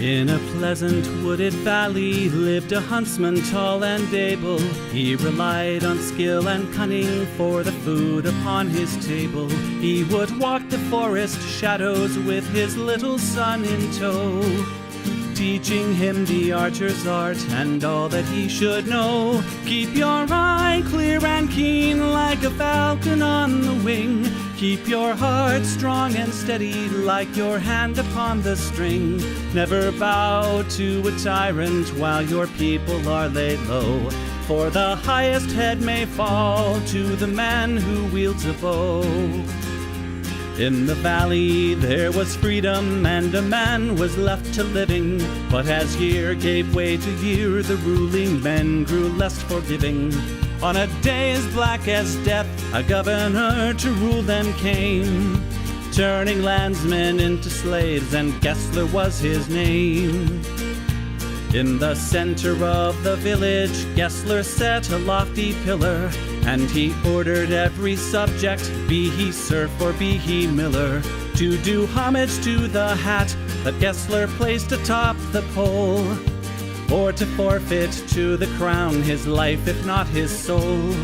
In a pleasant wooded valley lived a huntsman tall and able. He relied on skill and cunning for the food upon his table. He would walk the forest shadows with his little son in tow, teaching him the archer's art and all that he should know. Keep your eye clear and keen like a falcon on the wing. Keep your heart strong and steady like your hand upon the string. Never bow to a tyrant while your people are laid low, for the highest head may fall to the man who wields a bow. In the valley there was freedom, and a man was left to living. But as year gave way to year, the ruling men grew less forgiving. On a day as black as death, a governor to rule them came, turning landsmen into slaves, and Gessler was his name. In the center of the village, Gessler set a lofty pillar, and he ordered every subject, be he serf or be he miller, to do homage to the hat that Gessler placed atop the pole, or to forfeit to the crown his life, if not his soul.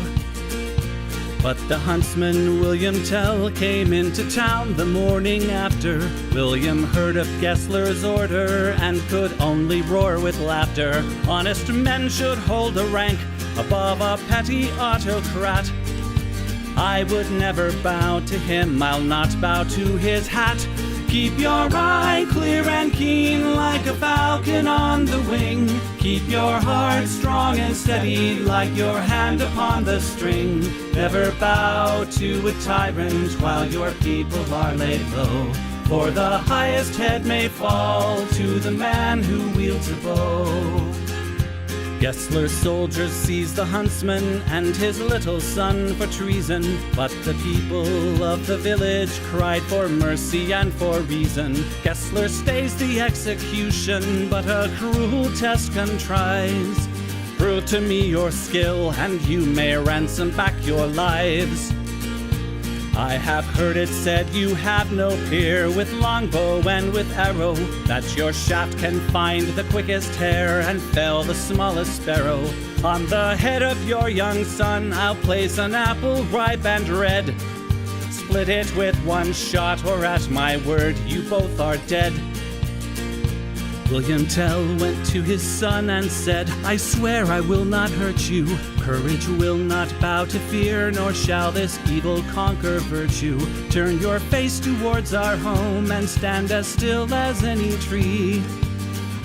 But the huntsman William Tell came into town the morning after. William heard of Gessler's order and could only roar with laughter. Honest men should hold a rank above a petty autocrat. I would never bow to him, I'll not bow to his hat. Keep your eye clear and keen like a falcon on the wing. Keep your heart strong and steady like your hand upon the string. Never bow to a tyrant while your people are laid low, for the highest head may fall to the man who wields a bow. Gessler's soldiers seized the huntsman and his little son for treason, but the people of the village cried for mercy and for reason. Gessler stays the execution, but a cruel test contrives. Prove to me your skill, and you may ransom back your lives. I have heard it said you have no peer with longbow and with arrow, that your shaft can find the quickest hare and fell the smallest sparrow. On the head of your young son I'll place an apple ripe and red. Split it with one shot, or at my word you both are dead. William Tell went to his son and said, I swear I will not hurt you. Courage will not bow to fear, nor shall this evil conquer virtue. Turn your face towards our home and stand as still as any tree.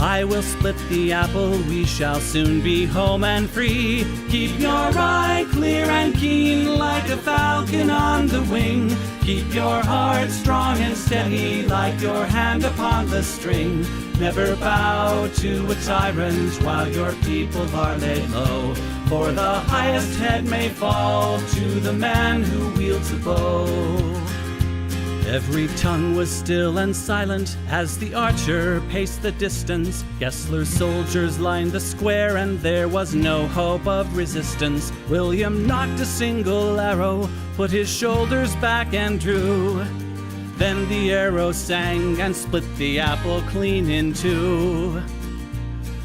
I will split the apple, we shall soon be home and free. Keep your eye clear and keen like a falcon on the wing. Keep your heart strong and steady like your hand upon the string. Never bow to a tyrant while your people are laid low, for the highest head may fall to the man who wields a bow. Every tongue was still and silent as the archer paced the distance. Gessler's soldiers lined the square, and there was no hope of resistance. William knocked a single arrow, put his shoulders back and drew. Then the arrow sang and split the apple clean in two.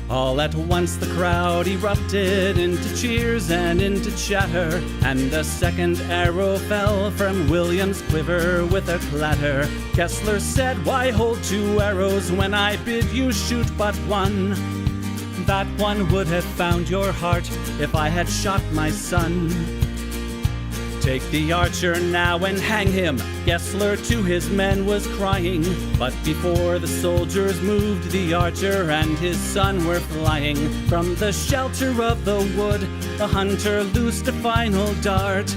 All at once the crowd erupted into cheers and into chatter, and a second arrow fell from William's quiver with a clatter. Gessler said, why hold two arrows when I bid you shoot but one? That one would have found your heart if I had shot my son. Take the archer now and hang him, Gessler to his men was crying. But before the soldiers moved, the archer and his son were flying. From the shelter of the wood, the hunter loosed a final dart.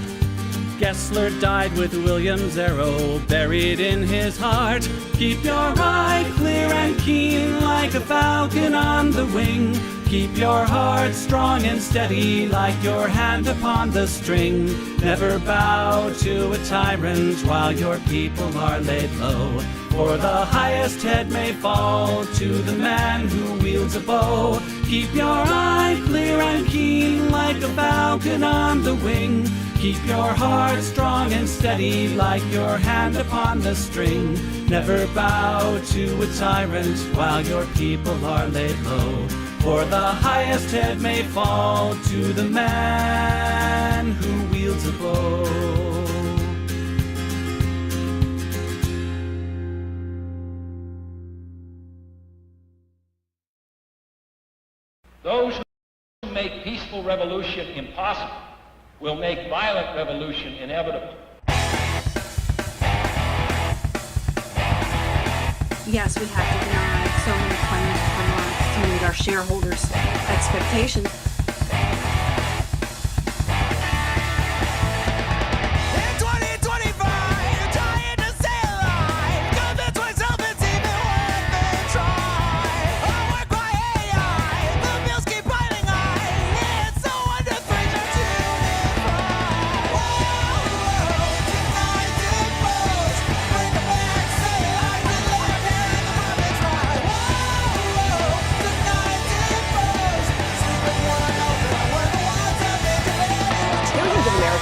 Gessler died with William's arrow buried in his heart. Keep your eye clear and keen like a falcon on the wing. Keep your heart strong and steady like your hand upon the string. Never bow to a tyrant while your people are laid low, for the highest head may fall to the man who wields a bow. Keep your eye clear and keen like a falcon on the wing. Keep your heart strong and steady like your hand upon the string. Never bow to a tyrant while your people are laid low. For the highest head may fall to the man who wields a bow. Those who make peaceful revolution impossible will make violent revolution inevitable. Yes, we have to deny so many claims from us to meet our shareholders' expectations.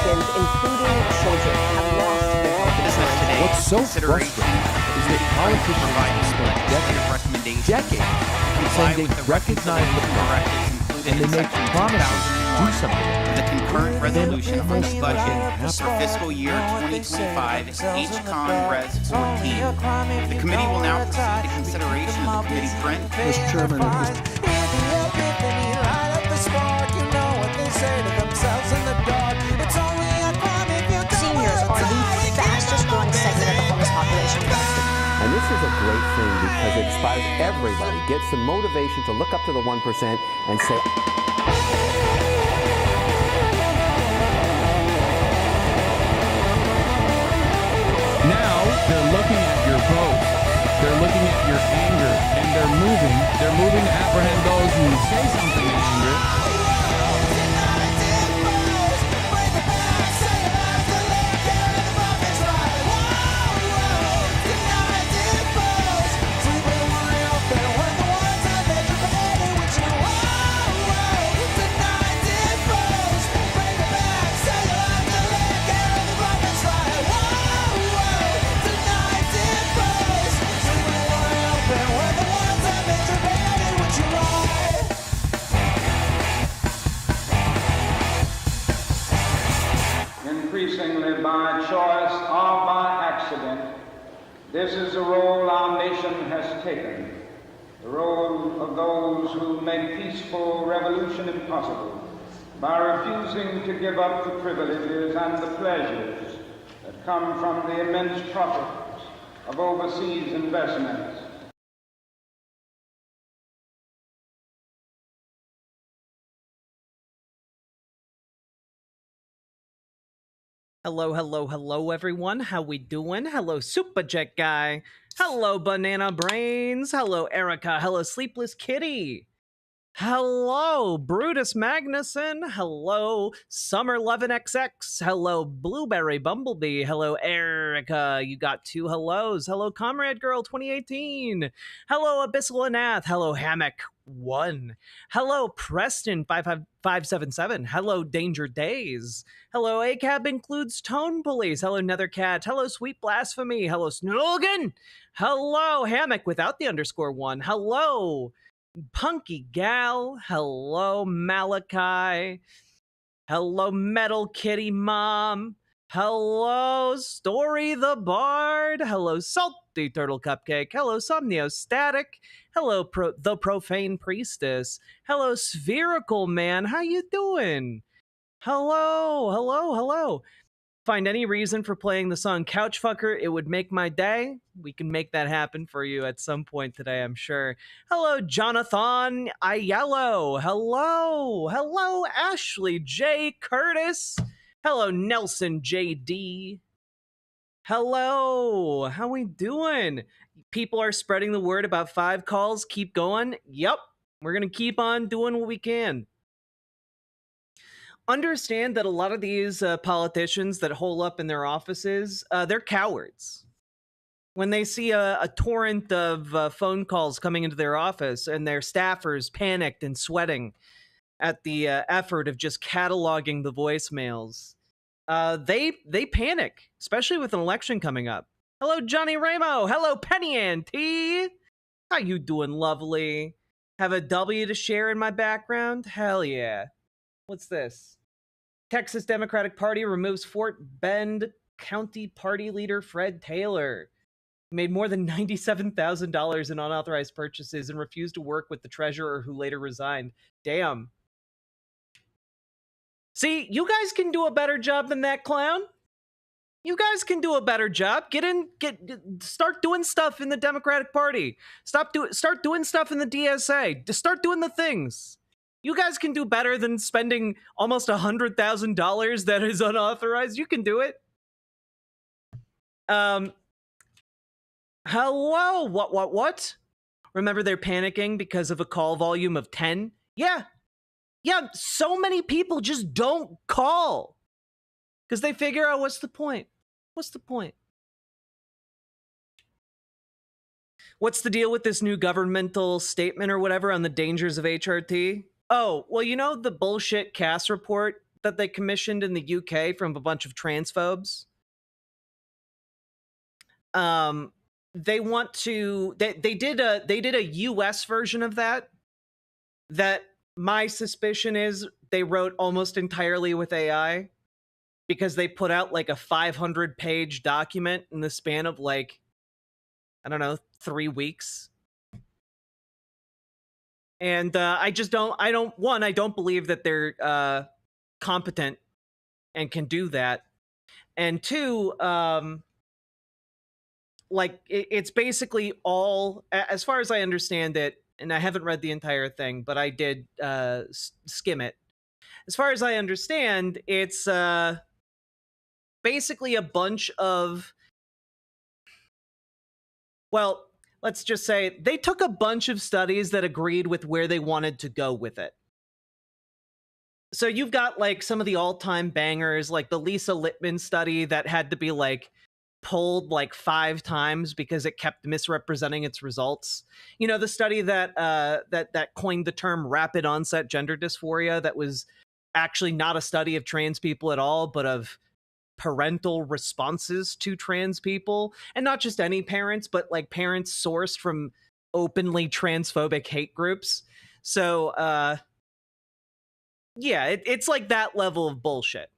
Including children, have lost their health insurance. What's so frustrating is that politicians spend decades saying they recognize the problem and they make promises to do something. The concurrent resolution on the budget for fiscal year 2025, HCON Res 14. The committee will now proceed to consideration of the committee print. Mr. Chairman, Seniors are the fastest growing segment of the homeless population. And this is a great thing because it inspires everybody, gets the motivation to look up to the 1% and say, now they're looking at your vote, they're looking at your anger, and they're moving to apprehend those who say something in anger. Increasingly by choice or by accident, this is the role our nation has taken, the role of those who make peaceful revolution impossible by refusing to give up the privileges and the pleasures that come from the immense profits of overseas investments. Hello, everyone. How we doing? Hello, Superjet Guy. Hello, Banana Brains. Hello, Erica. Hello, Sleepless Kitty. Hello, Brutus Magnuson. Hello, Summer Lovin' XX. Hello, Blueberry Bumblebee. Hello, Erica. You got two hellos. Hello, Comrade Girl 2018. Hello, Abyssal Anath. Hello, Hammock 1. Hello, Preston 55577. Hello, Danger Days. Hello, ACAB includes Tone Police. Hello, Nethercat. Hello, Sweet Blasphemy. Hello, Snoogan. Hello, Hammock without the _1. Hello, Punky Gal. Hello, Malachi. Hello, Metal Kitty Mom. Hello, Story the Bard. Hello, Salty Turtle Cupcake. Hello, Somnio Static. Hello, the Profane Priestess. Hello, Spherical Man. How you doing? Hello. Find any reason for playing the song Couch Fucker, it would make my day. We can make that happen for you at some point today, I'm sure. Hello, Jonathan Ayello. Hello, Ashley J. Curtis. Hello, Nelson JD. Hello, how we doing? People are spreading the word about 5 calls. Keep going. Yep, we're going to keep on doing what we can. Understand that a lot of these politicians that hole up in their offices, they're cowards. When they see a torrent of phone calls coming into their office and their staffers panicked and sweating at the effort of just cataloging the voicemails, they panic, especially with an election coming up. Hello, Johnny Ramo. Hello, Penny Ann T. How you doing, lovely? Have a W to share in my background? Hell yeah. What's this? Texas Democratic Party removes Fort Bend County Party leader Fred Taylor. He made more than $97,000 in unauthorized purchases and refused to work with the treasurer who later resigned. Damn. See, you guys can do a better job than that clown. You guys can do a better job. Start doing stuff in the Democratic Party. Start doing stuff in the DSA. Just start doing the things. You guys can do better than spending almost $100,000 that is unauthorized. You can do it. Hello. What? Remember, they're panicking because of a call volume of 10? Yeah. So many people just don't call because they figure out what's the point. What's the point? What's the deal with this new governmental statement or whatever on the dangers of HRT? Oh, well, you know the bullshit CAS report that they commissioned in the UK from a bunch of transphobes? They want to they did a US version of that my suspicion is they wrote almost entirely with AI because they put out like a 500-page document in the span of like, I don't know, 3 weeks. And I don't believe that they're competent and can do that. And two, like it's basically all, as far as I understand it, and I haven't read the entire thing, but I did skim it. As far as I understand, it's basically a bunch of, well, let's just say they took a bunch of studies that agreed with where they wanted to go with it. So you've got like some of the all-time bangers, like the Lisa Littman study that had to be like pulled like 5 times because it kept misrepresenting its results. You know, the study that that coined the term rapid onset gender dysphoria, that was actually not a study of trans people at all, but of parental responses to trans people, and not just any parents, but like parents sourced from openly transphobic hate groups. So yeah, it's like that level of bullshit.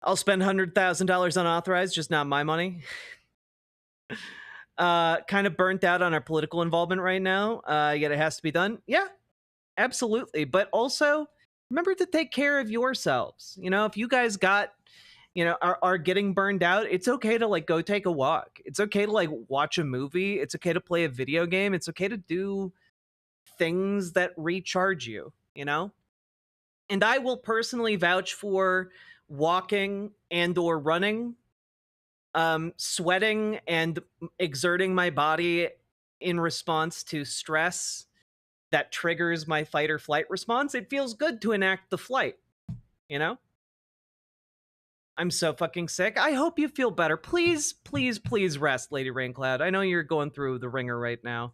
I'll spend $100,000 unauthorized, just not my money. Kind of burnt out on our political involvement right now, yet it has to be done. Yeah, absolutely. But also, remember to take care of yourselves. You know, if you guys are getting burned out, it's okay to like go take a walk. It's okay to like watch a movie. It's okay to play a video game. It's okay to do things that recharge you, you know? And I will personally vouch for walking and or running, sweating and exerting my body in response to stress that triggers my fight or flight response. It feels good to enact the flight, you know? I'm so fucking sick. I hope you feel better. Please, please, please rest, Lady Raincloud. I know you're going through the ringer right now.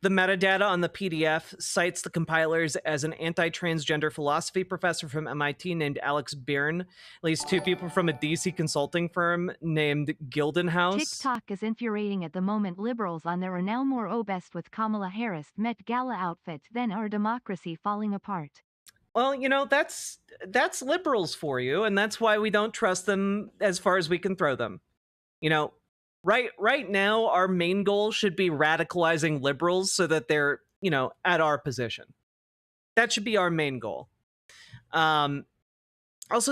The metadata on the PDF cites the compilers as an anti-transgender philosophy professor from MIT named Alex Byrne, at least 2 people from a DC consulting firm named Gildan House. TikTok is infuriating at the moment. Liberals on there are now more obsessed with Kamala Harris Met Gala outfit than our democracy falling apart. Well, you know, that's liberals for you, and that's why we don't trust them as far as we can throw them. You know, right now, our main goal should be radicalizing liberals so that they're, you know, at our position. That should be our main goal. Also,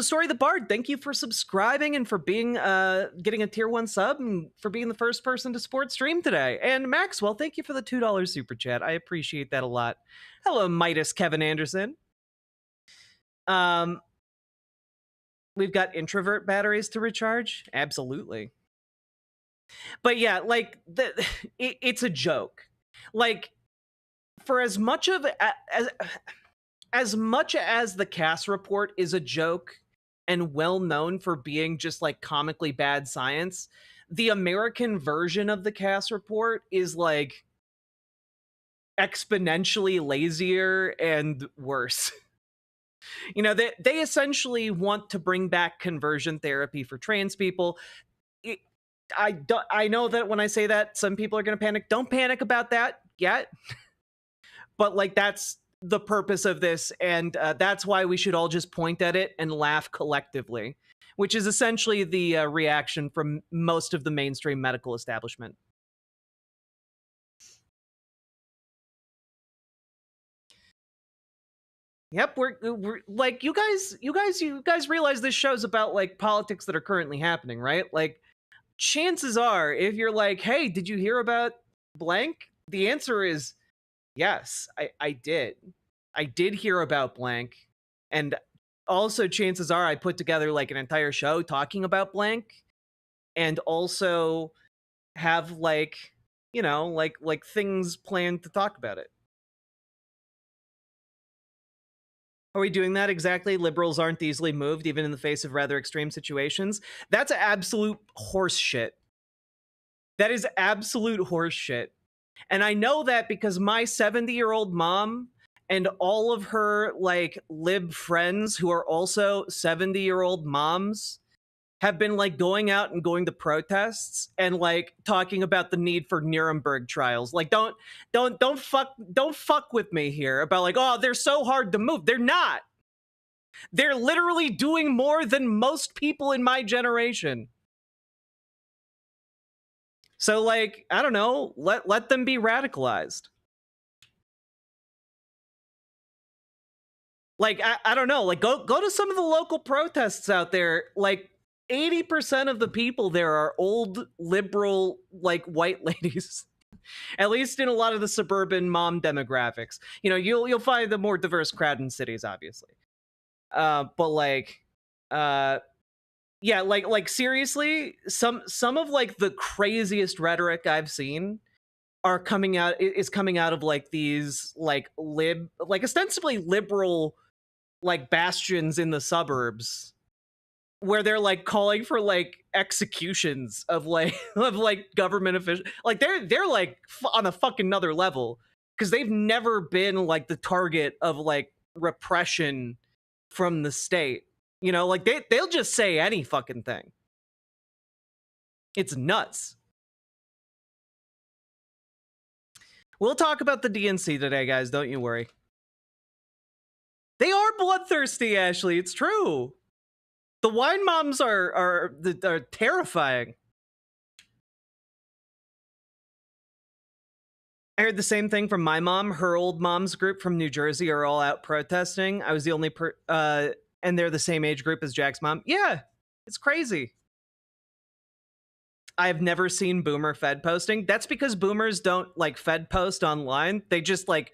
Story the Bard, thank you for subscribing and for being getting a tier 1 sub and for being the first person to support stream today. And Maxwell, thank you for the $2 super chat. I appreciate that a lot. Hello, Midas Kevin Anderson. We've got introvert batteries to recharge. Absolutely. But yeah, like it's a joke. Like, for as much as the CAS report is a joke and well known for being just like comically bad science, the American version of the Cass report is like exponentially lazier and worse. You know, they essentially want to bring back conversion therapy for trans people. I know that when I say that, some people are going to panic. Don't panic about that yet. But like, that's the purpose of this, and that's why we should all just point at it and laugh collectively, which is essentially the reaction from most of the mainstream medical establishment. Yep, we're like, you guys realize this show's about like politics that are currently happening, right? Like, chances are, if you're like, hey, did you hear about blank? The answer is yes, I did. I did hear about blank. And also, chances are I put together like an entire show talking about blank, and also have like, you know, like things planned to talk about it. Are we doing that exactly? Liberals aren't easily moved, even in the face of rather extreme situations. That's absolute horse shit. That is absolute horse shit. And I know that because my 70-year-old mom and all of her like lib friends who are also 70-year-old moms have been like going out and going to protests and like talking about the need for Nuremberg trials. Like, don't fuck with me here about like, oh, they're so hard to move. They're not. They're literally doing more than most people in my generation. So like, I don't know, let them be radicalized. Like, I don't know, like go to some of the local protests out there. Like 80% of the people there are old liberal like white ladies. At least in a lot of the suburban mom demographics. You know, you'll find the more diverse crowd in cities, obviously. But like yeah, like seriously, some of like the craziest rhetoric I've seen is coming out of like these like ostensibly liberal like bastions in the suburbs, where they're like calling for like executions of like of like government officials. Like they're like on a fucking another level, because they've never been like the target of like repression from the state. You know, like they'll just say any fucking thing. It's nuts. We'll talk about the DNC today, guys. Don't you worry. They are bloodthirsty, Ashley. It's true. The wine moms are terrifying. I heard the same thing from my mom. Her old mom's group from New Jersey are all out protesting. I was the only and they're the same age group as Jack's mom. Yeah, it's crazy. I've never seen boomer Fed posting. That's because boomers don't like Fed post online. They just like,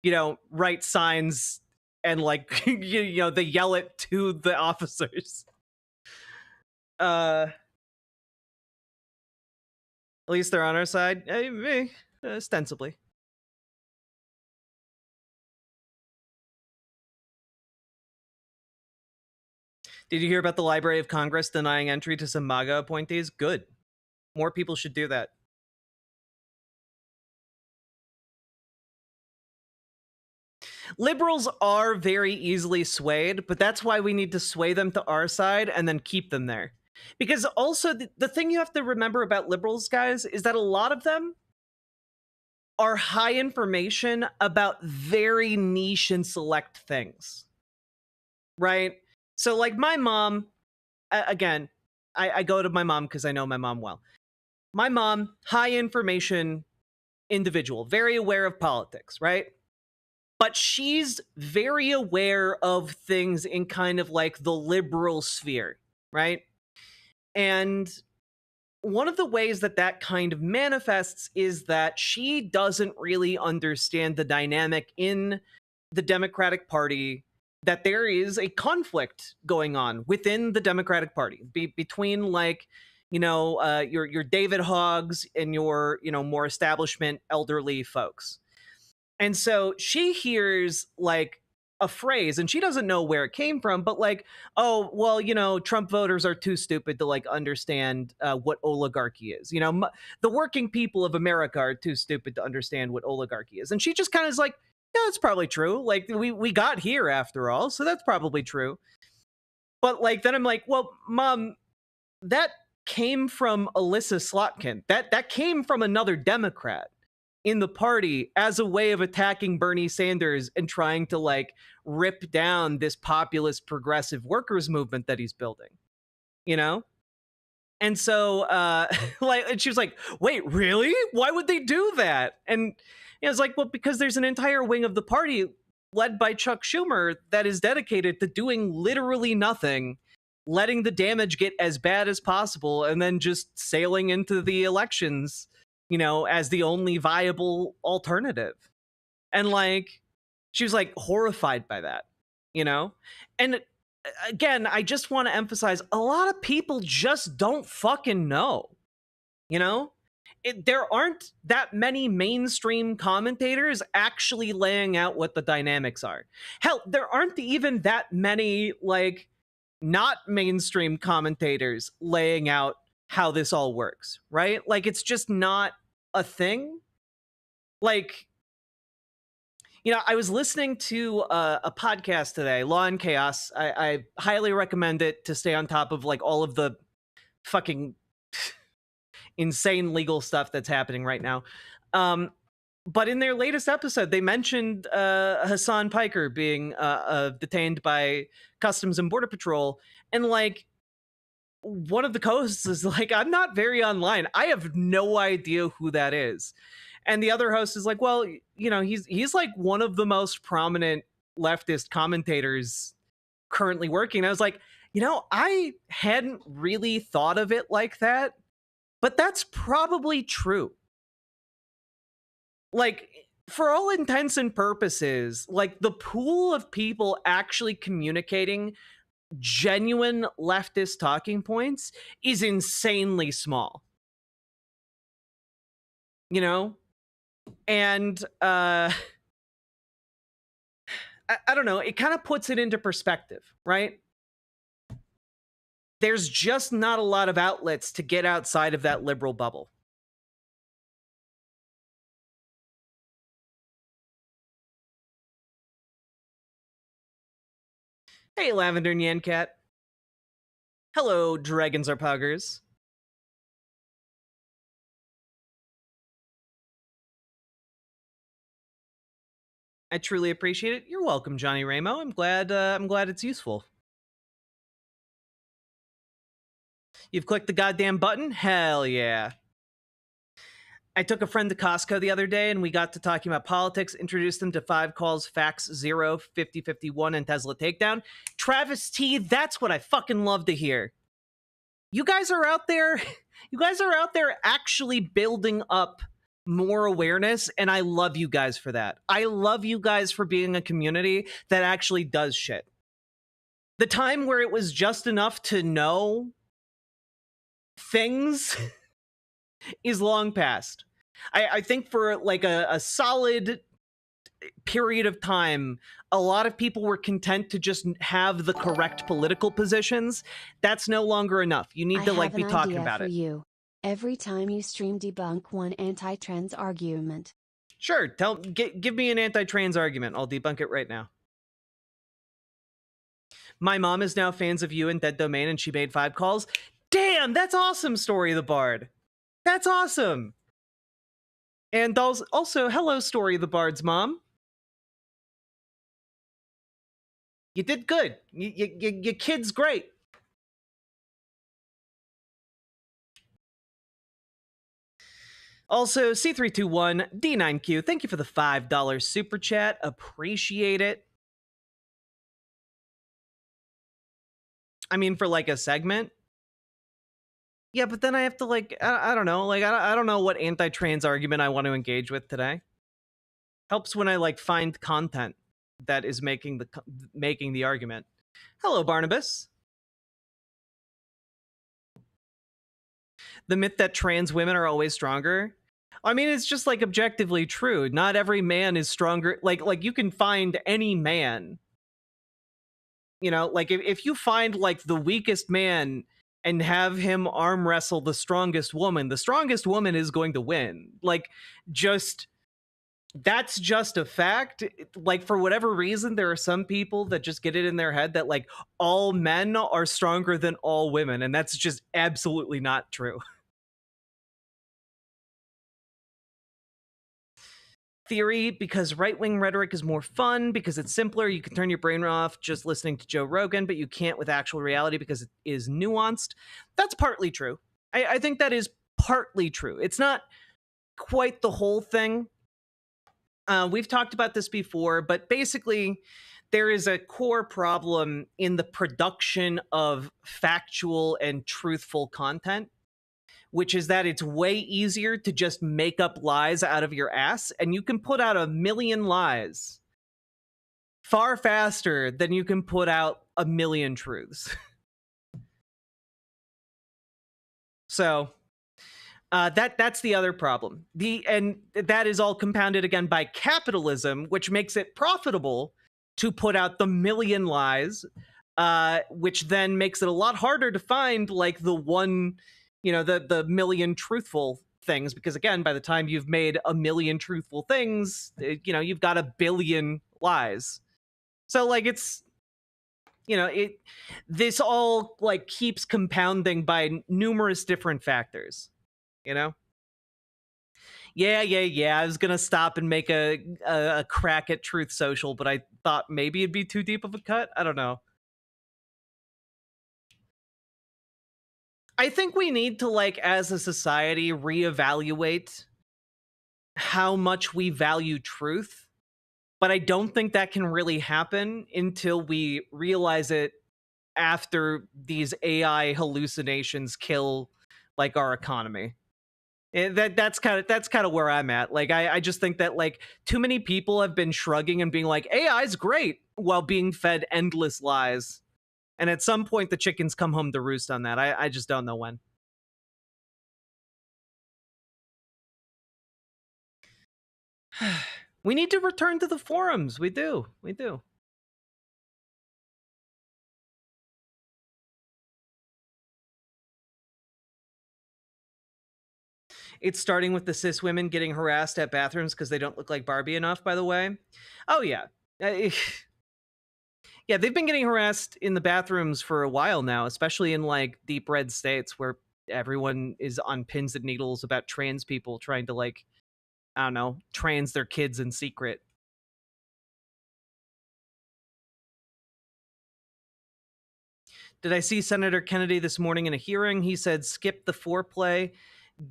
you know, write signs and like, you know, they yell it to the officers. At least they're on our side. Ostensibly. Did you hear about the Library of Congress denying entry to some MAGA appointees? Good. More people should do that. Liberals are very easily swayed, but that's why we need to sway them to our side and then keep them there. Because also, the thing you have to remember about liberals, guys, is that a lot of them are high information about very niche and select things. Right? So, like, my mom, again, I go to my mom because I know my mom well. My mom, high information individual, very aware of politics, right? But she's very aware of things in kind of like the liberal sphere, right? And one of the ways that that kind of manifests is that she doesn't really understand the dynamic in the Democratic Party, that there is a conflict going on within the Democratic Party between like, you know, your David Hoggs and your, you know, more establishment elderly folks. And so she hears like a phrase, and she doesn't know where it came from, but like, oh, well, you know, Trump voters are too stupid to like understand what oligarchy is. You know, the working people of America are too stupid to understand what oligarchy is. And she just kind of is like, yeah, that's probably true. Like we got here after all, so that's probably true. But like, then I'm like, well, Mom, that came from Alyssa Slotkin. That came from another Democrat in the party as a way of attacking Bernie Sanders and trying to like rip down this populist progressive workers movement that he's building, you know? And so like, and she was like, wait, really? Why would they do that? And it was like, well, because there's an entire wing of the party led by Chuck Schumer that is dedicated to doing literally nothing, letting the damage get as bad as possible, and then just sailing into the elections, you know, as the only viable alternative. And like, she was like horrified by that, you know? And again, I just want to emphasize a lot of people just don't fucking know, you know? There aren't that many mainstream commentators actually laying out what the dynamics are. Hell, there aren't even that many, like, not mainstream commentators laying out how this all works, right? Like, it's just not a thing. Like, you know, I was listening to a podcast today, Law and Chaos. I highly recommend it to stay on top of like all of the fucking insane legal stuff that's happening right now. But in their latest episode, they mentioned Hassan Piker being detained by Customs and Border Patrol. And like, one of the co-hosts is like, I'm not very online. I have no idea who that is. And the other host is like, well, you know, he's like one of the most prominent leftist commentators currently working. I was like, you know, I hadn't really thought of it like that, but that's probably true. Like, for all intents and purposes, like the pool of people actually communicating genuine leftist talking points is insanely small. You know? And I don't know, it kind of puts it into perspective, right? There's just not a lot of outlets to get outside of that liberal bubble. Hey, Lavender Nyan Cat. Hello, Dragons are Puggers. I truly appreciate it. You're welcome, Johnny Ramo. I'm glad it's useful. You've clicked the goddamn button? Hell yeah. I took a friend to Costco the other day and we got to talking about politics, introduced them to 5 calls, Facts 0, 5051, and Tesla Takedown. Travis T, that's what I fucking love to hear. You guys are out there actually building up more awareness, and I love you guys for that. I love you guys for being a community that actually does shit. The time where it was just enough to know things is long past. I think for like a solid period of time, a lot of people were content to just have the correct political positions. That's no longer enough. You need to like be talking about it. You. Every time you stream, debunk one anti-trans argument. Sure, give me an anti-trans argument. I'll debunk it right now. My mom is now fans of you and Dead Domain, and she made 5 calls. Damn, that's awesome, Story the Bard. That's awesome. And also, hello, Story the Bard's mom. You did good. Your kid's great. Also, C321 D9Q, thank you for the $5 super chat. Appreciate it. I mean, for like a segment. Yeah, but then I have to like, I don't know, like I don't know what anti-trans argument I want to engage with today. Helps when I like find content that is making the argument. Hello, Barnabas. The myth that trans women are always stronger. I mean, it's just like objectively true. Not every man is stronger. Like you can find any man You know, like if you find like the weakest man and have him arm wrestle the strongest woman is going to win. Like, just that's just a fact. Like, for whatever reason, there are some people that just get it in their head that like all men are stronger than all women, and that's just absolutely not true. Theory, because right-wing rhetoric is more fun, because it's simpler, you can turn your brain off just listening to Joe Rogan, but you can't with actual reality because it is nuanced. That's partly true. I think that is partly true. It's not quite the whole thing. We've talked about this before, but basically there is a core problem in the production of factual and truthful content, which is that it's way easier to just make up lies out of your ass, and you can put out 1,000,000 lies far faster than you can put out 1,000,000 truths. So that's the other problem. And that is all compounded again by capitalism, which makes it profitable to put out the 1,000,000 lies, which then makes it a lot harder to find like the one, you know, the 1,000,000 truthful things, because again, by the time you've made 1,000,000 truthful things, you know, you've got 1,000,000,000 lies. So like it's, you know, this all like keeps compounding by numerous different factors, you know? Yeah. I was gonna stop and make a crack at Truth Social, but I thought maybe it'd be too deep of a cut. I don't know. I think we need to, like, as a society, reevaluate how much we value truth, but I don't think that can really happen until we realize it after these AI hallucinations kill, like, our economy. That's kind of where I'm at. Like, I just think that like too many people have been shrugging and being like AI's great while being fed endless lies. And at some point, the chickens come home to roost on that. I just don't know when. We need to return to the forums. We do. It's starting with the cis women getting harassed at bathrooms because they don't look like Barbie enough, by the way. Oh, yeah. Yeah, they've been getting harassed in the bathrooms for a while now, especially in like deep red states where everyone is on pins and needles about trans people trying to like, I don't know, trans their kids in secret. Did I see Senator Kennedy this morning in a hearing? He said, skip the foreplay,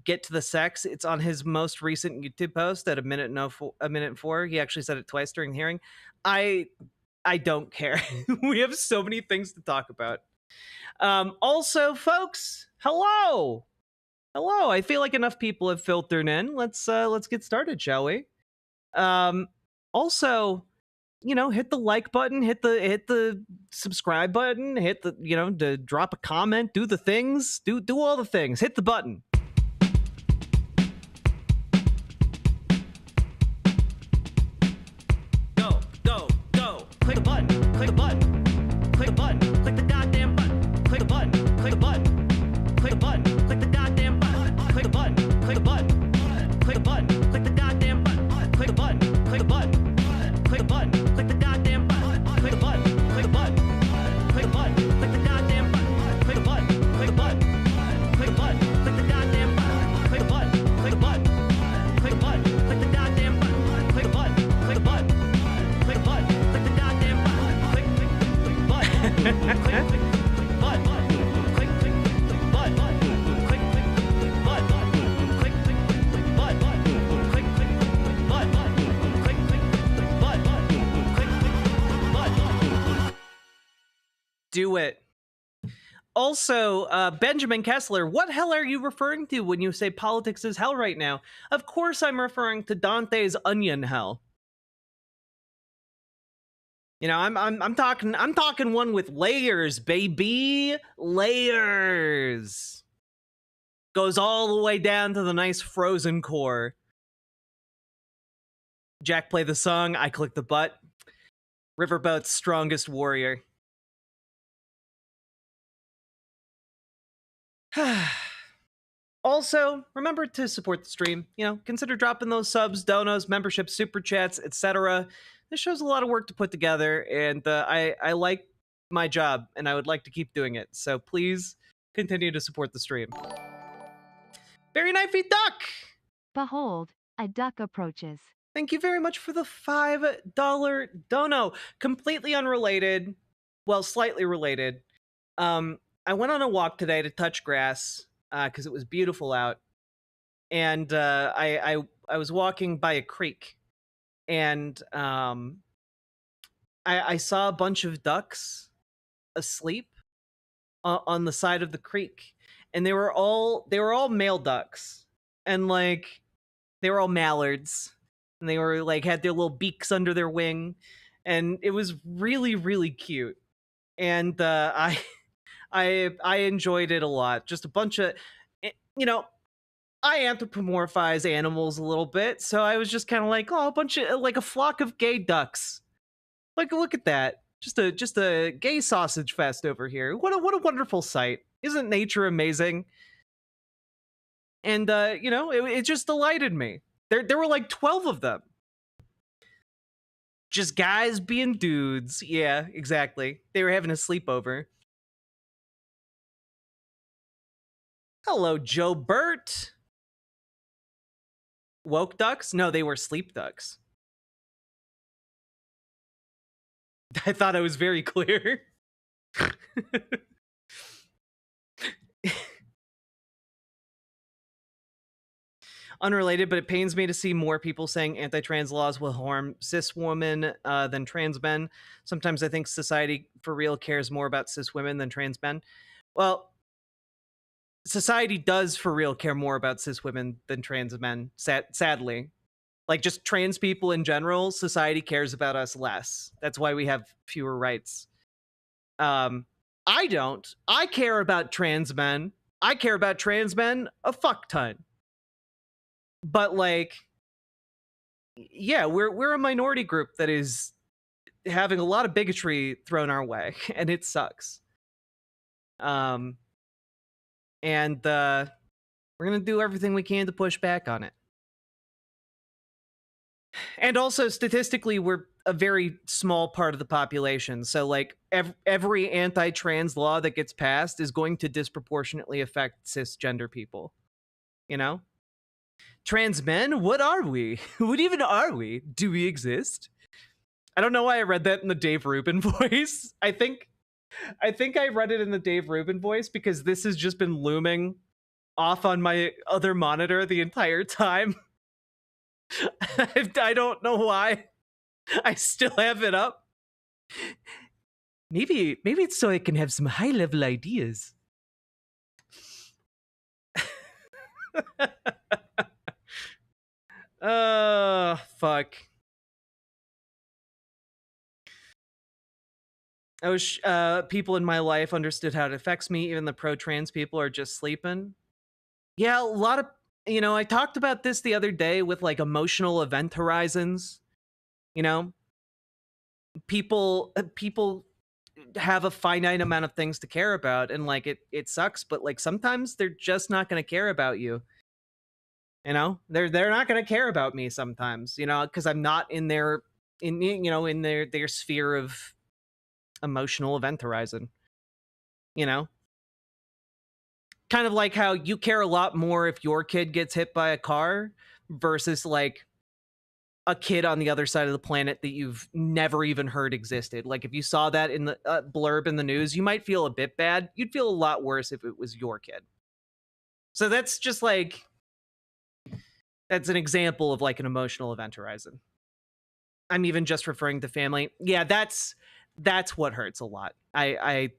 get to the sex. It's on his most recent YouTube post at a minute and 4. He actually said it twice during the hearing. I don't care. We have so many things to talk about. Also, folks, hello. I feel like enough people have filtered in. Let's get started, shall we? Also, you know, hit the like button, hit the subscribe button, hit the, you know, to drop a comment, do the things, do all the things. Hit the button. Go. Click the button. Click the button. Click the button. Click the goddamn button. Click the button. Click the button. Click the button. Click the goddamn button. Click the button. Click the button. Click the button. Click the goddamn button. Click the button. Click the button. Click the button. Click the goddamn button. Click the button. Click the button. Click the button. Click the goddamn button. Click the button. Click the button. Click the button. Click the goddamn button. Click the button. Click the button. Click the button. Click the goddamn button. Click the button. Click the button. Click the button. Click the goddamn button. Click the button. Click the button. Do it. Also, Benjamin Kessler, what hell are you referring to when you say politics is hell right now? Of course I'm referring to Dante's Onion Hell. You know, I'm talking one with layers, baby. Layers. Goes all the way down to the nice frozen core. Jack play the song, I click the butt. Riverboat's strongest warrior. Also, remember to support the stream. You know, consider dropping those subs, donos, memberships, super chats, etc. This show's a lot of work to put together, and I like my job, and I would like to keep doing it. So please continue to support the stream. Very knifey duck! Behold, a duck approaches. Thank you very much for the $5 dono. Completely unrelated, well, slightly related. I went on a walk today to touch grass because it was beautiful out, and I was walking by a creek, and I saw a bunch of ducks asleep on the side of the creek, and they were all male ducks, and like they were all mallards, and they were like had their little beaks under their wing, and it was really really cute, and I enjoyed it a lot. Just a bunch of, you know, I anthropomorphize animals a little bit, so I was just kind of like, oh, a bunch of like a flock of gay ducks. Like, look at that. Just a gay sausage fest over here. What a wonderful sight. Isn't nature amazing? And you know, it just delighted me. There were like 12 of them. Just guys being dudes. Yeah, exactly. They were having a sleepover. Hello, Joe Burt. Woke ducks? No, they were sleep ducks. I thought I was very clear. Unrelated, but it pains me to see more people saying anti-trans laws will harm cis women than trans men. Sometimes I think society for real cares more about cis women than trans men. Well, society does for real care more about cis women than trans men, sadly. Like, just trans people in general, society cares about us less. That's why we have fewer rights. I don't. I care about trans men. I care about trans men a fuck ton. But like, yeah, we're a minority group that is having a lot of bigotry thrown our way, and it sucks. And we're gonna do everything we can to push back on it. And also, statistically, we're a very small part of the population. So, like, every anti-trans law that gets passed is going to disproportionately affect cisgender people. You know? Trans men? What are we? What even are we? Do we exist? I don't know why I read that in the Dave Rubin voice. I think I read it in the Dave Rubin voice because this has just been looming off on my other monitor the entire time. I don't know why. I still have it up. Maybe it's so I can have some high level ideas. Fuck. I wish people in my life understood how it affects me. Even the pro-trans people are just sleeping. Yeah, a lot of, you know, I talked about this the other day with like emotional event horizons. You know, people have a finite amount of things to care about, and like it sucks, but like sometimes they're just not going to care about you. You know, they're not going to care about me sometimes, you know, because I'm not in their their sphere of emotional event horizon. You know, kind of like how you care a lot more if your kid gets hit by a car versus like a kid on the other side of the planet that you've never even heard existed. Like, if you saw that in the blurb in the news, you might feel a bit bad. You'd feel a lot worse if it was your kid. So that's just like, that's an example of like an emotional event horizon. I'm even just referring to family. Yeah, that's what hurts a lot. I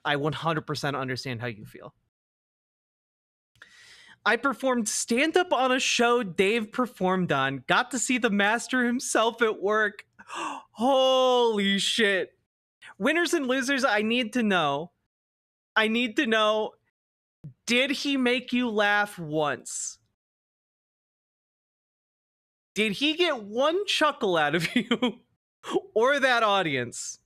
100% understand how you feel. I performed stand-up on a show Dave performed on. Got to see the master himself at work. Holy shit. Winners and losers, I need to know, did he make you laugh once? Did he get one chuckle out of you or that audience?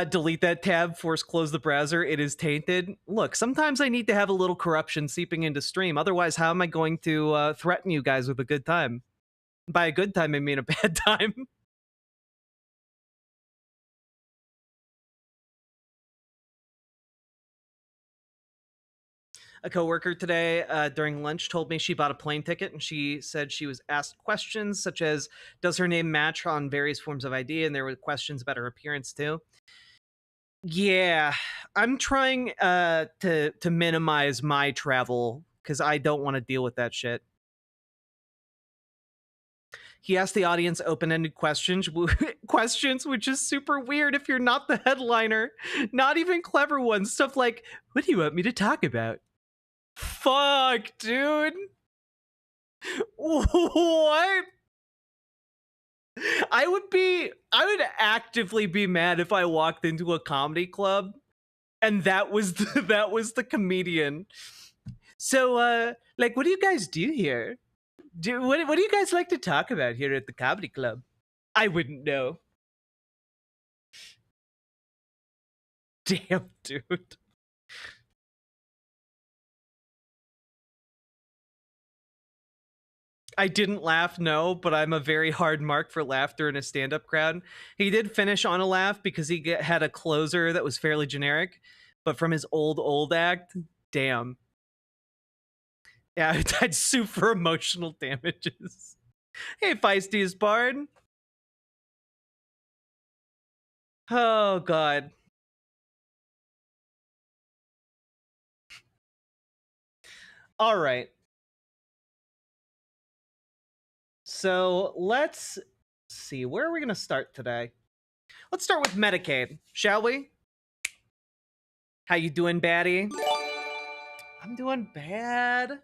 Delete that tab, force close the browser. It is tainted. Look, sometimes I need to have a little corruption seeping into stream. Otherwise, how am I going to threaten you guys with a good time? By a good time, I mean a bad time. A coworker today during lunch told me she bought a plane ticket, and she said she was asked questions such as, does her name match on various forms of ID? And there were questions about her appearance too. Yeah, I'm trying to minimize my travel because I don't want to deal with that shit. He asked the audience open-ended questions, which is super weird if you're not the headliner. Not even clever ones. Stuff like, what do you want me to talk about? Fuck, dude. What? I would actively be mad if I walked into a comedy club and that was the comedian. So like, what do you guys do here? What do you guys like to talk about here at the comedy club? I wouldn't know. Damn, dude. I didn't laugh, no, but I'm a very hard mark for laughter in a stand-up crowd. He did finish on a laugh because he had a closer that was fairly generic, but from his old act, damn. Yeah, I'd sue for emotional damages. Hey, Feisty's Bard. Oh, God. All right. So let's see. Where are we going to start today? Let's start with Medicaid, shall we? How you doing, baddie? I'm doing bad.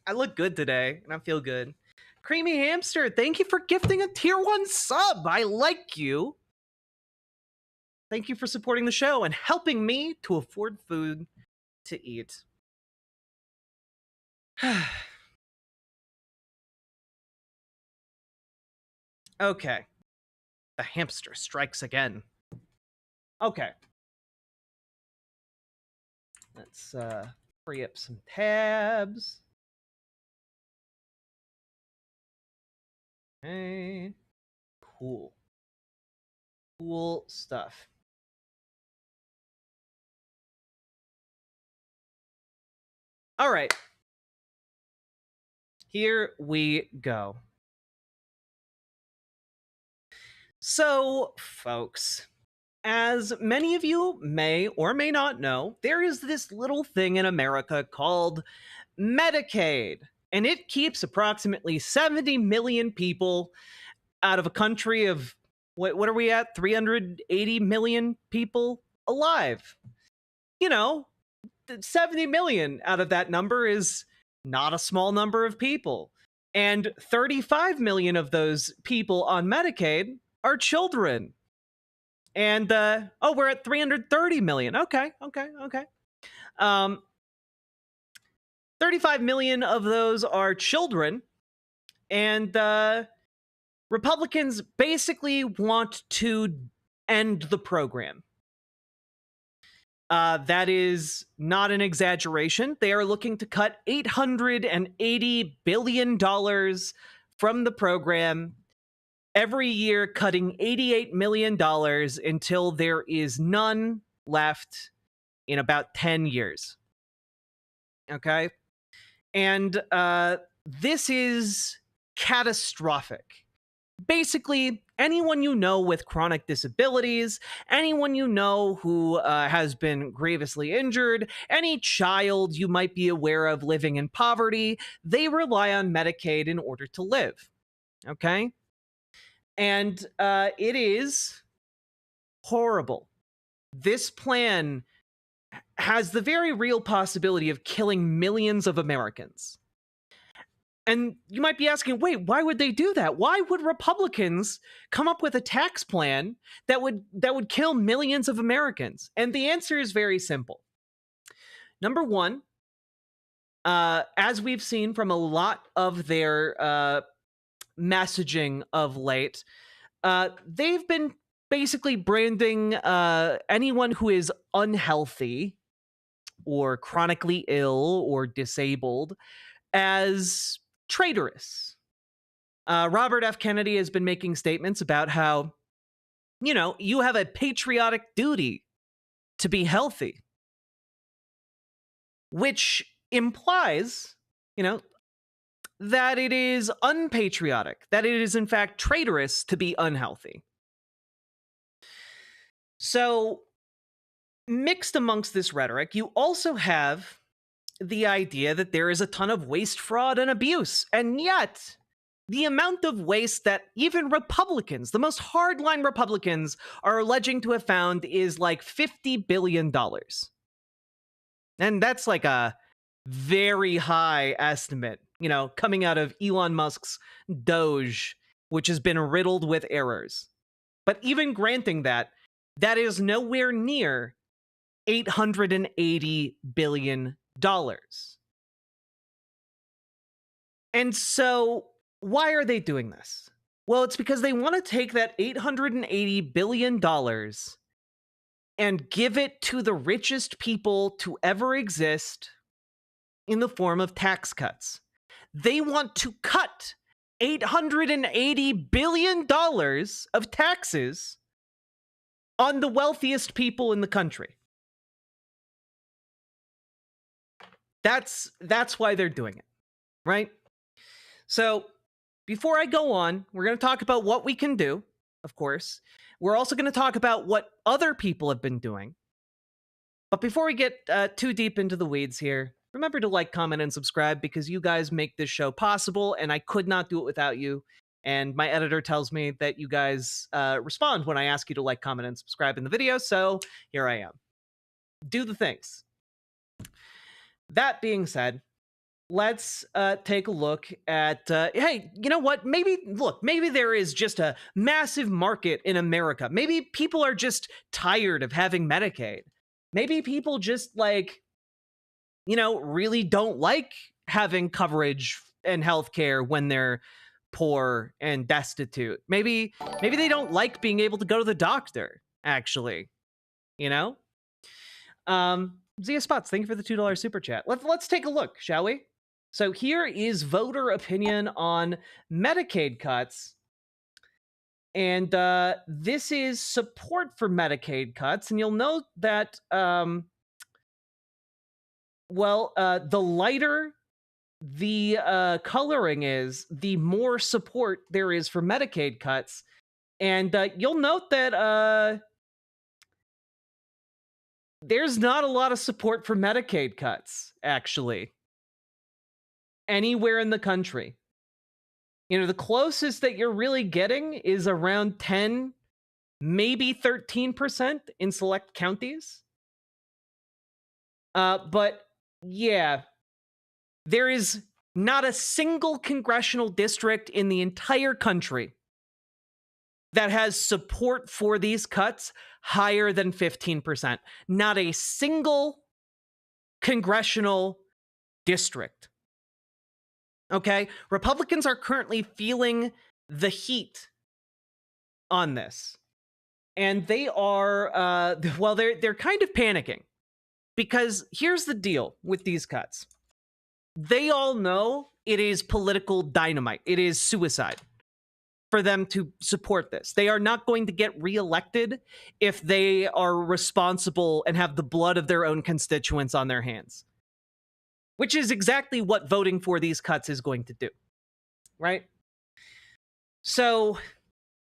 I look good today, and I feel good. Creamy Hamster, thank you for gifting a tier 1 sub. I like you. Thank you for supporting the show and helping me to afford food to eat. Okay. The hamster strikes again. Okay. Let's free up some tabs. Okay. Cool. Cool stuff. All right. Here we go. So, folks, as many of you may or may not know, there is this little thing in America called Medicaid, and it keeps approximately 70 million people out of a country of, what are we at, 380 million people alive. You know, 70 million out of that number is not a small number of people. And 35 million of those people on Medicaid are children. And we're at 330 million. Okay. 35 million of those are children, and Republicans basically want to end the program. That is not an exaggeration. They are looking to cut $880 billion from the program every year, cutting $88 million until there is none left in about 10 years. Okay? And this is catastrophic. Basically, anyone you know with chronic disabilities, anyone you know who has been grievously injured, any child you might be aware of living in poverty, they rely on Medicaid in order to live. Okay? And it is horrible. This plan has the very real possibility of killing millions of Americans. And you might be asking, wait, why would they do that? Why would Republicans come up with a tax plan that would kill millions of Americans? And the answer is very simple. Number one, as we've seen from a lot of their messaging of late, they've been basically branding anyone who is unhealthy or chronically ill or disabled as traitorous. Robert F. Kennedy has been making statements about how, you have a patriotic duty to be healthy, which implies, that it is unpatriotic, that it is in fact traitorous to be unhealthy. So, mixed amongst this rhetoric, you also have the idea that there is a ton of waste, fraud, and abuse. And yet, the amount of waste that even Republicans, the most hardline Republicans, are alleging to have found is like $50 billion. And that's like a very high estimate, coming out of Elon Musk's Doge, which has been riddled with errors. But even granting that, that is nowhere near $880 billion. And so, why are they doing this? Well, it's because they want to take that $880 billion and give it to the richest people to ever exist in the form of tax cuts. They want to cut $880 billion of taxes on the wealthiest people in the country. That's why they're doing it, right? So, before I go on, we're going to talk about what we can do, of course. We're also going to talk about what other people have been doing. But before we get too deep into the weeds here, remember to like, comment, and subscribe because you guys make this show possible, and I could not do it without you. And my editor tells me that you guys respond when I ask you to like, comment, and subscribe in the video, so here I am. Do the things. That being said, let's take a look at, hey, you know what? Maybe there is just a massive market in America. Maybe people are just tired of having Medicaid. Maybe people just really don't like having coverage and healthcare when they're poor and destitute. Maybe they don't like being able to go to the doctor, actually. Zia Spots, thank you for the $2 super chat. Let's take a look, shall we? So here is voter opinion on Medicaid cuts. And this is support for Medicaid cuts. And you'll note that, the lighter the coloring is, the more support there is for Medicaid cuts. And you'll note that there's not a lot of support for Medicaid cuts, actually, anywhere in the country. The closest that you're really getting is around 10, maybe 13% in select counties. But yeah, there is not a single congressional district in the entire country that has support for these cuts higher than 15%. Not a single congressional district. Okay? Republicans are currently feeling the heat on this. And they are, they're kind of panicking. Because here's the deal with these cuts. They all know it is political dynamite. It is suicide for them to support this. They are not going to get reelected if they are responsible and have the blood of their own constituents on their hands. Which is exactly what voting for these cuts is going to do. Right? So,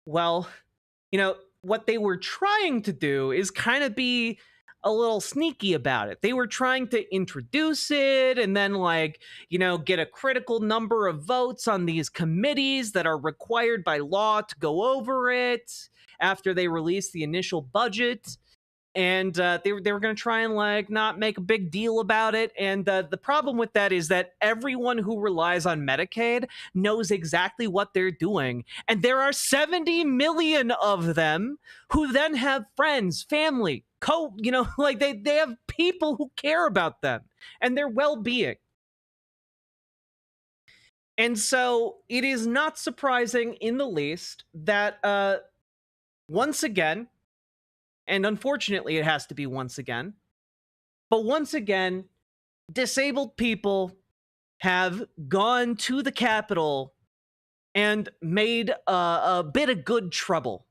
what they were trying to do is kind of be a little sneaky about it. They were trying to introduce it and then get a critical number of votes on these committees that are required by law to go over it after they release the initial budget. And they were going to try and not make a big deal about it. And the problem with that is that everyone who relies on Medicaid knows exactly what they're doing. And there are 70 million of them who then have friends, family, they have people who care about them and their well-being. And so it is not surprising in the least that once again, and unfortunately it has to be once again, but once again, disabled people have gone to the Capitol and made a bit of good trouble.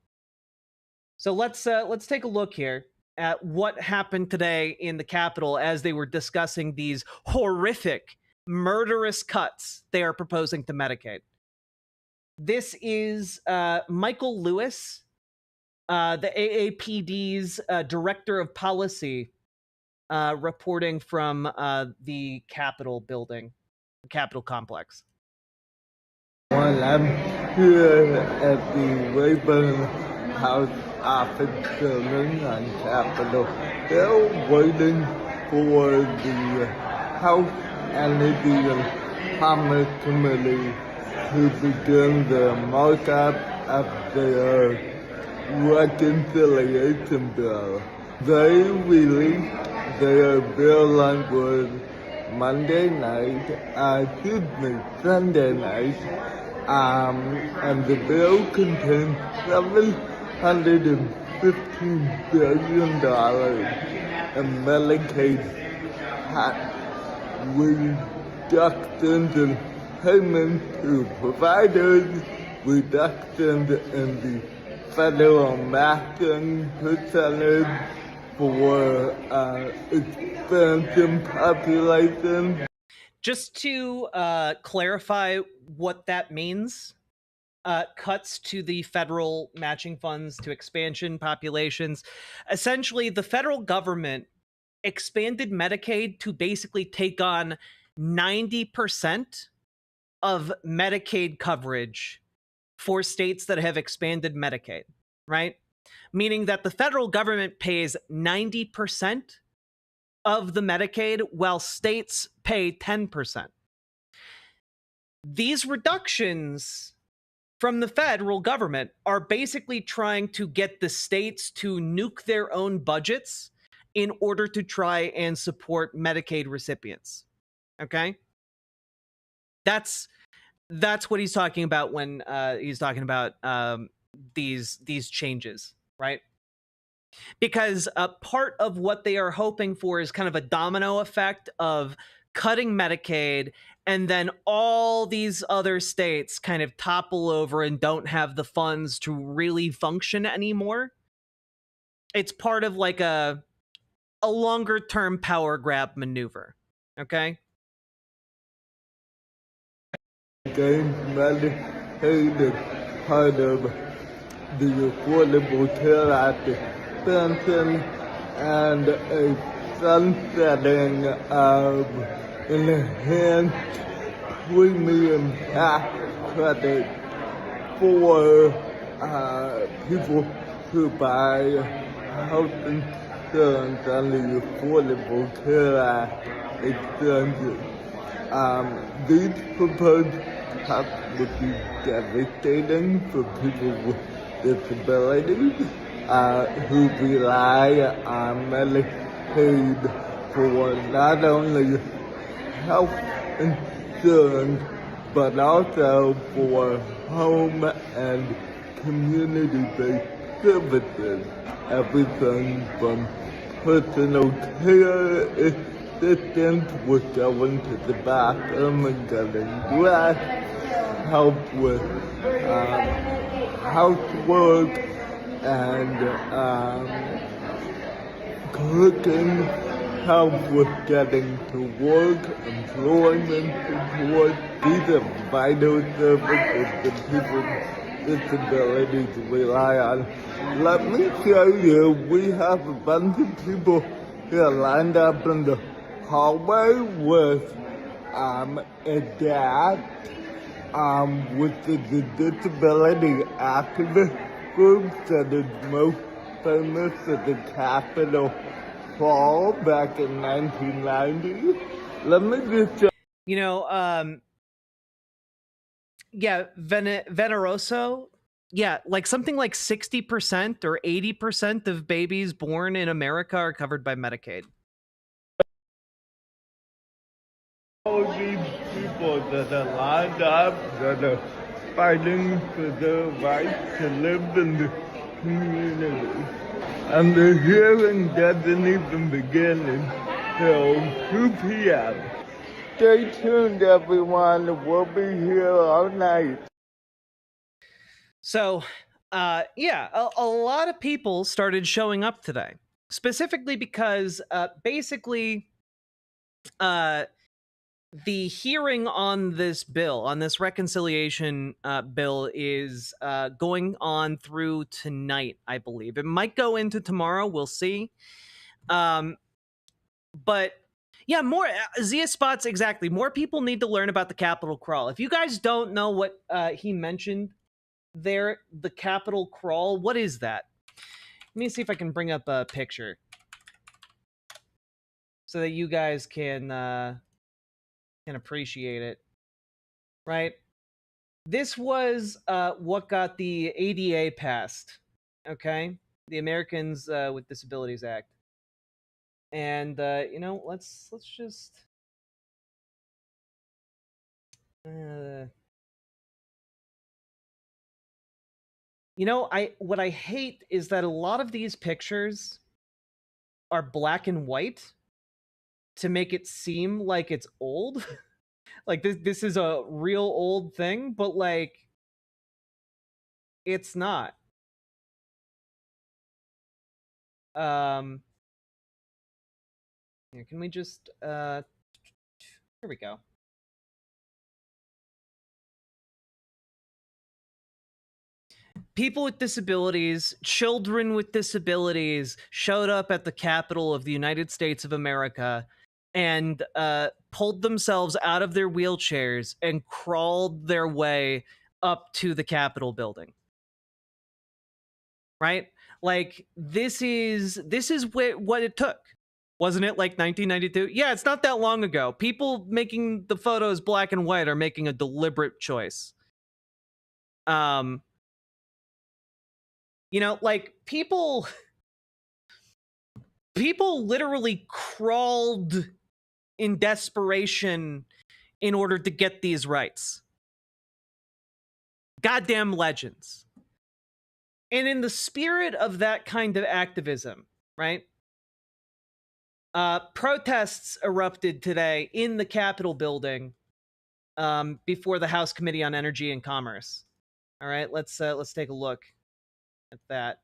So let's take a look here at what happened today in the Capitol as they were discussing these horrific, murderous cuts they are proposing to Medicaid. This is Michael Lewis, the AAPD's director of policy, reporting from the Capitol building, the Capitol complex. While I'm here at the Rayburn House Office building on Capitol Hill, waiting for the House Energy and Commerce Committee to begin the markup of their reconciliation bill. They released their bill language Sunday night, and the bill contains $715 billion in Medicaid tax reductions in payments to providers, reductions in the federal matching percentage for expansion population. Just to clarify what that means, cuts to the federal matching funds to expansion populations. Essentially, the federal government expanded Medicaid to basically take on 90% of Medicaid coverage for states that have expanded Medicaid, right? Meaning that the federal government pays 90% of the Medicaid while states pay 10%. These reductions from the federal government are basically trying to get the states to nuke their own budgets in order to try and support Medicaid recipients. Okay? That's what he's talking about when he's talking about these changes, right? Because part of what they are hoping for is kind of a domino effect of cutting Medicaid, and then all these other states kind of topple over and don't have the funds to really function anymore. It's part of like a longer term power grab maneuver. Okay? Gain Medicaid is part of the Affordable Care Act expansion and a sunsetting of enhanced premium tax credit for people who buy health insurance under the Affordable Care Act extension. These proposed cuts would be devastating for people with disabilities who rely on Medicaid for not only health insurance but also for home and community-based services, everything from personal care assistance with going to the bathroom and getting dressed, help with housework and cooking, help with getting to work, employment support. These are vital services that people with disabilities rely on. Let me show you, we have a bunch of people here lined up in the hallway with a dad with the disability activist group that is most famous at the Capitol Fall back in 1990. Let me just Veneroso, like something like 60% or 80% of babies born in America are covered by Medicaid. All these people that are lined up, that are fighting for their right to live in the community. And the hearing doesn't even begin until 2 p.m. Stay tuned, everyone. We'll be here all night. So, yeah, a lot of people started showing up today, specifically because basically the hearing on this bill, on this reconciliation bill, is going on through tonight, I believe. It might go into tomorrow. We'll see. But yeah, more Zia Spots, exactly. More people need to learn about the Capitol Crawl. If you guys don't know what he mentioned there, the Capitol Crawl, what is that? Let me see if I can bring up a picture so that you guys can appreciate it. Right? This was what got the ADA passed. Okay, the Americans with Disabilities Act. And you know, let's just you know, what I hate is that a lot of these pictures are black and white to make it seem like it's old. Like this is a real old thing, but like it's not. Here, can we just here we go. People with disabilities, children with disabilities showed up at the Capitol of the United States of America and pulled themselves out of their wheelchairs and crawled their way up to the Capitol building. Right? Like this is what it took. Wasn't it like 1992? Yeah, it's not that long ago. People making the photos black and white are making a deliberate choice. You know, like people literally crawled in desperation in order to get these rights. Goddamn legends. And in the spirit of that kind of activism, right? Protests erupted today in the Capitol building before the House Committee on Energy and Commerce. All right, let's take a look at that.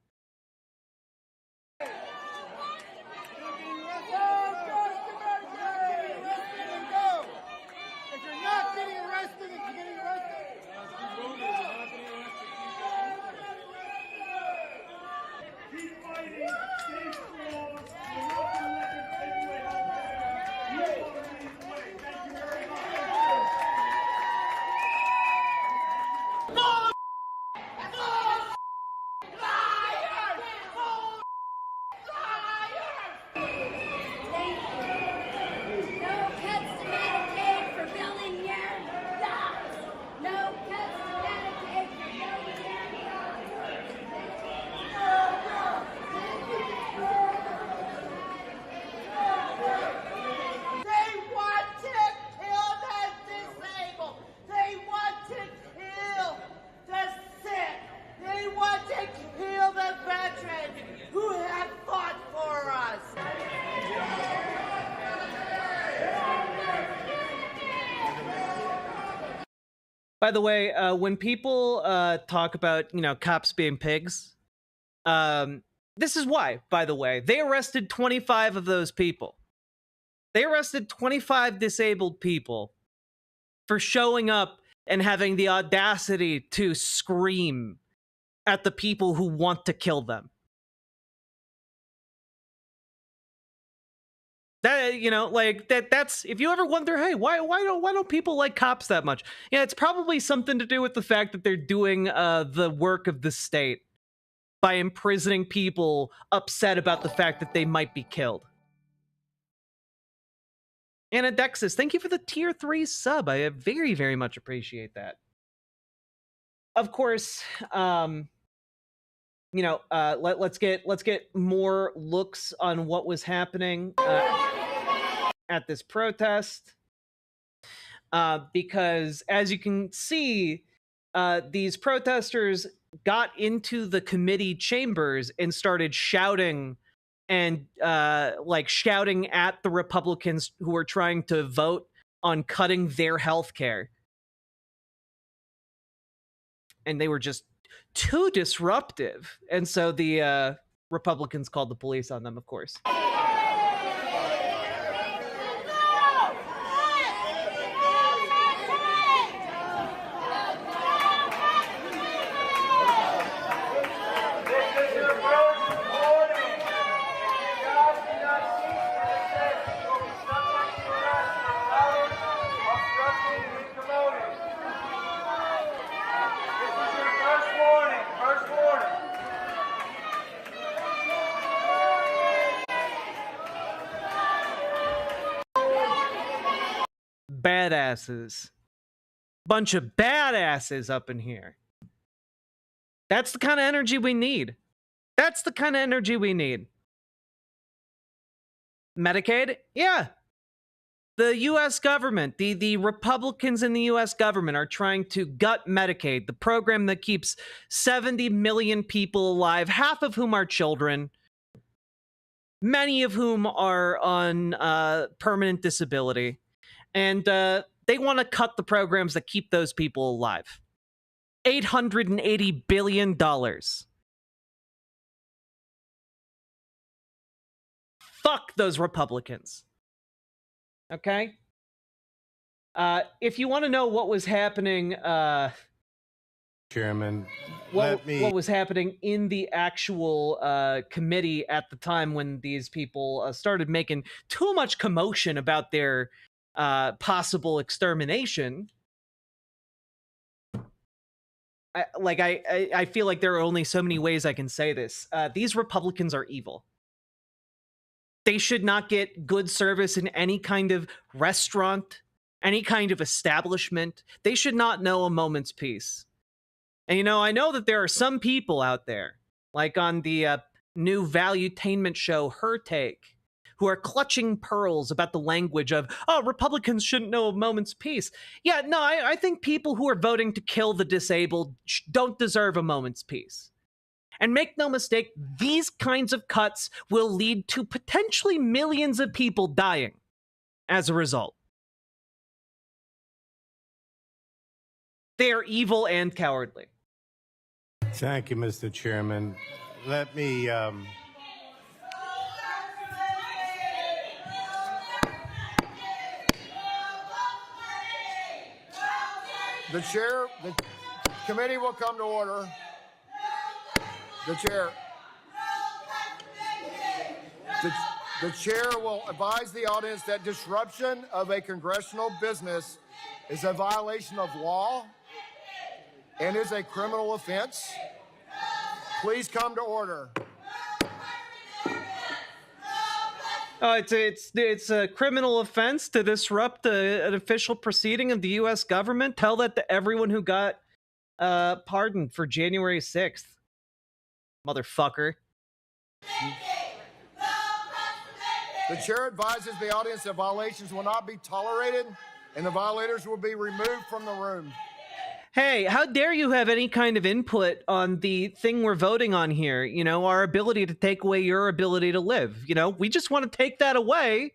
By the way, when people talk about, you know, cops being pigs, this is why, by the way. They arrested 25 of those people. They arrested 25 disabled people for showing up and having the audacity to scream at the people who want to kill them. That, you know, like that's if you ever wonder, hey, why don't people like cops that much? Yeah, it's probably something to do with the fact that they're doing the work of the state by imprisoning people upset about the fact that they might be killed. Anadexis, thank you for the tier 3 sub. I very, very much appreciate that. Of course, you know, let's get more looks on what was happening at this protest, because as you can see, these protesters got into the committee chambers and started shouting and shouting at the Republicans who were trying to vote on cutting their health care. And they were just too disruptive. And so the Republicans called the police on them, of course. Badasses. Bunch of badasses up in here. That's the kind of energy we need. That's the kind of energy we need. Medicaid? Yeah. The U.S. government, the Republicans in the U.S. government are trying to gut Medicaid, the program that keeps 70 million people alive, half of whom are children, many of whom are on permanent disability. And they want to cut the programs that keep those people alive. $880 billion. Fuck those Republicans. Okay? If you want to know what was happening... Chairman, what was happening in the actual committee at the time when these people started making too much commotion about their possible extermination. I feel like there are only so many ways I can say this. These Republicans are evil. They should not get good service in any kind of restaurant, any kind of establishment. They should not know a moment's peace. And, you know, I know that there are some people out there, like on the new valuetainment show, Her Take, who are clutching pearls about the language of, oh, Republicans shouldn't know a moment's peace. Yeah, no, I think people who are voting to kill the disabled don't deserve a moment's peace. And make no mistake, these kinds of cuts will lead to potentially millions of people dying as a result. They are evil and cowardly. Thank you, Mr. Chairman. Let me... The committee will come to order. The chair will advise the audience that disruption of a congressional business is a violation of law and is a criminal offense. Please come to order. It's a criminal offense to disrupt an official proceeding of the U.S. government. Tell that to everyone who got pardoned for January 6th. Motherfucker. The chair advises the audience that violations will not be tolerated and the violators will be removed from the room. Hey, how dare you have any kind of input on the thing we're voting on here? You know, our ability to take away your ability to live. You know, we just want to take that away.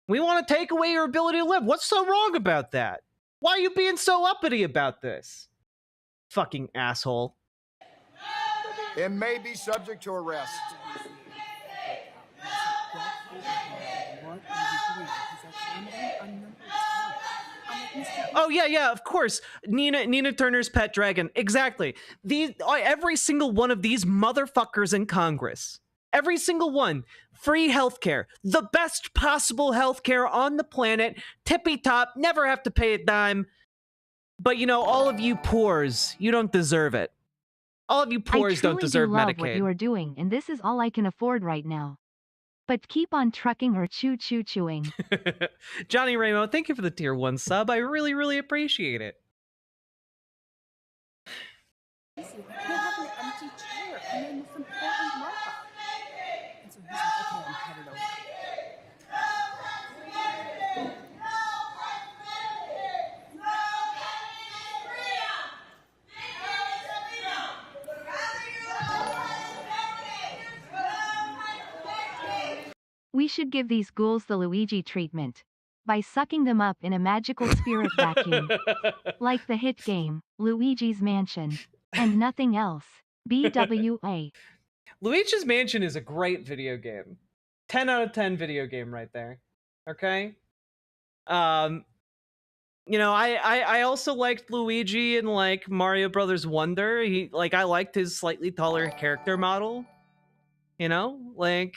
We want to take away your ability to live. What's so wrong about that? Why are you being so uppity about this? Fucking asshole. And may be subject to arrest. Oh, yeah, of course. Nina Turner's pet dragon. Exactly. Every single one of these motherfuckers in Congress, every single one, free healthcare, the best possible healthcare on the planet, tippy top, never have to pay a dime. But, you know, all of you poors, you don't deserve it. All of you poors don't deserve Medicaid. I truly do love what you are doing, and this is all I can afford right now. But keep on trucking or chewing. Johnny Ramo, thank you for the tier 1 sub. I really, really appreciate it. They have an empty chair and then this important markup. And so he's like, okay, I'm headed over. should give these ghouls the Luigi treatment by sucking them up in a magical spirit vacuum. Like the hit game, Luigi's Mansion. And nothing else. BWA. Luigi's Mansion is a great video game. 10 out of 10 video game right there. Okay? You know, I also liked Luigi in like Mario Brothers Wonder. I liked his slightly taller character model. You know, like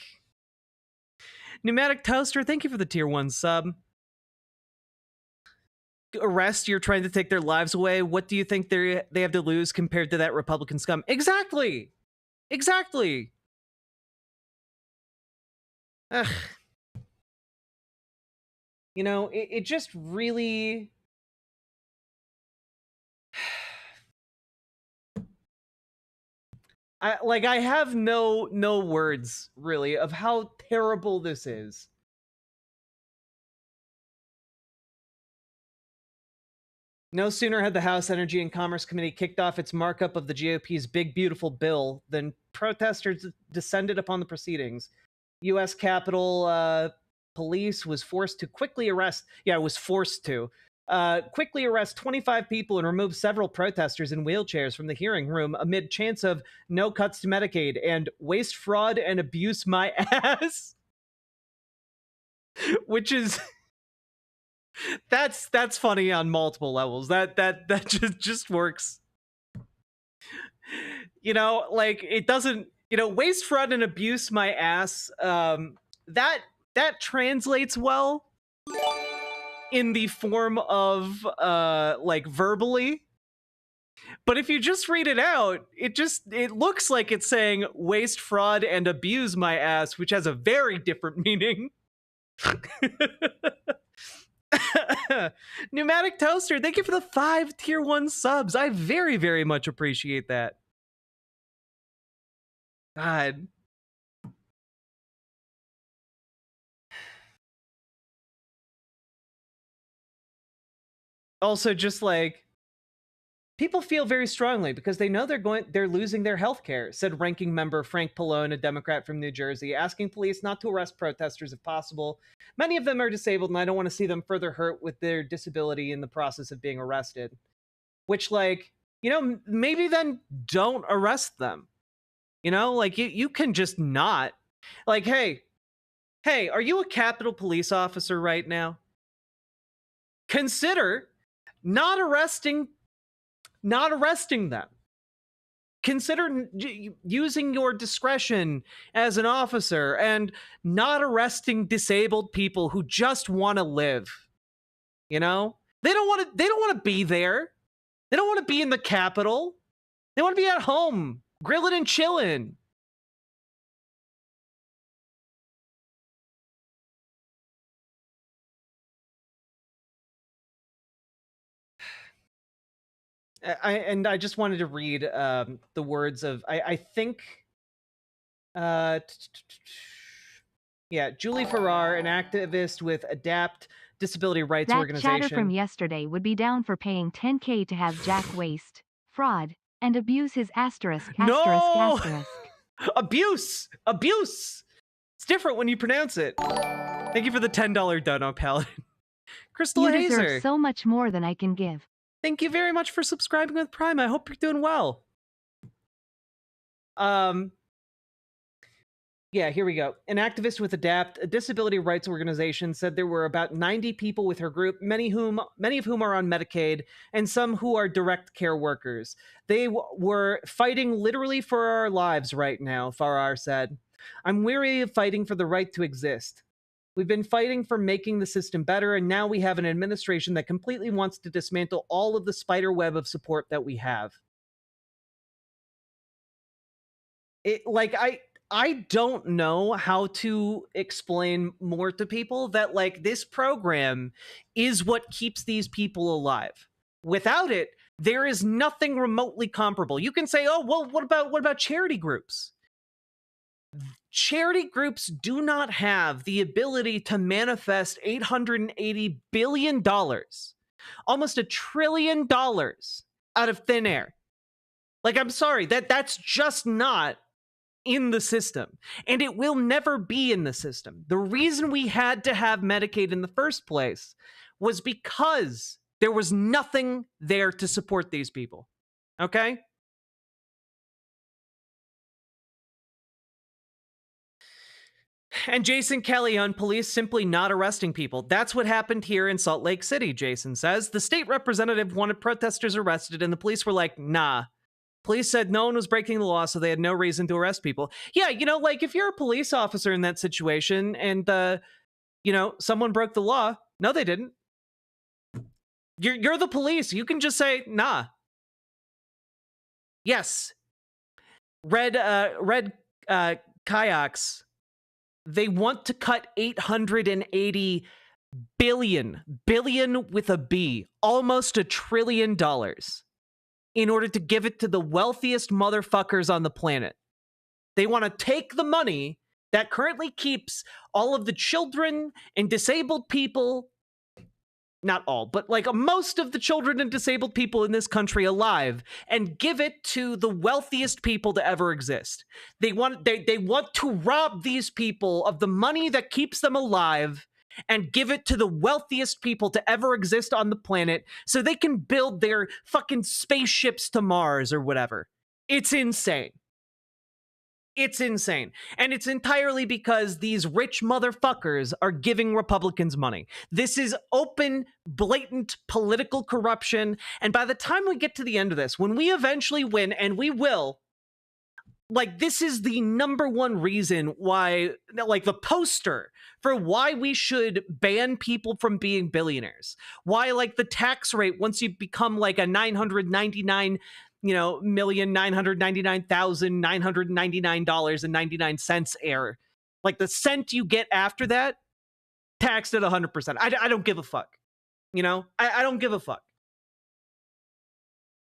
Pneumatic Toaster, thank you for the tier 1 sub. Arrest, you're trying to take their lives away. What do you think they have to lose compared to that Republican scum? Exactly. Exactly. Ugh. You know, it just really I have no words really of how terrible this is. No sooner had the House Energy and Commerce Committee kicked off its markup of the GOP's big beautiful bill than protesters descended upon the proceedings. U.S. Capitol Police was forced to quickly arrest. Yeah, it was forced to quickly arrest 25 people and remove several protesters in wheelchairs from the hearing room amid chants of "No cuts to Medicaid" and "Waste, fraud, and abuse my ass," which is that's funny on multiple levels. That just works. You know, like it doesn't. You know, "Waste, fraud, and abuse my ass." That translates well in the form of like verbally, but if you just read it out, it looks like it's saying "waste, fraud, and abuse my ass," which has a very different meaning. Pneumatic Toaster, thank you for the 5 tier 1 subs. I very, very much appreciate that. God. Also, just like, people feel very strongly because they know they're losing their health care, said ranking member Frank Pallone, a Democrat from New Jersey, asking police not to arrest protesters if possible. Many of them are disabled, and I don't want to see them further hurt with their disability in the process of being arrested. Which, like, you know, maybe then don't arrest them. You know, like, you can just not. Like, hey, are you a Capitol Police officer right now? Consider not arresting them. Consider using your discretion as an officer and not arresting disabled people who just want to live. You know? They don't want to be there. They don't want to be in the Capitol. They want to be at home, grilling and chilling. I just wanted to read the words of I think Julie Farrar, an activist with Adapt Disability Rights That Organization. chatter from yesterday would be down for paying $10K to have Jack waste, fraud, and abuse his asterisk. Abuse! It's different when you pronounce it. Thank you for the $10 dono, Paladin. Crystal You Hazer. deserve so much more than I can give. Thank you very much for subscribing with Prime. I hope you're doing well. Yeah, here we go. An activist with Adapt, a disability rights organization, said there were about 90 people with her group, many of whom are on Medicaid, and some who are direct care workers. They were fighting literally for our lives right now, Farrar said. I'm weary of fighting for the right to exist. We've been fighting for making the system better, and now we have an administration that completely wants to dismantle all of the spider web of support that we have. I don't know how to explain more to people that, like, this program is what keeps these people alive. Without it, there is nothing remotely comparable. You can say, oh, well, what about charity groups? Charity groups do not have the ability to manifest $880 billion, almost $1 trillion out of thin air. Like, I'm sorry, that's just not in the system, and it will never be in the system. The reason we had to have Medicaid in the first place was because there was nothing there to support these people. Okay? And Jason Kelly on police simply not arresting people. That's what happened here in Salt Lake City, Jason says. The state representative wanted protesters arrested, and the police were like, nah. Police said no one was breaking the law, so they had no reason to arrest people. Yeah, you know, like if you're a police officer in that situation and, you know, someone broke the law, no, they didn't. You're the police. You can just say, nah. Yes. Red kayaks. They want to cut 880 billion with a B, almost $1 trillion, in order to give it to the wealthiest motherfuckers on the planet. They want to take the money that currently keeps all of the children and disabled people, not all, but like most of the children and disabled people in this country alive, and give it to the wealthiest people to ever exist. They want to rob these people of the money that keeps them alive and give it to the wealthiest people to ever exist on the planet so they can build their fucking spaceships to Mars or whatever. It's insane. It's insane. And it's entirely because these rich motherfuckers are giving Republicans money. This is open, blatant political corruption. And by the time we get to the end of this, when we eventually win, and we will, like, this is the number one reason why, like, the poster for why we should ban people from being billionaires. Why, like, the tax rate, once you become like a $999,999,999.99 heir, like the cent you get after that, taxed at 100%. I don't give a fuck. You know, I don't give a fuck.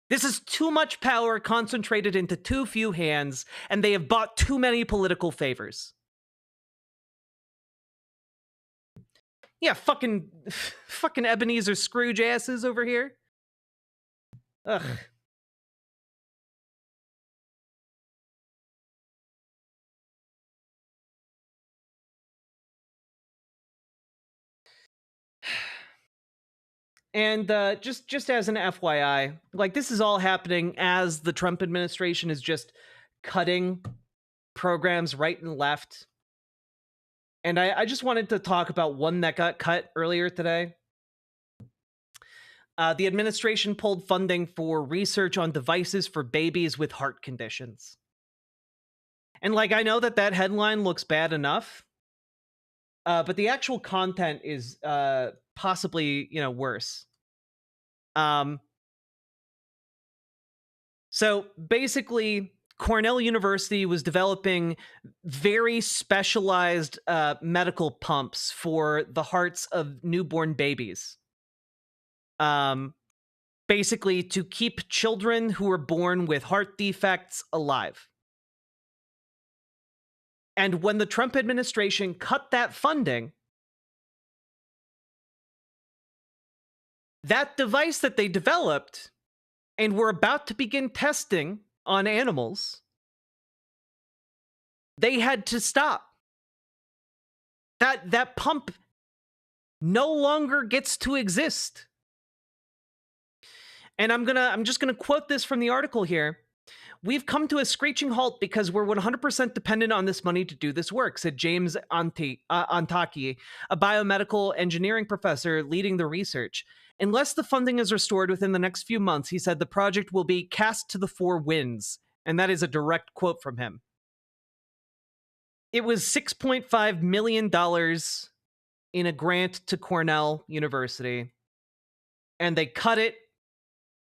This is too much power concentrated into too few hands, and they have bought too many political favors. Yeah, fucking Ebenezer Scrooge asses over here. Ugh. And just as an FYI, like, this is all happening as the Trump administration is just cutting programs right and left. And I just wanted to talk about one that got cut earlier today. The administration pulled funding for research on devices for babies with heart conditions. And, like, I know that headline looks bad enough, but the actual content is possibly, you know, worse. So basically, Cornell University was developing very specialized medical pumps for the hearts of newborn babies. Basically to keep children who are born with heart defects alive. And when the Trump administration cut that funding, that device that they developed and were about to begin testing on animals, they had to stop. That pump no longer gets to exist. And I'm just gonna quote this from the article here. "We've come to a screeching halt because we're 100% dependent on this money to do this work," said James Antaki, a biomedical engineering professor leading the research. "Unless the funding is restored within the next few months," he said, "the project will be cast to the four winds." And that is a direct quote from him. It was $6.5 million in a grant to Cornell University, and they cut it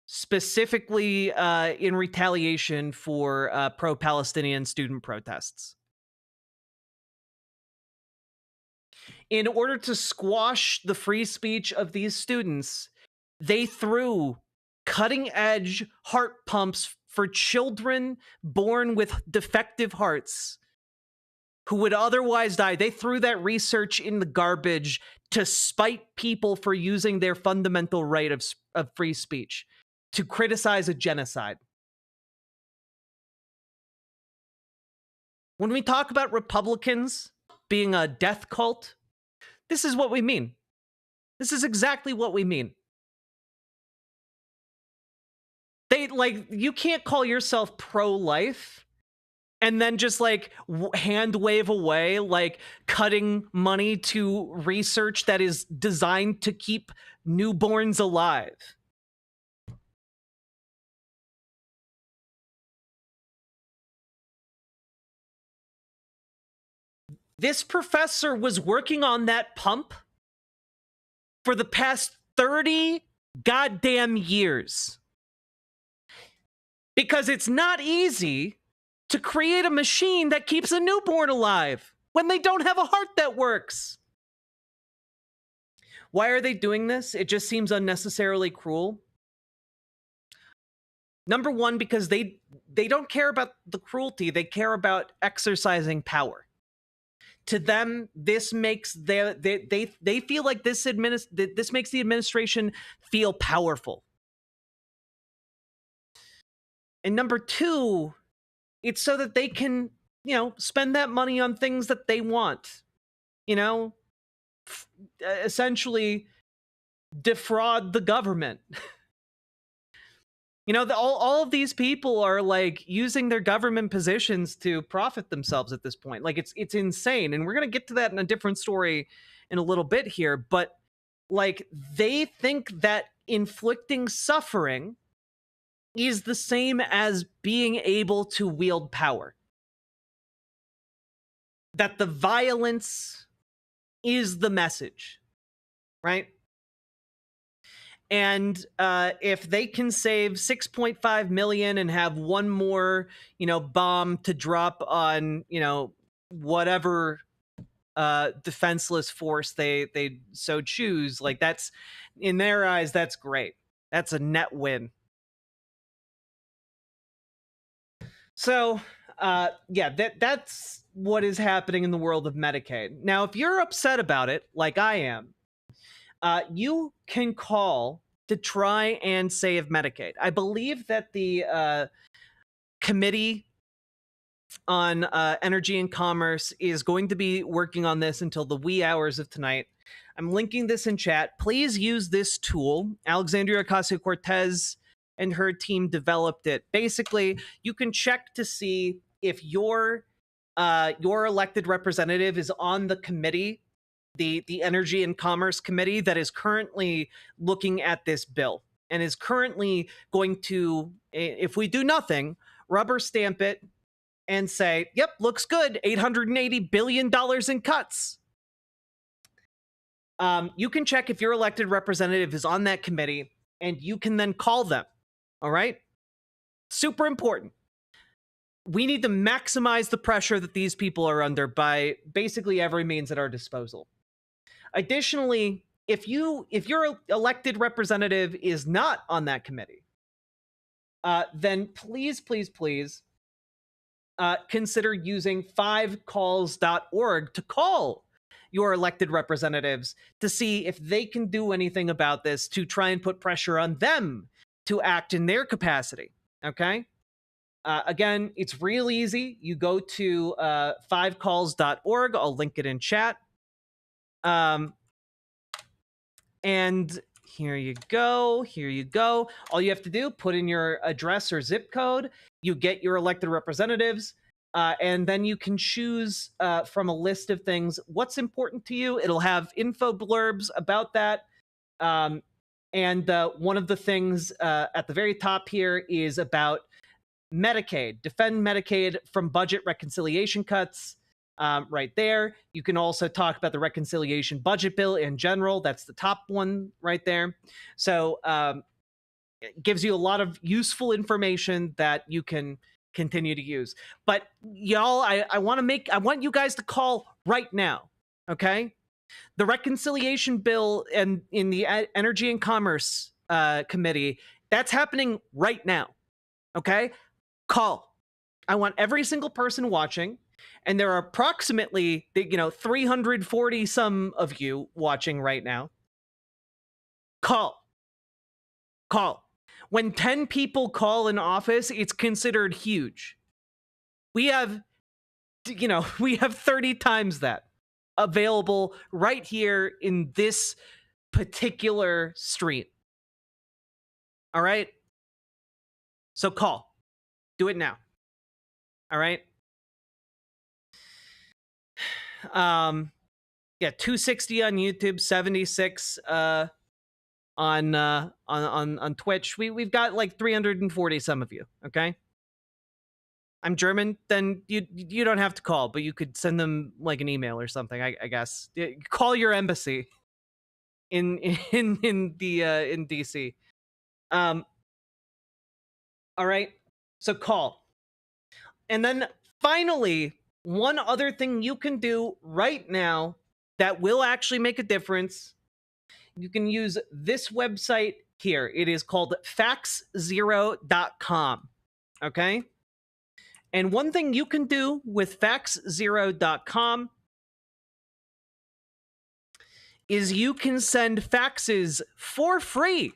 specifically in retaliation for pro-Palestinian student protests. In order to squash the free speech of these students, they threw cutting-edge heart pumps for children born with defective hearts who would otherwise die. They threw that research in the garbage to spite people for using their fundamental right of free speech, to criticize a genocide. When we talk about Republicans being a death cult, this is what we mean. This is exactly what we mean. You can't call yourself pro-life and then just hand wave away cutting money to research that is designed to keep newborns alive. This professor was working on that pump for the past 30 goddamn years. Because it's not easy to create a machine that keeps a newborn alive when they don't have a heart that works. Why are they doing this? It just seems unnecessarily cruel. Number one, because they don't care about the cruelty, they care about exercising power. To them, this makes they feel like this makes the administration feel powerful. And number two, it's so that they can, spend that money on things that they want. Essentially defraud the government. All of these people are using their government positions to profit themselves at this point. It's insane. And we're going to get to that in a different story in a little bit here. But they think that inflicting suffering is the same as being able to wield power. That the violence is the message, right? And if they can save 6.5 million and have one more, bomb to drop on, whatever defenseless force they so choose, that's, in their eyes, that's great. That's a net win. So, that's what is happening in the world of Medicaid. Now, if you're upset about it, like I am, you can call to try and save Medicaid. I believe that the Committee on Energy and Commerce is going to be working on this until the wee hours of tonight. I'm linking this in chat. Please use this tool. Alexandria Ocasio-Cortez and her team developed it. Basically, you can check to see if your elected representative is on the committee, the Energy and Commerce Committee, that is currently looking at this bill and is currently going to, if we do nothing, rubber stamp it and say, yep, looks good, $880 billion in cuts. You can check if your elected representative is on that committee, and you can then call them. All right? Super important. We need to maximize the pressure that these people are under by basically every means at our disposal. Additionally, if your elected representative is not on that committee, then please consider using 5calls.org to call your elected representatives to see if they can do anything about this, to try and put pressure on them to act in their capacity. Okay? Again, it's real easy. You go to 5calls.org. I'll link it in chat. And here you go. All you have to do, put in your address or zip code. You get your elected representatives. And then you can choose from a list of things what's important to you. It'll have info blurbs about that. And one of the things at the very top here is about Medicaid. Defend Medicaid from budget reconciliation cuts. Right there. You can also talk about the reconciliation budget bill in general. That's the top one right there. So it gives you a lot of useful information that you can continue to use. But y'all, I want you guys to call right now. Okay? The reconciliation bill and in the Energy and Commerce Committee, that's happening right now. Okay? Call. I want every single person watching, and there are approximately 340 some of you watching right now. Call. When 10 people call an office, it's considered huge. We have You know, we have 30 times that available right here in this particular stream. All right? So call. Do it now. All right? Yeah, 260 on YouTube, 76 on Twitch. We've got like 340 some of you, okay? I'm German, then you don't have to call, but you could send them like an email or something, I guess. Call your embassy in DC. All right. So call. And then finally, one other thing you can do right now that will actually make a difference. You can use this website here. It is called factzero.com. Okay? And one thing you can do with factzero.com is you can send faxes for free.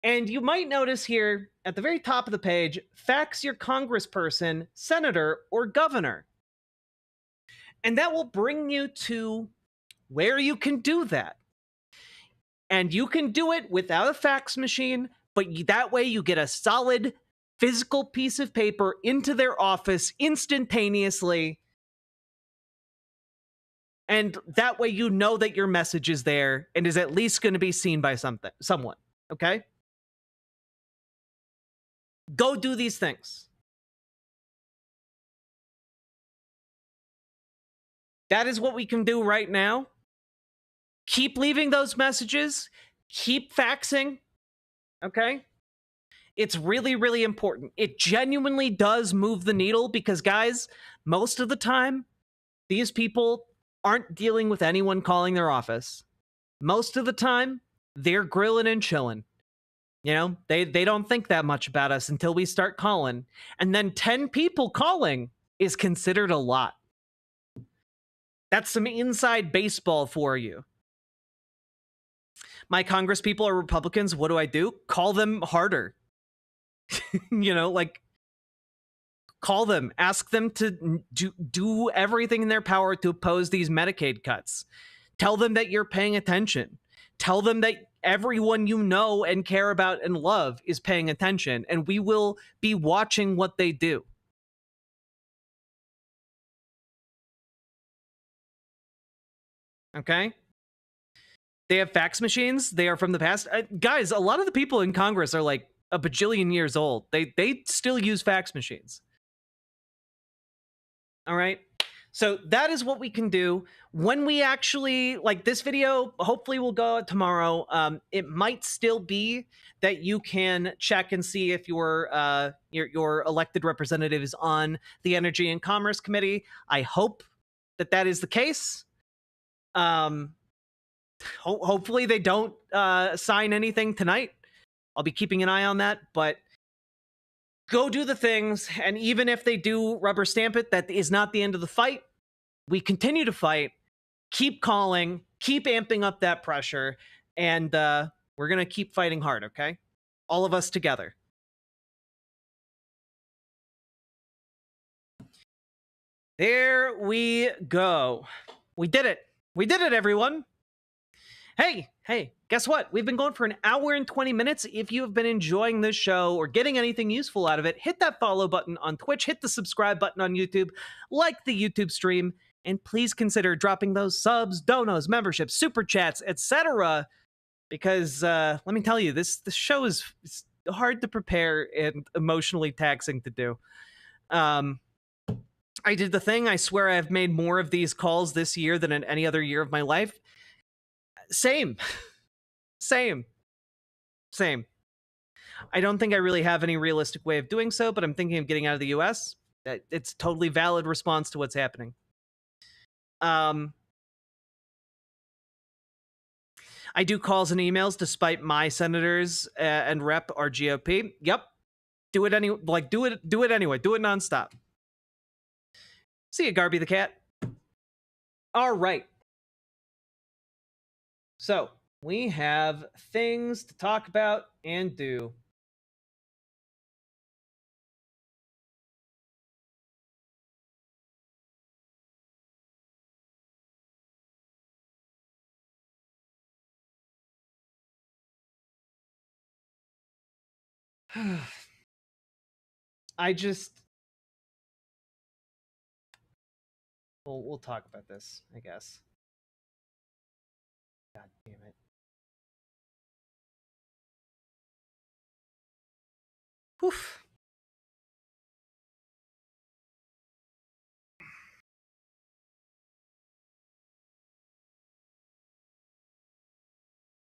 And you might notice here at the very top of the page, fax your congressperson, senator, or governor. And that will bring you to where you can do that. And you can do it without a fax machine, but that way you get a solid physical piece of paper into their office instantaneously. And that way you know that your message is there and is at least going to be seen by someone, okay? Go do these things. That is what we can do right now. Keep leaving those messages. Keep faxing, okay? It's really, really important. It genuinely does move the needle because, guys, most of the time, these people aren't dealing with anyone calling their office. Most of the time, they're grilling and chilling. You know, they don't think that much about us until we start calling. And then 10 people calling is considered a lot. That's some inside baseball for you. My Congress people are Republicans. What do? Call them harder. You know, like, call them, ask them to do everything in their power to oppose these Medicaid cuts. Tell them that you're paying attention. Tell them that everyone you know and care about and love is paying attention, and we will be watching what they do. Okay? They have fax machines. They are from the past. Guys, a lot of the people in Congress are like a bajillion years old. They still use fax machines. All right? So that is what we can do. When we actually, like, this video, hopefully will go out tomorrow. It might still be that you can check and see if your elected representative is on the Energy and Commerce Committee. I hope that that is the case. Hopefully they don't sign anything tonight. I'll be keeping an eye on that, but go do the things, and even if they do rubber stamp it, that is not the end of the fight. We continue to fight, keep calling, keep amping up that pressure, and we're going to keep fighting hard, okay? All of us together. There we go. We did it. We did it, everyone. Hey, guess what? We've been going for an hour and 20 minutes. If you have been enjoying this show or getting anything useful out of it, hit that follow button on Twitch, hit the subscribe button on YouTube, like the YouTube stream, and please consider dropping those subs, donos, memberships, super chats, etc. Because let me tell you, this show is hard to prepare and emotionally taxing to do. I did the thing. I swear I've made more of these calls this year than in any other year of my life. Same. I don't think I really have any realistic way of doing so, but I'm thinking of getting out of the US. It's a totally valid response to what's happening. I do calls and emails despite my senators and rep are GOP. Yep. Do it anyway. Do it anyway. Do it nonstop. See you, Garby the cat. All right. So we have things to talk about and do. I just we'll talk about this, I guess. God damn it. Oof.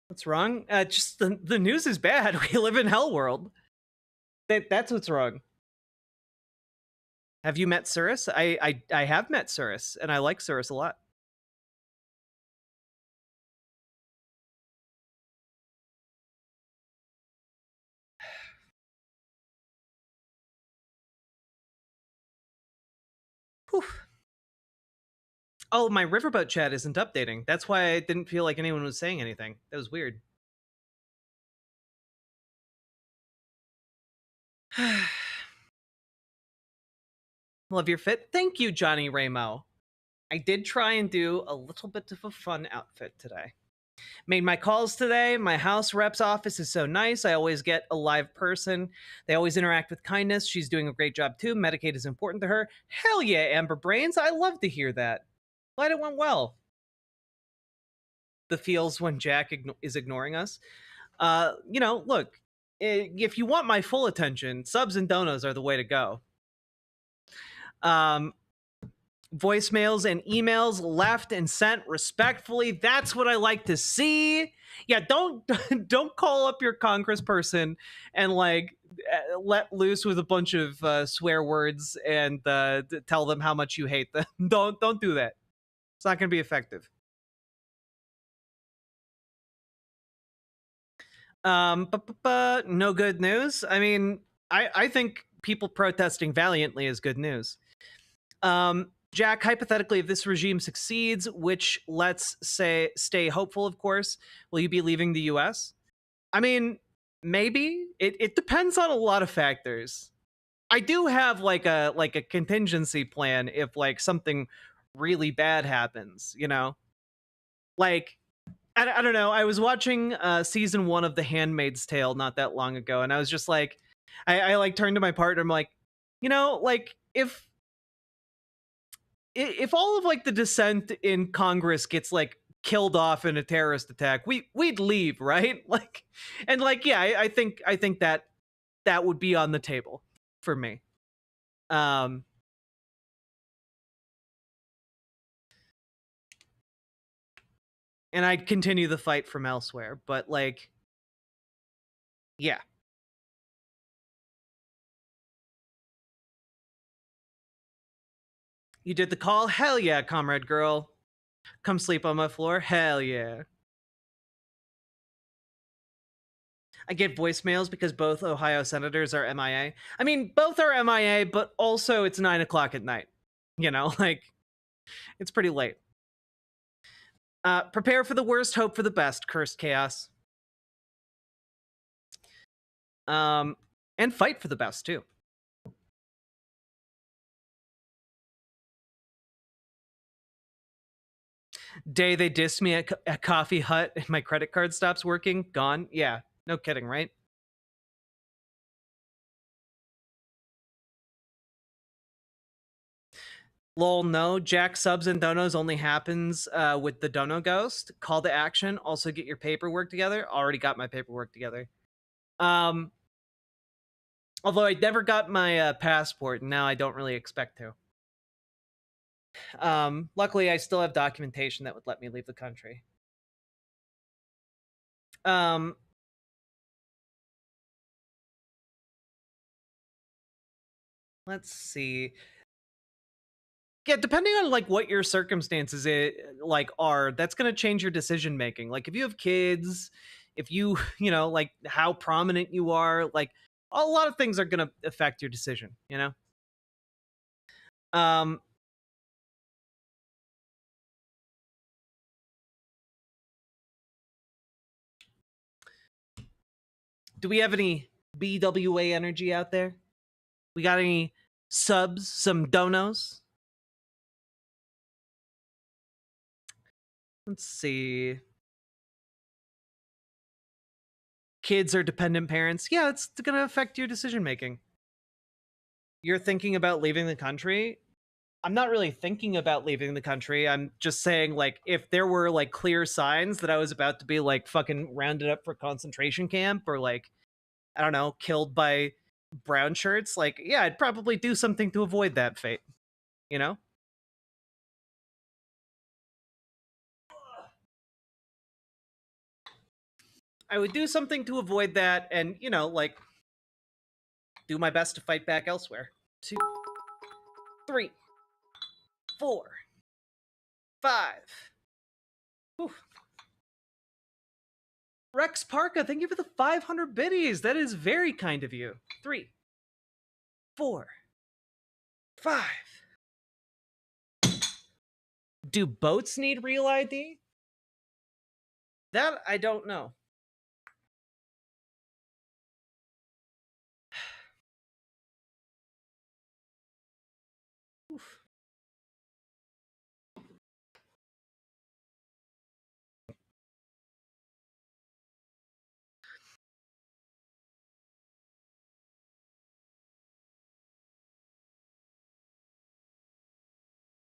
What's wrong? Just the news is bad. We live in hell world. That's what's wrong. Have you met Cirrus? I have met Cirrus, and I like Cirrus a lot. Whew. Oh, my Riverboat chat isn't updating. That's why I didn't feel like anyone was saying anything. That was weird. Love your fit. Thank you, Johnny Ramo. I did try and do a little bit of a fun outfit today. Made my calls today. My house rep's office is so nice. I always get a live person. They always interact with kindness. She's doing a great job too. Medicaid is important to her. Hell yeah, Amber Brains. I love to hear that. Glad it went well. The feels when Jack is ignoring us. Look, if you want my full attention, subs and donos are the way to go. Voicemails and emails left and sent respectfully. That's what I like to see. Yeah, don't call up your congressperson and let loose with a bunch of swear words and tell them how much you hate them. Don't do that. It's not going to be effective. No good news. I mean, I think people protesting valiantly is good news. Jack, hypothetically, if this regime succeeds, which let's say stay hopeful, of course, will you be leaving the US? I mean, maybe. It depends on a lot of factors. I do have like a contingency plan if like something really bad happens, you know? Like I don't know. I was watching season 1 of The Handmaid's Tale not that long ago, and I was just like, I like turned to my partner. I'm like, like if all of like the dissent in Congress gets like killed off in a terrorist attack, we'd leave, right? Like, and like, yeah, I think that would be on the table for me. And I'd continue the fight from elsewhere, but like, yeah. You did the call? Hell yeah, comrade girl. Come sleep on my floor? Hell yeah. I get voicemails because both Ohio senators are MIA. I mean, both are MIA, but also it's 9 o'clock at night. Like, it's pretty late. Prepare for the worst, hope for the best, cursed chaos. And fight for the best, too. Day they diss me at Coffee Hut and my credit card stops working, gone. Yeah, no kidding, right? Lol, no. Jack subs and donos only happens with the dono ghost. Call to action. Also get your paperwork together. Already got my paperwork together. Although I never got my passport, and now I don't really expect to. Luckily, I still have documentation that would let me leave the country. Let's see. Yeah, depending on like what your circumstances are, that's going to change your decision making. Like if you have kids, if you, like how prominent you are, like a lot of things are going to affect your decision, Do we have any BWA energy out there? We got any subs, some donos? Let's see. kids or dependent parents, yeah, it's going to affect your decision making. You're thinking about leaving the country. I'm not really thinking about leaving the country. I'm just saying, like, if there were like clear signs that I was about to be like fucking rounded up for concentration camp or like, I don't know, killed by brown shirts, like, yeah, I'd probably do something to avoid that fate, you know? I would do something to avoid that and, you know, like, do my best to fight back elsewhere. 2, 3, 4, 5. Whew. Rex Parka, thank you for the 500 biddies. That is very kind of you. 3, 4, 5. Do boats need real ID? That I don't know. Oof.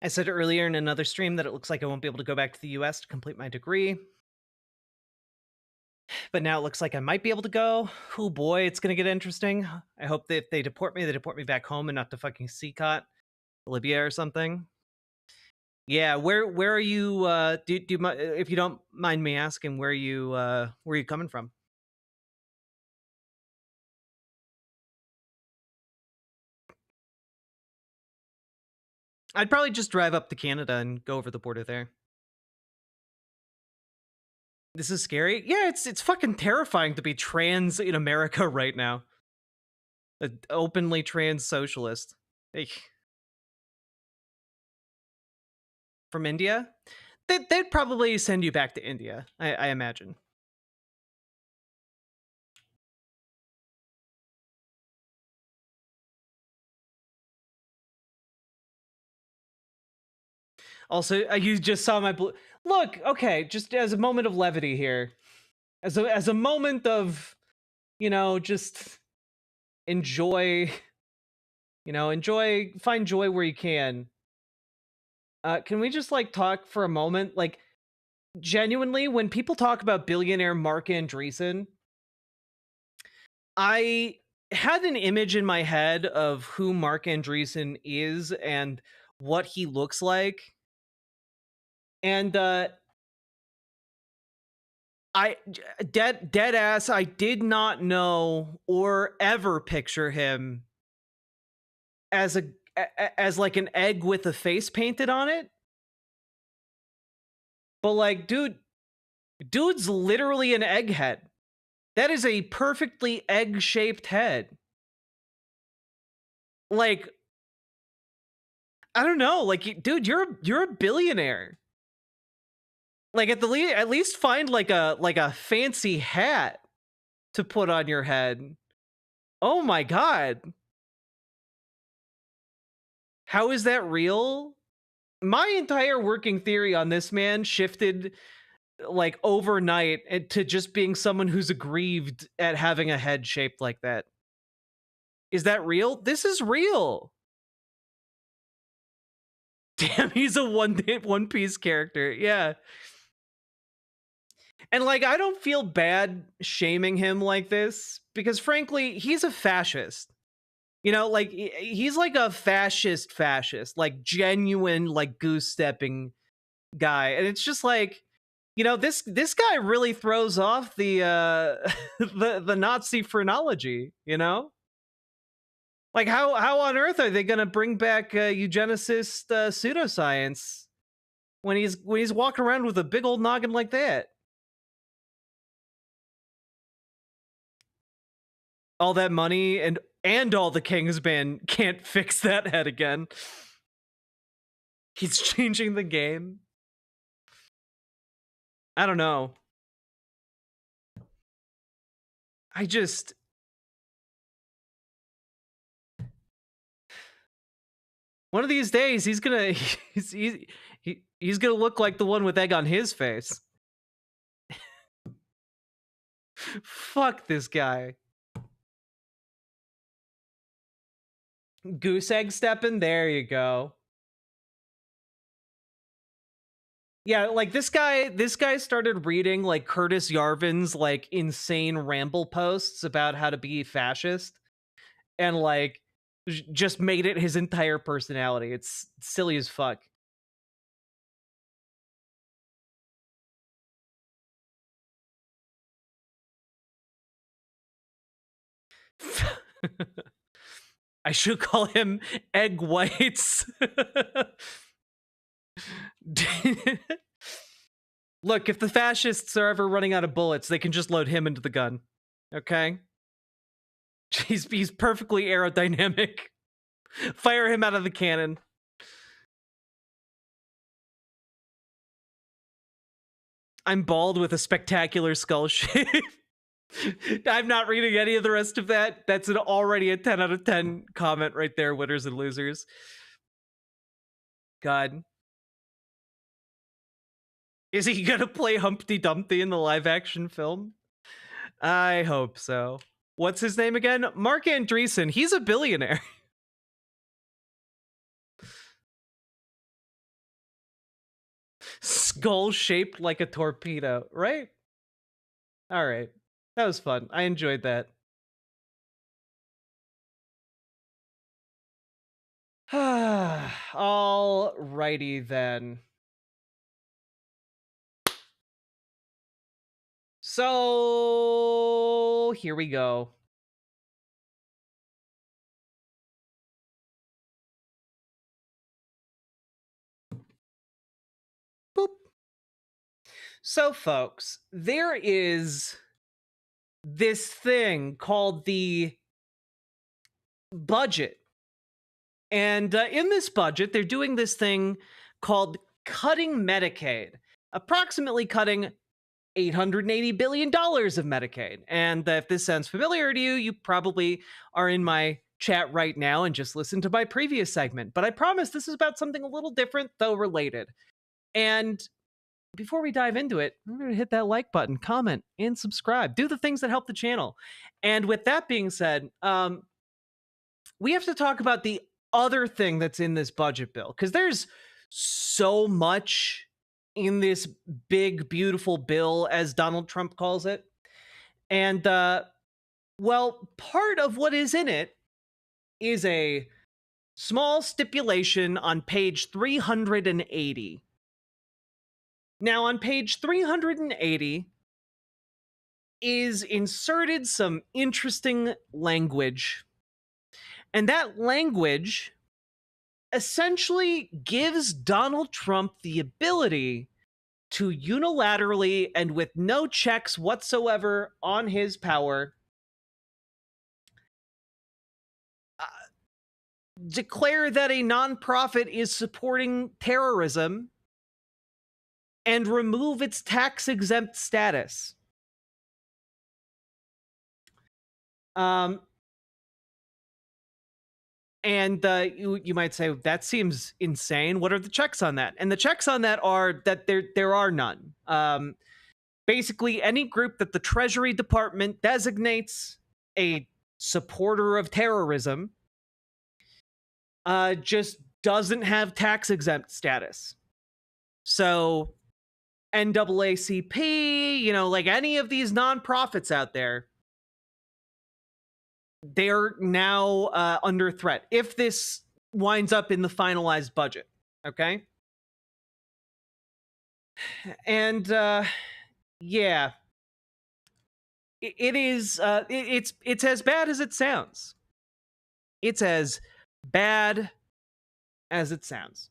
I said earlier in another stream that it looks like I won't be able to go back to the US to complete my degree. But now it looks like I might be able to go. Oh boy, it's gonna get interesting. I hope that if they deport me back home and not to fucking CCOT, Libya or something. Yeah, where are you? Do you if you don't mind me asking, where are you coming from? I'd probably just drive up to Canada and go over the border there. This is scary. Yeah, it's fucking terrifying to be trans in America right now. An openly trans socialist. From India? They'd probably send you back to India, I imagine. Also, you just saw my blue. Look, okay, just as a moment of levity here, as a moment of, you know, just enjoy, you know, find joy where you can. Can we just like talk for a moment? Like, genuinely, when people talk about billionaire Mark Andreessen, I had an image in my head of who Mark Andreessen is and what he looks like. And I dead ass, I did not know or ever picture him as as like an egg with a face painted on it. But like, dude's literally an egghead. That is a perfectly egg-shaped head. Like, I don't know, like, dude, you're a billionaire. Like, at least find like a fancy hat to put on your head. Oh my god. How is that real? My entire working theory on this man shifted like overnight to just being someone who's aggrieved at having a head shaped like that. Is that real? This is real. Damn, he's a One Piece character. Yeah. And like, I don't feel bad shaming him like this because frankly, he's a fascist. You know, like he's like a fascist, like genuine, like goose stepping guy. And it's just like, you know, this guy really throws off the the Nazi phrenology, you know? Like how on earth are they going to bring back eugenicist pseudoscience when he's walking around with a big old noggin like that? All that money and all the Kingsman can't fix that head again. He's changing the game. I don't know. I just... One of these days, he's gonna he's gonna look like the one with egg on his face. Fuck this guy. Goose egg stepping? There you go. Yeah, like this guy started reading like Curtis Yarvin's like insane ramble posts about how to be fascist and like just made it his entire personality. It's silly as fuck. I should call him Egg Whites. Look, if the fascists are ever running out of bullets, they can just load him into the gun. Okay? He's perfectly aerodynamic. Fire him out of the cannon. I'm bald with a spectacular skull shape. I'm not reading any of the rest of that. That's already a 10 out of 10 comment right there, winners and losers. God. Is he gonna play Humpty Dumpty in the live action film? I hope so. What's his name again? Mark Andreessen. He's a billionaire. Skull shaped like a torpedo, right? All right. That was fun. I enjoyed that. Alrighty then. So here we go. Boop. So folks, there is this thing called the budget. And in this budget, they're doing this thing called cutting Medicaid, approximately cutting $880 billion of Medicaid. And if this sounds familiar to you, you probably are in my chat right now and just listened to my previous segment. But I promise this is about something a little different, though related. And before we dive into it, remember to hit that like button, comment, and subscribe. Do the things that help the channel. And with that being said, we have to talk about the other thing that's in this budget bill, because there's so much in this big, beautiful bill, as Donald Trump calls it. And, well, part of what is in it is a small stipulation on page 380. Now, on page 380 is inserted some interesting language. And that language essentially gives Donald Trump the ability to unilaterally and with no checks whatsoever on his power declare that a nonprofit is supporting terrorism and remove its tax-exempt status. And you might say, that seems insane. What are the checks on that? And the checks on that are that there are none. Basically, any group that the Treasury Department designates a supporter of terrorism just doesn't have tax-exempt status. So NAACP, you know, like any of these nonprofits out there, they're now under threat if this winds up in the finalized budget. Okay. And yeah, it's as bad as it sounds. It's as bad as it sounds.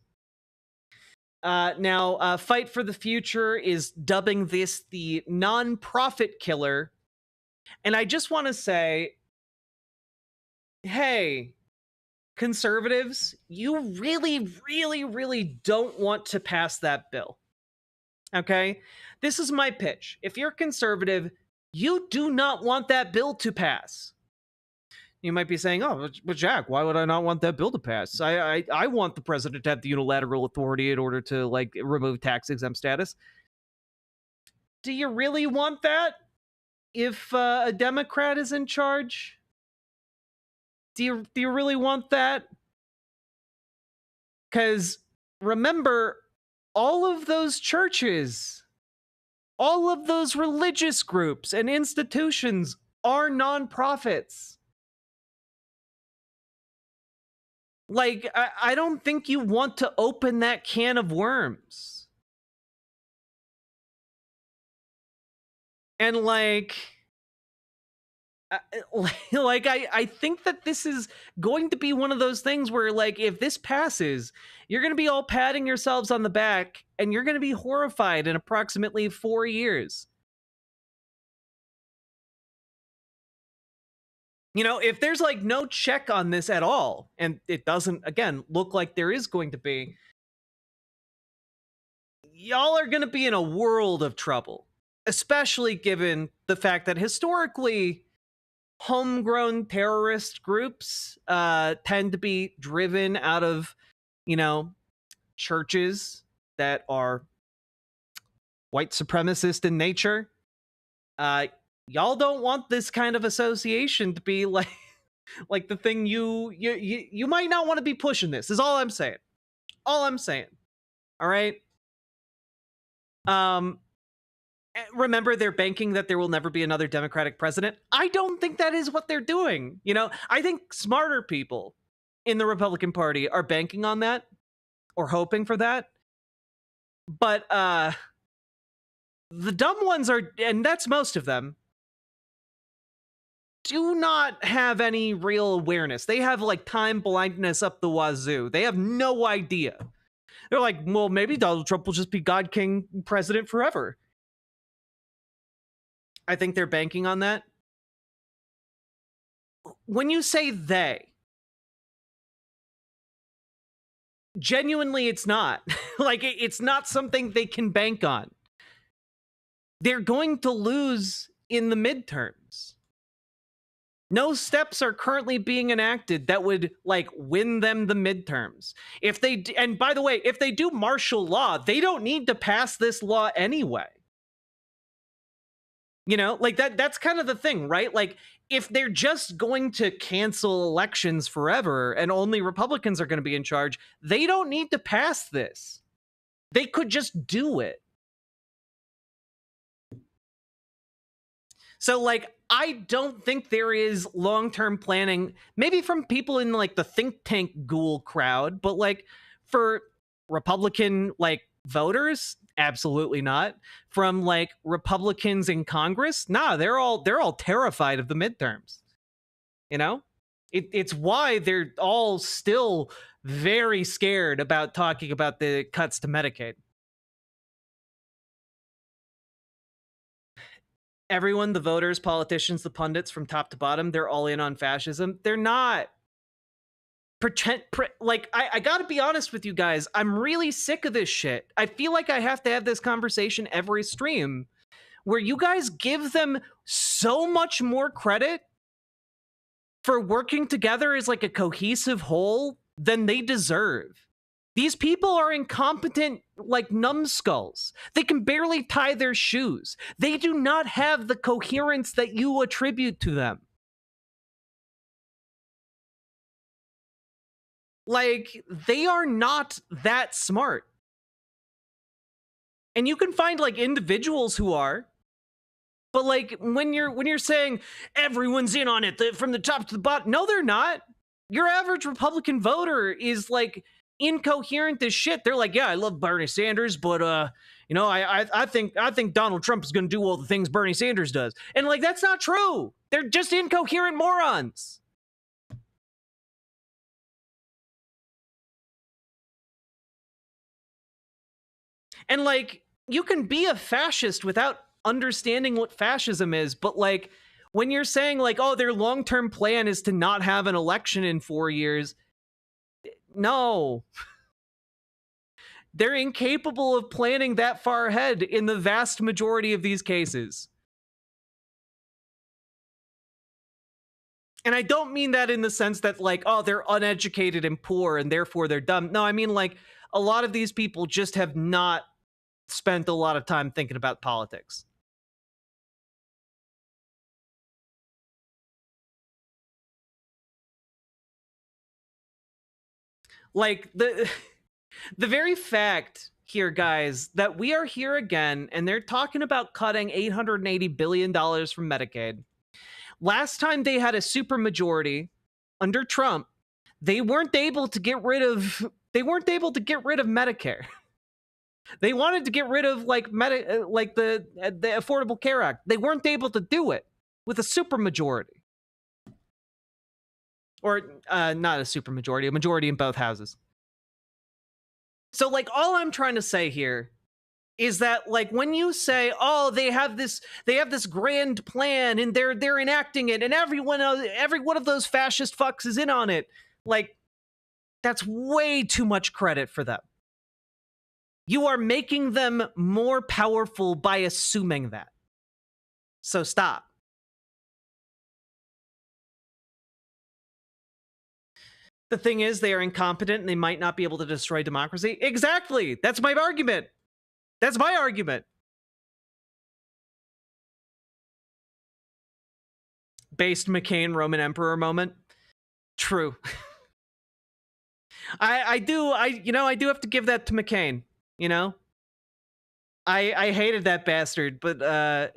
Now, Fight for the Future is dubbing this the nonprofit killer. And I just want to say, hey, conservatives, you really, really, really don't want to pass that bill. Okay? This is my pitch. If you're conservative, you do not want that bill to pass. You might be saying, oh, but Jack, why would I not want that bill to pass? I want the president to have the unilateral authority in order to, like, remove tax-exempt status. Do you really want that? if a Democrat is in charge? Do you really want that? Because remember, all of those churches, all of those religious groups and institutions are nonprofits. Like, I don't think you want to open that can of worms. And like I think that this is going to be one of those things where, like, if this passes, you're going to be all patting yourselves on the back and you're going to be horrified in approximately 4 years. You know, if there's like no check on this at all, and it doesn't, again, look like there is going to be, y'all are going to be in a world of trouble, especially given the fact that historically, homegrown terrorist groups tend to be driven out of, you know, churches that are white supremacist in nature. Y'all don't want this kind of association to be like like the thing you might not want to be pushing. This is all I'm saying. All I'm saying. All right. Remember, they're banking that there will never be another Democratic president. I don't think that is what they're doing. You know, I think smarter people in the Republican Party are banking on that or hoping for that. But the dumb ones are, and that's most of them, do not have any real awareness. They have like time blindness up the wazoo. They have no idea. They're like, well, maybe Donald Trump will just be God King president forever. I think they're banking on that. When you say they, genuinely, it's not. Like, it's not something they can bank on. They're going to lose in the midterms. No steps are currently being enacted that would, like, win them the midterms. If they, and by the way, if they do martial law, they don't need to pass this law anyway. You know, like that's kind of the thing, right? Like, if they're just going to cancel elections forever and only Republicans are going to be in charge, they don't need to pass this. They could just do it. So, like, I don't think there is long-term planning, maybe from people in, like, the think tank ghoul crowd, but, like, for Republican, like, voters, absolutely not. From, like, Republicans in Congress, nah, they're all terrified of the midterms. You know? It's why they're all still very scared about talking about the cuts to Medicaid. Everyone, the voters, politicians, the pundits, from top to bottom, they're all in on fascism. They're not. I gotta be honest with you guys. I'm really sick of this shit. I feel like I have to have this conversation every stream where you guys give them so much more credit for working together as like a cohesive whole than they deserve. These people are incompetent, like, numbskulls. They can barely tie their shoes. They do not have the coherence that you attribute to them. Like, they are not that smart. And you can find, like, individuals who are, but, like, when you're saying everyone's in on it from the top to the bottom, no, they're not. Your average Republican voter is, like, incoherent as shit. They're like, yeah, I love Bernie Sanders, but you know, I think Donald Trump is going to do all the things Bernie Sanders does. And, like, that's not true. They're just incoherent morons. And, like, you can be a fascist without understanding what fascism is, but, like, when you're saying, like, oh, their long-term plan is to not have an election in 4 years, no. They're incapable of planning that far ahead in the vast majority of these cases. And I don't mean that in the sense that, like, oh, they're uneducated and poor and therefore they're dumb. No, I mean, like, a lot of these people just have not spent a lot of time thinking about politics. Like the very fact here, guys, that we are here again and they're talking about cutting $880 billion from Medicaid. Last time they had a supermajority under Trump, they weren't able to get rid of Medicare. They wanted to get rid of like the Affordable Care Act. They weren't able to do it with a supermajority. Or not a supermajority, a majority in both houses. So like all I'm trying to say here is that like when you say, oh, they have this grand plan and they're enacting it and every one of those fascist fucks is in on it, like that's way too much credit for them. You are making them more powerful by assuming that. So stop. The thing is, they are incompetent and they might not be able to destroy democracy. Exactly. That's my argument. That's my argument. Based McCain Roman Emperor moment. True. I do have to give that to McCain, you know? I hated that bastard, but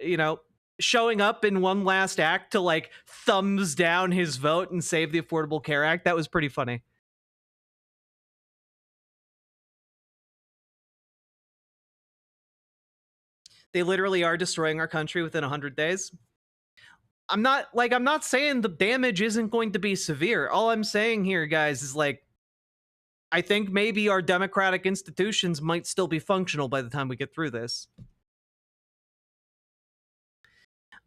showing up in one last act to like thumbs down his vote and save the Affordable Care Act, that was pretty funny. They literally are destroying our country within 100 days. I'm not saying the damage isn't going to be severe. All I'm saying here, guys, is like, I think maybe our democratic institutions might still be functional by the time we get through this.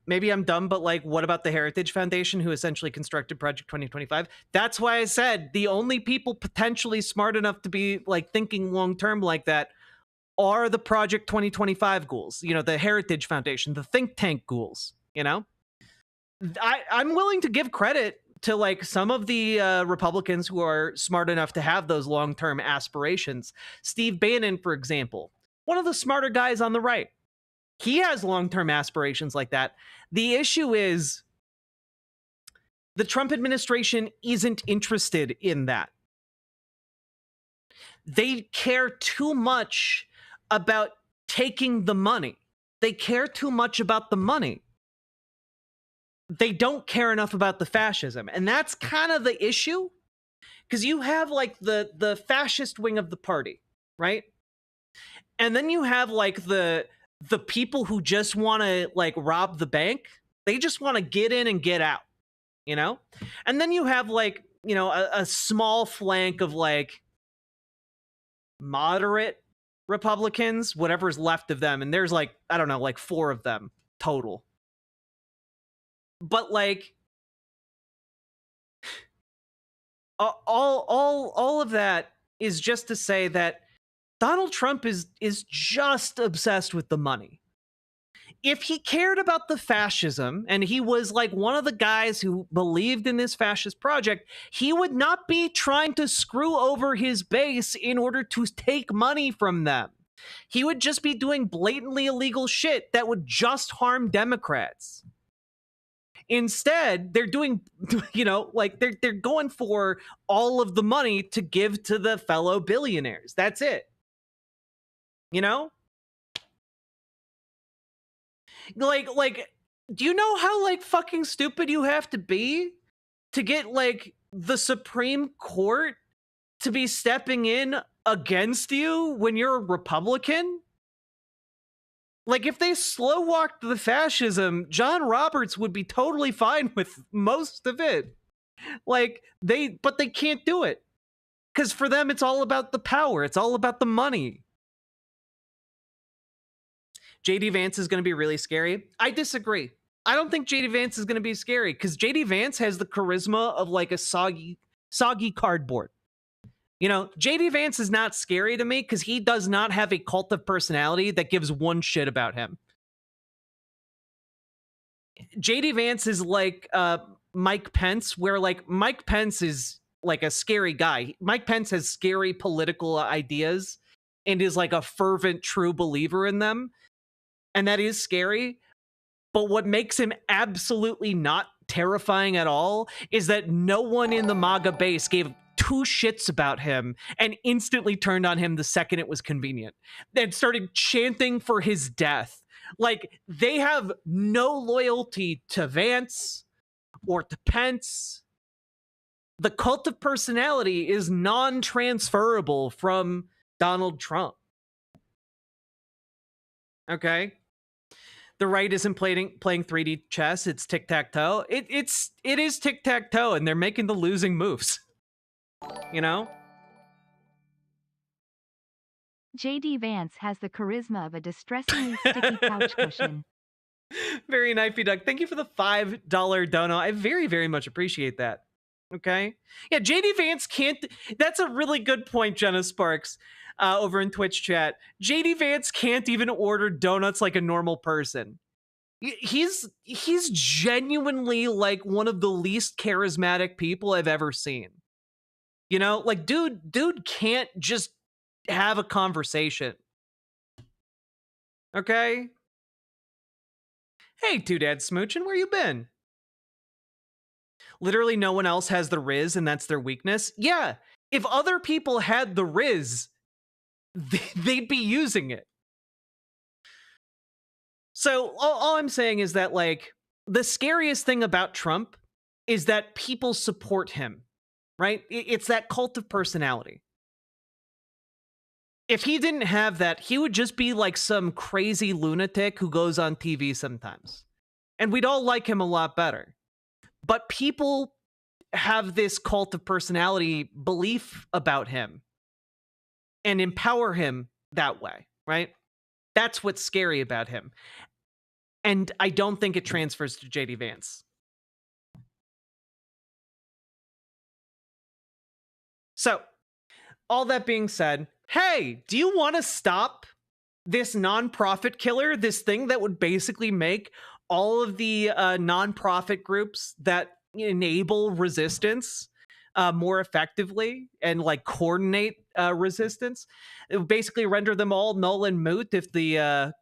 Maybe I'm dumb, but like, what about the Heritage Foundation, who essentially constructed Project 2025? That's why I said the only people potentially smart enough to be like thinking long-term like that are the Project 2025 ghouls, the Heritage Foundation, the think tank ghouls, I'm willing to give credit to like some of the Republicans who are smart enough to have those long-term aspirations. Steve Bannon, for example, one of the smarter guys on the right. He has long-term aspirations like that. The issue is the Trump administration isn't interested in that. They care too much about taking the money. They care too much about the money. They don't care enough about the fascism. And that's kind of the issue. Because you have like the fascist wing of the party, right? And then you have like the people who just want to like rob the bank. They just want to get in and get out, And then you have like, a small flank of like moderate Republicans, whatever's left of them. And there's like, I don't know, like 4 of them total. But like all of that is just to say that Donald Trump is just obsessed with the money. If he cared about the fascism and he was like one of the guys who believed in this fascist project, he would not be trying to screw over his base in order to take money from them. He would just be doing blatantly illegal shit that would just harm Democrats. Instead, they're doing, like they're going for all of the money to give to the fellow billionaires. That's it. Like, do you know how like fucking stupid you have to be to get like the Supreme Court to be stepping in against you when you're a Republican? Like, if they slow walked the fascism, John Roberts would be totally fine with most of it. Like, but they can't do it. Because for them, it's all about the power. It's all about the money. JD Vance is going to be really scary. I disagree. I don't think JD Vance is going to be scary because JD Vance has the charisma of like a soggy cardboard. JD Vance is not scary to me because he does not have a cult of personality that gives one shit about him. JD Vance is like Mike Pence, where like Mike Pence is like a scary guy. Mike Pence has scary political ideas and is like a fervent, true believer in them. And that is scary. But what makes him absolutely not terrifying at all is that no one in the MAGA base gave two shits about him and instantly turned on him the second it was convenient. Then started chanting for his death. Like, they have no loyalty to Vance or to Pence. The cult of personality is non-transferable from Donald Trump. Okay? The right isn't playing 3D chess, it's tic-tac-toe. It is tic-tac-toe, and they're making the losing moves. You know? JD Vance has the charisma of a distressingly sticky couch cushion. Very knifey duck. Thank you for the $5 dono. I very, very much appreciate that. Okay? Yeah, JD Vance can't... That's a really good point, Jenna Sparks, over in Twitch chat. JD Vance can't even order donuts like a normal person. He's genuinely like one of the least charismatic people I've ever seen. You know? Like, dude can't just have a conversation. Okay? Hey, Two Dad Smoochin', where you been? Literally no one else has the Riz, and that's their weakness. Yeah, if other people had the Riz, they'd be using it. So all I'm saying is that, like, the scariest thing about Trump is that people support him, right? It's that cult of personality. If he didn't have that, he would just be like some crazy lunatic who goes on TV sometimes. And we'd all like him a lot better. But people have this cult of personality belief about him and empower him that way, right? That's what's scary about him. And I don't think it transfers to JD Vance. So, all that being said, hey, do you want to stop this nonprofit killer, this thing that would basically make all of the nonprofit groups that enable resistance more effectively and like coordinate resistance? It would basically render them all null and moot if the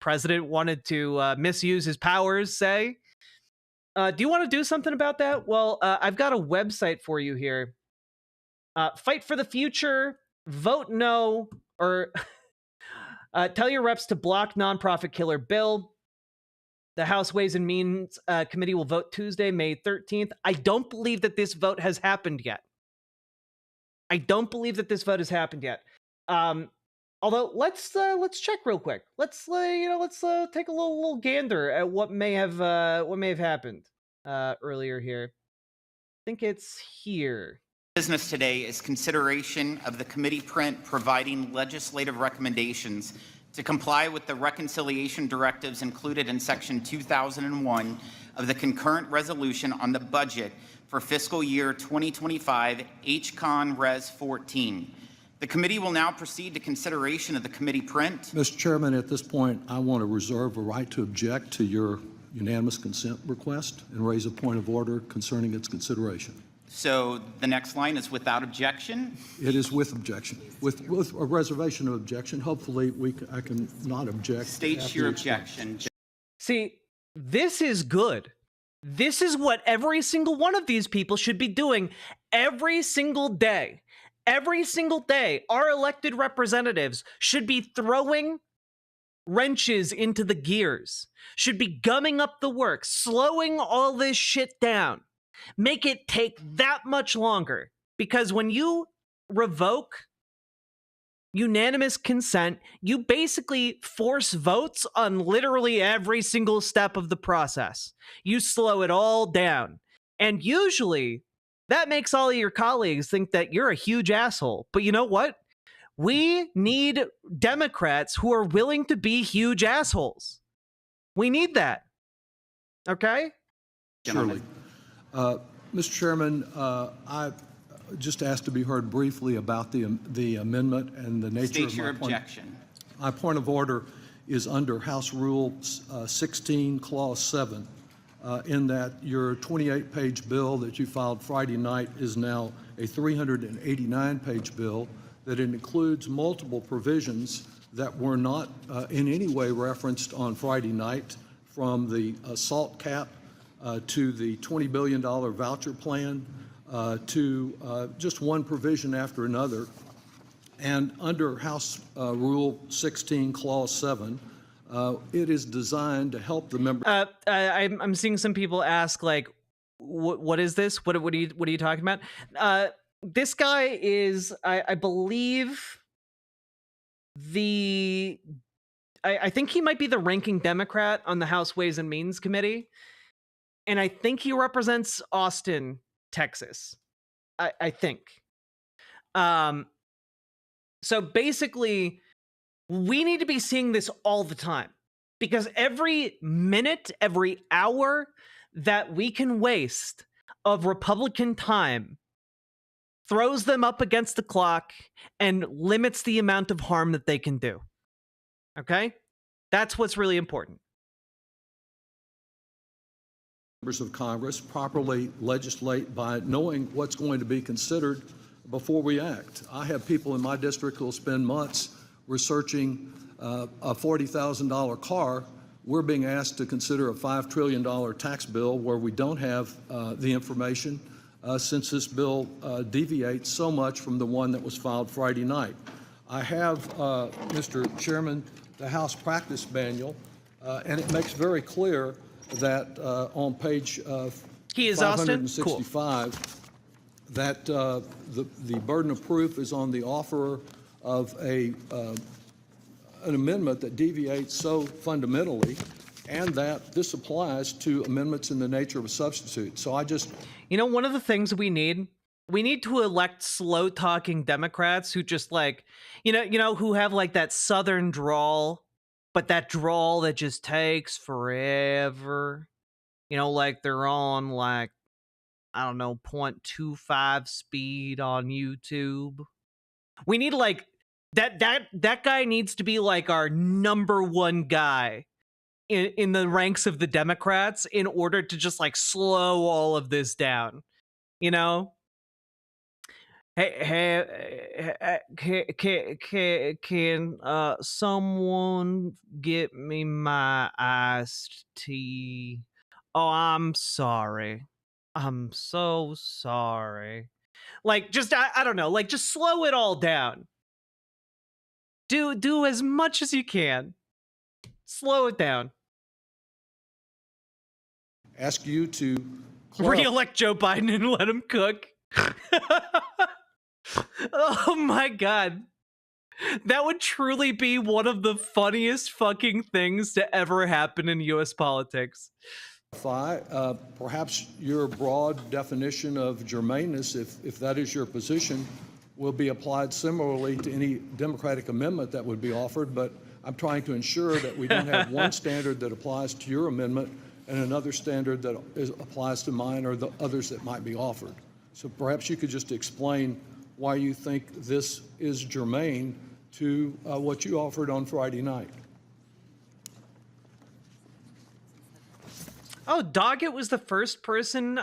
president wanted to misuse his powers, say. Do you want to do something about that? Well, I've got a website for you here. Fight for the future, vote no, or tell your reps to block nonprofit killer bill. The House Ways and Means Committee will vote Tuesday, May 13th. I don't believe that this vote has happened yet. Although let's check real quick. Let's take a little gander at what may have happened earlier here. I think it's here. Business today is consideration of the committee print providing legislative recommendations to comply with the reconciliation directives included in Section 2001 of the concurrent resolution on the budget for fiscal year 2025, HCon Res 14. The committee will now proceed to consideration of the committee print. Mr. Chairman, at this point, I want to reserve a right to object to your unanimous consent request and raise a point of order concerning its consideration. So the next line is without objection? It is with objection, with a reservation of objection. Hopefully, I can not object. State your objection. See, this is good. This is what every single one of these people should be doing every single day. Every single day, our elected representatives should be throwing wrenches into the gears, should be gumming up the work, slowing all this shit down. Make it take that much longer, because when you revoke unanimous consent, you basically force votes on literally every single step of the process. You slow it all down. And usually that makes all of your colleagues think that you're a huge asshole. But you know what? We need Democrats who are willing to be huge assholes. We need that. Okay? Surely. Mr. Chairman, I just asked to be heard briefly about the amendment and the nature State of your my point. objection. My point of order is under House Rule 16, Clause 7, in that your 28-page bill that you filed Friday night is now a 389-page bill, that it includes multiple provisions that were not in any way referenced on Friday night, from the SALT cap to the $20 billion voucher plan, to just one provision after another. And under House Rule 16, Clause 7, it is designed to help the members. I'm seeing some people ask, like, what is this? What are you talking about? This guy is, I believe, I think he might be the ranking Democrat on the House Ways and Means Committee, and I think he represents Austin, Texas. I think. So basically, we need to be seeing this all the time, because every minute, every hour that we can waste of Republican time throws them up against the clock and limits the amount of harm that they can do. Okay? That's what's really important. Members of Congress properly legislate by knowing what's going to be considered before we act. I have people in my district who will spend months researching a $40,000 car. We're being asked to consider a $5 trillion tax bill where we don't have the information since this bill deviates so much from the one that was filed Friday night. I have, Mr. Chairman, the House Practice Manual, and it makes very clear that on page 565, cool, that the burden of proof is on the offerer of an amendment that deviates so fundamentally, and that this applies to amendments in the nature of a substitute. So I just... You know, one of the things we need to elect slow-talking Democrats who just, like, you know, who have, like, that Southern drawl, but that drawl that just takes forever. You know, like, they're on, like, I don't know, 0.25 speed on YouTube. We need, like, that guy needs to be, like, our #1 guy in the ranks of the Democrats in order to just, like, slow all of this down, you know? Hey, can someone get me my iced tea? Oh, I'm sorry. I'm so sorry. Like, just, I don't know, like, just slow it all down. Do as much as you can. Slow it down. Ask you to re-elect Joe Biden and let him cook. Oh my God. That would truly be one of the funniest fucking things to ever happen in US politics. Perhaps your broad definition of germaneness, if that is your position, will be applied similarly to any Democratic amendment that would be offered, but I'm trying to ensure that we don't have one standard that applies to your amendment and another standard that applies to mine or the others that might be offered. So perhaps you could just explain why you think this is germane to what you offered on Friday night. Oh, Doggett was the first person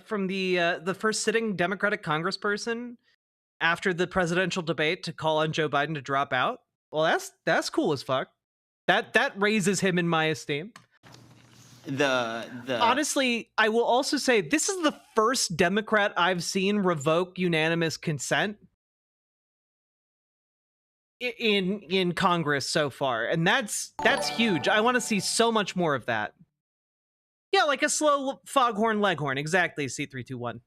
from the first sitting Democratic congressperson after the presidential debate to call on Joe Biden to drop out. Well, that's cool as fuck. That raises him in my esteem. Honestly, I will also say this is the first Democrat I've seen revoke unanimous consent in Congress so far, and that's huge. I want to see so much more of that. Yeah, like a slow foghorn leghorn. Exactly, C321.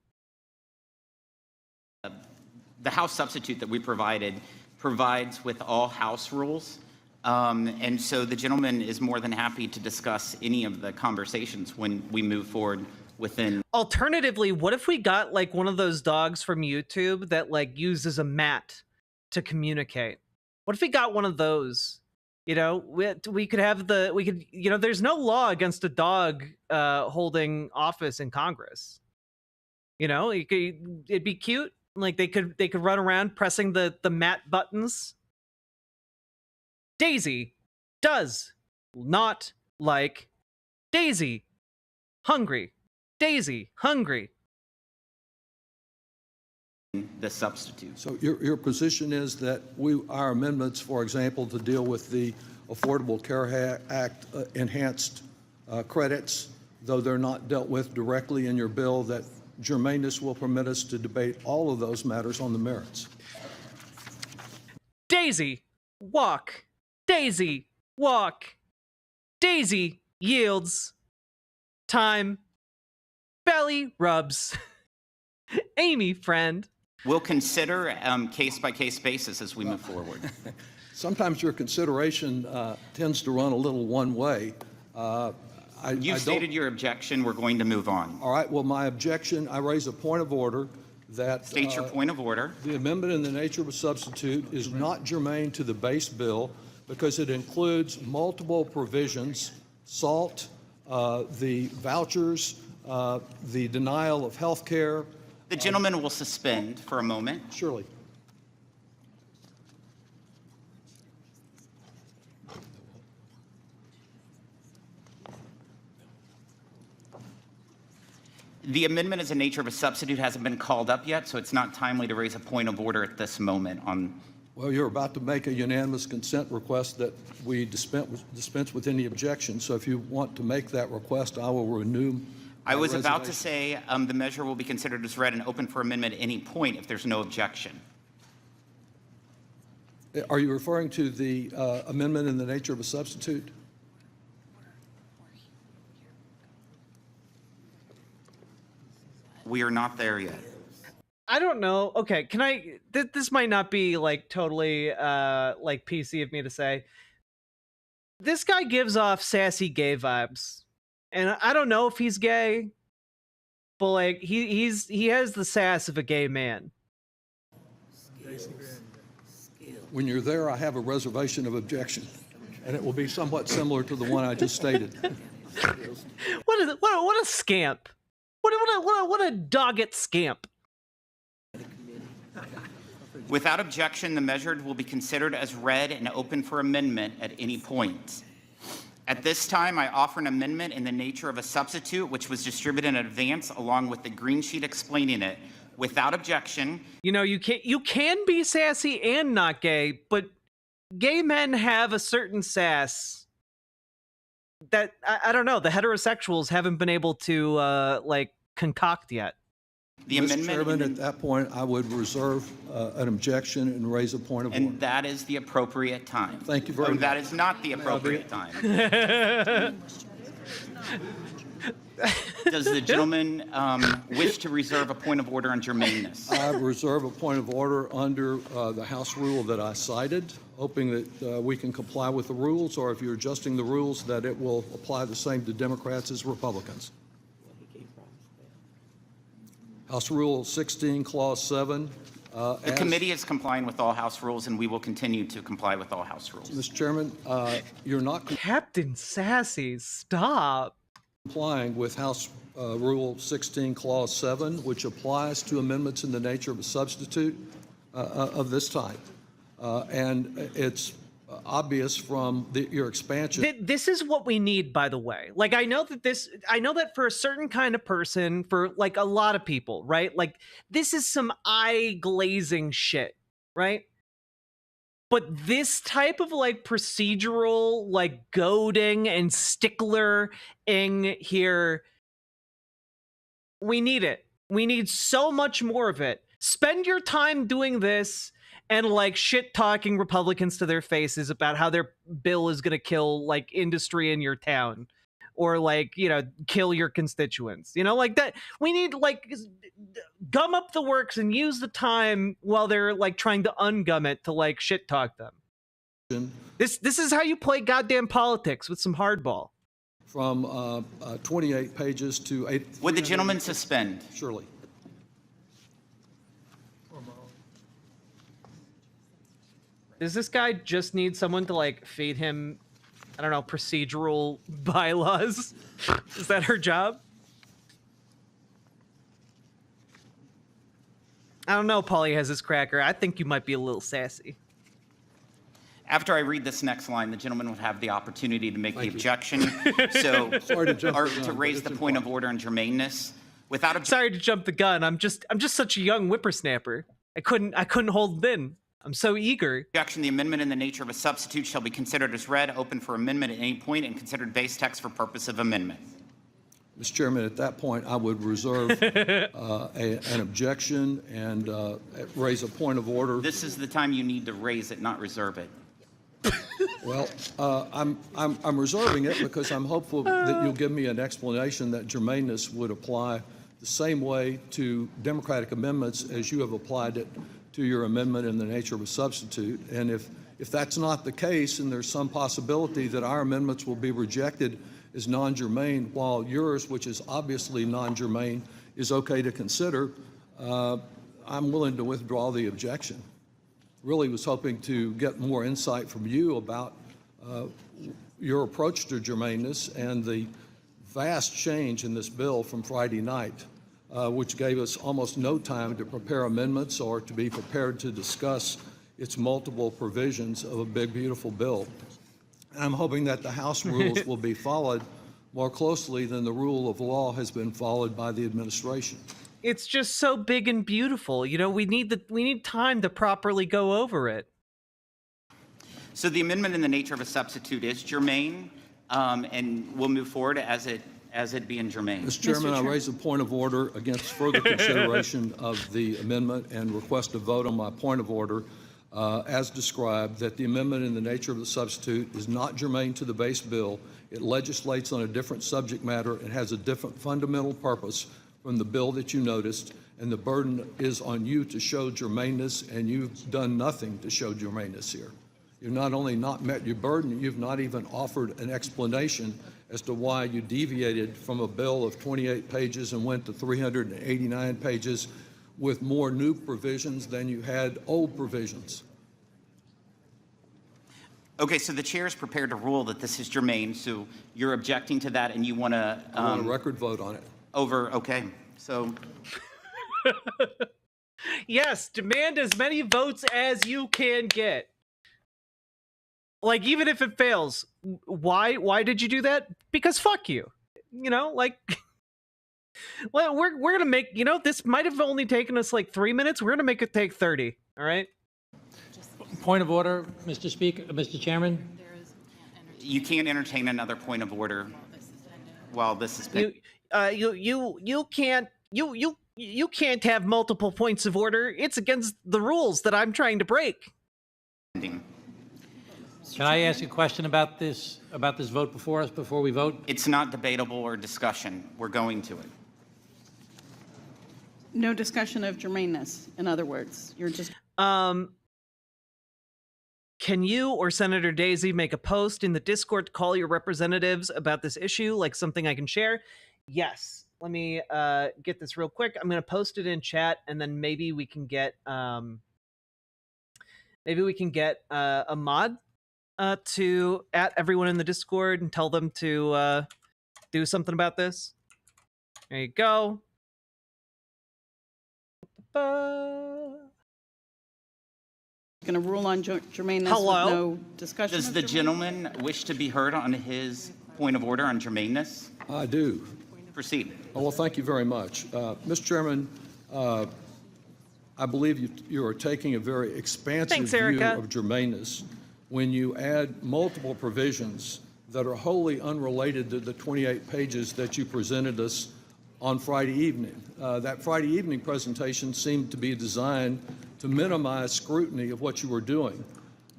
The House substitute that we provides with all House rules. And so the gentleman is more than happy to discuss any of the conversations when we move forward within. Alternatively, what if we got like one of those dogs from YouTube that like uses a mat to communicate? What if we got one of those? You know, we could have you know, there's no law against a dog holding office in Congress. You know, it'd be cute. Like they could run around pressing the mat buttons. Daisy does not like Daisy. Hungry. Daisy hungry. The substitute. So your position is that our amendments, for example, to deal with the Affordable Care Act enhanced credits, though they're not dealt with directly in your bill, that germaneness will permit us to debate all of those matters on the merits. Daisy, walk. Daisy, walk. Daisy yields. Time. Belly rubs. Amy, friend. We'll consider case-by-case basis as we move forward. Sometimes your consideration tends to run a little one way. You've stated your objection. We're going to move on. All right. Well, my objection, I raise a point of order that State your point of order. The amendment in the nature of a substitute is not germane to the base bill because it includes multiple provisions, SALT, the vouchers, the denial of health care. The gentleman will suspend for a moment. Surely. The amendment as a nature of a substitute hasn't been called up yet, so it's not timely to raise a point of order at this moment on. Well, you're about to make a unanimous consent request that we dispense with any objection. So if you want to make that request, I will renew. I was about to say the measure will be considered as read and open for amendment at any point if there's no objection. Are you referring to the amendment in the nature of a substitute? We are not there yet. I don't know. Okay, can I? This might not be like totally like PC of me to say. This guy gives off sassy gay vibes, and I don't know if he's gay, but like he has the sass of a gay man. When you're there, I have a reservation of objection, and it will be somewhat similar to the one I just stated. What a scamp! What a dogged scamp! Without objection, the measure will be considered as read and open for amendment at any point. At this time, I offer an amendment in the nature of a substitute, which was distributed in advance along with the green sheet explaining it. Without objection. You know, you can be sassy and not gay, but gay men have a certain sass that I don't know, the heterosexuals haven't been able to like concoct yet. The Mr. amendment Chairman, at that point, I would reserve an objection and raise a point of order. And that is the appropriate time. Thank you very much. That is not the appropriate time. Does the gentleman wish to reserve a point of order on germaneness? I reserve a point of order under the House rule that I cited, hoping that we can comply with the rules, or if you're adjusting the rules, that it will apply the same to Democrats as Republicans. House Rule 16, Clause 7. The committee is complying with all House rules, and we will continue to comply with all House rules. Mr. Chairman, you're not Captain Sassy, stop. Complying with House Rule 16, Clause 7, which applies to amendments in the nature of a substitute of this type. And it's obvious from your expansion. This is what we need, by the way. Like, I know that for a certain kind of person, for like a lot of people, right? Like, this is some eye glazing shit, right? But this type of like procedural, like goading and stickler-ing here, we need it. We need so much more of it. Spend your time doing this and like shit talking Republicans to their faces about how their bill is going to kill like industry in your town or like, you know, kill your constituents, you know, like that. We need like gum up the works and use the time while they're like trying to ungum it to like shit talk them. This is how you play goddamn politics, with some hardball. From 28 pages to 8. Would the gentleman suspend? Surely. Does this guy just need someone to like feed him, I don't know, procedural bylaws? Is that her job? I don't know, Paulie has his cracker. I think you might be a little sassy. After I read this next line, the gentleman would have the opportunity to make the objection. So, Sorry to jump or the gun, to raise but the it's point of order on germaneness. Without Sorry to jump the gun. I'm just such a young whippersnapper. I couldn't hold it in. I'm so eager. Objection, the amendment in the nature of a substitute shall be considered as read, open for amendment at any point, and considered base text for purpose of amendment. Mr. Chairman, at that point, I would reserve an objection and raise a point of order. This is the time you need to raise it, not reserve it. Well, I'm reserving it because I'm hopeful that you'll give me an explanation that germaneness would apply the same way to Democratic amendments as you have applied it to your amendment in the nature of a substitute. And if that's not the case, and there's some possibility that our amendments will be rejected as non-germane, while yours, which is obviously non-germane, is okay to consider, I'm willing to withdraw the objection. Really was hoping to get more insight from you about your approach to germaneness and the vast change in this bill from Friday night, which gave us almost no time to prepare amendments or to be prepared to discuss its multiple provisions of a big, beautiful bill. I'm hoping that the House rules will be followed more closely than the rule of law has been followed by the administration. It's just so big and beautiful. You know, we need time to properly go over it. So the amendment in the nature of a substitute is germane, and we'll move forward as it being germane. Mr. Chairman, I raise a point of order against further consideration of the amendment and request a vote on my point of order as described, that the amendment in the nature of the substitute is not germane to the base bill. It legislates on a different subject matter and has a different fundamental purpose from the bill that you noticed, and the burden is on you to show germaneness, and you've done nothing to show germaneness here. You've not only not met your burden, you've not even offered an explanation as to why you deviated from a bill of 28 pages and went to 389 pages with more new provisions than you had old provisions. Okay, so the chair is prepared to rule that this is germane, so you're objecting to that and you want to... I want a record vote on it. Okay, so... Yes, demand as many votes as you can get. Like, even if it fails, why did you do that? Because fuck you. You know, like... Well, we're gonna make, you know, this might have only taken us like 3 minutes. We're gonna make it take 30. All right. Point of order, Mr. Speaker, Mr. Chairman. You can't entertain another point of order while this is. You can't have multiple points of order. It's against the rules that I'm trying to break. Can I ask a question about this vote before us before we vote? It's not debatable or discussion. We're going to it. No discussion of germaneness, in other words. You're just... Can you or Senator Daisy make a post in the Discord to call your representatives about this issue, like something I can share? Yes. Let me get this real quick. I'm going to post it in chat, and then maybe we can get a mod to at everyone in the Discord and tell them to do something about this. There you go. Going to rule on germaneness with no discussion. Does the gentleman wish to be heard on his point of order on germaneness? I do. Proceed. Oh, well, thank you very much. Mr. Chairman, I believe you are taking a very expansive view of germaneness when you add multiple provisions that are wholly unrelated to the 28 pages that you presented us on Friday evening. That Friday evening presentation seemed to be designed to minimize scrutiny of what you were doing,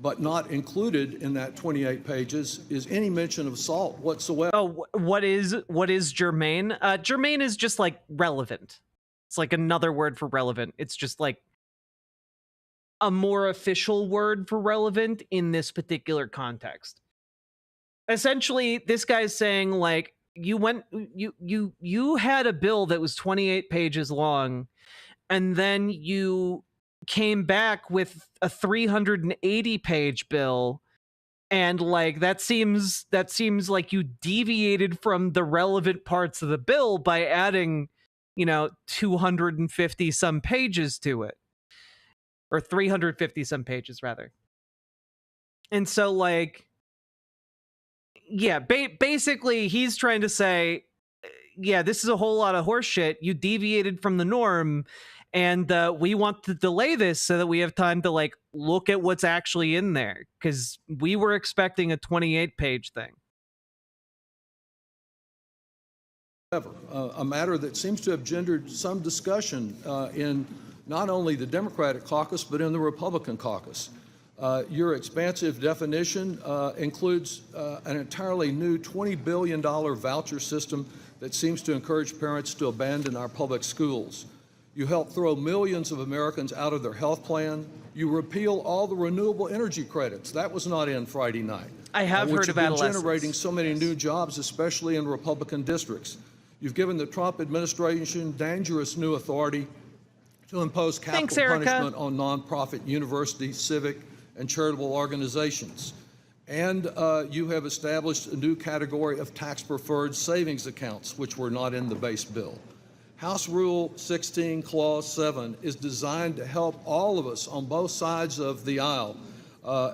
but not included in that 28 pages is any mention of SALT whatsoever. Oh, what is germane? Germane is just like relevant. It's like another word for relevant. It's just like a more official word for relevant in this particular context. Essentially, this guy's saying, like, you had a bill that was 28 pages long, and then you came back with a 380 page bill, and like that seems like you deviated from the relevant parts of the bill by adding, 250 some pages to it, or 350 some pages rather. And so, like, yeah, basically he's trying to say, yeah, this is a whole lot of horse shit. You deviated from the norm, and we want to delay this so that we have time to like look at what's actually in there, because we were expecting a 28 page thing. A matter that seems to have gendered some discussion in not only the Democratic caucus, but in the Republican caucus. Your expansive definition includes an entirely new $20 billion voucher system that seems to encourage parents to abandon our public schools. You help throw millions of Americans out of their health plan. You repeal all the renewable energy credits. That was not in Friday night. I have heard of adolescents. Generating so many new jobs, especially in Republican districts. You've given the Trump administration dangerous new authority to impose capital punishment on nonprofit universities, civic, and charitable organizations. And you have established a new category of tax-preferred savings accounts, which were not in the base bill. House Rule 16, Clause 7 is designed to help all of us on both sides of the aisle,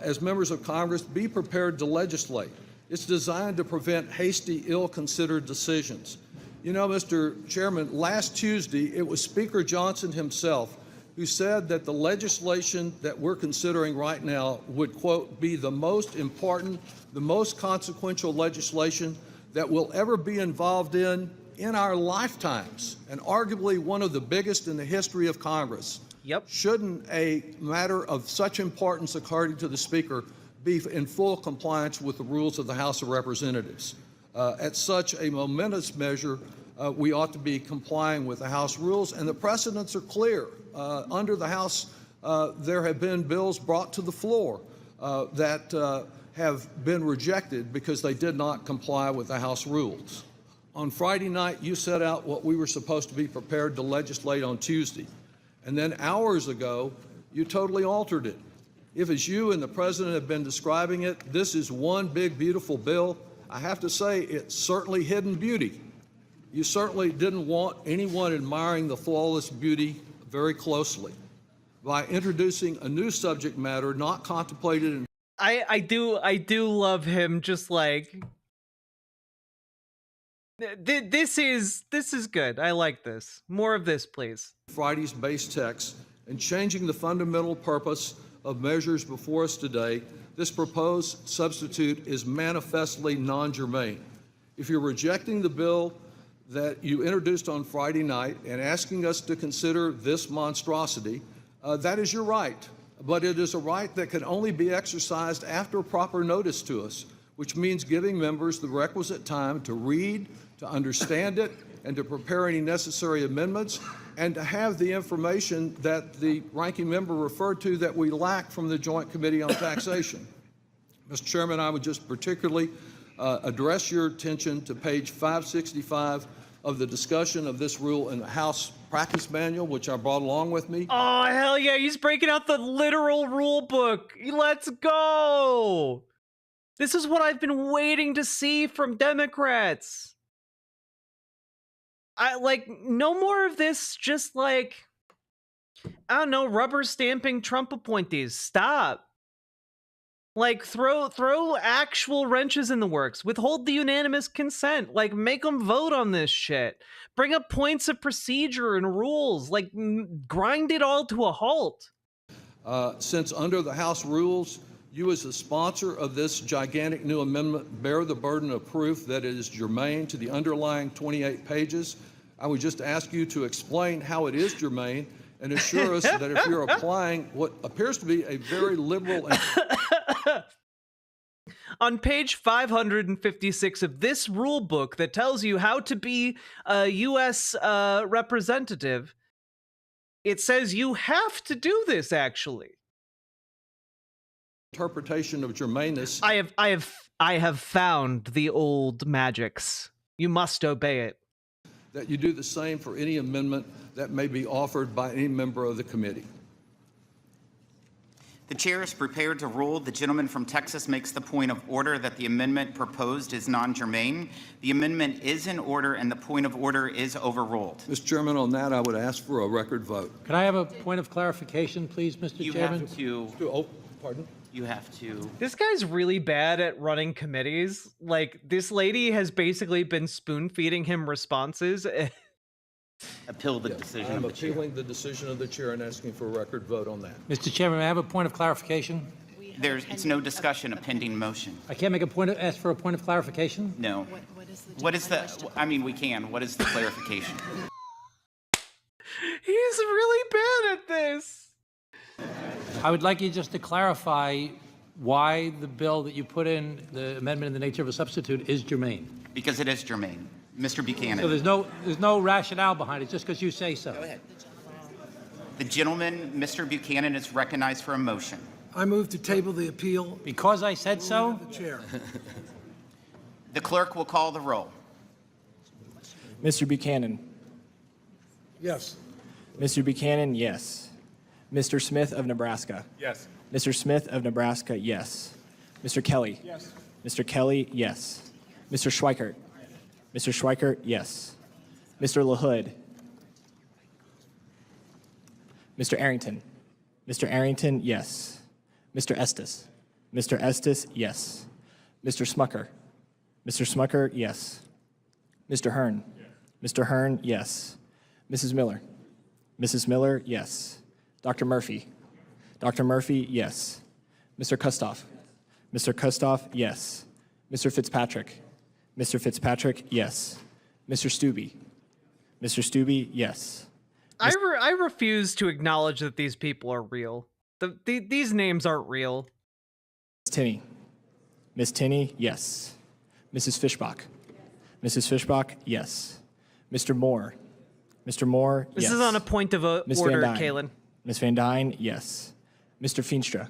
as members of Congress, be prepared to legislate. It's designed to prevent hasty, ill-considered decisions. You know, Mr. Chairman, last Tuesday, it was Speaker Johnson himself who said that the legislation that we're considering right now would, quote, be the most important, the most consequential legislation that we'll ever be involved in our lifetimes, and arguably one of the biggest in the history of Congress. Yep. Shouldn't a matter of such importance, according to the Speaker, be in full compliance with the rules of the House of Representatives? At such a momentous measure, we ought to be complying with the House rules, and the precedents are clear. Under the House, there have been bills brought to the floor that have been rejected because they did not comply with the House rules. On Friday night, you set out what we were supposed to be prepared to legislate on Tuesday, and then hours ago, you totally altered it. If, as you and the President have been describing it, this is one big, beautiful bill, I have to say it's certainly hidden beauty. You certainly didn't want anyone admiring the flawless beauty very closely. By introducing a new subject matter not contemplated in I do love him, just like this is good. I like this. More of this, please. Friday's base text and changing the fundamental purpose of measures before us today, this proposed substitute is manifestly non-germane. If you're rejecting the bill that you introduced on Friday night and asking us to consider this monstrosity, that is your right. But it is a right that can only be exercised after proper notice to us, which means giving members the requisite time to read, to understand it, and to prepare any necessary amendments, and to have the information that the ranking member referred to that we lack from the Joint Committee on Taxation. Mr. Chairman, I would just particularly address your attention to page 565 of the discussion of this rule in the House Practice Manual, which I brought along with me. Oh, hell yeah, he's breaking out the literal rule book. Let's go. This is what I've been waiting to see from Democrats. No more of this, just like, I don't know, rubber stamping Trump appointees. Stop. Like, throw actual wrenches in the works. Withhold the unanimous consent. Like, make them vote on this shit. Bring up points of procedure and rules. Like, grind it all to a halt. Since under the House rules, you as the sponsor of this gigantic new amendment bear the burden of proof that it is germane to the underlying 28 pages, I would just ask you to explain how it is germane and assure us that if you're applying what appears to be a very liberal and on page 556 of this rule book that tells you how to be a U.S. representative, it says you have to do this, actually. Interpretation of germaneness. I have found the old magics. You must obey it. That you do the same for any amendment that may be offered by any member of the committee. The chair is prepared to rule. The gentleman from Texas makes the point of order that the amendment proposed is non-germane. The amendment is in order and the point of order is overruled. Mr. Chairman, on that I would ask for a record vote. Could I have a point of clarification, please, Mr. Chairman? Have to. Oh, pardon? You have to. This guy's really bad at running committees. Like, this lady has basically been spoon-feeding him responses. Appeal the decision. I'm appealing the decision of the chair and asking for a record vote on that. Mr. Chairman, may I have a point of clarification? It's no discussion, a pending motion. I can't make ask for a point of clarification? No. What What is the, I mean, we can. What is the clarification? He's really bad at this. I would like you just to clarify why the bill that you put in, the amendment in the nature of a substitute, is germane. Because it is germane. Mr. Buchanan. So there's no rationale behind it, just because you say so. Go ahead. The gentleman, Mr. Buchanan, is recognized for a motion. I move to table the appeal. Because I said so? The chair. The clerk will call the roll. Mr. Buchanan. Yes. Mr. Buchanan, yes. Mr. Smith of Nebraska. Yes. Mr. Smith of Nebraska, yes. Mr. Kelly. Yes. Mr. Kelly, yes. Mr. Schweikert. Mr. Schweikert, yes. Mr. LaHood. Mr. Arrington. Mr. Arrington, yes. Mr. Estes. Mr. Estes, yes. Mr. Smucker. Mr. Smucker, yes. Mr. Hearn. Mr. Hearn, yes. Mrs. Miller. Mrs. Miller, yes. Dr. Murphy. Dr. Murphy, yes. Mr. Kustoff. Mr. Kustoff, yes. Mr. Fitzpatrick. Mr. Fitzpatrick, yes. Mr. Stubbe. Mr. Stubbe, yes. I refuse to acknowledge that these people are real. These names aren't real. Miss Tinney. Miss Tinney, yes. Mrs. Fishbach. Mrs. Fishbach, yes. Mr. Moore. Mr. Moore, yes. This is on a point of Miss order, Van Dyne. Kalen. Miss Van Dyne, yes. Mr. Feenstra.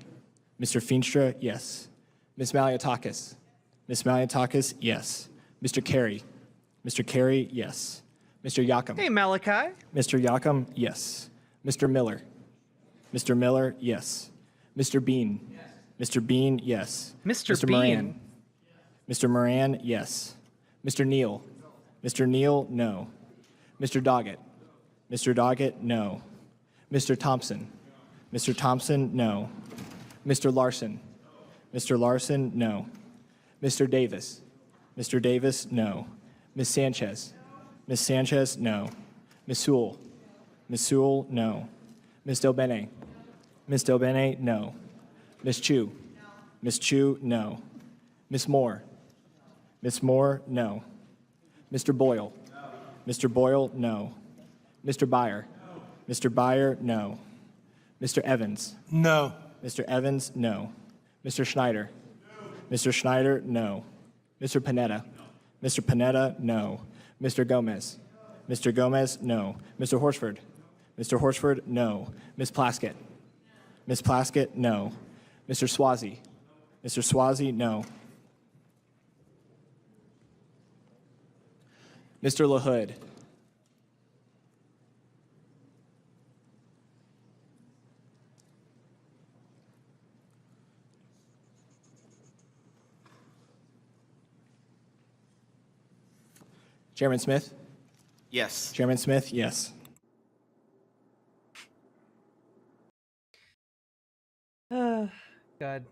Mr. Feenstra, yes. Miss Maliotakis. Miss Maliotakis, yes. Mr. Carey. Mr. Carey, yes. Mr. Yakum. Hey, Malachi. Mr. Yakum, yes. Mr. Miller. Mr. Miller, yes. Mr. Bean. Mr. Bean, yes. Mr. Moran. Bean. Mr. Moran, yes. Mr. Neal. Mr. Neal, no. Mr. Doggett. Mr. Doggett, no. Mr. Thompson. Mr. Thompson, no. Mr. Larson. Mr. Larson, no. Mr. Davis. Mr. Davis, no. Miss Sanchez. Miss Sanchez, no. Miss Sewell. Miss Sewell, no. Miss Delbene. Miss Delbene, no. Miss Chu. Miss Chu, no. Miss Moore. Miss Moore, no. Mr. Boyle. Mr. Boyle, no. Mr. Byer. Mr. Byer, no. Mr. Evans. No. Mr. Evans, no. Mr. Schneider. Mr. Schneider, no. Mr. Panetta. Mr. Panetta, no. Mr. Gomez. Mr. Gomez, no. Mr. Horsford. Mr. Horsford, no. Miss Plaskett. Miss Plaskett, no. Mr. Swazi. Mr. Swazi, no. Mr. LaHood. Chairman Smith? Yes. Chairman Smith, yes. God.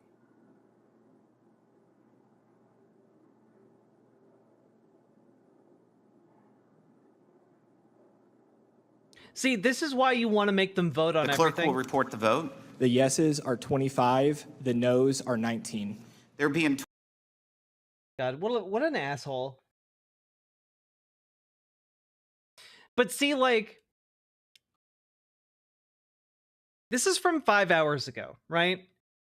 See, this is why you want to make them vote on The clerk everything. will report the vote. The yeses are 25, the noes are 19. There being God, what an asshole. But see, like, this is from 5 hours ago, right?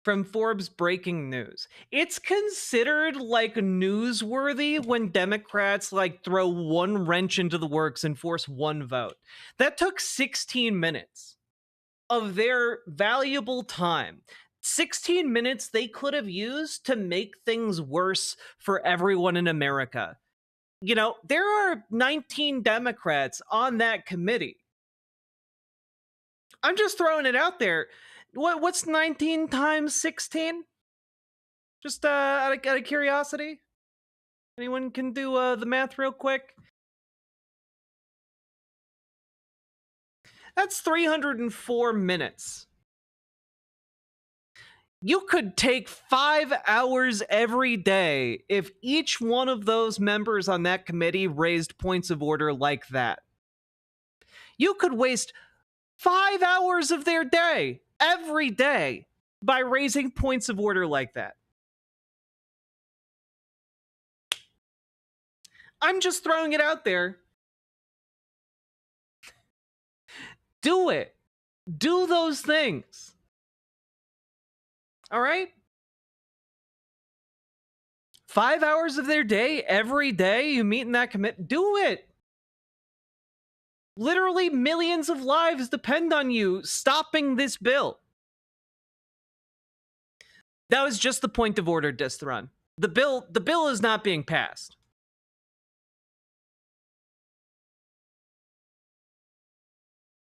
From Forbes Breaking News. It's considered like newsworthy when Democrats like throw one wrench into the works and force one vote. That took 16 minutes of their valuable time. 16 minutes they could have used to make things worse for everyone in America. You know, there are 19 Democrats on that committee. I'm just throwing it out there. What's 19 times 16? Just out of curiosity? Anyone can do the math real quick? That's 304 minutes. You could take 5 hours every day if each one of those members on that committee raised points of order like that. You could waste 5 hours of their day every day by raising points of order like that. I'm just throwing it out there. Do it. Do those things. All right? 5 hours of their day, every day, you meet in that commit. Do it. Literally millions of lives depend on you stopping this bill. That was just the point of order, Disthrun. The bill is not being passed.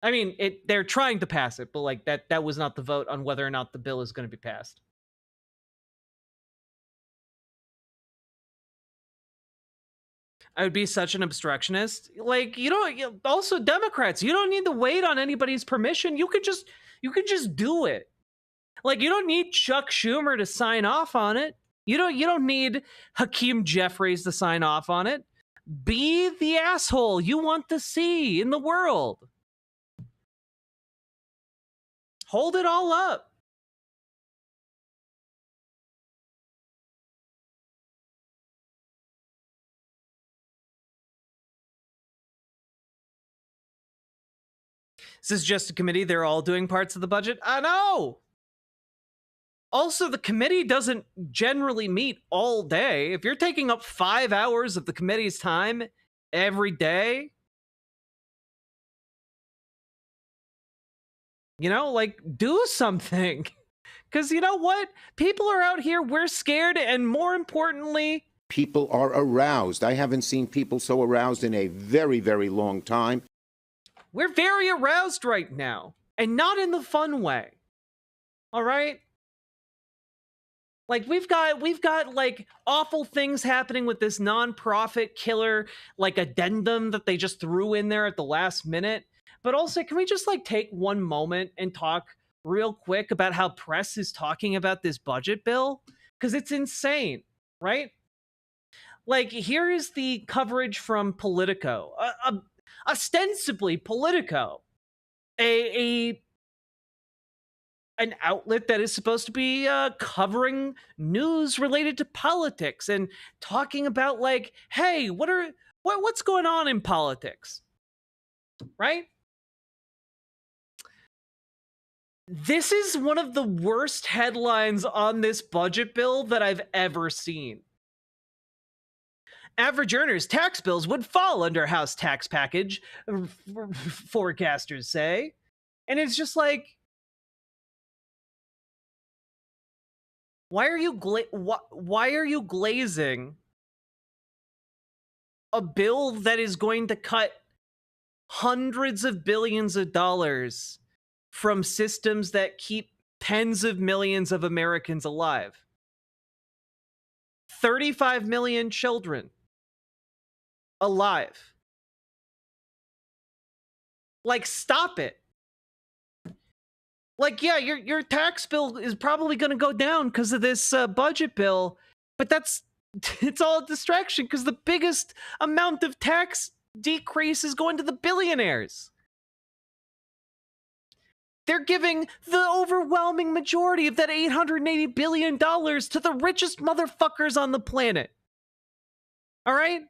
I mean, they're trying to pass it, but like that was not the vote on whether or not the bill is going to be passed. I would be such an obstructionist. Like, also Democrats, you don't need to wait on anybody's permission. You could just do it. Like, you don't need Chuck Schumer to sign off on it. You don't need Hakeem Jeffries to sign off on it. Be the asshole you want to see in the world. Hold it all up. This is just a committee. They're all doing parts of the budget. I know. Also, the committee doesn't generally meet all day. If you're taking up 5 hours of the committee's time every day, like, do something. Because you know what? People are out here, we're scared, and more importantly, people are aroused. I haven't seen people so aroused in a very, very long time. We're very aroused right now, and not in the fun way. All right? Like, we've got like awful things happening with this nonprofit killer like addendum that they just threw in there at the last minute. But also, can we just like take one moment and talk real quick about how press is talking about this budget bill? Because it's insane, right? Like, here is the coverage from Politico, ostensibly Politico, an outlet that is supposed to be covering news related to politics and talking about like, hey, what's going on in politics, right? This is one of the worst headlines on this budget bill that I've ever seen. Average earners' tax bills would fall under House tax package, forecasters say. And it's just like, why are you glazing a bill that is going to cut hundreds of billions of dollars from systems that keep tens of millions of Americans alive? 35 million children alive. Like, stop it. Like, yeah, your tax bill is probably going to go down because of this budget bill, but it's all a distraction because the biggest amount of tax decrease is going to the billionaires. They're giving the overwhelming majority of that $880 billion to the richest motherfuckers on the planet. All right?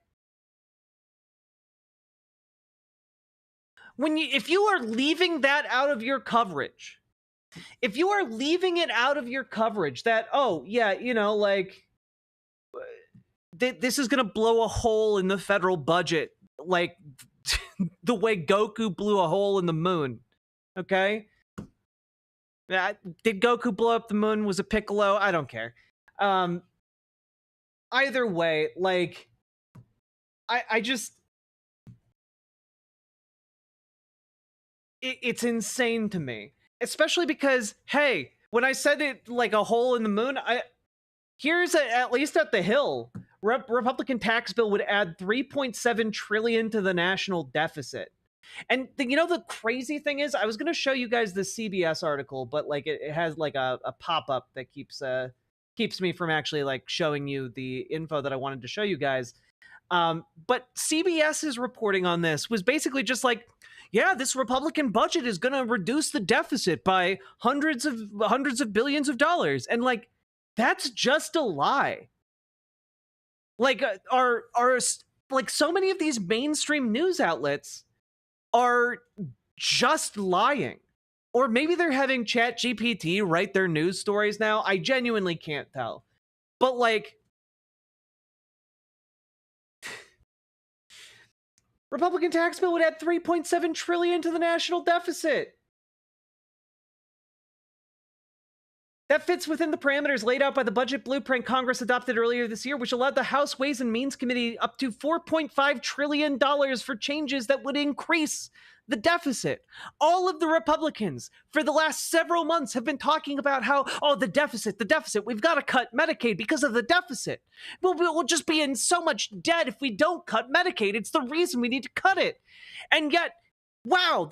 If you are leaving that out of your coverage, if you are leaving it out of your coverage that, oh, yeah, like, this is going to blow a hole in the federal budget, like the way Goku blew a hole in the moon, okay? Did Goku blow up the moon? Was it Piccolo? I don't care. Either way, like, I just... It's insane to me. Especially because, hey, when I said it like a hole in the moon, here's at least at the Hill, Republican tax bill would add $3.7 trillion to the national deficit. And the crazy thing is, I was going to show you guys the CBS article, but like it has like a pop-up that keeps me from actually like showing you the info that I wanted to show you guys. But CBS's reporting on this was basically just like, yeah, this Republican budget is going to reduce the deficit by hundreds of billions of dollars. And like, that's just a lie. Like, our like so many of these mainstream news outlets are just lying. Or maybe they're having ChatGPT write their news stories now. I genuinely can't tell. But like, Republican tax bill would add $3.7 trillion to the national deficit. That fits within the parameters laid out by the budget blueprint Congress adopted earlier this year, which allowed the House Ways and Means Committee up to $4.5 trillion for changes that would increase the deficit. All of the Republicans for the last several months have been talking about how, oh, the deficit, we've got to cut Medicaid because of the deficit. We'll just be in so much debt if we don't cut Medicaid. It's the reason we need to cut it. And yet, wow,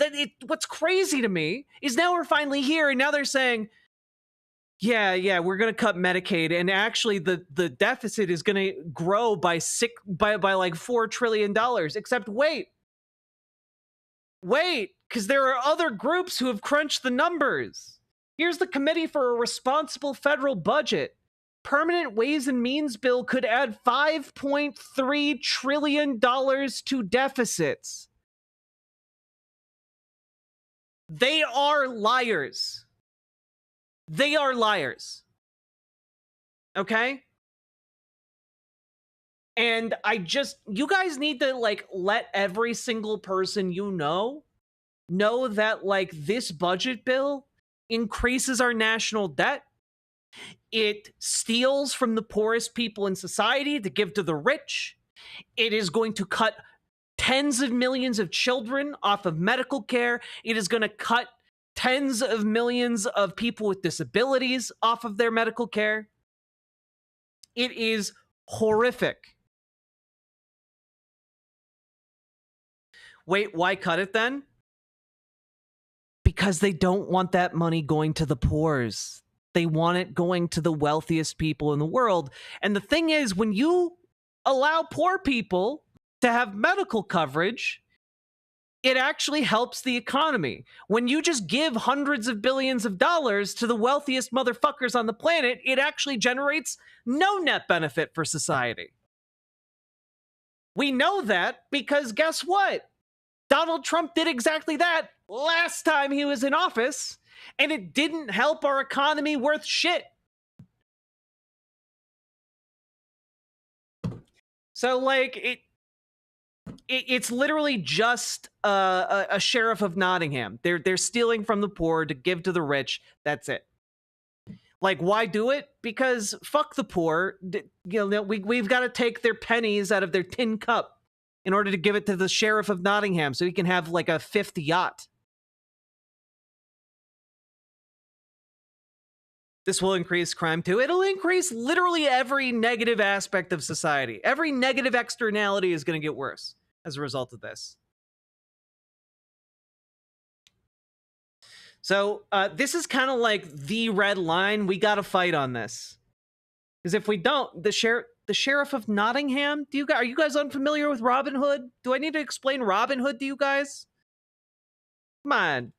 what's crazy to me is now we're finally here, and now they're saying, yeah, we're going to cut Medicaid, and actually the deficit is going to grow by like $4 trillion. Except wait, because there are other groups who have crunched the numbers. Here's the Committee for a Responsible Federal Budget. Permanent Ways and Means bill could add $5.3 trillion to deficits. They are liars. They are liars. Okay? And you guys need to like let every single person you know that like this budget bill increases our national debt. It steals from the poorest people in society to give to the rich. It is going to cut tens of millions of children off of medical care. It is going to cut tens of millions of people with disabilities off of their medical care. It is horrific. Wait, why cut it then? Because they don't want that money going to the poors. They want it going to the wealthiest people in the world. And the thing is, when you allow poor people to have medical coverage, it actually helps the economy. When you just give hundreds of billions of dollars to the wealthiest motherfuckers on the planet, it actually generates no net benefit for society. We know that because guess what? Donald Trump did exactly that last time he was in office, and it didn't help our economy worth shit. So, like, it's literally just a sheriff of Nottingham. They're stealing from the poor to give to the rich. That's it. Like, why do it? Because fuck the poor. We've got to take their pennies out of their tin cup in order to give it to the sheriff of Nottingham so he can have like a fifth yacht. This will increase crime too. It'll increase literally every negative aspect of society. Every negative externality is going to get worse as a result of this. So this is kind of like the red line. We got to fight on this. Because if we don't, the sheriff of Nottingham, are you guys unfamiliar with Robin Hood? Do I need to explain Robin Hood to you guys? Come on.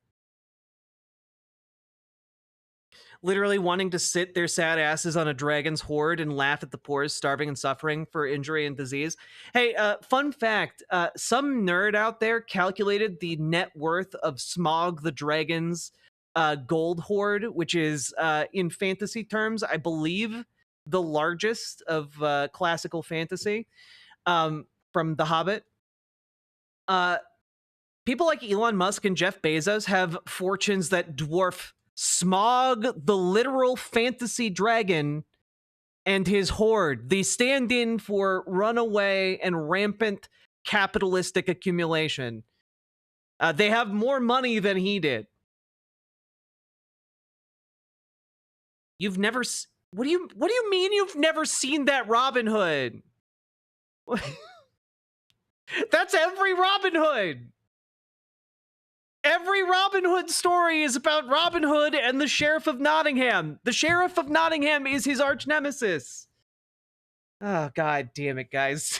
Literally wanting to sit their sad asses on a dragon's hoard and laugh at the poor starving and suffering for injury and disease. Hey, fun fact, some nerd out there calculated the net worth of Smaug the Dragon's gold hoard, which is, in fantasy terms, I believe, the largest of classical fantasy from The Hobbit. People like Elon Musk and Jeff Bezos have fortunes that dwarf Smaug, the literal fantasy dragon, and his horde, the stand-in for runaway and rampant capitalistic accumulation. They have more money than he did. You've never... What do you mean you've never seen that Robin Hood? That's every Robin Hood. Every Robin Hood story is about Robin Hood and the Sheriff of Nottingham. The Sheriff of Nottingham is his arch nemesis. Oh, god damn it, guys.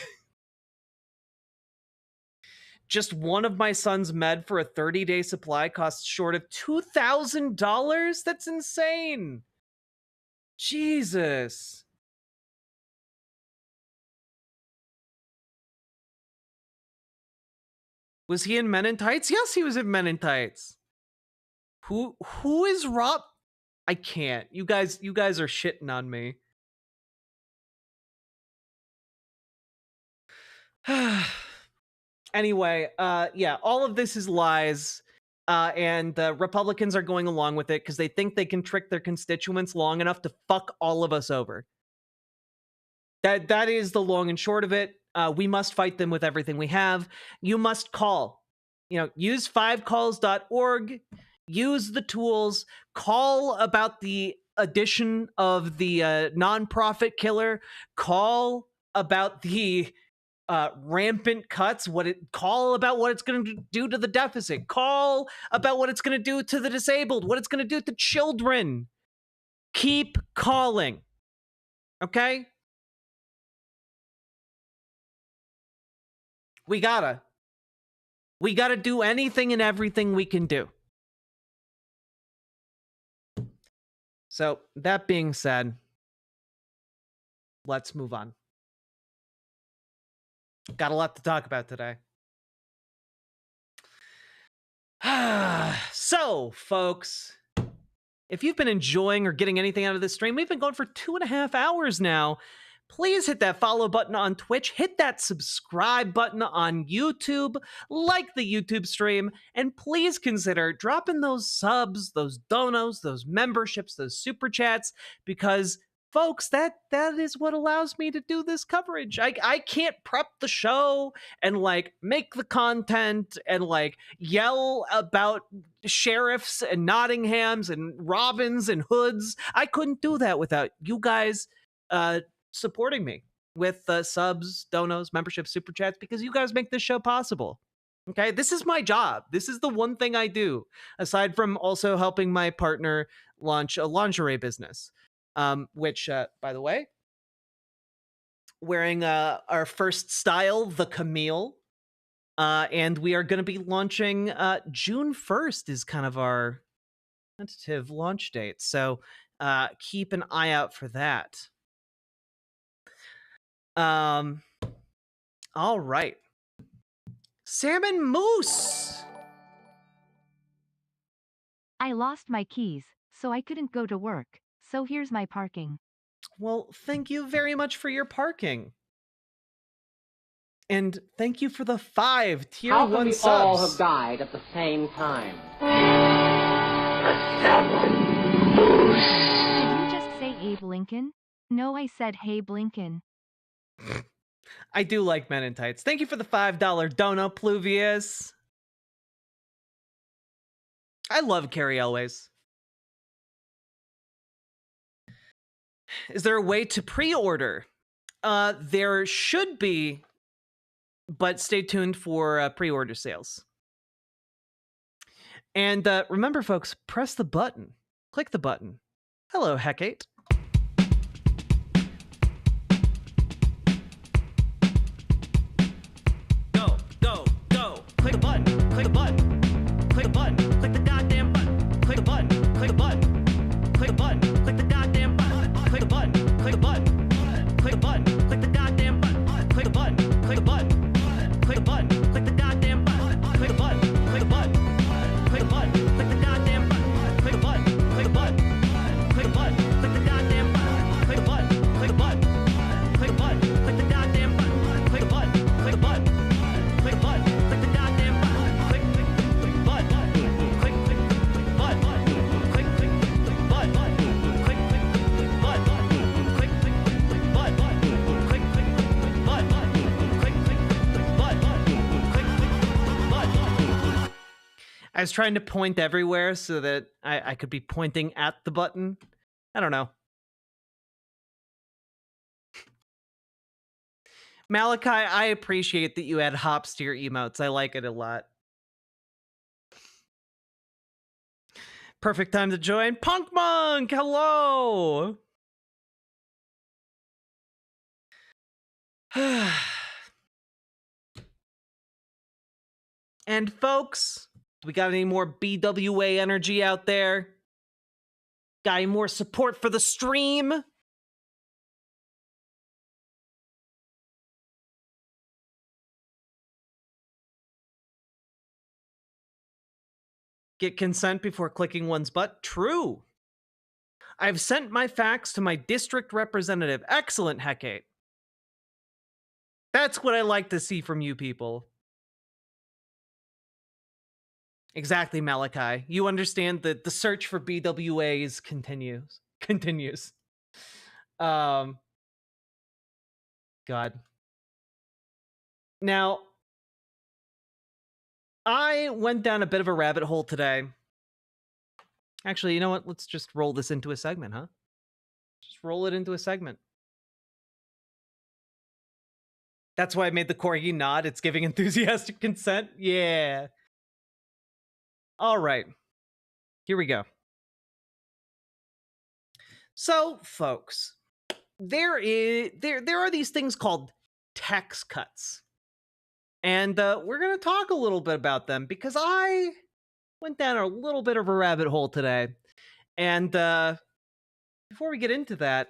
Just one of my son's med for a 30-day supply costs short of $2,000? That's insane. Jesus. Was he in Men in Tights? Yes, he was in Men in Tights. Who is Rob? I can't. You guys are shitting on me. Anyway, yeah, all of this is lies. And Republicans are going along with it because they think they can trick their constituents long enough to fuck all of us over. That is the long and short of it. We must fight them with everything we have. You must call. Use 5calls.org. Use the tools. Call about the addition of the nonprofit killer. Call about the rampant cuts. Call about what it's going to do to the deficit. Call about what it's going to do to the disabled. What it's going to do to children. Keep calling. Okay? We gotta do anything and everything we can do. So, that being said, let's move on. Got a lot to talk about today. So, folks, if you've been enjoying or getting anything out of this stream, we've been going for 2.5 hours now. Please hit that follow button on Twitch, hit that subscribe button on YouTube, like the YouTube stream, and please consider dropping those subs, those donos, those memberships, those super chats, because folks, that is what allows me to do this coverage. I can't prep the show and make the content and yell about sheriffs and Nottinghams and Robins and Hoods. I couldn't do that without you guys supporting me with subs, donos, memberships, super chats, because you guys make this show possible. Okay, this is my job. This is the one thing I do, aside from also helping my partner launch a lingerie business, which, by the way, wearing our first style, the Camille, and we are going to be launching June 1st is kind of our tentative launch date. So keep an eye out for that. All right. Salmon Moose. I lost my keys, so I couldn't go to work. So here's my parking. Well, thank you very much for your parking. And thank you for the 5 tier 1 subs. How can we all have died at the same time? Did you just say Abe Lincoln? No, I said Hey Blinken. I do like Men in Tights. Thank you for the $5 dono, Pluvius. I love Carrie Elways. Is there a way to pre-order? There should be, but stay tuned for pre-order sales. And remember, folks, press the button. Click the button. Hello, Hecate. Click a button, click a button, click a button, click the goddamn button, click a button, click a button, click a button, click the goddamn button, click a button, click a button, click a button, click the goddamn button, click a button, click a button, click a button, click the goddamn button, click a button, click a button, click a button, click the goddamn button, click a button, click a button, click a button, click the goddamn button, click a button, click a button, click a button, click the goddamn button, click a button, click a button, click a button. I was trying to point everywhere so that I could be pointing at the button. I don't know. Malachi, I appreciate that you add hops to your emotes. I like it a lot. Perfect time to join. Punk Monk, hello! And folks, do we got any more BWA energy out there? Got any more support for the stream? Get consent before clicking one's butt? True. I've sent my fax to my district representative. Excellent, Hecate. That's what I like to see from you people. Exactly, Malachi. You understand that the search for BWAs continues. God. Now, I went down a bit of a rabbit hole today. Actually, you know what? Let's just roll this into a segment, huh? Just roll it into a segment. That's why I made the corgi nod. It's giving enthusiastic consent. Yeah. All right. Here we go. So, folks, there are these things called tax cuts. And we're going to talk a little bit about them because I went down a little bit of a rabbit hole today. And before we get into that,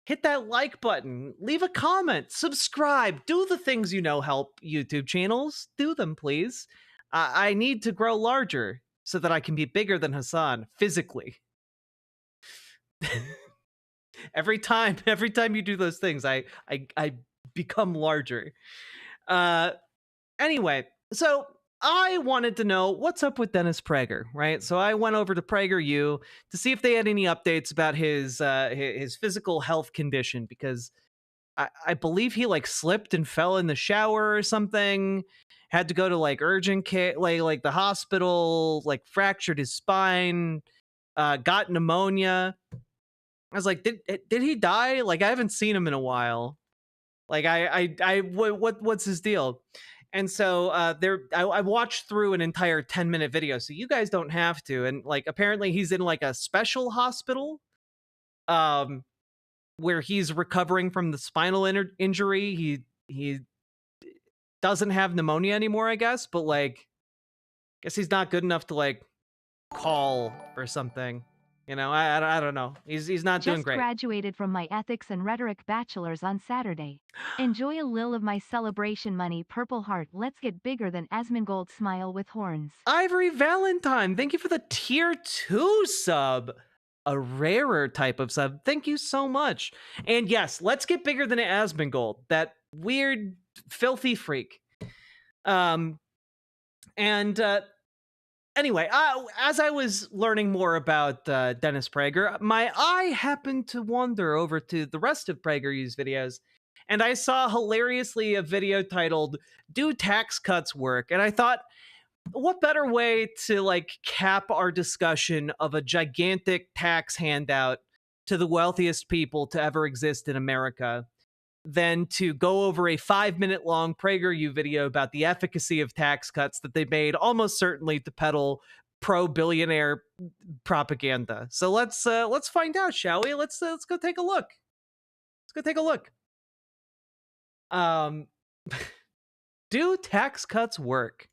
hit that like button, leave a comment, subscribe, do the things you know help YouTube channels. Do them, please. I need to grow larger so that I can be bigger than Hassan physically. Every time you do those things, I become larger. Anyway, so I wanted to know what's up with Dennis Prager, right? So I went over to PragerU to see if they had any updates about his physical health condition, because I believe he like slipped and fell in the shower or something, had to go to like urgent care, like the hospital, like fractured his spine, got pneumonia. I was like, did he die? Like, I haven't seen him in a while. Like, what's his deal? And so I watched through an entire 10-minute video, so you guys don't have to. And like, apparently he's in like a special hospital, where he's recovering from the spinal injury. He doesn't have pneumonia anymore, I guess, but like, I guess he's not good enough to like call or something. You know, I don't know. He's not doing great. Just graduated from my ethics and rhetoric bachelor's on Saturday. Enjoy a lil of my celebration money. Purple heart. Let's get bigger than Asmongold. Smile with horns. Ivory Valentine, thank you for the tier 2 sub. A rarer type of sub. Thank you so much. And yes, let's get bigger than Asmongold. That weird, filthy freak. Anyway, as I was learning more about Dennis Prager, my eye happened to wander over to the rest of PragerU's videos, and I saw hilariously a video titled, "Do Tax Cuts Work?" And I thought, what better way to like cap our discussion of a gigantic tax handout to the wealthiest people to ever exist in America than to go over a 5-minute long PragerU video about the efficacy of tax cuts that they made almost certainly to peddle pro-billionaire propaganda. So let's find out, shall we? Let's go take a look. Let's go take a look. Do tax cuts work?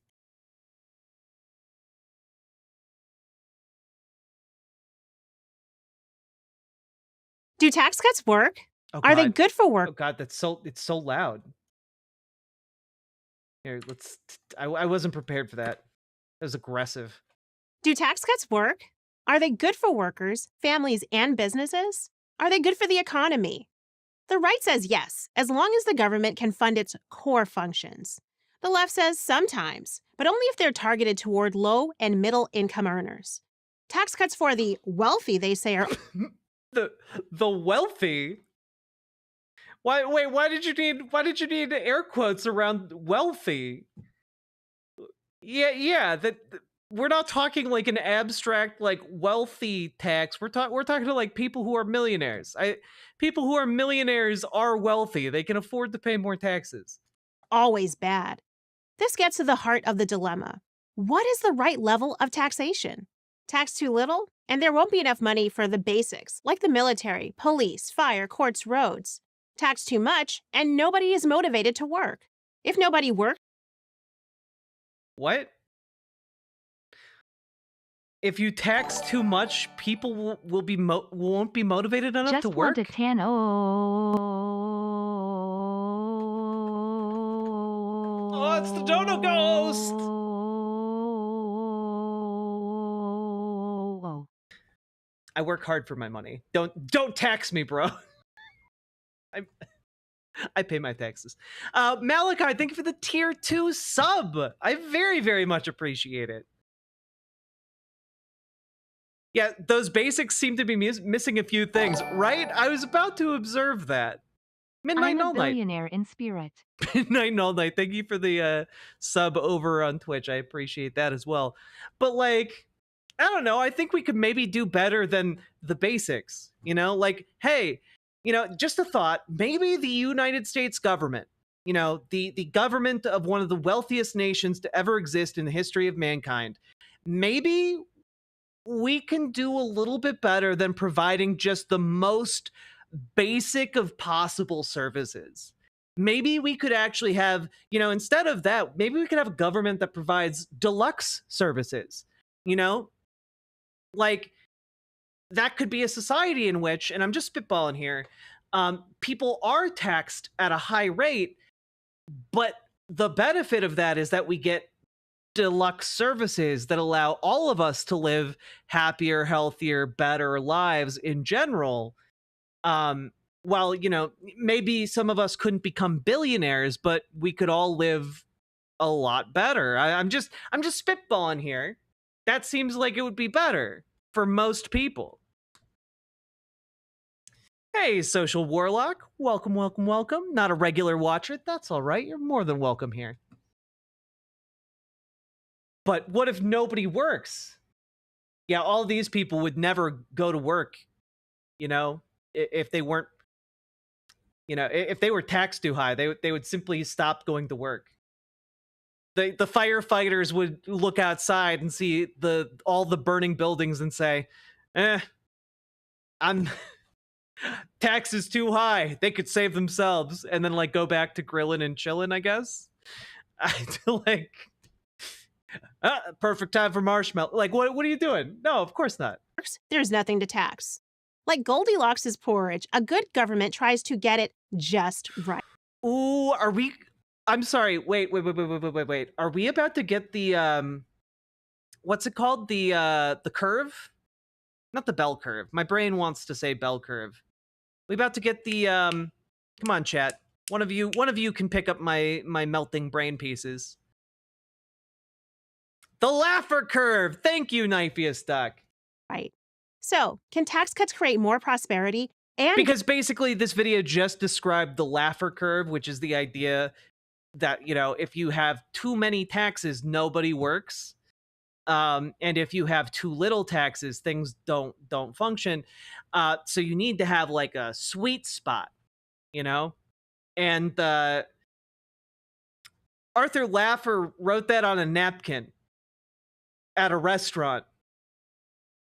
Do tax cuts work? Oh, Are they good for work? Oh God, it's so loud. Here, I wasn't prepared for that. That was aggressive. Do tax cuts work? Are they good for workers, families, and businesses? Are they good for the economy? The right says yes, as long as the government can fund its core functions. The left says sometimes, but only if they're targeted toward low and middle income earners. Tax cuts for the wealthy, they say, are the wealthy. Why did you need air quotes around wealthy? Yeah, that we're not talking like an abstract like wealthy tax. We're talking to like people who are millionaires. People who are millionaires are wealthy. They can afford to pay more taxes. Always bad. This gets to the heart of the dilemma. What is the right level of taxation? Tax too little, and there won't be enough money for the basics, like the military, police, fire, courts, roads. Tax too much, and nobody is motivated to work. If nobody works... What? If you tax too much, people won't be motivated enough to work? Just want a Oh, it's the Dodo Ghost! I work hard for my money. Don't tax me, bro. I pay my taxes. Malachi, thank you for the tier 2 sub. I very, very much appreciate it. Yeah, those basics seem to be missing a few things, right? I was about to observe that. Midnight I'm a All Night. billionaire in spirit. Midnight All Night. Thank you for the sub over on Twitch. I appreciate that as well. But like, I don't know. I think we could maybe do better than the basics. You know, like, hey, you know, just a thought. Maybe the United States government, you know, the government of one of the wealthiest nations to ever exist in the history of mankind, maybe we can do a little bit better than providing just the most basic of possible services. Maybe we could actually have, you know, instead of that, maybe we could have a government that provides deluxe services, you know? Like, that could be a society in which, and I'm just spitballing here, people are taxed at a high rate, but the benefit of that is that we get deluxe services that allow all of us to live happier, healthier, better lives in general. While, you know, maybe some of us couldn't become billionaires, but we could all live a lot better. I'm just spitballing here. That seems like it would be better for most people. Hey, Social Warlock. Welcome, welcome, welcome. Not a regular watcher. That's all right. You're more than welcome here. But what if nobody works? Yeah, all these people would never go to work, you know, if they weren't, you know, if they were taxed too high, they would simply stop going to work. The firefighters would look outside and see all the burning buildings and say, I'm taxes too high. They could save themselves, and then like go back to grilling and chilling, I guess. Like, perfect time for marshmallow. Like, what are you doing? No, of course not. There's nothing to tax. Like Goldilocks' porridge, a good government tries to get it just right. Ooh, are we? I'm sorry. Wait. Are we about to get the what's it called? The curve? Not the bell curve. My brain wants to say bell curve. We about to get the come on, chat. One of you can pick up my melting brain pieces. The Laffer curve. Thank you, Knifeiest Duck. Right. So, can tax cuts create more prosperity? And because basically this video just described the Laffer curve, which is the idea that, you know, if you have too many taxes, nobody works. And if you have too little taxes, things don't function. So you need to have like a sweet spot, you know? And Arthur Laffer wrote that on a napkin at a restaurant.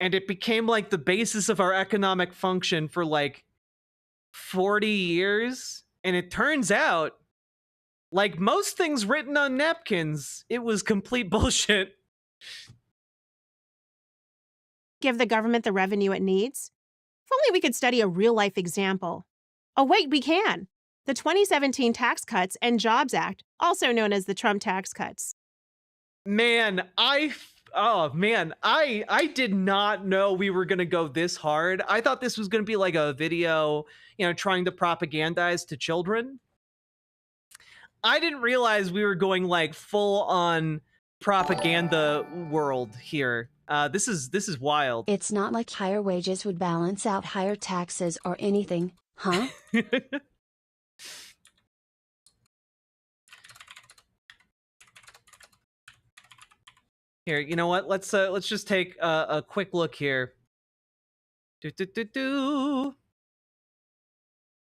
And it became like the basis of our economic function for like 40 years. And it turns out, like most things written on napkins, it was complete bullshit. Give the government the revenue it needs? If only we could study a real-life example. Oh wait, we can! The 2017 Tax Cuts and Jobs Act, also known as the Trump tax cuts. Man, I did not know we were going to go this hard. I thought this was going to be like a video, you know, trying to propagandize to children. I didn't realize we were going like full on propaganda world here. This is wild. It's not like higher wages would balance out higher taxes or anything, huh? Here, you know what? Let's just take a quick look here.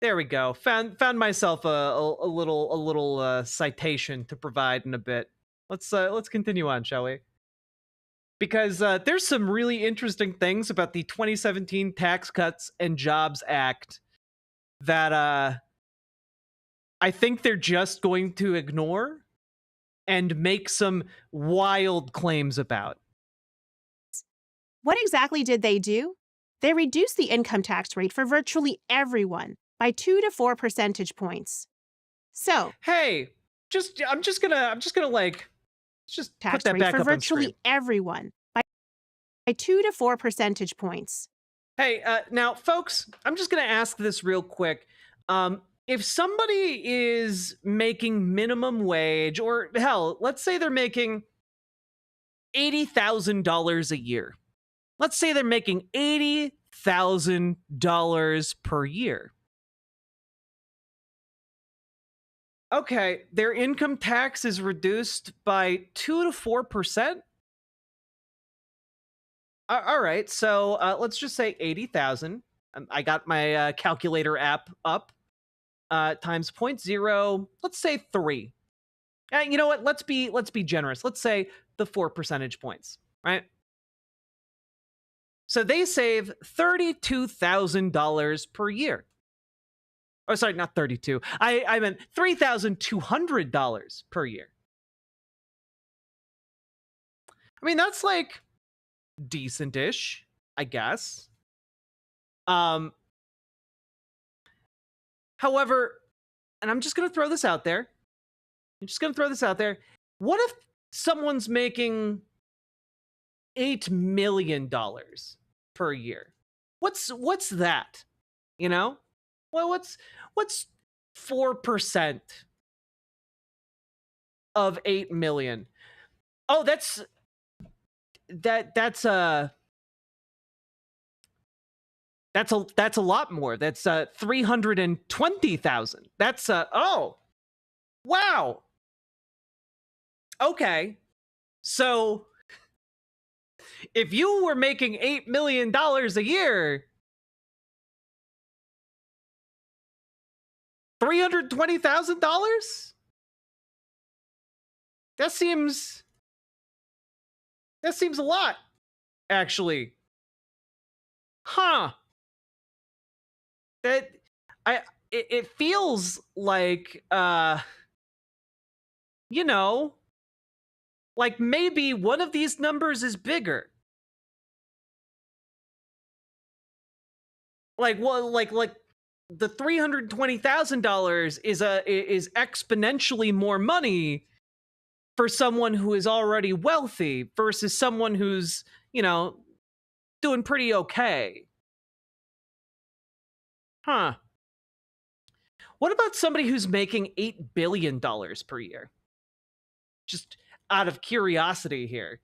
There we go. Found myself a little citation to provide in a bit. Let's continue on, shall we? Because there's some really interesting things about the 2017 Tax Cuts and Jobs Act that I think they're just going to ignore and make some wild claims about. What exactly did they do? They reduced the income tax rate for virtually everyone by 2 to 4 percentage points. So, hey, I'm just gonna like just tax put that rate back for up on virtually screen. everyone by 2 to 4 percentage points. Hey, now, folks, I'm just going to ask this real quick. If somebody is making minimum wage, or hell, let's say they're making $80,000 a year. Let's say they're making $80,000 per year. Okay, their income tax is reduced by 2 to 4%. All right, so let's just say 80,000. I got my calculator app up. Times 0.0, let's say 3. You know what? Let's be generous. Let's say the 4 percentage points, right? So they save $32,000 per year. Oh, sorry, not 32. I meant $3,200 per year. I mean, that's like decent-ish, I guess. However, and I'm just going to throw this out there. What if someone's making $8 million per year? What's that? You know? Well, what's 4% of 8 million? Oh, that's a lot more. That's 320,000. That's oh. Wow. Okay. So if you were making $8 million a year, $320,000? That seems a lot, actually. Huh. It feels like you know, like maybe one of these numbers is bigger. Like, well, like the $320,000 is exponentially more money for someone who is already wealthy versus someone who's, you know, doing pretty okay. Huh. What about somebody who's making $8 billion per year? Just out of curiosity here.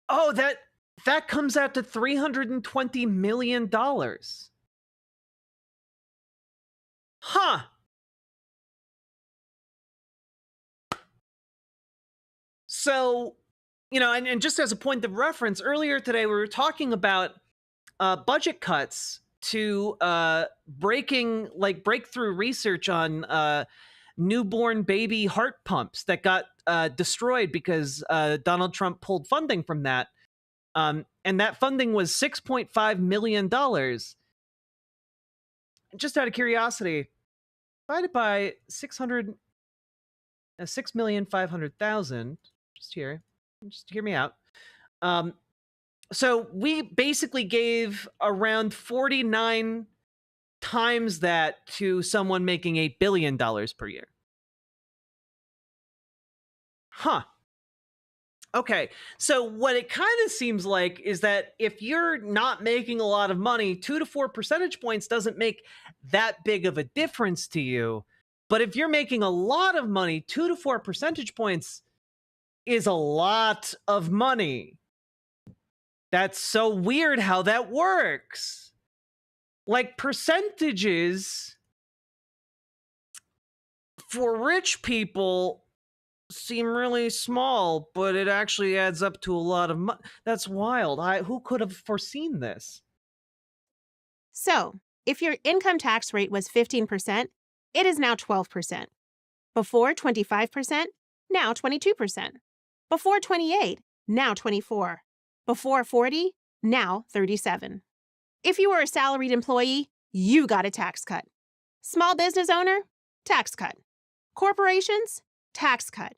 Oh, that comes out to $320 million. Huh. So, you know, and just as a point of reference, earlier today we were talking about budget cuts to breakthrough research on newborn baby heart pumps that got destroyed because Donald Trump pulled funding from that. And that funding was $6.5 million. Just out of curiosity, divided by 6,500,000. Just hear me out. So we basically gave around 49 times that to someone making $8 billion per year. Huh. Okay, so what it kind of seems like is that if you're not making a lot of money, 2 to 4 percentage points doesn't make that big of a difference to you. But if you're making a lot of money, 2 to 4 percentage points is a lot of money. That's so weird how that works. Like, percentages for rich people seem really small, but it actually adds up to a lot of money. That's wild. Who could have foreseen this? So, if your income tax rate was 15%, it is now 12%. Before 25%, now 22%. Before 28, now 24. Before 40, now 37. If you were a salaried employee, you got a tax cut. Small business owner, tax cut. Corporations, tax cut.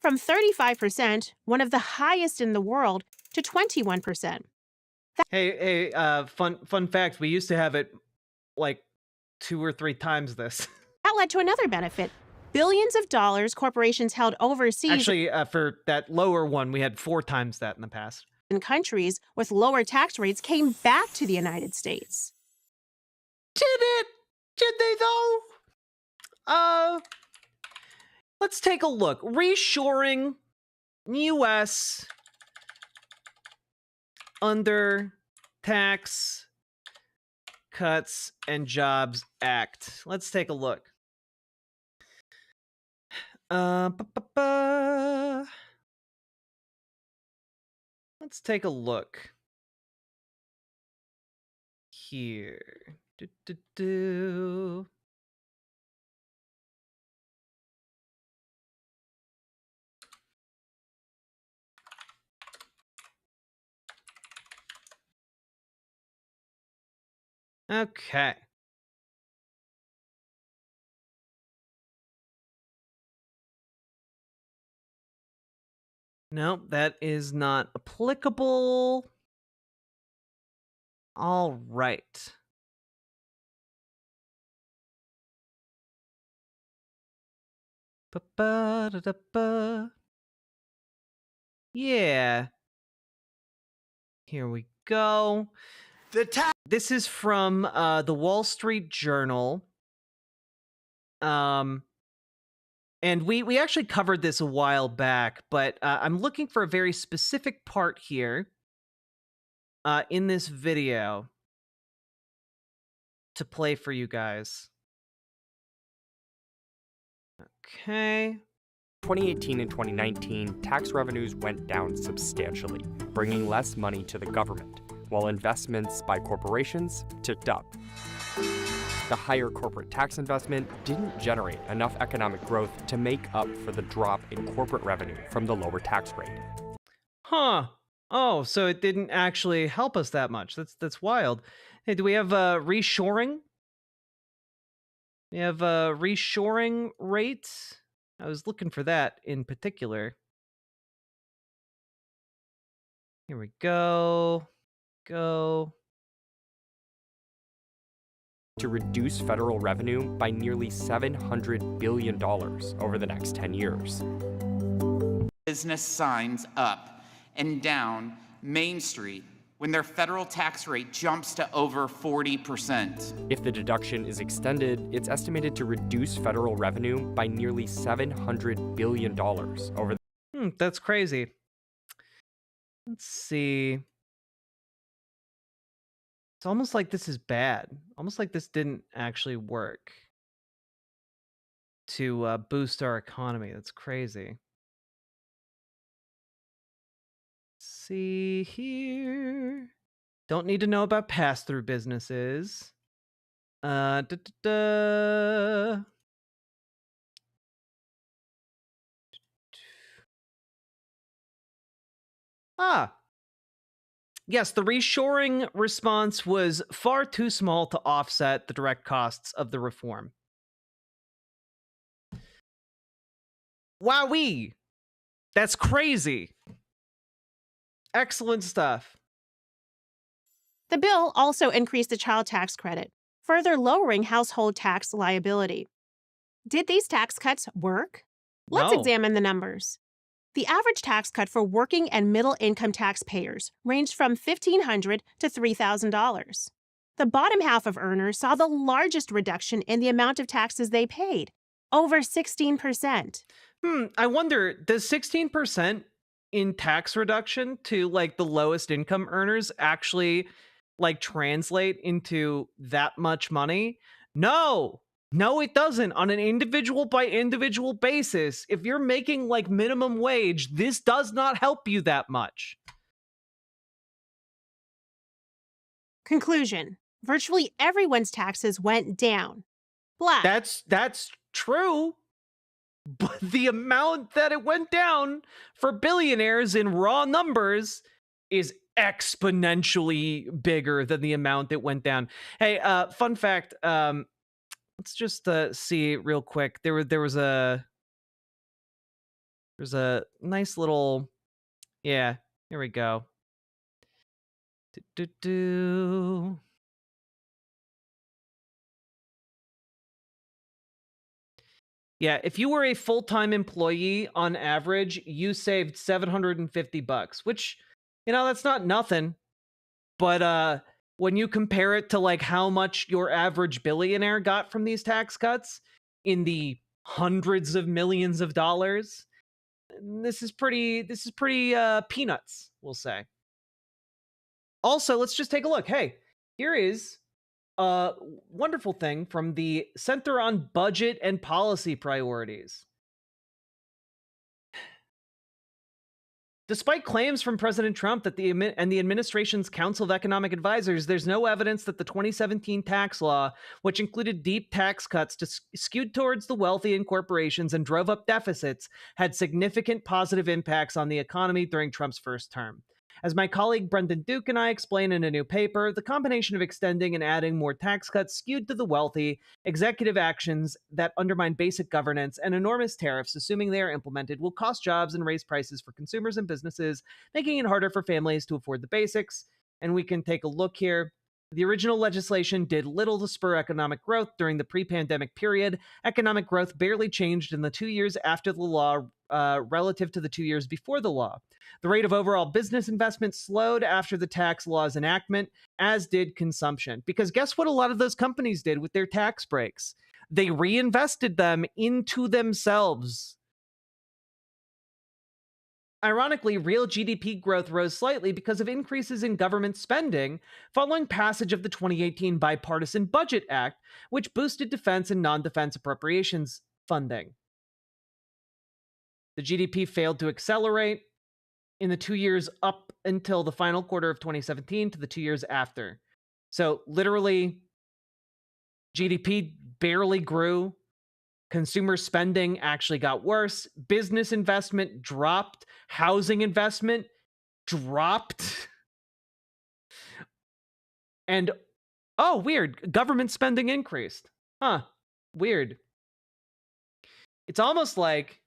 From 35%, one of the highest in the world, to 21%. Hey, fun fact, we used to have it like 2 or 3 times this. That led to another benefit. Billions of dollars corporations held overseas. Actually, for that lower one, we had 4 times that in the past. In countries with lower tax rates came back to the United States. Did it? Did they though? Let's take a look. Reshoring U.S. under Tax Cuts and Jobs Act. Let's take a look. Let's take a look here. Okay. No, that is not applicable. All right. Ba-ba-da-da-ba. Yeah. Here we go. This is from the Wall Street Journal. And we actually covered this a while back, but I'm looking for a very specific part here in this video to play for you guys. Okay. 2018 and 2019, tax revenues went down substantially, bringing less money to the government, while investments by corporations ticked up. The higher corporate tax investment didn't generate enough economic growth to make up for the drop in corporate revenue from the lower tax rate. Huh. Oh, so it didn't actually help us that much. That's wild. Hey, do we have reshoring? We have reshoring rates. I was looking for that in particular. Here we go. Go. To reduce federal revenue by nearly $700 billion over the next 10 years. Business signs up and down Main Street when their federal tax rate jumps to over 40%. If the deduction is extended, it's estimated to reduce federal revenue by nearly $700 billion over the That's crazy. Let's see. It's almost like this is bad. Almost like this didn't actually work to boost our economy. That's crazy. See here. Don't need to know about pass-through businesses. Yes, the reshoring response was far too small to offset the direct costs of the reform. Wowee! That's crazy. Excellent stuff. The bill also increased the child tax credit, further lowering household tax liability. Did these tax cuts work? Let's No. examine the numbers. The average tax cut for working and middle-income taxpayers ranged from $1,500 to $3,000. The bottom half of earners saw the largest reduction in the amount of taxes they paid, over 16%. I wonder, does 16% in tax reduction to like the lowest income earners actually like translate into that much money? No, it doesn't. On an individual by individual basis, if you're making like minimum wage, this does not help you that much. Conclusion: virtually everyone's taxes went down. Black. That's true. But the amount that it went down for billionaires in raw numbers is exponentially bigger than the amount that went down. Hey, fun fact, let's just see real quick. There's a nice little, yeah, here we go. Yeah, if you were a full-time employee, on average, you saved $750, which, that's not nothing. But when you compare it to like how much your average billionaire got from these tax cuts in the hundreds of millions of dollars, this is pretty peanuts, we'll say. Also, let's just take a look. Hey, here is a wonderful thing from the Center on Budget and Policy Priorities. Despite claims from President Trump that the administration's Council of Economic Advisors, there's no evidence that the 2017 tax law, which included deep tax cuts skewed towards the wealthy and corporations and drove up deficits, had significant positive impacts on the economy during Trump's first term. As my colleague Brendan Duke and I explain in a new paper, the combination of extending and adding more tax cuts skewed to the wealthy, executive actions that undermine basic governance, and enormous tariffs, assuming they are implemented, will cost jobs and raise prices for consumers and businesses, making it harder for families to afford the basics. And we can take a look here. The original legislation did little to spur economic growth during the pre-pandemic period. Economic growth barely changed in the 2 years after the law relative to the 2 years before the law. The rate of overall business investment slowed after the tax law's enactment, as did consumption. Because guess what a lot of those companies did with their tax breaks? They reinvested them into themselves. Ironically, real GDP growth rose slightly because of increases in government spending following passage of the 2018 Bipartisan Budget Act, which boosted defense and non-defense appropriations funding. The GDP failed to accelerate in the 2 years up until the final quarter of 2017 to the 2 years after. So literally, GDP barely grew. Consumer spending actually got worse. Business investment dropped. Housing investment dropped. And, oh, weird. Government spending increased. Huh. Weird. It's almost like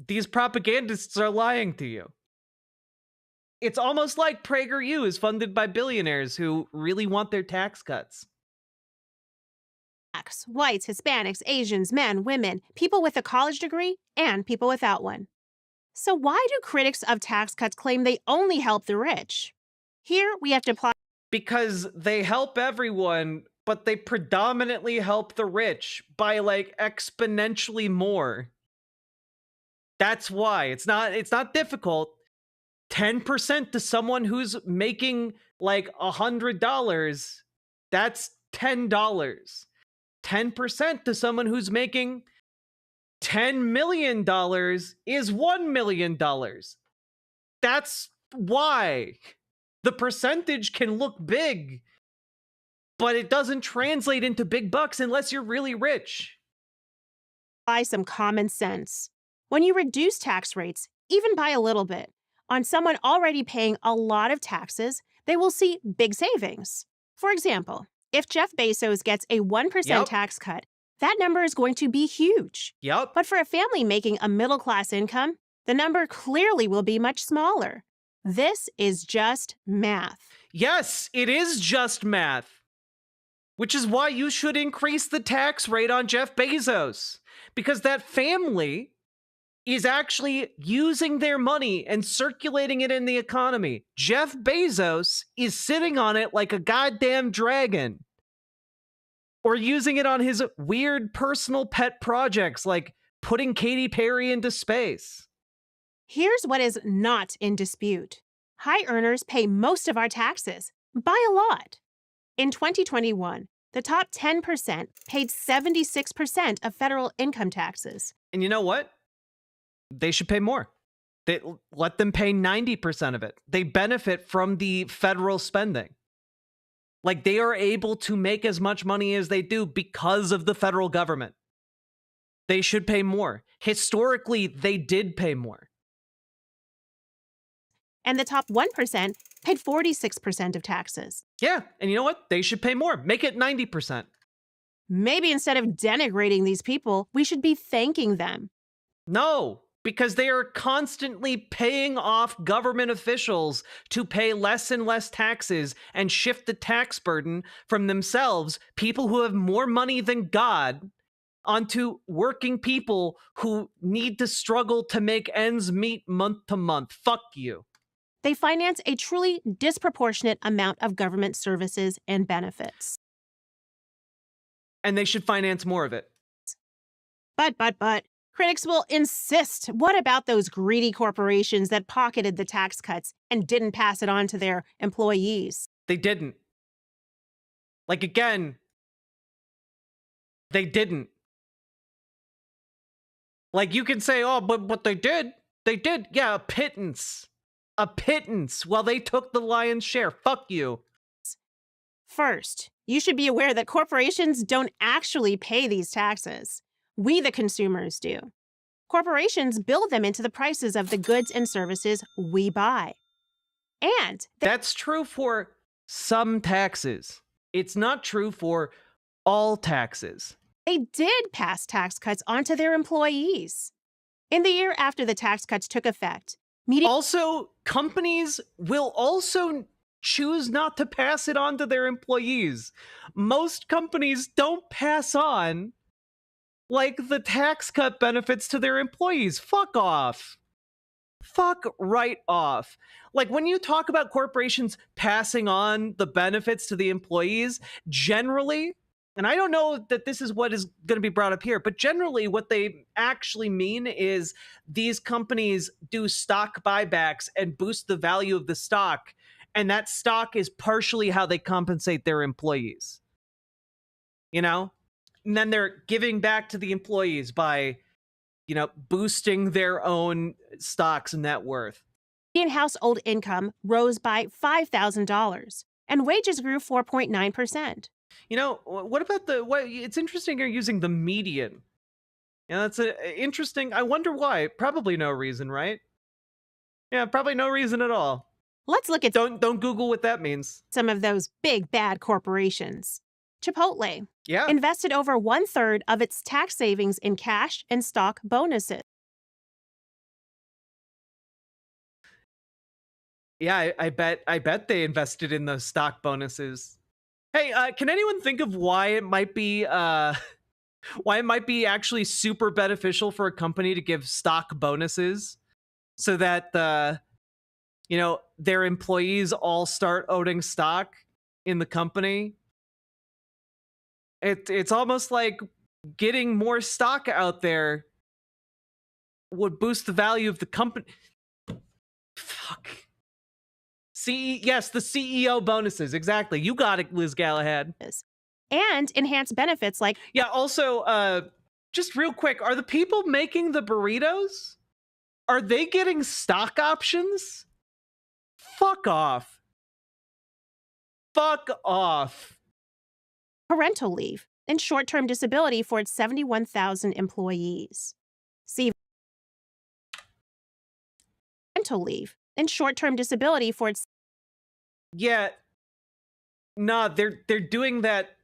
these propagandists are lying to you. It's almost like PragerU is funded by billionaires who really want their tax cuts. Whites, Hispanics, Asians, men, women, people with a college degree, and people without one. So why do critics of tax cuts claim they only help the rich? Here we have to apply. Because they help everyone, but they predominantly help the rich by like exponentially more. That's why. It's not difficult. 10% to someone who's making like $100, that's $10. 10% to someone who's making $10 million is $1 million. That's why. The percentage can look big, but it doesn't translate into big bucks unless you're really rich. Apply some common sense. When you reduce tax rates, even by a little bit, on someone already paying a lot of taxes, they will see big savings. For example, if Jeff Bezos gets a 1% tax cut, that number is going to be huge. But for a family making a middle-class income, the number clearly will be much smaller. This is just math. Yes, it is just math. Which is why you should increase the tax rate on Jeff Bezos. Because that family is actually using their money and circulating it in the economy. Jeff Bezos is sitting on it like a goddamn dragon. Or using it on his weird personal pet projects like putting Katy Perry into space. Here's what is not in dispute. High earners pay most of our taxes, by a lot. In 2021, the top 10% paid 76% of federal income taxes. And you know what? They should pay more. Let them pay 90% of it. They benefit from the federal spending. Like, they are able to make as much money as they do because of the federal government. They should pay more. Historically, they did pay more. And the top 1% paid 46% of taxes. Yeah, and you know what? They should pay more. Make it 90%. Maybe instead of denigrating these people, we should be thanking them. No, because they are constantly paying off government officials to pay less and less taxes and shift the tax burden from themselves, people who have more money than God, onto working people who need to struggle to make ends meet month to month. Fuck you. They finance a truly disproportionate amount of government services and benefits. And they should finance more of it. But, critics will insist. What about those greedy corporations that pocketed the tax cuts and didn't pass it on to their employees? They didn't. Like, again, they didn't. Like, you can say, oh, but they did. They did. Yeah, a pittance. A pittance while they took the lion's share. Fuck you. First, you should be aware that corporations don't actually pay these taxes. We, the consumers, do. Corporations build them into the prices of the goods and services we buy. And that's true for some taxes. It's not true for all taxes. They did pass tax cuts onto their employees. In the year after the tax cuts took effect, also, companies will also choose not to pass it on to their employees. Most companies don't pass on, like, the tax cut benefits to their employees. Fuck off. Fuck right off. Like, when you talk about corporations passing on the benefits to the employees, generally, and I don't know that this is what is going to be brought up here, but generally what they actually mean is these companies do stock buybacks and boost the value of the stock, and that stock is partially how they compensate their employees. You know? And then they're giving back to the employees by, you know, boosting their own stocks and net worth. Median household income rose by $5,000, and wages grew 4.9%. You know, what about it's interesting you're using the median. Yeah, that's interesting. I wonder why. Probably no reason, right? Yeah, probably no reason at all. Let's look at don't Google what that means. Some of those big bad corporations. Chipotle invested over 1/3 of its tax savings in cash and stock bonuses. Yeah, I bet they invested in those stock bonuses. Hey, can anyone think of why it might be actually super beneficial for a company to give stock bonuses so that you know, their employees all start owning stock in the company? It's almost like getting more stock out there would boost the value of the company. Fuck. Yes, the CEO bonuses. Exactly. You got it, Liz Galahad. And enhanced benefits like... Yeah, also, just real quick, are the people making the burritos, are they getting stock options? Fuck off. Fuck off. Parental leave and short-term disability for its 71,000 employees. See, parental leave and short-term disability for its... Yeah, nah, they're doing that.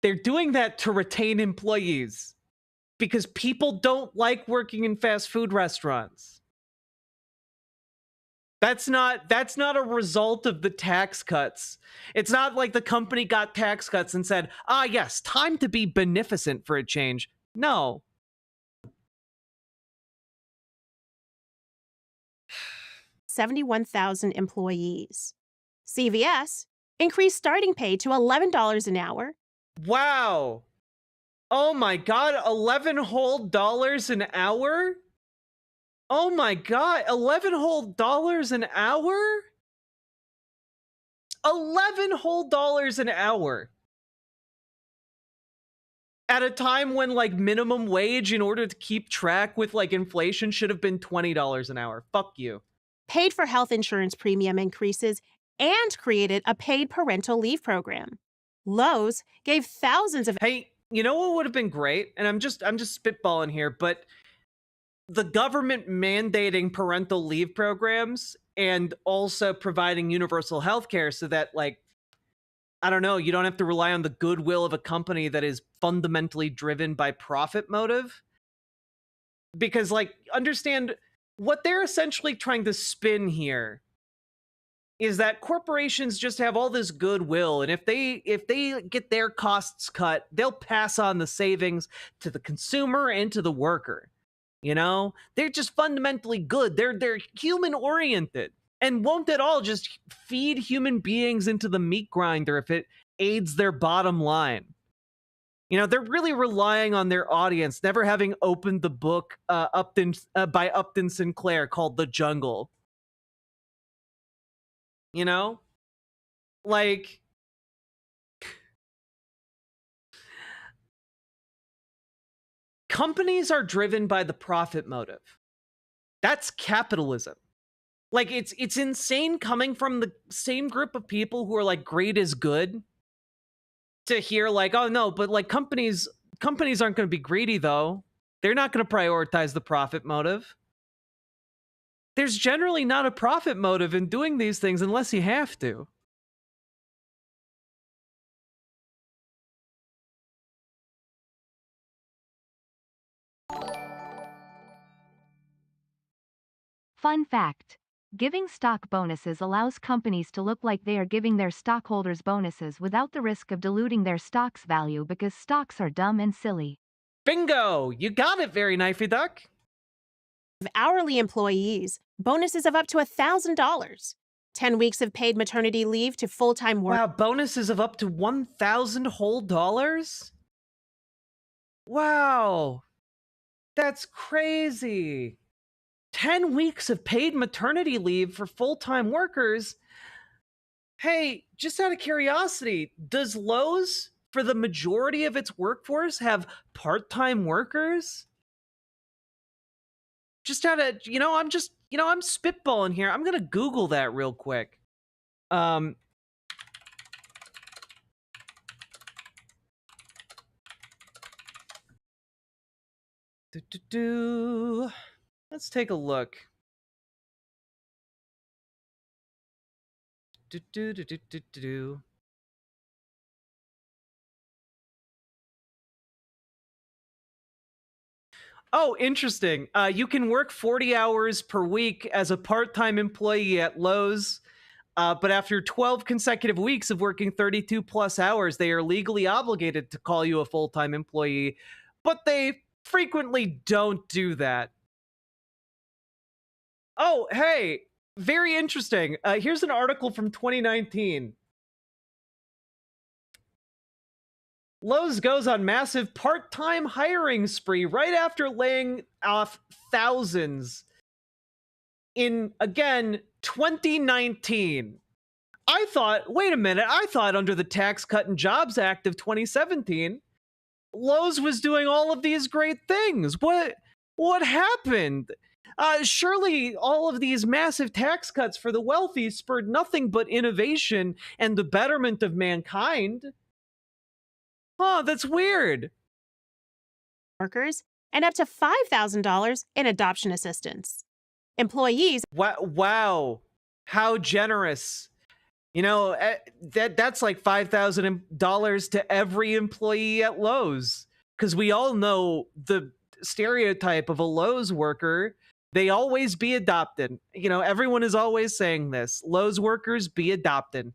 They're doing that to retain employees because people don't like working in fast food restaurants. That's not a result of the tax cuts. It's not like the company got tax cuts and said, "Ah, yes, time to be beneficent for a change." No. $71,000 employees. CVS increased starting pay to $11 an hour. Wow. Oh my God, $11 whole dollars an hour? Oh my God, $11 whole dollars an hour? $11 whole dollars an hour. At a time when, like, minimum wage in order to keep track with, like, inflation should have been $20 an hour. Fuck you. Paid for health insurance premium increases and created a paid parental leave program. Lowe's gave thousands of... Hey, you know what would have been great? And I'm just spitballing here, but the government mandating parental leave programs and also providing universal health care so that, like, I don't know, you don't have to rely on the goodwill of a company that is fundamentally driven by profit motive. Because, like, understand what they're essentially trying to spin here is that corporations just have all this goodwill, and if they get their costs cut, they'll pass on the savings to the consumer and to the worker. You know, they're just fundamentally good. They're human oriented, and won't at all just feed human beings into the meat grinder if it aids their bottom line. You know, they're really relying on their audience never having opened the book by Upton Sinclair called The Jungle. You know? Like, companies are driven by the profit motive. That's capitalism. Like, it's insane coming from the same group of people who are like, great is good, to hear like, oh no, but like companies aren't going to be greedy though. They're not going to prioritize the profit motive. There's generally not a profit motive in doing these things unless you have to. Fun fact. Giving stock bonuses allows companies to look like they are giving their stockholders bonuses without the risk of diluting their stock's value because stocks are dumb and silly. Bingo! You got it, very knifey duck. Hourly employees, bonuses of up to $1,000. 10 weeks of paid maternity leave to full-time work. Wow, bonuses of up to $1,000 whole dollars? Wow. That's crazy. 10 weeks of paid maternity leave for full-time workers. Hey, just out of curiosity, does Lowe's, for the majority of its workforce, have part-time workers? Just out of, I'm spitballing here. I'm gonna Google that real quick. Let's take a look. Oh, interesting. You can work 40 hours per week as a part-time employee at Lowe's, but after 12 consecutive weeks of working 32 plus hours, they are legally obligated to call you a full-time employee, but they frequently don't do that. Oh, hey, very interesting. Here's an article from 2019. Lowe's goes on massive part-time hiring spree right after laying off thousands in, again, 2019. Wait a minute, I thought under the Tax Cut and Jobs Act of 2017, Lowe's was doing all of these great things. What happened? Surely all of these massive tax cuts for the wealthy spurred nothing but innovation and the betterment of mankind. Oh, that's weird. Workers and up to $5,000 in adoption assistance. Employees. Wow. How generous. That's like $5,000 to every employee at Lowe's. Because we all know the stereotype of a Lowe's worker. They always be adopted. Everyone is always saying this. Lowe's workers be adopted.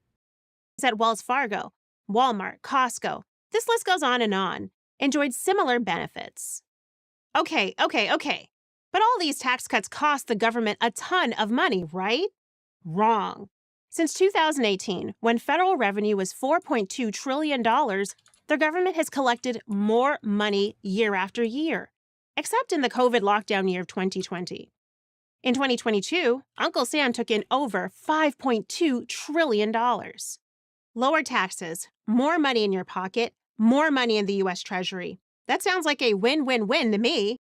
At Wells Fargo, Walmart, Costco. This list goes on and on. Enjoyed similar benefits. Okay. But all these tax cuts cost the government a ton of money, right? Wrong. Since 2018, when federal revenue was $4.2 trillion, the government has collected more money year after year, except in the COVID lockdown year of 2020. In 2022, Uncle Sam took in over $5.2 trillion. Lower taxes, more money in your pocket, more money in the U.S. Treasury. That sounds like a win-win-win to me.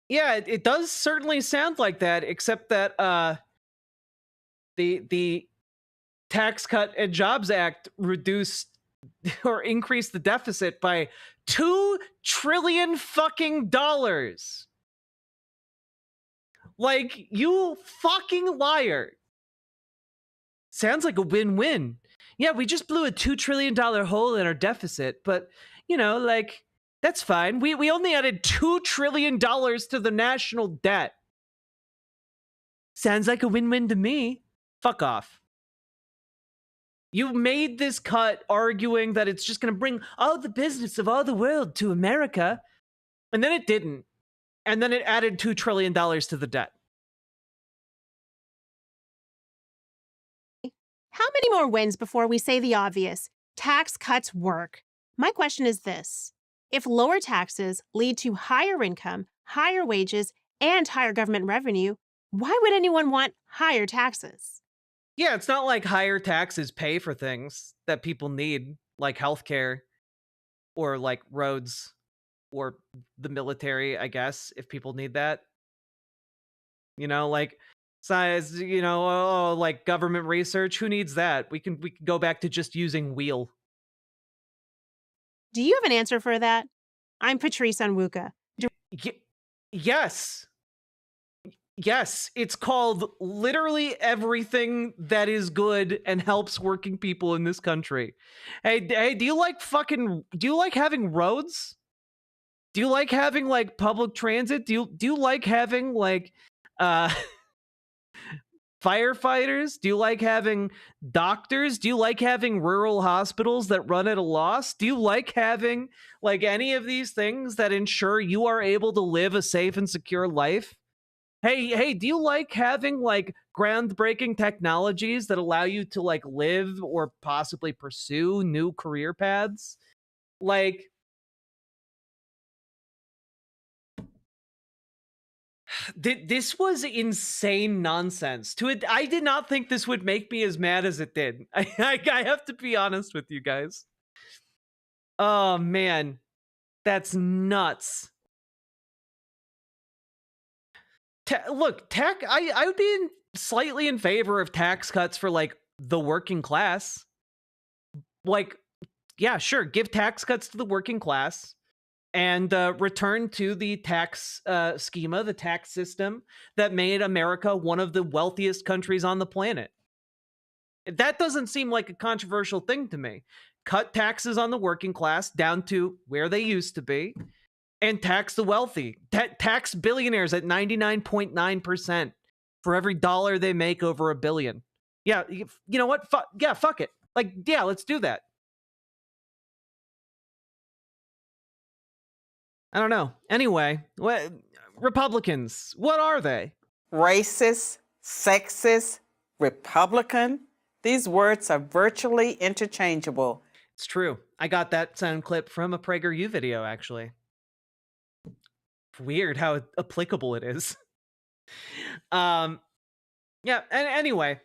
Yeah, it does certainly sound like that, except that the Tax Cut and Jobs Act reduced or increased the deficit by $2 trillion fucking dollars. Like, you fucking liar. Sounds like a win-win. Yeah, we just blew a $2 trillion hole in our deficit, but, that's fine. We only added $2 trillion to the national debt. Sounds like a win-win to me. Fuck off. You made this cut arguing that it's just going to bring all the business of all the world to America, and then it didn't. And then it added $2 trillion to the debt. How many more wins before we say the obvious? Tax cuts work. My question is this. If lower taxes lead to higher income, higher wages, and higher government revenue, why would anyone want higher taxes? Yeah, it's not like higher taxes pay for things that people need, like healthcare or like roads or the military, I guess, if people need that. You know, like size, like government research, who needs that? We can go back to just using wheel. Do you have an answer for that? I'm Patrice Onwuka. Yes. Yes, it's called literally everything that is good and helps working people in this country. Hey, do you like having roads? Do you like having like public transit? Do you like having like uh firefighters? Do you like having doctors? Do you like having rural hospitals that run at a loss? Do you like having like any of these things that ensure you are able to live a safe and secure life? Hey, do you like having like groundbreaking technologies that allow you to like live or possibly pursue new career paths? Like this was insane nonsense. I did not think this would make me as mad as it did. I have to be honest with you guys. Oh man, that's nuts. Look, I would be slightly in favor of tax cuts for like the working class. Like, yeah, sure, give tax cuts to the working class and return to the tax schema, the tax system that made America one of the wealthiest countries on the planet. That doesn't seem like a controversial thing to me. Cut taxes on the working class down to where they used to be and tax the wealthy. Tax billionaires at 99.9% for every dollar they make over $1 billion. Yeah, you know what? Fuck it. Like, yeah, let's do that. I don't know. Anyway, Republicans, what are they? Racist, sexist, Republican. These words are virtually interchangeable. It's true. I got that sound clip from a PragerU video, actually. Weird how applicable it is. Yeah, and anyway,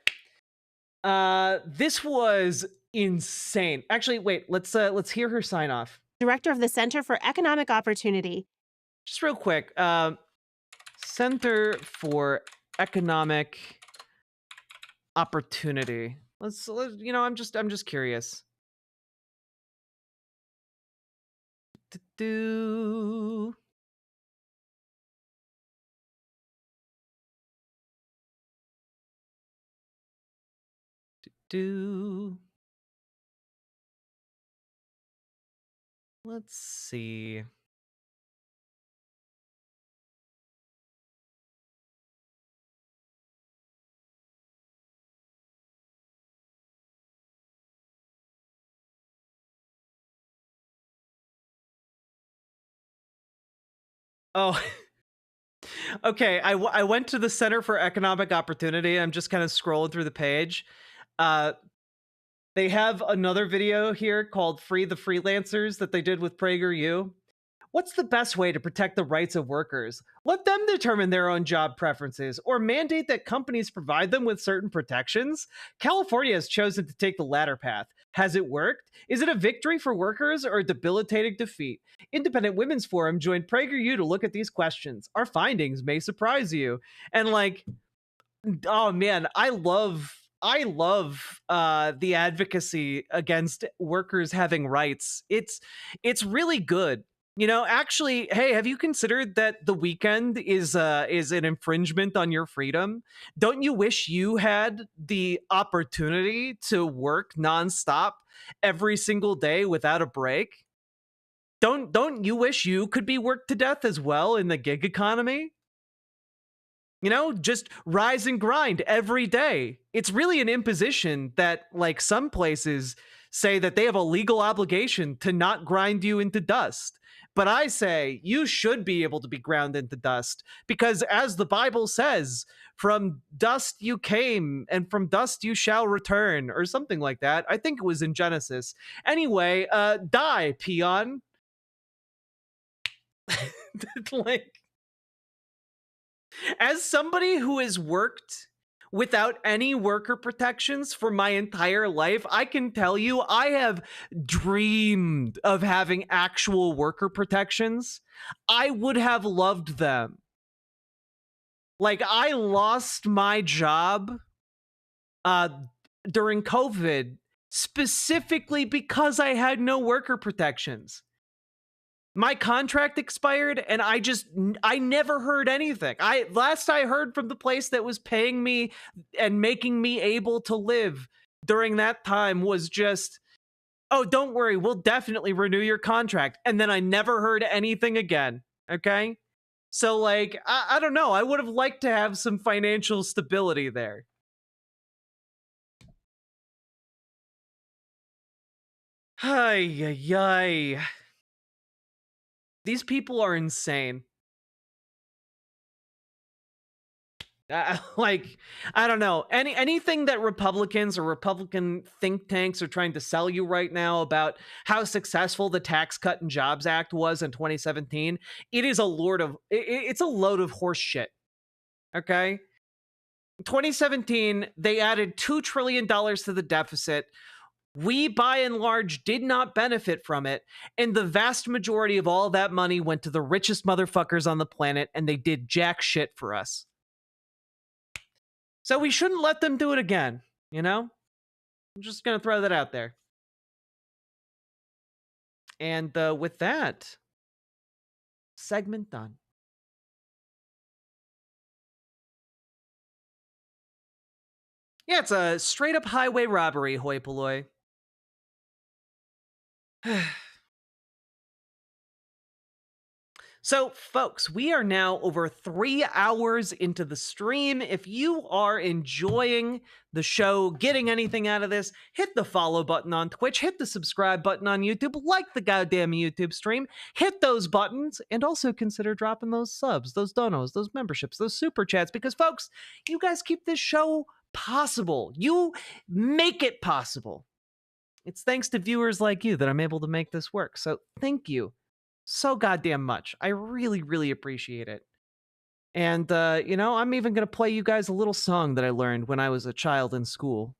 this was insane. Actually, wait, let's hear her sign off. Director of the Center for Economic Opportunity. Just real quick, Center for Economic Opportunity. Let's I'm just curious. Do let's see. Oh, okay. I went to the Center for Economic Opportunity. I'm just kind of scrolling through the page. They have another video here called Free the Freelancers that they did with PragerU. What's the best way to protect the rights of workers? Let them determine their own job preferences or mandate that companies provide them with certain protections. California has chosen to take the latter path. Has it worked? Is it a victory for workers or a debilitating defeat? Independent Women's Forum joined PragerU to look at these questions. Our findings may surprise you. And like, oh man, I love the advocacy against workers having rights. It's really good. Actually, hey, have you considered that the weekend is an infringement on your freedom? Don't you wish you had the opportunity to work nonstop every single day without a break? Don't you wish you could be worked to death as well in the gig economy? You know, just rise and grind every day. It's really an imposition that, like, some places say that they have a legal obligation to not grind you into dust. But I say you should be able to be ground into dust because, as the Bible says, from dust you came and from dust you shall return, or something like that. I think it was in Genesis. Anyway, die, peon. Like, as somebody who has worked without any worker protections for my entire life, I can tell you I have dreamed of having actual worker protections. I would have loved them. Like, I lost my job uh during COVID specifically because I had no worker protections. My contract expired and I never heard anything. Last I heard from the place that was paying me and making me able to live during that time was just, "Oh, don't worry, we'll definitely renew your contract." And then I never heard anything again. Okay? So, like, I don't know. I would have liked to have some financial stability there. Ay, ay, ay. These people are insane. Like, I don't know, anything that Republicans or Republican think tanks are trying to sell you right now about how successful the Tax Cut and Jobs Act was in 2017, it's a load of horse shit. Okay, 2017 they added $2 trillion to the deficit. We, by and large, did not benefit from it, and the vast majority of all that money went to the richest motherfuckers on the planet, and they did jack shit for us. So we shouldn't let them do it again, you know? I'm just going to throw that out there. And with that, segment done. Yeah, it's a straight up highway robbery, hoi polloi. So, folks, we are now over 3 hours into the stream. If you are enjoying the show, getting anything out of this, hit the follow button on Twitch, hit the subscribe button on YouTube, like the goddamn YouTube stream, hit those buttons, and also consider dropping those subs, those donos, those memberships, those super chats, because, folks, you guys keep this show possible. You make it possible. It's thanks to viewers like you that I'm able to make this work. So, thank you so goddamn much. I really, really appreciate it. And, you know, I'm even going to play you guys a little song that I learned when I was a child in school.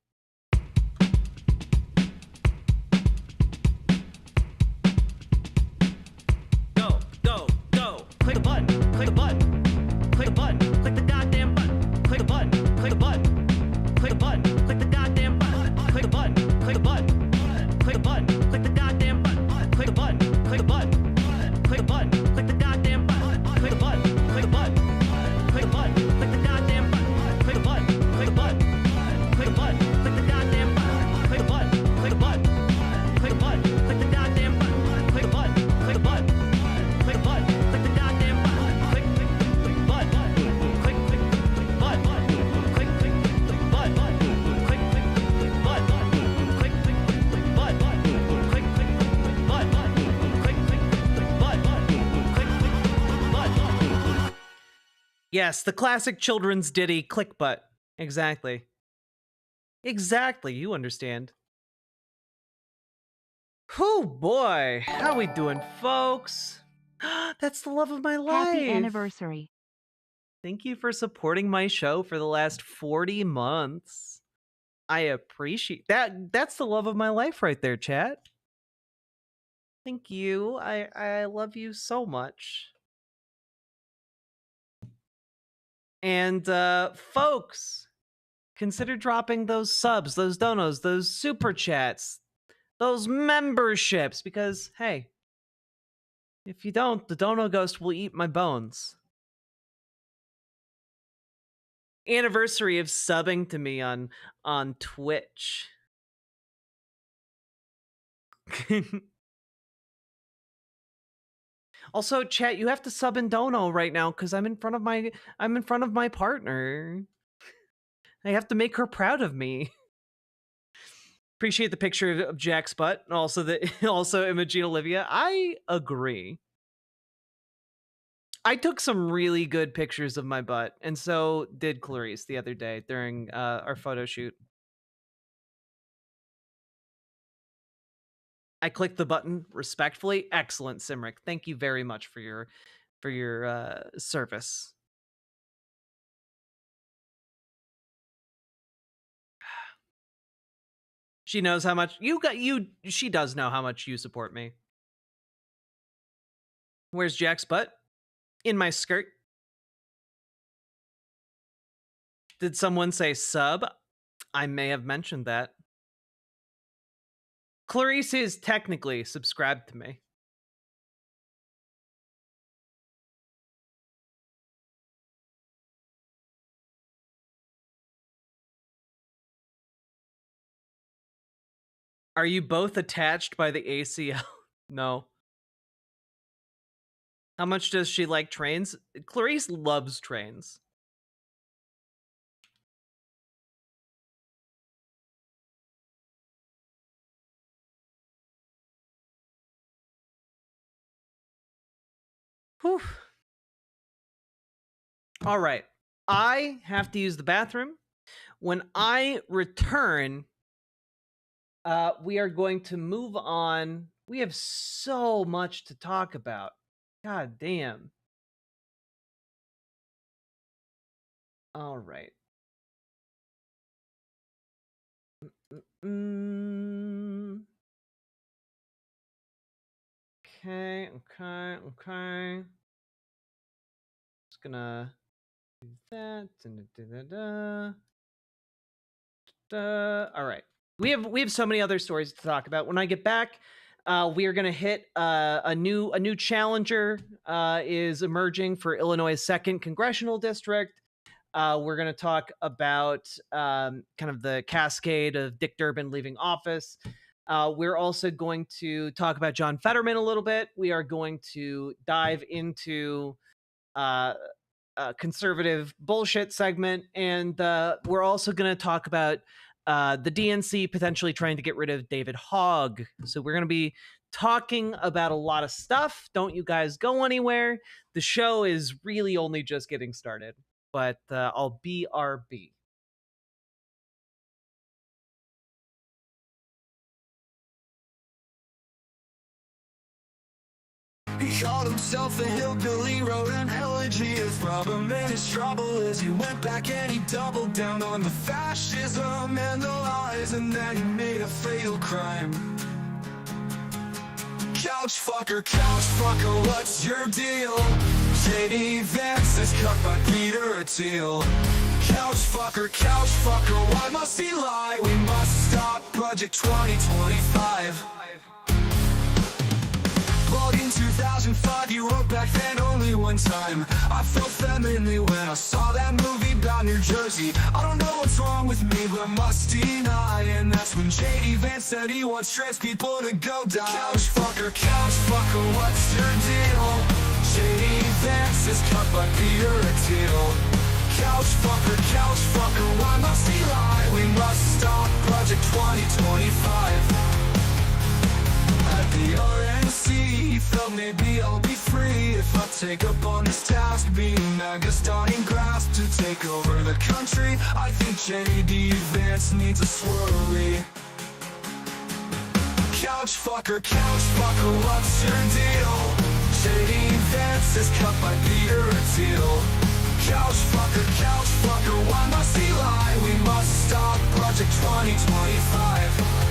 Go, go, go. Click the button, click the button, click the button, click the goddamn button, click the button, click the button, click the button, click the goddamn button, click the button, click the button, click the button, click the goddamn button, click the button, click the button. Click the button, click the goddamn button, click the button, click the button, click the button, click the goddamn button, click the button, click the button, click the button, click the goddamn button, click the button, click the button, click the button, click the goddamn button, click the button, click the button, click the button, click the goddamn button, click button, click button, click click button, click Yes, the classic children's ditty, Click Butt. Exactly. Exactly, you understand. Whew, boy. How we doing, folks? That's the love of my life. Happy anniversary. Thank you for supporting my show for the last 40 months. I appreciate that. That's the love of my life right there, chat. Thank you. I love you so much. And folks, consider dropping those subs, those donos, those super chats, those memberships, because hey, if you don't, the dono ghost will eat my bones. Anniversary of subbing to me on Twitch. Also, chat, you have to sub and dono right now because I'm in front of my partner. I have to make her proud of me. Appreciate the picture of Jack's butt, and also Imogene Olivia. I agree. I took some really good pictures of my butt, and so did Clarice the other day during our photo shoot. I clicked the button respectfully. Excellent, Simric. Thank you very much for your service. She knows how much she does know how much you support me. Where's Jack's butt? In my skirt. Did someone say sub? I may have mentioned that. Clarice is technically subscribed to me. Are you both attached by the ACL? No. How much does she like trains? Clarice loves trains. Whew. All right. I have to use the bathroom. When I return, we are going to move on. We have so much to talk about. God damn. All right. Okay. Just gonna do that. All right. We have so many other stories to talk about. When I get back, we are gonna hit a new challenger is emerging for Illinois' 2nd congressional district. We're gonna talk about kind of the cascade of Dick Durbin leaving office. We're also going to talk about John Fetterman a little bit. We are going to dive into conservative bullshit segment, and we're also going to talk about the DNC potentially trying to get rid of David Hogg. So we're going to be talking about a lot of stuff. Don't you guys go anywhere. The show is really only just getting started, but I'll BRB. He called himself a hillbilly, wrote an elegy. His problem and his trouble is he went back and he doubled down on the fascism and the lies, and then he made a fatal crime. Couch fucker, what's your deal? J.D. Vance is cut by Peter Thiel. Couch fucker, why must he lie? We must stop Project 2025. Plug in 2005, you wrote back then only one time. I felt femininely when I saw that movie about New Jersey. I don't know what's wrong with me, but I must deny. And that's when J.D. Vance said he wants trans people to go die. Couch fucker, what's your deal? J.D. Vance is cut by Peter Thiel. Couch fucker, why must he lie? We must stop Project 2025. At the RNC, he felt maybe I'll be free if I take up on this task, being MAGA starting grasp to take over the country. I think J.D. Vance needs a swirly. Couch fucker, what's your deal? J.D. Vance is cut by Peter Thiel. Couch fucker, why must he lie? We must stop Project 2025.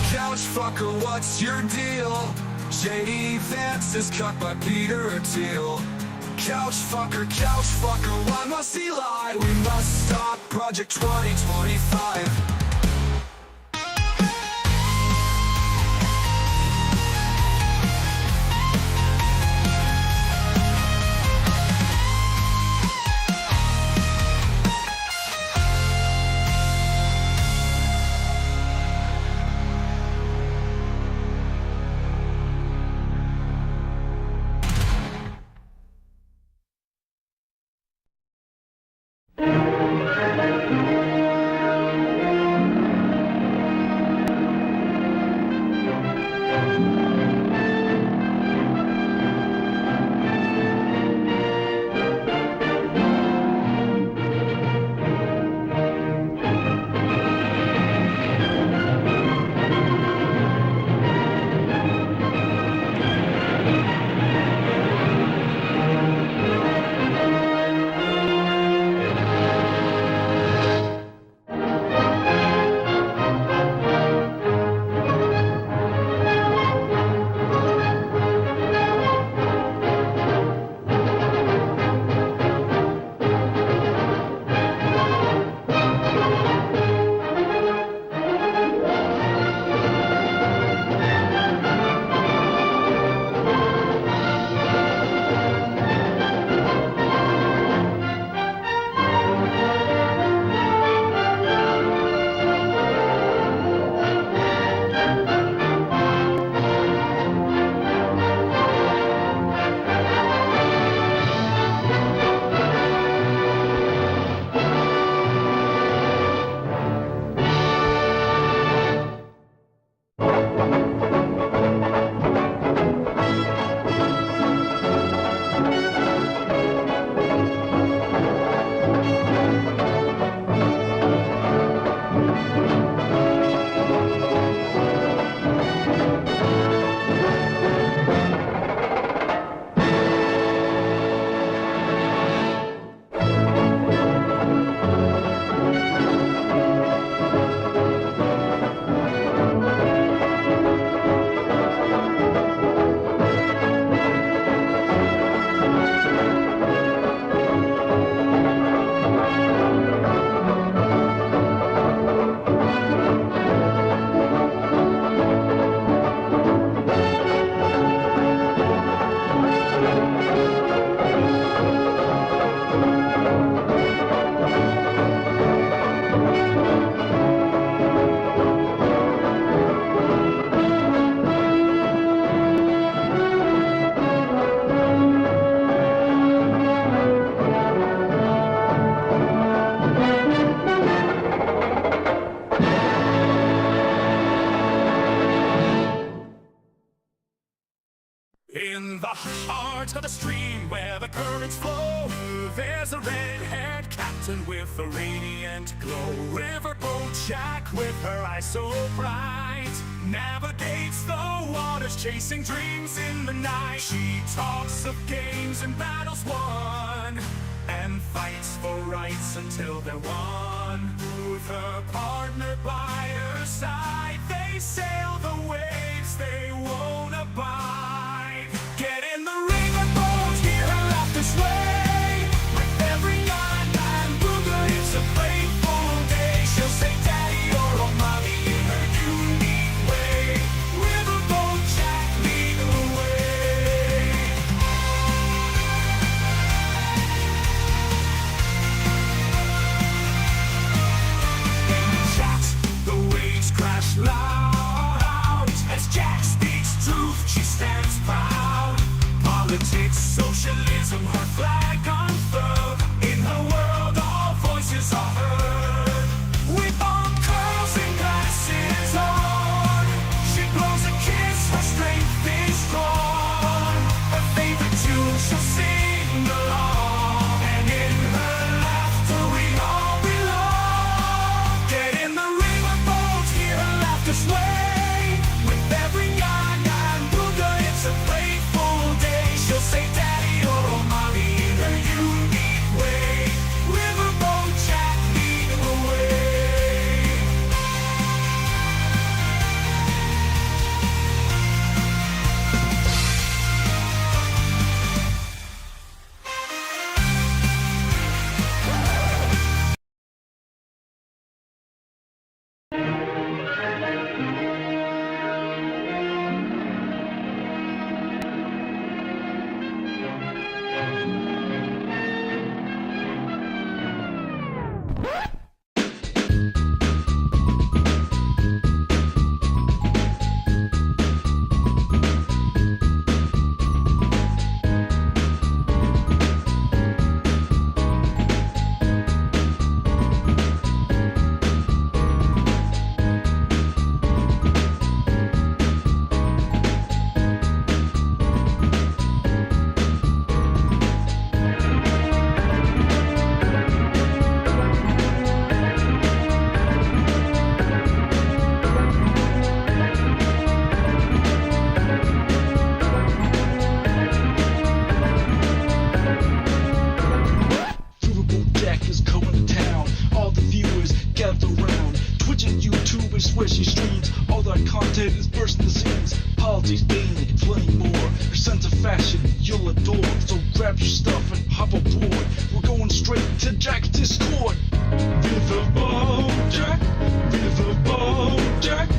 Couch fucker, what's your deal? J.D. Vance is cut by Peter Thiel. Couch fucker, why must he lie? We must stop Project 2025. where the currents flow, there's a red-haired captain with a radiant glow. Riverboat Jack with her eyes so bright navigates the waters, chasing dreams in the night. She talks of games and battles won, and fights for rights until they're won. With her partner by her side, they sail the waves they won't abide. Get in the riverboat, hear her laughter sway. With every yacht and booger, it's a playful day. She'll say daddy or oh mommy in her unique way. Riverboat Jack, lead the way. In Jack's, the waves crash loud as Jack speaks truth, she stands proud. Politics, socialism, her flag unfurled. In her world, all voices are heard. With bomb curls and glasses on, she blows a kiss, her strength is strong. Her favorite tune she'll sing along, and in her laughter we all belong. Get in the riverboat, hear her laughter sway. With every yacht and booger, it's a playful day. She'll say daddy or oh mommy in her unique way. Riverboat Jack, lead the way. Riverboat Jack is coming to town. All the viewers gather round. Twitch and YouTube is where she streams. All that content is bursting the seams. Politics, gaming, and plenty more. Her sense of fashion you'll adore. So grab your stuff and hop aboard. We're going straight to Jack's Discord. Riverboat Jack, Riverboat Jack,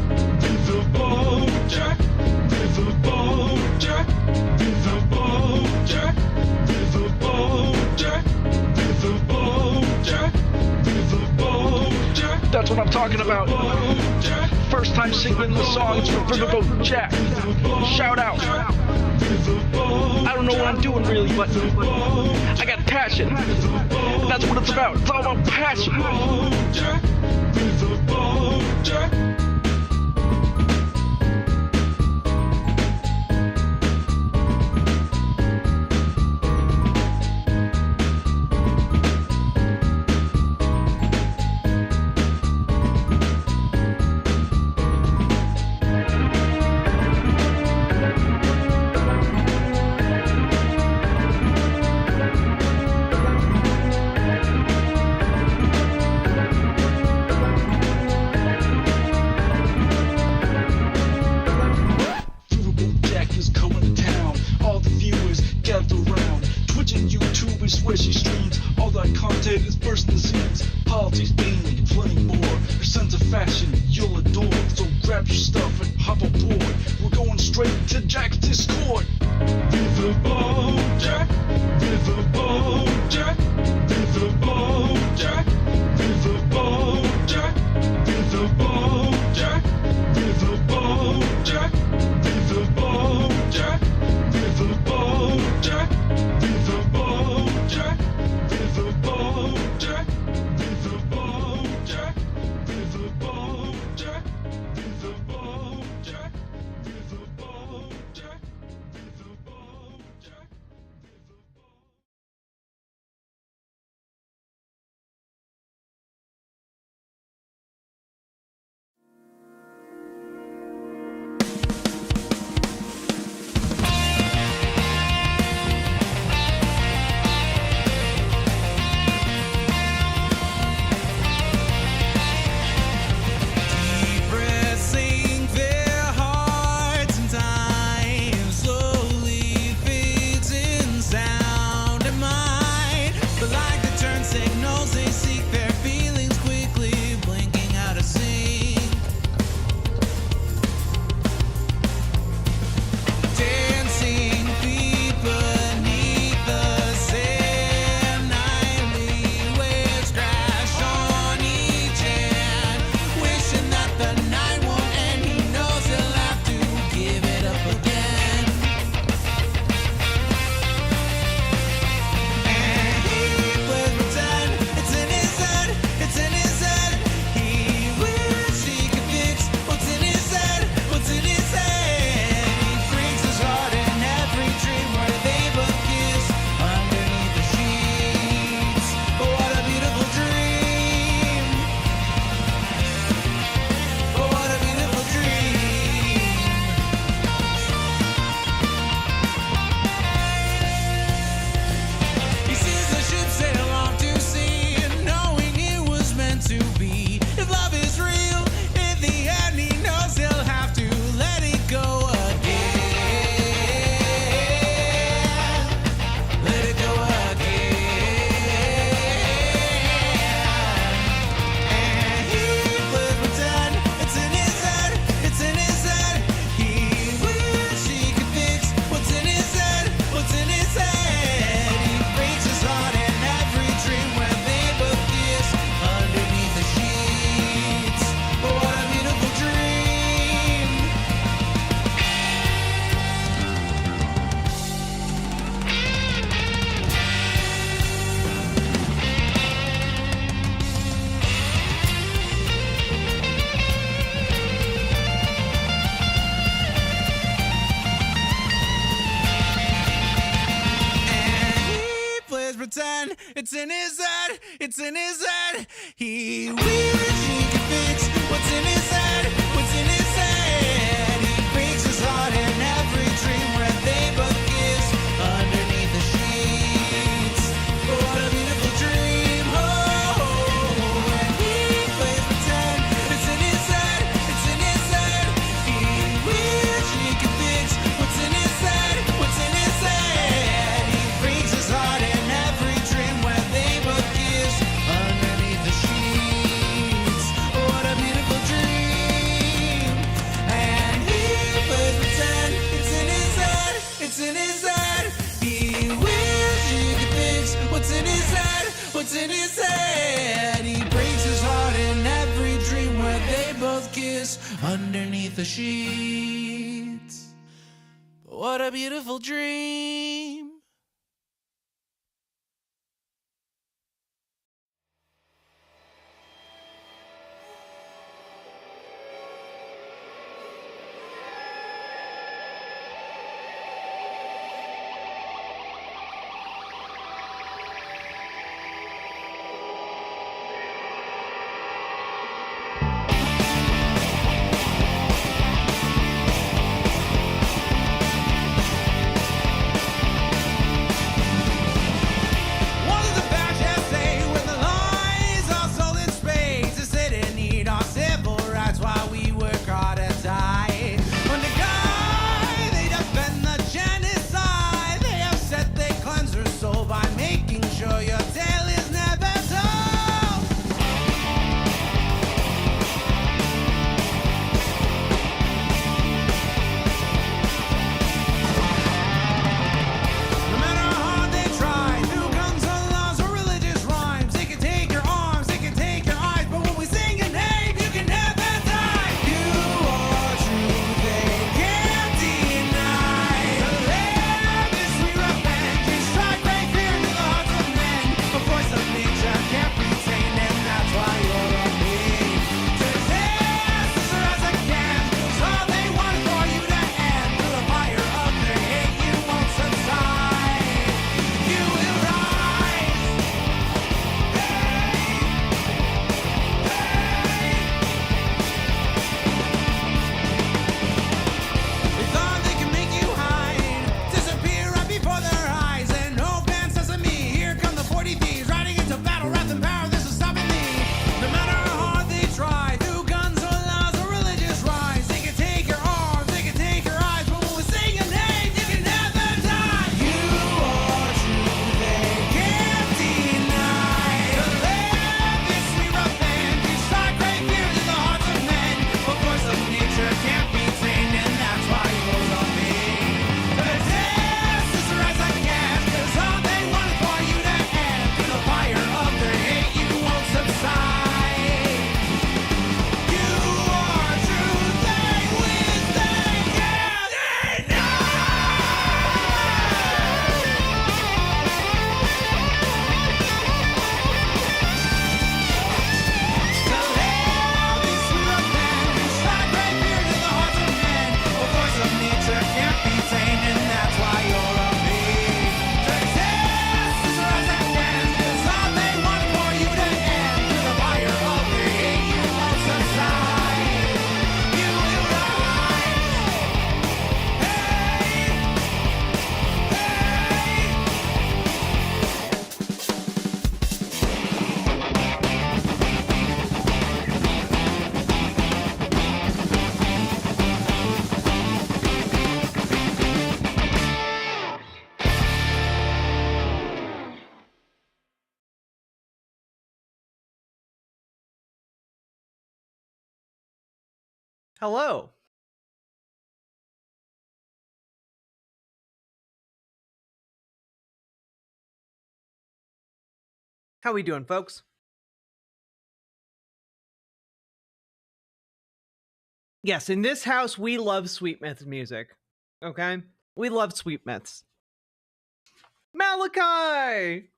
Riverboat Jack, Riverboat Jack, Riverboat Jack, Riverboat Jack, Riverboat Jack, Riverboat Jack. That's what I'm talking about. First time singing the songs for Riverboat Jack. Shout out. I don't know what I'm doing really, but I got passion. And that's what it's about. It's all about passion. Riverboat Jack. Riverboat Jack is coming to town. All the viewers gather round. Twitch and YouTube is where she streams. All that content is bursting the seams. Politics, gaming, and plenty more. Her sense of fashion you'll adore. So grab your stuff and hop aboard. We're going straight to Jack's Discord. Riverboat Jack, Riverboat Jack, Riverboat Jack, Riverboat Jack, Riverboat Jack, Riverboat Jack, Riverboat Jack, Riverboat Jack, Riverboat Jack, Riverboat Jack, Riverboat Jack, Riverboat Jack, Riverboat Jack, Riverboat Jack, Riverboat Jack. signals, they seek their feelings quickly, blinking out of sync. Dancing feet beneath the sand, nightly waves crash on each hand, wishing that the night won't end. He knows he'll have to give it up again. And he plays pretend, it's in his head, it's in his head. He wishes he could fix what's in his head, what's in his head. He freaks his heart in every dream where they both kiss underneath the sheets. Oh, what a beautiful dream. Oh, what a beautiful dream. He sees the ship sail off to sea, knowing it was meant to be. If love is real, in the end he knows he'll have to let it go again. Let it go again. And he plays pretend, it's in his head, it's in his head. He wishes he could fix what's in his head, what's in his head. He breaks his heart in every dream where they both kiss underneath the sheets. Oh, what a beautiful dream. He plays pretend, it's in his head, it's in his head. He wishes he could fix what's in his head, what's in his head. He breaks his heart in every dream where they both kiss underneath the sheets. Oh, what a beautiful dream. Oh, and he plays pretend, it's in his head, it's in his head. He wishes he could fix what's in his head, what's in his head. He breaks his heart in every dream where they both kiss underneath the sheets. Oh, what a beautiful dream. And he plays pretend, it's in his head, it's in his head. He wishes he could fix what's in his head, what's in his head. He breaks his heart in every dream where they both kiss underneath the sheets. What a beautiful dream. Hello. How we doing, folks? Yes, in this house, we love Sweet Myths music. Okay? We love Sweet Myths. Malachi!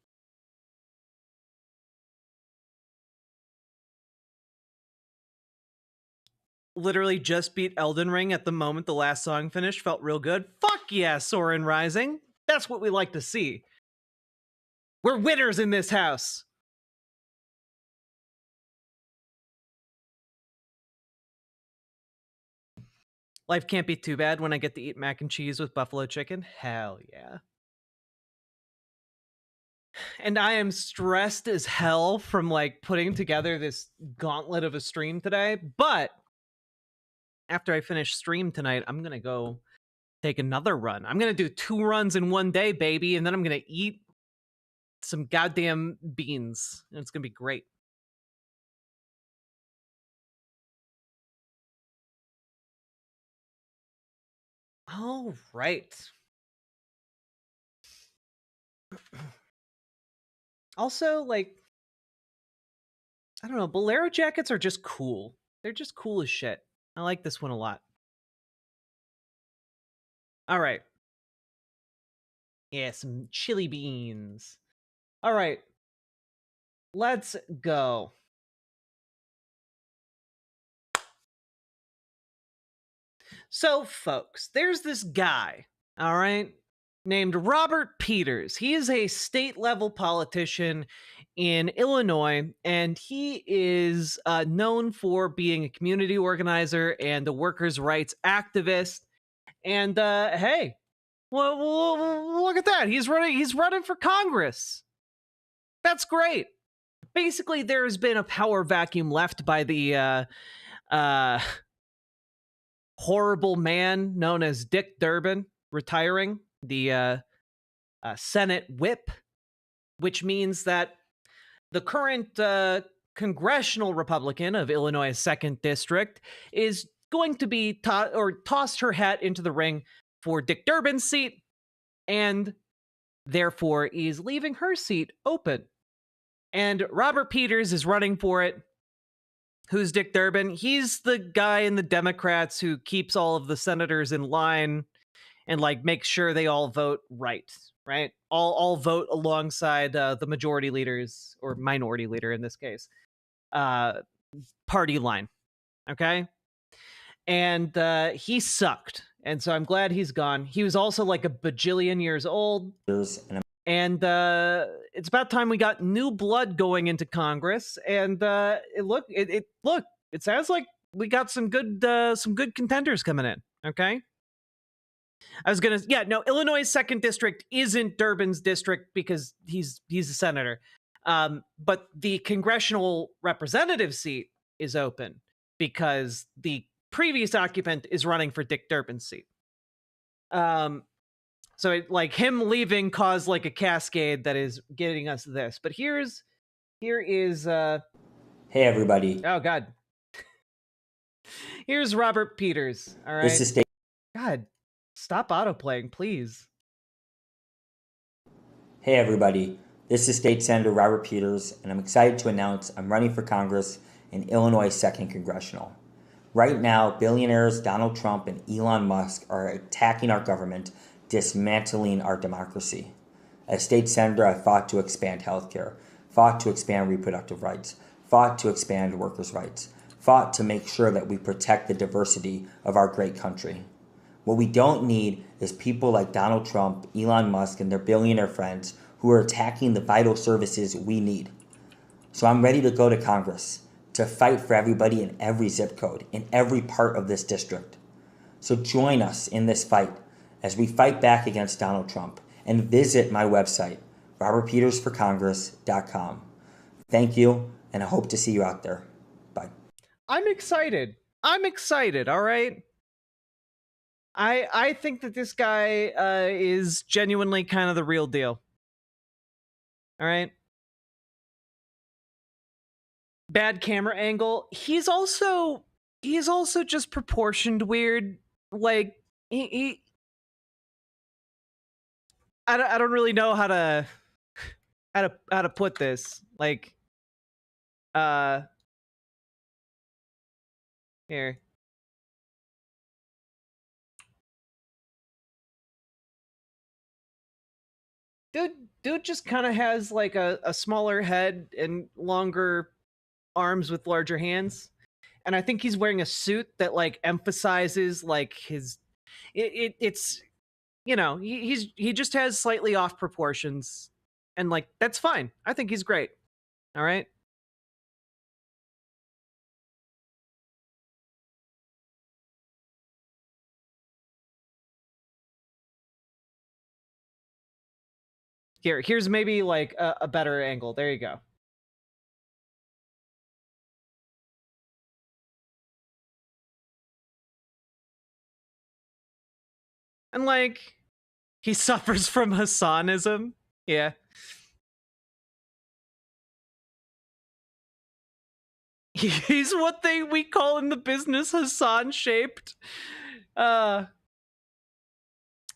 Literally just beat Elden Ring at the moment the last song finished. Felt real good. Fuck yeah, Soren Rising. That's what we like to see. We're winners in this house. Life can't be too bad when I get to eat mac and cheese with buffalo chicken. Hell yeah. And I am stressed as hell from like putting together this gauntlet of a stream today. But after I finish stream tonight, I'm going to go take another run. I'm going to do 2 runs in one day, baby. And then I'm going to eat some goddamn beans. And it's going to be great. All right. Also, like, I don't know, bolero jackets are just cool. They're just cool as shit. I like this one a lot. All right. Yeah, some chili beans. All right. Let's go. So, folks, there's this guy, all right, named Robert Peters. He is a state level politician in Illinois, and he is known for being a community organizer and a workers' rights activist. And hey, well, look at that. He's running for Congress. That's great. Basically, there's been a power vacuum left by the horrible man known as Dick Durbin retiring, the Senate whip, which means that the current congressional Republican of Illinois' 2nd District is going to be tossed her hat into the ring for Dick Durbin's seat, and therefore is leaving her seat open. And Robert Peters is running for it. Who's Dick Durbin? He's the guy in the Democrats who keeps all of the senators in line and like makes sure they all vote right? All vote alongside the majority leaders, or minority leader in this case, party line. Okay? And he sucked. And so I'm glad he's gone. He was also like a bajillion years old. And it's about time we got new blood going into Congress. And it sounds like we got some good contenders coming in. Okay. Illinois' 2nd District isn't Durbin's district because he's a senator. But the congressional representative seat is open because the previous occupant is running for Dick Durbin's seat. So him leaving caused like a cascade that is getting us this. But here is hey everybody. Oh god. Here's Robert Peters. All right. This is State. God, stop autoplaying, please. Hey everybody. This is State Senator Robert Peters, and I'm excited to announce I'm running for Congress in Illinois' 2nd Congressional. Right now, billionaires Donald Trump and Elon Musk are attacking our government, dismantling our democracy. As state senator, I fought to expand healthcare, fought to expand reproductive rights, fought to expand workers' rights, fought to make sure that we protect the diversity of our great country. What we don't need is people like Donald Trump, Elon Musk, and their billionaire friends who are attacking the vital services we need. So I'm ready to go to Congress to fight for everybody in every zip code, in every part of this district. So join us in this fight as we fight back against Donald Trump, and visit my website, robertpetersforcongress.com. Thank you, and I hope to see you out there. Bye. I'm excited, all right? I think that this guy is genuinely kind of the real deal. All right? Bad camera angle. He's also he's also just proportioned weird. Like he I don't really know how to put this. Like here. Dude dude just kind of has like a smaller head and longer arms with larger hands. And I think he's wearing a suit that like emphasizes like his it's you know, he just has slightly off proportions, and like that's fine. I think he's great. All right. Here's maybe like a better angle. There you go. And like he suffers from Hassanism. Yeah. He's what we call in the business Hassan shaped.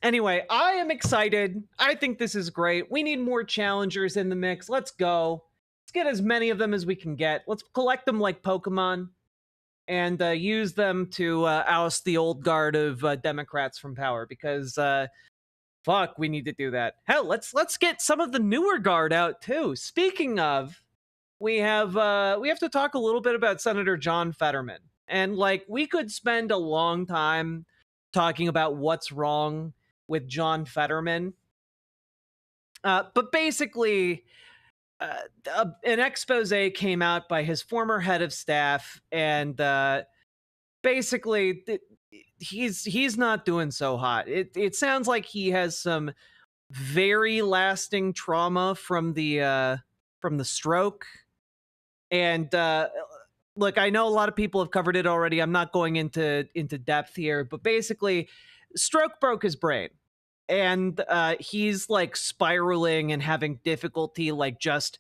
Anyway, I am excited. I think this is great. We need more challengers in the mix. Let's go. Let's get as many of them as we can get. Let's collect them like Pokemon and use them to oust the old guard of Democrats from power because fuck, we need to do that. Hell, let's get some of the newer guard out too. Speaking of, we have to talk a little bit about Senator John Fetterman. And like we could spend a long time talking about what's wrong with John Fetterman. But basically, an expose came out by his former head of staff, and basically, he's not doing so hot. It sounds like he has some very lasting trauma from the stroke, and look, I know a lot of people have covered it already. I'm not going into depth here, but basically, stroke broke his brain, and he's like spiraling and having difficulty like just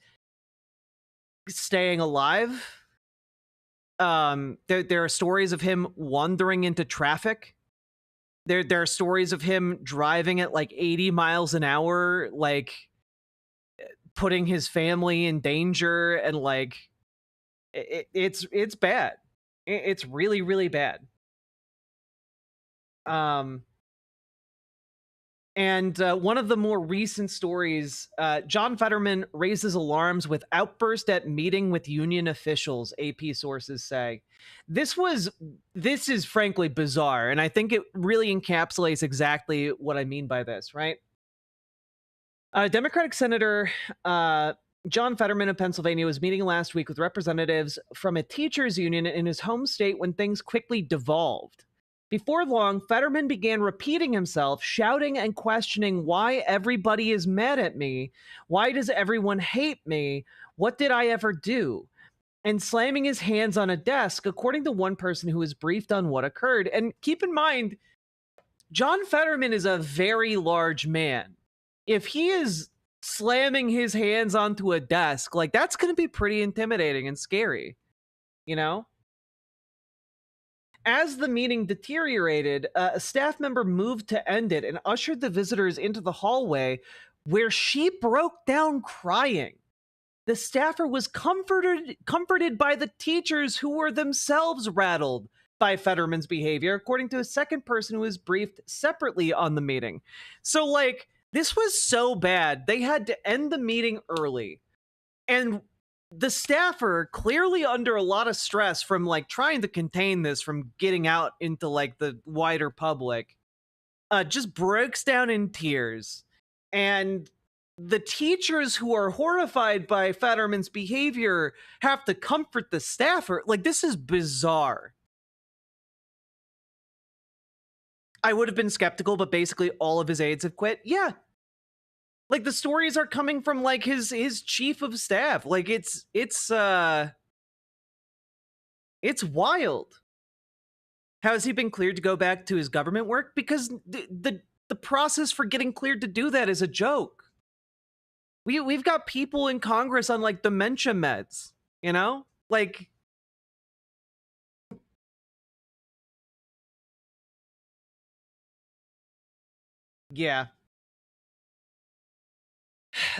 staying alive. There are stories of him wandering into traffic. There are stories of him driving at like 80 miles an hour, like putting his family in danger, and like it's bad. It's really, really bad. And one of the more recent stories, John Fetterman raises alarms with outburst at meeting with union officials, AP sources say. This is frankly bizarre, and I think it really encapsulates exactly what I mean by this, right? Democratic Senator John Fetterman of Pennsylvania was meeting last week with representatives from a teachers union in his home state when things quickly devolved. Before long, Fetterman began repeating himself, shouting and questioning why everybody is mad at me. Why does everyone hate me? What did I ever do? And slamming his hands on a desk, according to one person who was briefed on what occurred. And keep in mind, John Fetterman is a very large man. If he is slamming his hands onto a desk, like that's going to be pretty intimidating and scary, you know? As the meeting deteriorated, a staff member moved to end it and ushered the visitors into the hallway where she broke down crying. The staffer was comforted by the teachers who were themselves rattled by Fetterman's behavior, according to a second person who was briefed separately on the meeting. So, like, this was so bad, they had to end the meeting early. And the staffer, clearly under a lot of stress from like trying to contain this from getting out into like the wider public, just breaks down in tears. And the teachers who are horrified by Fetterman's behavior have to comfort the staffer. Like, this is bizarre. I would have been skeptical, but basically all of his aides have quit. Yeah. Like, the stories are coming from like his chief of staff. Like, it's wild. How has he been cleared to go back to his government work? Because the process for getting cleared to do that is a joke. We've got people in Congress on like dementia meds, you know? Like, Yeah.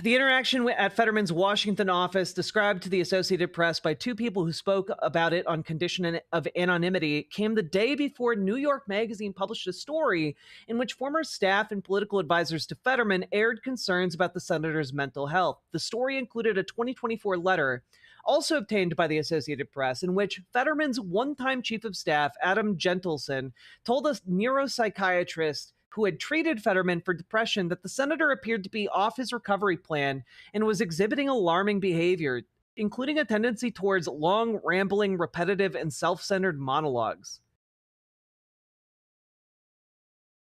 The interaction at Fetterman's Washington office, described to the Associated Press by two people who spoke about it on condition of anonymity, came the day before New York Magazine published a story in which former staff and political advisors to Fetterman aired concerns about the senator's mental health. The story included a 2024 letter, also obtained by the Associated Press, in which Fetterman's one-time chief of staff, Adam Gentleson, told a neuropsychiatrist who had treated Fetterman for depression that the senator appeared to be off his recovery plan and was exhibiting alarming behavior, including a tendency towards long, rambling, repetitive, and self-centered monologues.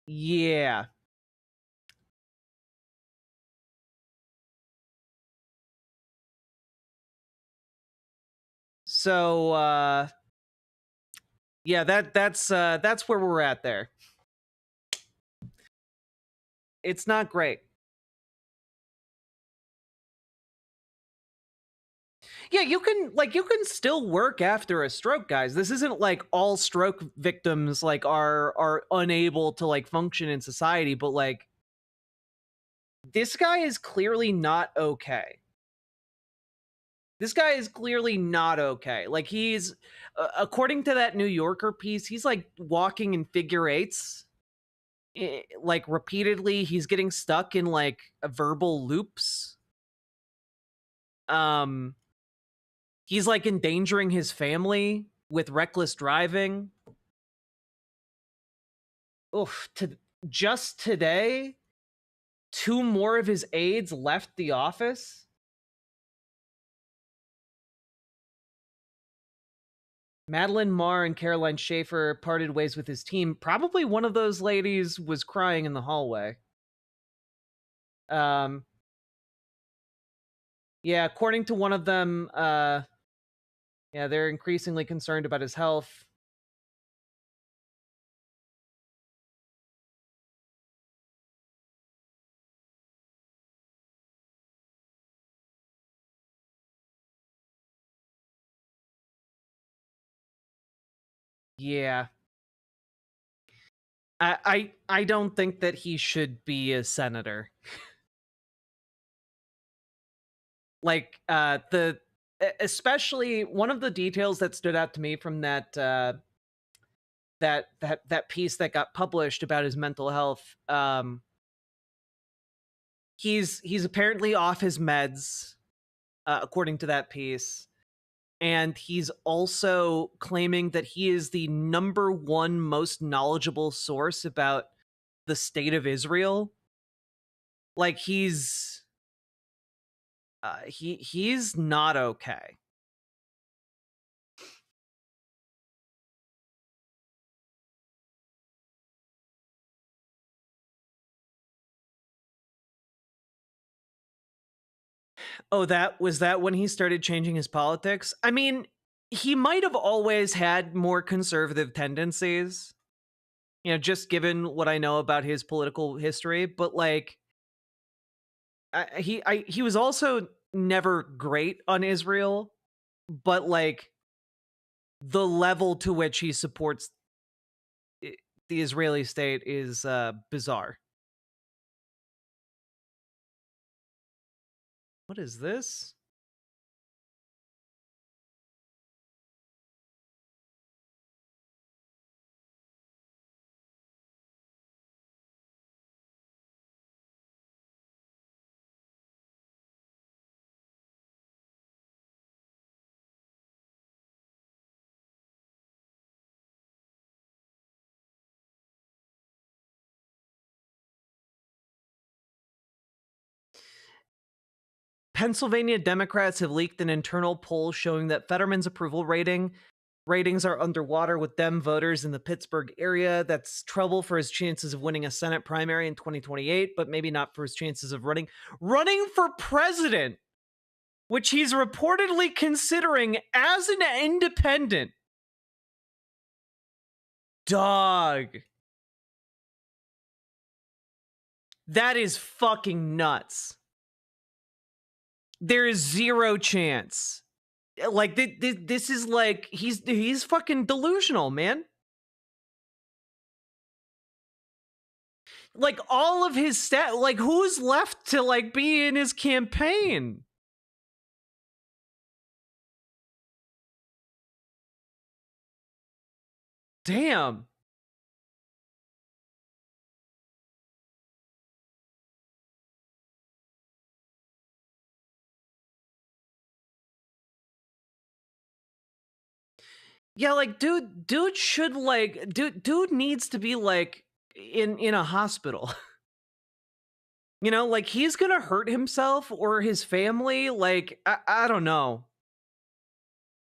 Yeah. So, yeah, that's where we're at there. It's not great. Yeah, you can still work after a stroke, guys. This isn't like all stroke victims like are unable to like function in society, but like this guy is clearly not okay. This guy is clearly not okay. Like he's according to that New Yorker piece, he's like walking in figure eights. Like repeatedly, he's getting stuck in like verbal loops. He's like endangering his family with reckless driving. Oof, just today, 2 more of his aides left the office. Madeline Marr and Caroline Schaefer parted ways with his team. Probably one of those ladies was crying in the hallway. Yeah, according to one of them, yeah, they're increasingly concerned about his health. Yeah. I don't think that he should be a senator. Like especially one of the details that stood out to me from that that piece that got published about his mental health, he's apparently off his meds, according to that piece. And he's also claiming that he is the #1 most knowledgeable source about the state of Israel. Like he's not okay. Oh, that was that when he started changing his politics? I mean, he might have always had more conservative tendencies, you know, just given what I know about his political history, but like he was also never great on Israel, but like the level to which he supports the Israeli state is bizarre. What is this? Pennsylvania Democrats have leaked an internal poll showing that Fetterman's approval ratings are underwater with Dem voters in the Pittsburgh area. That's trouble for his chances of winning a Senate primary in 2028, but maybe not for his chances of running for president, which he's reportedly considering as an independent. Dog. That is fucking nuts. There is zero chance. Like this is like he's fucking delusional, man. like all of his staff, like who's left to like be in his campaign? Damn. Yeah, like dude should like dude needs to be like in a hospital. You know, like he's gonna hurt himself or his family. Like I don't know.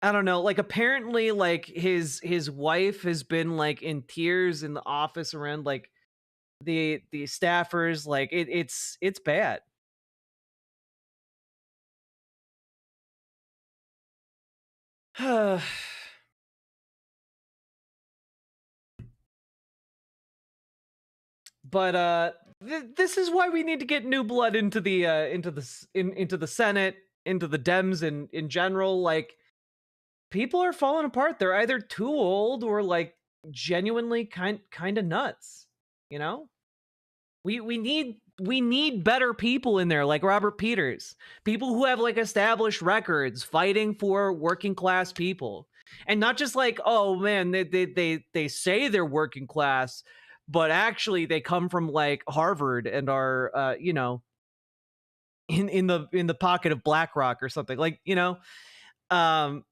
I don't know. Like apparently, like his wife has been like in tears in the office around like the staffers. Like it's bad. But this is why we need to get new blood into the into the Senate, into the Dems in general. Like people are falling apart. They're either too old or like genuinely kind of nuts. You know, we need better people in there, like Robert Peters, people who have like established records fighting for working class people, and not just like, oh man, they say they're working class, but actually they come from like Harvard and are you know, in the pocket of BlackRock or something, like, you know. um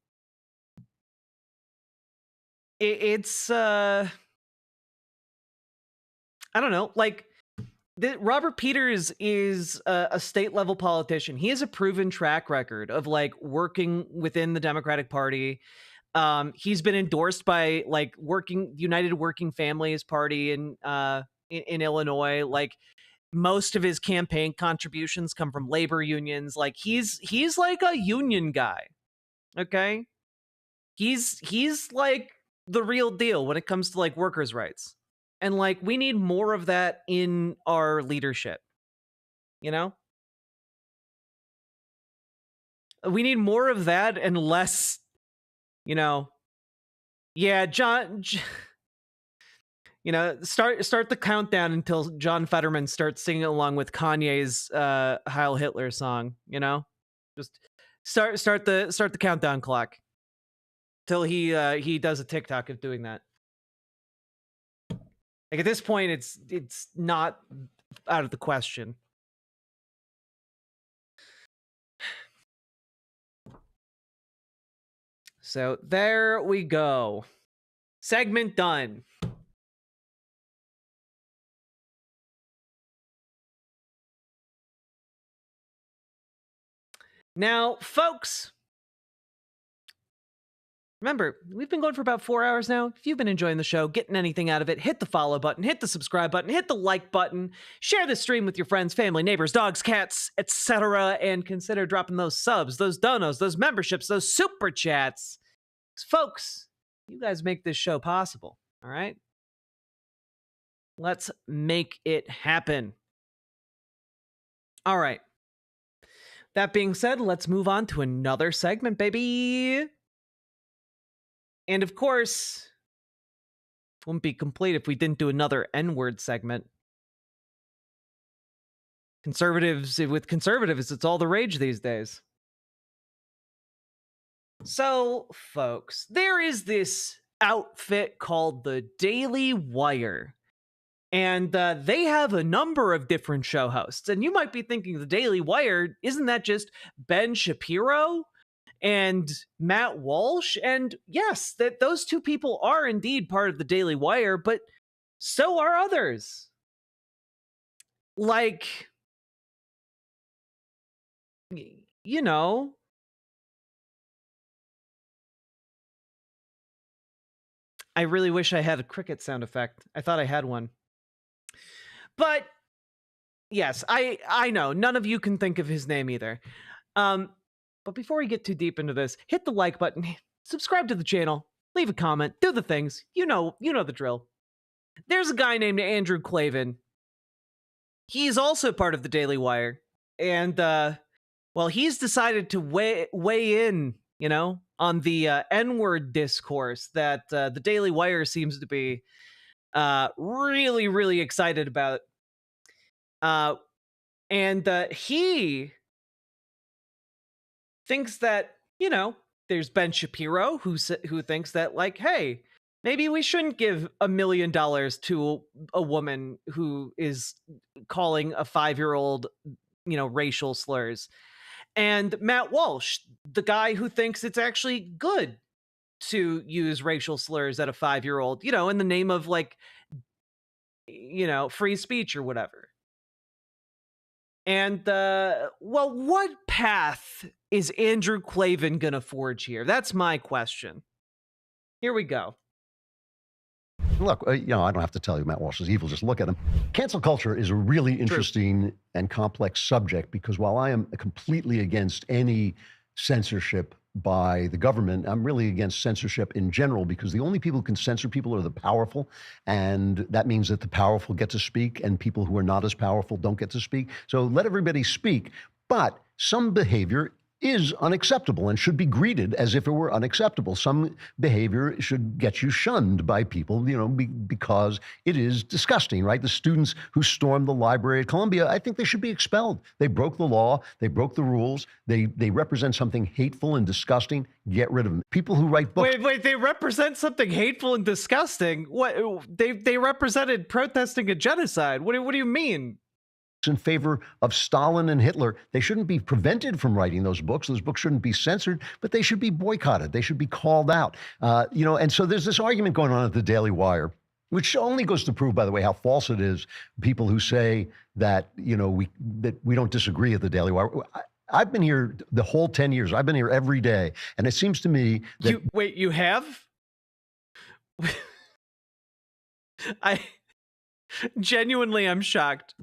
it's I don't know, like Robert Peters is a state level politician. He has a proven track record of like working within the Democratic Party. He's been endorsed by like United Working Families Party in Illinois. Like most of his campaign contributions come from labor unions. Like he's like a union guy. Okay, he's like the real deal when it comes to like workers' rights. And like we need more of that in our leadership, you know? We need more of that and less, you know. Yeah, you know, start the countdown until John Fetterman starts singing along with Kanye's Heil Hitler song, you know? Just start the countdown clock till he does a TikTok of doing that. Like at this point, it's not out of the question. So there we go. Segment done. Now, folks, remember, we've been going for about 4 hours now. If you've been enjoying the show, getting anything out of it, hit the follow button, hit the subscribe button, hit the like button, share the stream with your friends, family, neighbors, dogs, cats, etc., and consider dropping those subs, those donos, those memberships, those super chats. Folks, you guys make this show possible, all right? Let's make it happen. All right. That being said, let's move on to another segment, baby. And of course, it wouldn't be complete if we didn't do another N-word segment. With conservatives, it's all the rage these days. So, folks, there is this outfit called the Daily Wire. And they have a number of different show hosts. And you might be thinking, the Daily Wire, isn't that just Ben Shapiro and Matt Walsh? And yes, that those two people are indeed part of the Daily Wire, but so are others. Like, you know, I really wish I had a cricket sound effect. I thought I had one. But yes, I know none of you can think of his name either. But before we get too deep into this, hit the like button, subscribe to the channel, leave a comment, do the things. You know the drill. There's a guy named Andrew Clavin. He's also part of the Daily Wire. And, well, he's decided to weigh in, you know, on the N-word discourse that the Daily Wire seems to be really, really excited about And he thinks that, there's Ben Shapiro who thinks that, like, hey, maybe we shouldn't give $1 million to a woman who is calling a 5-year-old, racial slurs. And Matt Walsh, the guy who thinks it's actually good to use racial slurs at a 5-year-old, in the name of, like, free speech or whatever. And, well, what path is Andrew Klavan gonna forge here? That's my question. Here we go. Look, I don't have to tell you Matt Walsh is evil. Just look at him. Cancel culture is a really interesting and complex subject because while I am completely against any censorship by the government, I'm really against censorship in general because the only people who can censor people are the powerful. And that means that the powerful get to speak and people who are not as powerful don't get to speak. So let everybody speak. But some behavior is unacceptable and should be greeted as if it were unacceptable. Some behavior should get you shunned by people, because it is disgusting, right? The students who stormed the library at Columbia, I think they should be expelled. They broke the law. They broke the rules. They represent something hateful and disgusting. Get rid of them. People who write books. Wait, they represent something hateful and disgusting? What? They represented protesting a genocide. What do you mean? In favor of Stalin and Hitler. They shouldn't be prevented from writing those books. Those books shouldn't be censored, but they should be boycotted. They should be called out. And so there's this argument going on at the Daily Wire, which only goes to prove, by the way, how false it is. People who say that, we don't disagree at the Daily Wire. I've been here the whole 10 years. I've been here every day. And it seems to me that... You have? I'm shocked.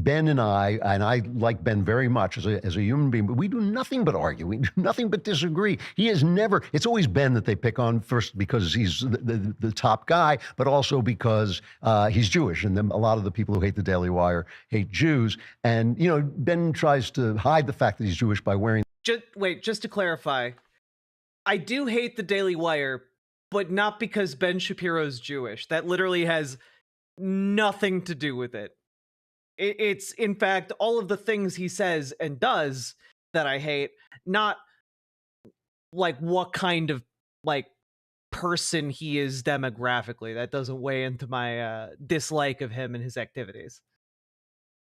Ben and I like Ben very much as a human being, but we do nothing but argue. We do nothing but disagree. He has never, it's always Ben that they pick on first because he's the top guy, but also because he's Jewish. And then a lot of the people who hate the Daily Wire hate Jews. And, Ben tries to hide the fact that he's Jewish by wearing. Just to clarify, I do hate the Daily Wire, but not because Ben Shapiro's Jewish. That literally has nothing to do with it. It's, in fact, all of the things he says and does that I hate, not like what kind of person he is demographically. That doesn't weigh into my dislike of him and his activities.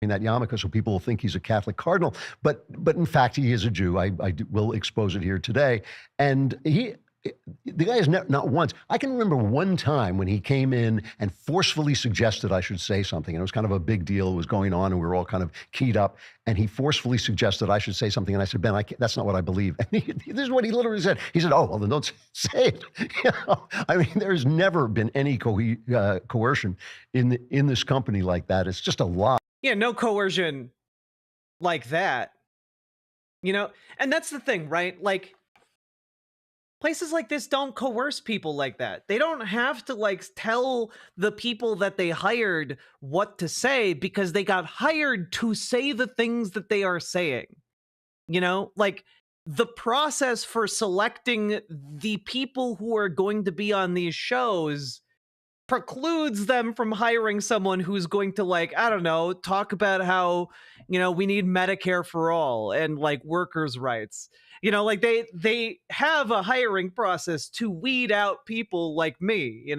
That yarmulke so people will think he's a Catholic cardinal, but in fact he is a Jew. I will expose it here today, and the guy is not once. I can remember one time when he came in and forcefully suggested I should say something. And it was kind of a big deal. It was going on and we were all kind of keyed up. And he forcefully suggested I should say something. And I said, Ben, that's not what I believe. And this is what he literally said. He said, oh, well, then don't say it. I mean, there's never been any coercion in this company like that. It's just a lie. Yeah, no coercion like that. And that's the thing, right? Like, places like this don't coerce people like that. They don't have to tell the people that they hired what to say because they got hired to say the things that they are saying. The process for selecting the people who are going to be on these shows precludes them from hiring someone who's going to talk about how, we need Medicare for all and workers' rights. They have a hiring process to weed out people like me,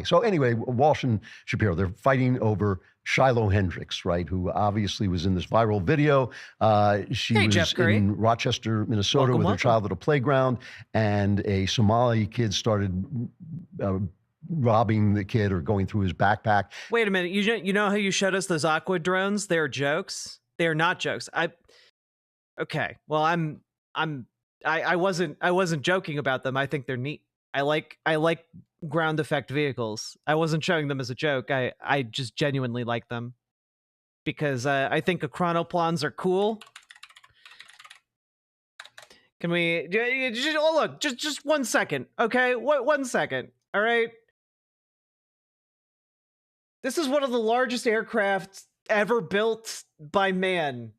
So anyway, Walsh and Shapiro, they're fighting over Shiloh Hendricks, right, who obviously was in this viral video. She was in Rochester, Minnesota with her child at a playground, and a Somali kid started robbing the kid or going through his backpack. Wait a minute. You know how you showed us those Aqua drones? They're jokes? They're not jokes. Okay. Well, I wasn't joking about them. I think they're neat. I like ground effect vehicles. I wasn't showing them as a joke. I just genuinely like them because I think chronoplans are cool. Can we just 1 second? Okay, 1 second. All right. This is one of the largest aircraft ever built by man.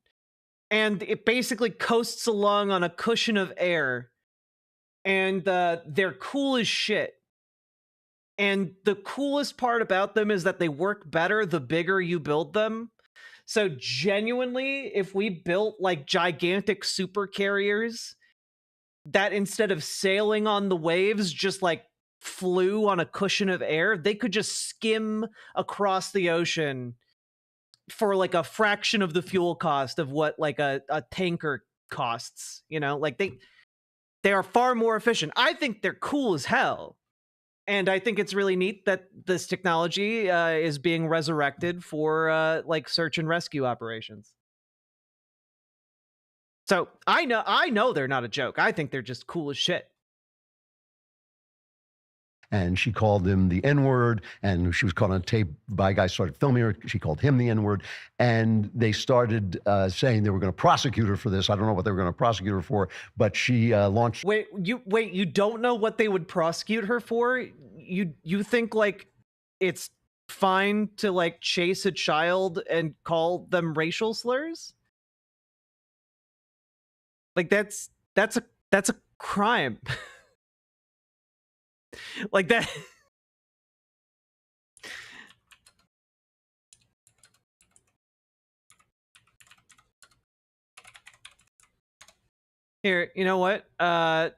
And it basically coasts along on a cushion of air. And they're cool as shit. And the coolest part about them is that they work better the bigger you build them. So genuinely, if we built like gigantic super carriers that instead of sailing on the waves, just like flew on a cushion of air, they could just skim across the ocean for like a fraction of the fuel cost of what like a tanker costs, you know, like they are far more efficient. I think they're cool as hell. And I think it's really neat that this technology is being resurrected for like search and rescue operations. So I know they're not a joke. I think they're just cool as shit. And she called him the N-word, and she was caught on tape by a guy started filming her. She called him the N-word, and they started saying they were going to prosecute her for this. I don't know what they were going to prosecute her for, but she launched. Wait, you don't know what they would prosecute her for? You think like it's fine to like chase a child and call them racial slurs? Like that's a crime. Like that. Here, you know what? Like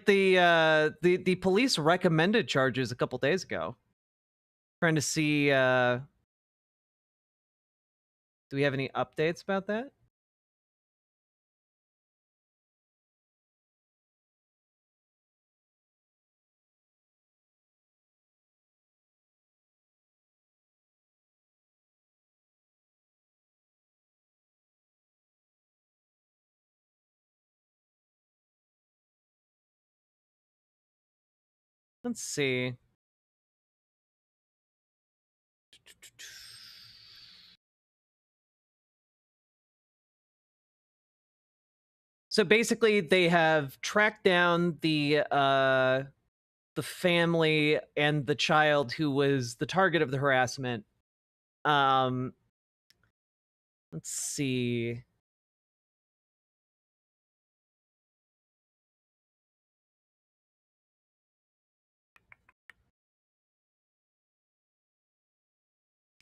the police recommended charges a couple days ago. Trying to see do we have any updates about that? Let's see. So basically, they have tracked down the family and the child who was the target of the harassment. Let's see.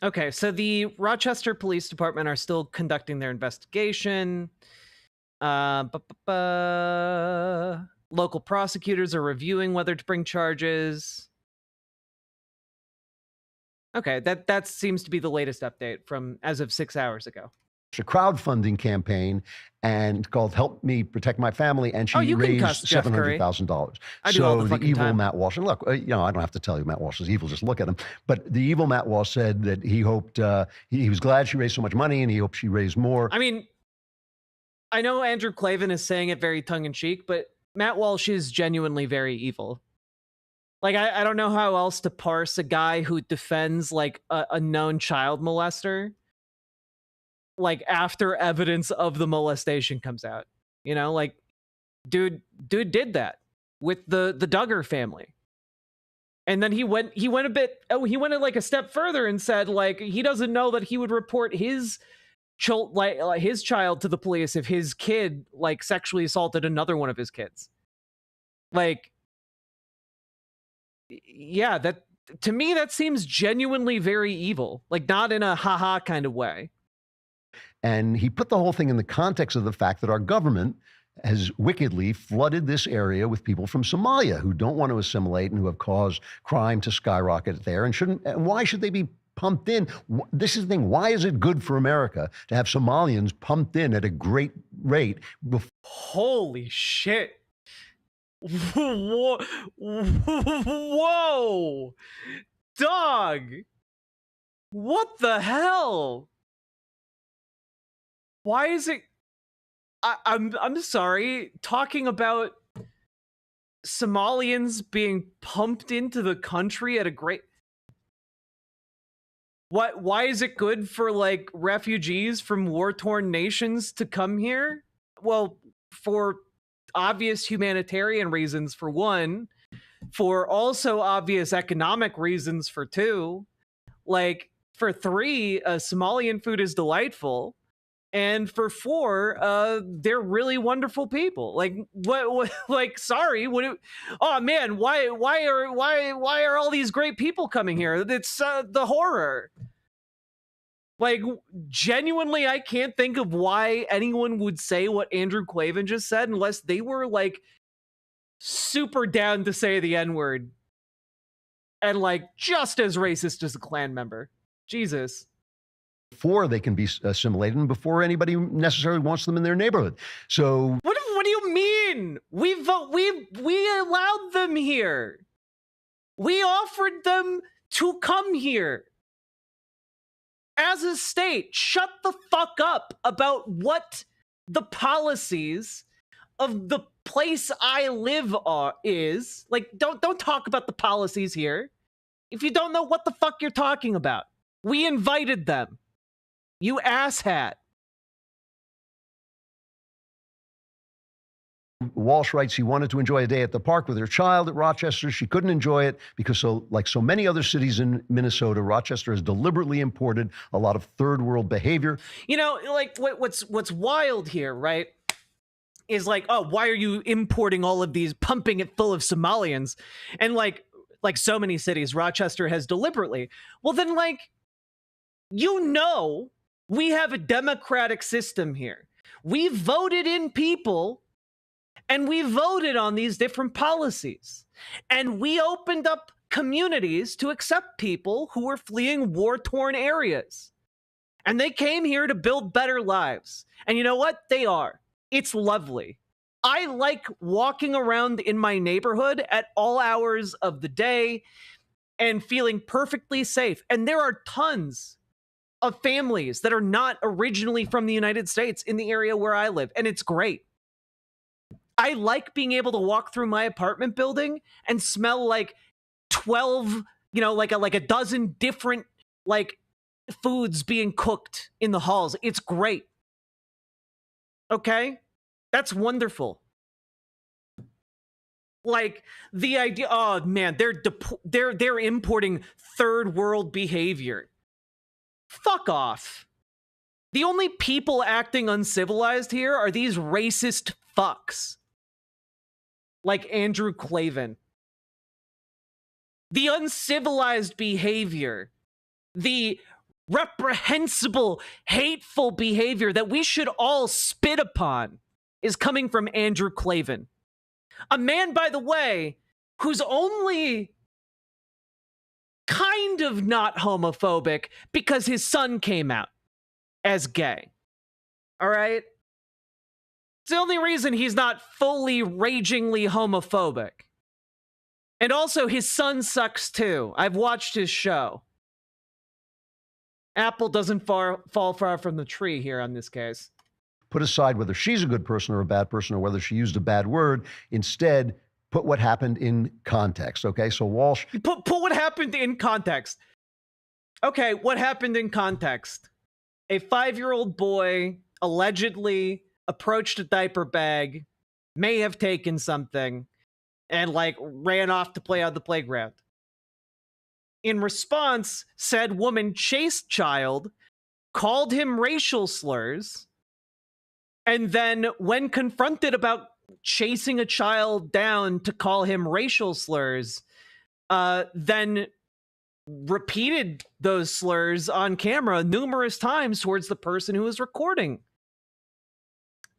Okay, so the Rochester Police Department are still conducting their investigation. Local prosecutors are reviewing whether to bring charges. Okay, that seems to be the latest update from as of 6 hours ago. A crowdfunding campaign and called "Help Me Protect My Family," and she raised $700,000. I do all the So the fucking evil time. Matt Walsh, and look, I don't have to tell you Matt Walsh is evil. Just look at him. But the evil Matt Walsh said that he hoped he was glad she raised so much money, and he hoped she raised more. I mean, I know Andrew Clavin is saying it very tongue in cheek, but Matt Walsh is genuinely very evil. Like I don't know how else to parse a guy who defends like a known child molester. Like after evidence of the molestation comes out, you know, like dude did that with the Duggar family. And then he went like a step further and said like he doesn't know that he would report his his child to the police if his kid like sexually assaulted another one of his kids. Like yeah, that to me that seems genuinely very evil, like not in a haha kind of way. And he put the whole thing in the context of the fact that our government has wickedly flooded this area with people from Somalia who don't want to assimilate and who have caused crime to skyrocket there and shouldn't. And why should they be pumped in? This is the thing. Why is it good for America to have Somalians pumped in at a great rate? Holy shit. Whoa. Whoa. Dog. What the hell? Why is it I'm sorry, talking about Somalians being pumped into the country at a great why is it good for like refugees from war-torn nations to come here? Well, for obvious humanitarian reasons for one, for also obvious economic reasons for two, like for three, Somalian food is delightful. And for 4, they're really wonderful people. Like what like sorry, oh man, why are all these great people coming here? It's the horror. Like, genuinely, I can't think of why anyone would say what Andrew Clavin just said unless they were, like, super down to say the N-word. And, like, just as racist as a Klan member. Jesus. Before they can be assimilated and before anybody necessarily wants them in their neighborhood. So What do you mean? We allowed them here. We offered them to come here. As a state, shut the fuck up about what the policies of the place I live is. Like, don't talk about the policies here. If you don't know what the fuck you're talking about. We invited them. You asshat. Walsh writes he wanted to enjoy a day at the park with her child at Rochester. She couldn't enjoy it because, like so many other cities in Minnesota, Rochester has deliberately imported a lot of third world behavior. You know, like what's wild here, right? Is like, oh, why are you importing all of these, pumping it full of Somalians? And like so many cities, Rochester has deliberately. Well, then, like, we have a democratic system here. We voted in people. And we voted on these different policies. And we opened up communities to accept people who were fleeing war-torn areas. And they came here to build better lives. And you know what? They are. It's lovely. I like walking around in my neighborhood at all hours of the day and feeling perfectly safe. And there are tons of families that are not originally from the United States in the area where I live. And it's great. I like being able to walk through my apartment building and smell like 12, like a dozen different like foods being cooked in the halls. It's great. Okay? That's wonderful. Like the idea, oh man, they're importing third world behavior. Fuck off. The only people acting uncivilized here are these racist fucks. Like Andrew Clavin. The uncivilized behavior, the reprehensible, hateful behavior that we should all spit upon is coming from Andrew Clavin. A man, by the way, who's only kind of not homophobic because his son came out as gay. All right? It's the only reason he's not fully ragingly homophobic. And also, his son sucks too. I've watched his show. Apple doesn't fall far from the tree here on this case. Put aside whether she's a good person or a bad person or whether she used a bad word. Instead, put what happened in context. Okay, so Walsh. Put what happened in context. Okay, what happened in context? A 5-year-old boy allegedly approached a diaper bag, may have taken something, and like ran off to play on the playground. In response, said woman chased child, called him racial slurs, and then when confronted about chasing a child down to call him racial slurs, then repeated those slurs on camera numerous times towards the person who was recording.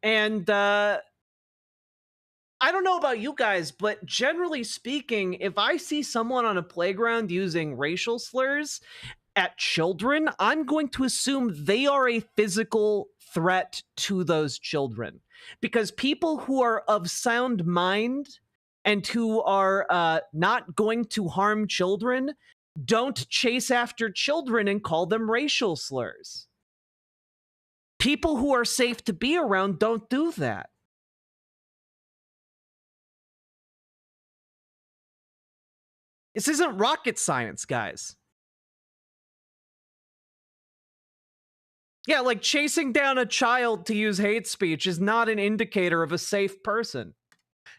And I don't know about you guys, but generally speaking, if I see someone on a playground using racial slurs at children, I'm going to assume they are a physical threat to those children. Because people who are of sound mind and who are not going to harm children don't chase after children and call them racial slurs. People who are safe to be around don't do that. This isn't rocket science, guys. Yeah, like chasing down a child to use hate speech is not an indicator of a safe person.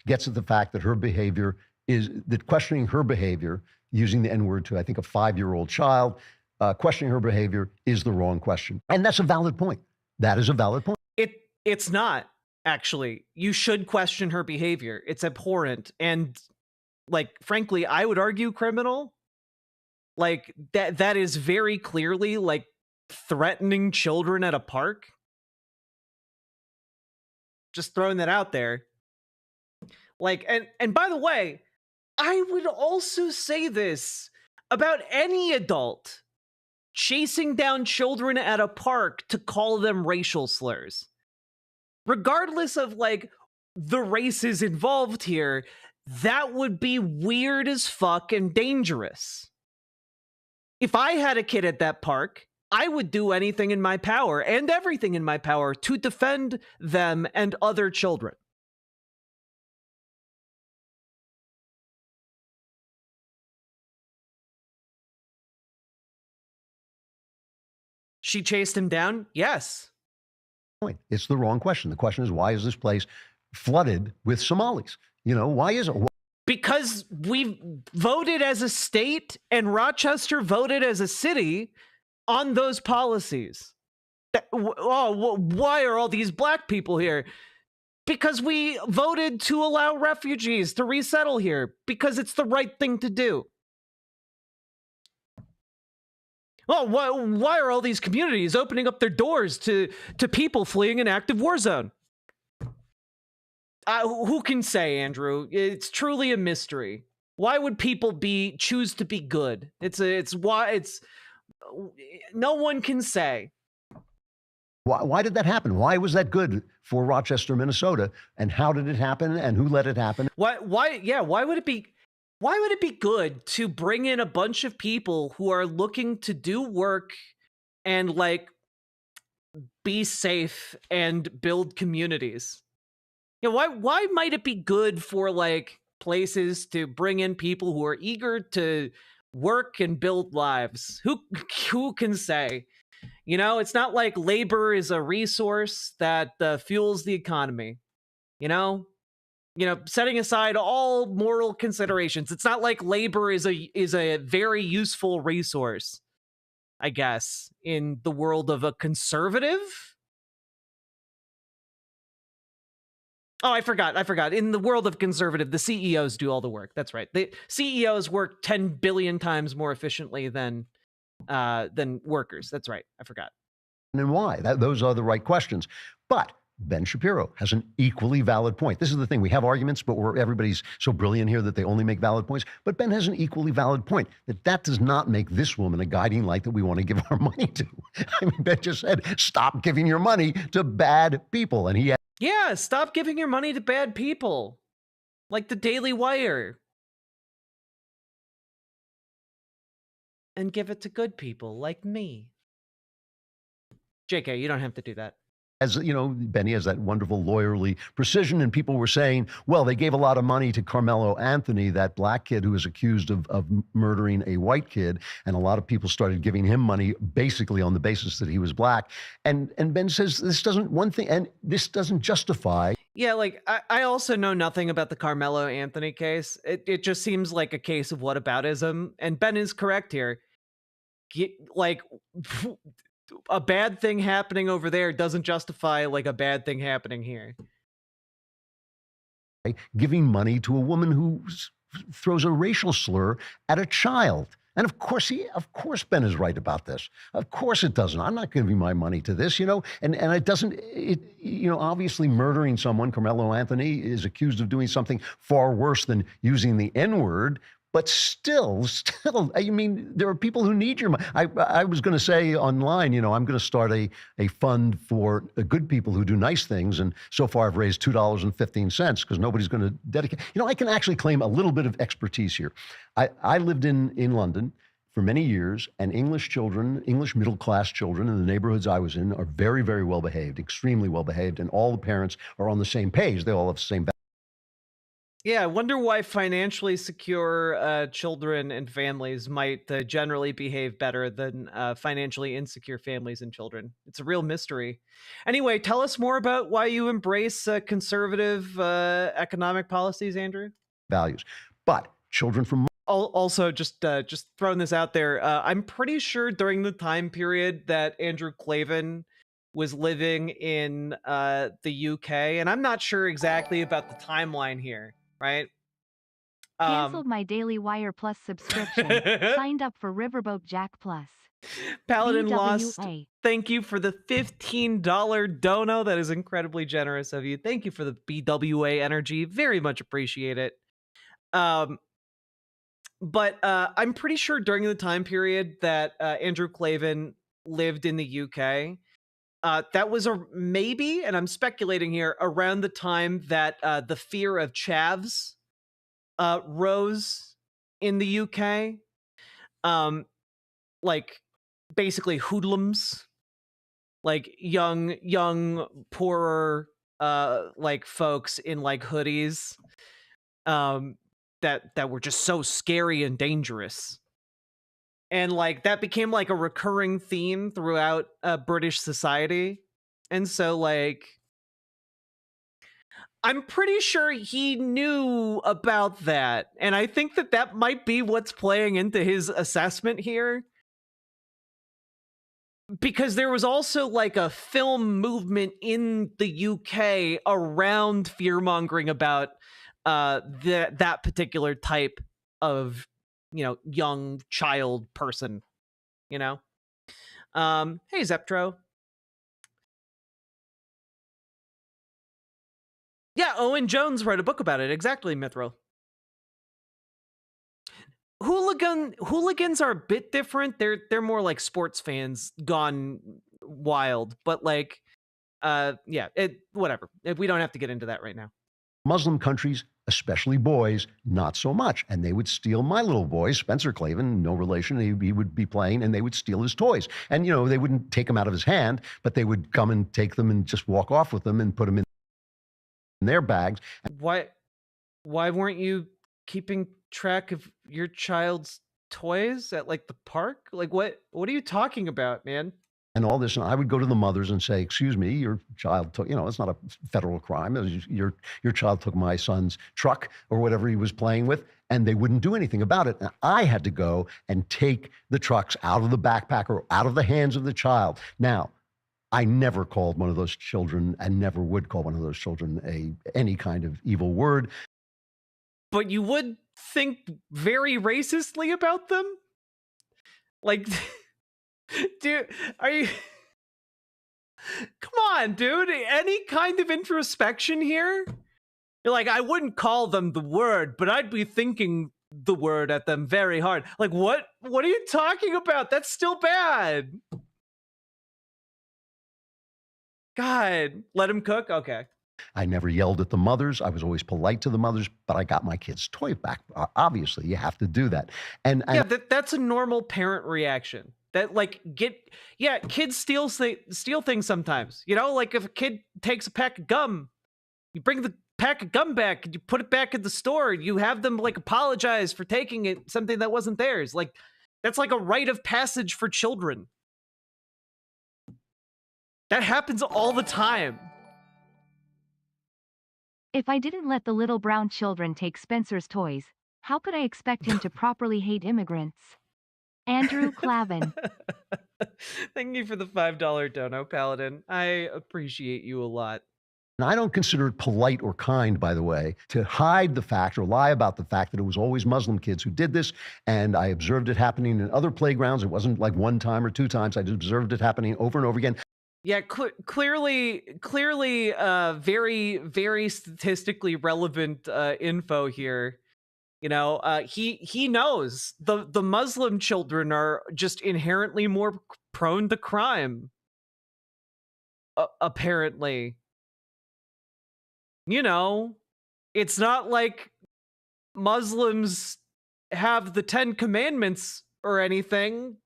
Gets at the fact that her behavior is, that questioning her behavior, using the N-word to, I think, a 5-year-old child, questioning her behavior is the wrong question. And that's a valid point. That is a valid point. It's not, actually. You should question her behavior. It's abhorrent and, like, frankly, I would argue criminal. Like, that is very clearly, like, threatening children at a park. Just throwing that out there. Like, and by the way, I would also say this about any adult chasing down children at a park to call them racial slurs. Regardless of, like, the races involved here, that would be weird as fuck and dangerous. If I had a kid at that park, I would do anything in my power and everything in my power to defend them and other children. She chased him down? Yes. It's the wrong question. The question is, why is this place flooded with Somalis? You know, why is it? Because we voted as a state and Rochester voted as a city on those policies. Why are all these black people here? Because we voted to allow refugees to resettle here, because it's the right thing to do. Oh, why are all these communities opening up their doors to people fleeing an active war zone? Who can say, Andrew? It's truly a mystery. Why would people choose to be good? No one can say. Why did that happen? Why was that good for Rochester, Minnesota? And how did it happen? And who let it happen? Why would it be? Why would it be good to bring in a bunch of people who are looking to do work and, like, be safe and build communities? You know, why might it be good for, like, places to bring in people who are eager to work and build lives? Who can say? You know, it's not like labor is a resource that fuels the economy. You know, setting aside all moral considerations, it's not like labor is a very useful resource, I guess, in the world of a conservative. Oh, I forgot. In the world of conservative, the CEOs do all the work. That's right. The CEOs work 10 billion times more efficiently than workers. That's right. I forgot. And why? Those are the right questions. But Ben Shapiro has an equally valid point. This is the thing. We have arguments, but everybody's so brilliant here that they only make valid points. But Ben has an equally valid point that does not make this woman a guiding light that we want to give our money to. I mean, Ben just said, stop giving your money to bad people. And he Yeah, stop giving your money to bad people. Like the Daily Wire. And give it to good people like me. JK, you don't have to do that. As you know, Benny has that wonderful lawyerly precision, and people were saying, well, they gave a lot of money to Carmelo Anthony, that black kid who was accused of murdering a white kid, and a lot of people started giving him money basically on the basis that he was black. And Ben says this doesn't justify. Yeah, like, I also know nothing about the Carmelo Anthony case. It just seems like a case of whataboutism, and Ben is correct here. Like, a bad thing happening over there doesn't justify, like, a bad thing happening here. Giving money to a woman who throws a racial slur at a child. And of course Ben is right about this. Of course it doesn't. I'm not giving my money to this, and it doesn't, obviously murdering someone, Carmelo Anthony is accused of doing something far worse than using the N-word. But still, I mean, there are people who need your money. I was going to say online, I'm going to start a fund for good people who do nice things. And so far I've raised $2.15 because nobody's going to dedicate. I can actually claim a little bit of expertise here. I lived in London for many years, and English middle-class children in the neighborhoods I was in are very, very well behaved, extremely well behaved. And all the parents are on the same page. They all have the same values. Yeah, I wonder why financially secure children and families might generally behave better than financially insecure families and children. It's a real mystery. Anyway, tell us more about why you embrace conservative economic policies, Andrew. Values, but children from also just throwing this out there. I'm pretty sure during the time period that Andrew Klavan was living in the UK, and I'm not sure exactly about the timeline here, right? Cancelled my Daily Wire Plus subscription. Signed up for Riverboat Jack Plus. Paladin Lost, BWA. thank you for the $15 dono. That is incredibly generous of you. Thank you for the BWA energy. Very much appreciate it. But I'm pretty sure during the time period that Andrew Klavan lived in the UK, that was maybe, and I'm speculating here, around the time that the fear of chavs rose in the UK. Like basically hoodlums, like young poorer like folks in like hoodies that were just so scary and dangerous. And like that became like a recurring theme throughout British society. And so like I'm pretty sure he knew about that. And I think that that might be what's playing into his assessment here. Because there was also like a film movement in the UK around fear-mongering about that particular type of, you know, young child person, you know? Hey, Zeptro. Yeah, Owen Jones wrote a book about it. Exactly, Mithril. Hooligans are a bit different. They're more like sports fans gone wild, but like yeah, whatever. We don't have to get into that right now. Muslim countries, especially boys, not so much. And they would steal my little boy, Spencer Klavan, no relation. He would be playing and they would steal his toys. And, you know, they wouldn't take them out of his hand, but they would come and take them and just walk off with them and put them in their bags. Why weren't you keeping track of your child's toys at like the park? Like what are you talking about, man? And all this, and I would go to the mothers and say, "Excuse me, your child took, you know, it's not a federal crime. It was your child took my son's truck or whatever he was playing with," and they wouldn't do anything about it. And I had to go and take the trucks out of the backpack or out of the hands of the child. Now, I never called one of those children, and never would call one of those children any kind of evil word. But you would think very racistly about them? Like, dude, are you... Come on, dude. Any kind of introspection here? You're like, I wouldn't call them the word, but I'd be thinking the word at them very hard. Like, what are you talking about? That's still bad. God, let him cook? Okay. I never yelled at the mothers. I was always polite to the mothers, but I got my kids' toy back. Obviously, you have to do that. And yeah, that's a normal parent reaction. That like kids steal things sometimes. You know, like if a kid takes a pack of gum, you bring the pack of gum back and you put it back in the store. You have them like apologize for taking it, something that wasn't theirs. Like that's like a rite of passage for children. That happens all the time. If I didn't let the little brown children take Spencer's toys, how could I expect him to properly hate immigrants? Andrew Klavan. Thank you for the $5 dono, Paladin. I appreciate you a lot. And I don't consider it polite or kind, by the way, to hide the fact or lie about the fact that it was always Muslim kids who did this. And I observed it happening in other playgrounds. It wasn't like one time or two times. I just observed it happening over and over again. Yeah, clearly, very, very statistically relevant info here. You know, he knows the Muslim children are just inherently more prone to crime. Apparently, you know, it's not like Muslims have the 10 Commandments or anything.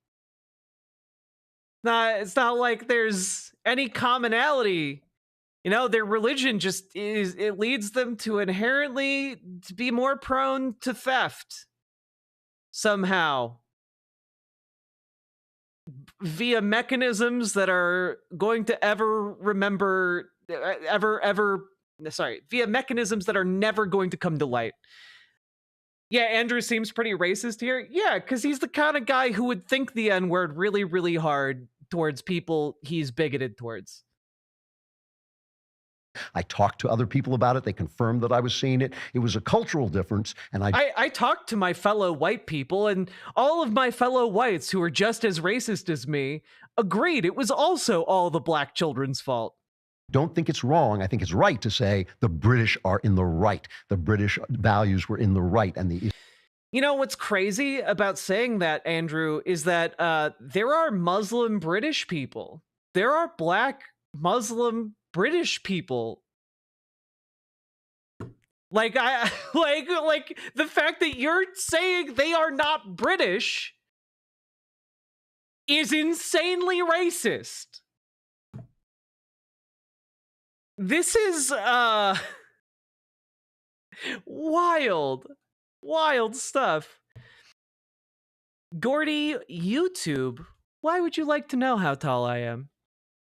It's not like there's any commonality. You know, their religion just it leads them to inherently to be more prone to theft somehow via mechanisms that are going to via mechanisms that are never going to come to light. Yeah, Andrew seems pretty racist here. Yeah, because he's the kind of guy who would think the N-word really, really hard towards people he's bigoted towards. I talked to other people about it. They confirmed that I was seeing it. It was a cultural difference. And I talked to my fellow white people, and all of my fellow whites who are just as racist as me agreed it was also all the black children's fault. Don't think it's wrong. I think it's right to say the British are in the right. The British values were in the right. And you know what's crazy about saying that, Andrew, is that there are Muslim British people. There are black Muslim British people. Like like the fact that you're saying they are not British is insanely racist. This is wild stuff. Gordy, YouTube, why would you like to know how tall I am?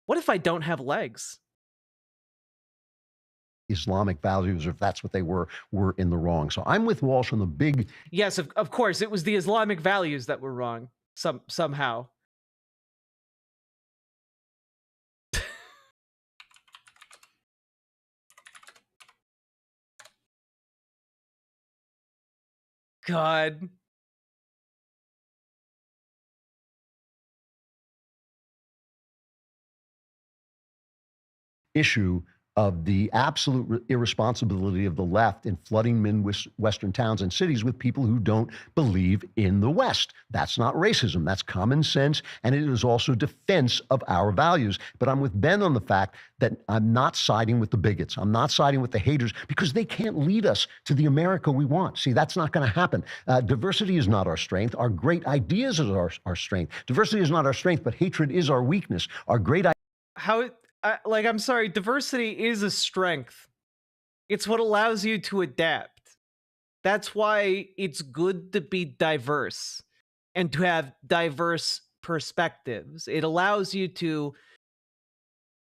What if I don't have legs? Islamic values, if that's what they were in the wrong. So I'm with Walsh on the big. Yes, of course, it was the Islamic values that were wrong somehow. God. Issue of the absolute irresponsibility of the left in flooding Midwestern towns and cities with people who don't believe in the West. That's not racism. That's common sense. And it is also defense of our values. But I'm with Ben on the fact that I'm not siding with the bigots. I'm not siding with the haters because they can't lead us to the America we want. See, that's not going to happen. Diversity is not our strength. Our great ideas are our strength. Diversity is not our strength, but hatred is our weakness. Our great I'm sorry, diversity is a strength. It's what allows you to adapt. That's why it's good to be diverse and to have diverse perspectives. It allows you to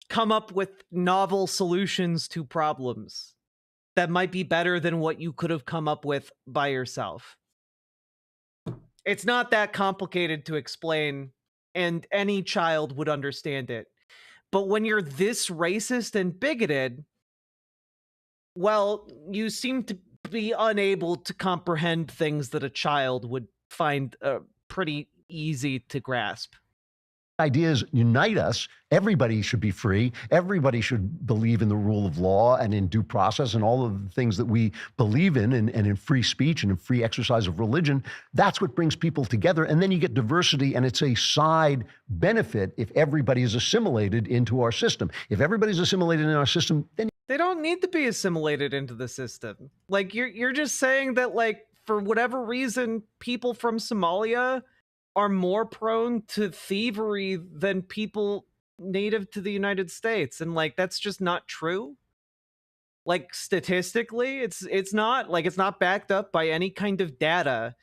come up with novel solutions to problems that might be better than what you could have come up with by yourself. It's not that complicated to explain, and any child would understand it. But when you're this racist and bigoted, well, you seem to be unable to comprehend things that a child would find pretty easy to grasp. Ideas unite us. Everybody should be free. Everybody should believe in the rule of law and in due process and all of the things that we believe in and in free speech and in free exercise of religion. That's what brings people together. And then you get diversity, and it's a side benefit if everybody is assimilated into our system. If everybody's assimilated in our system, then they don't need to be assimilated into the system. Like you're just saying that, like, for whatever reason, people from Somalia are more prone to thievery than people native to the United States. And like, that's just not true. Like statistically, it's not backed up by any kind of data.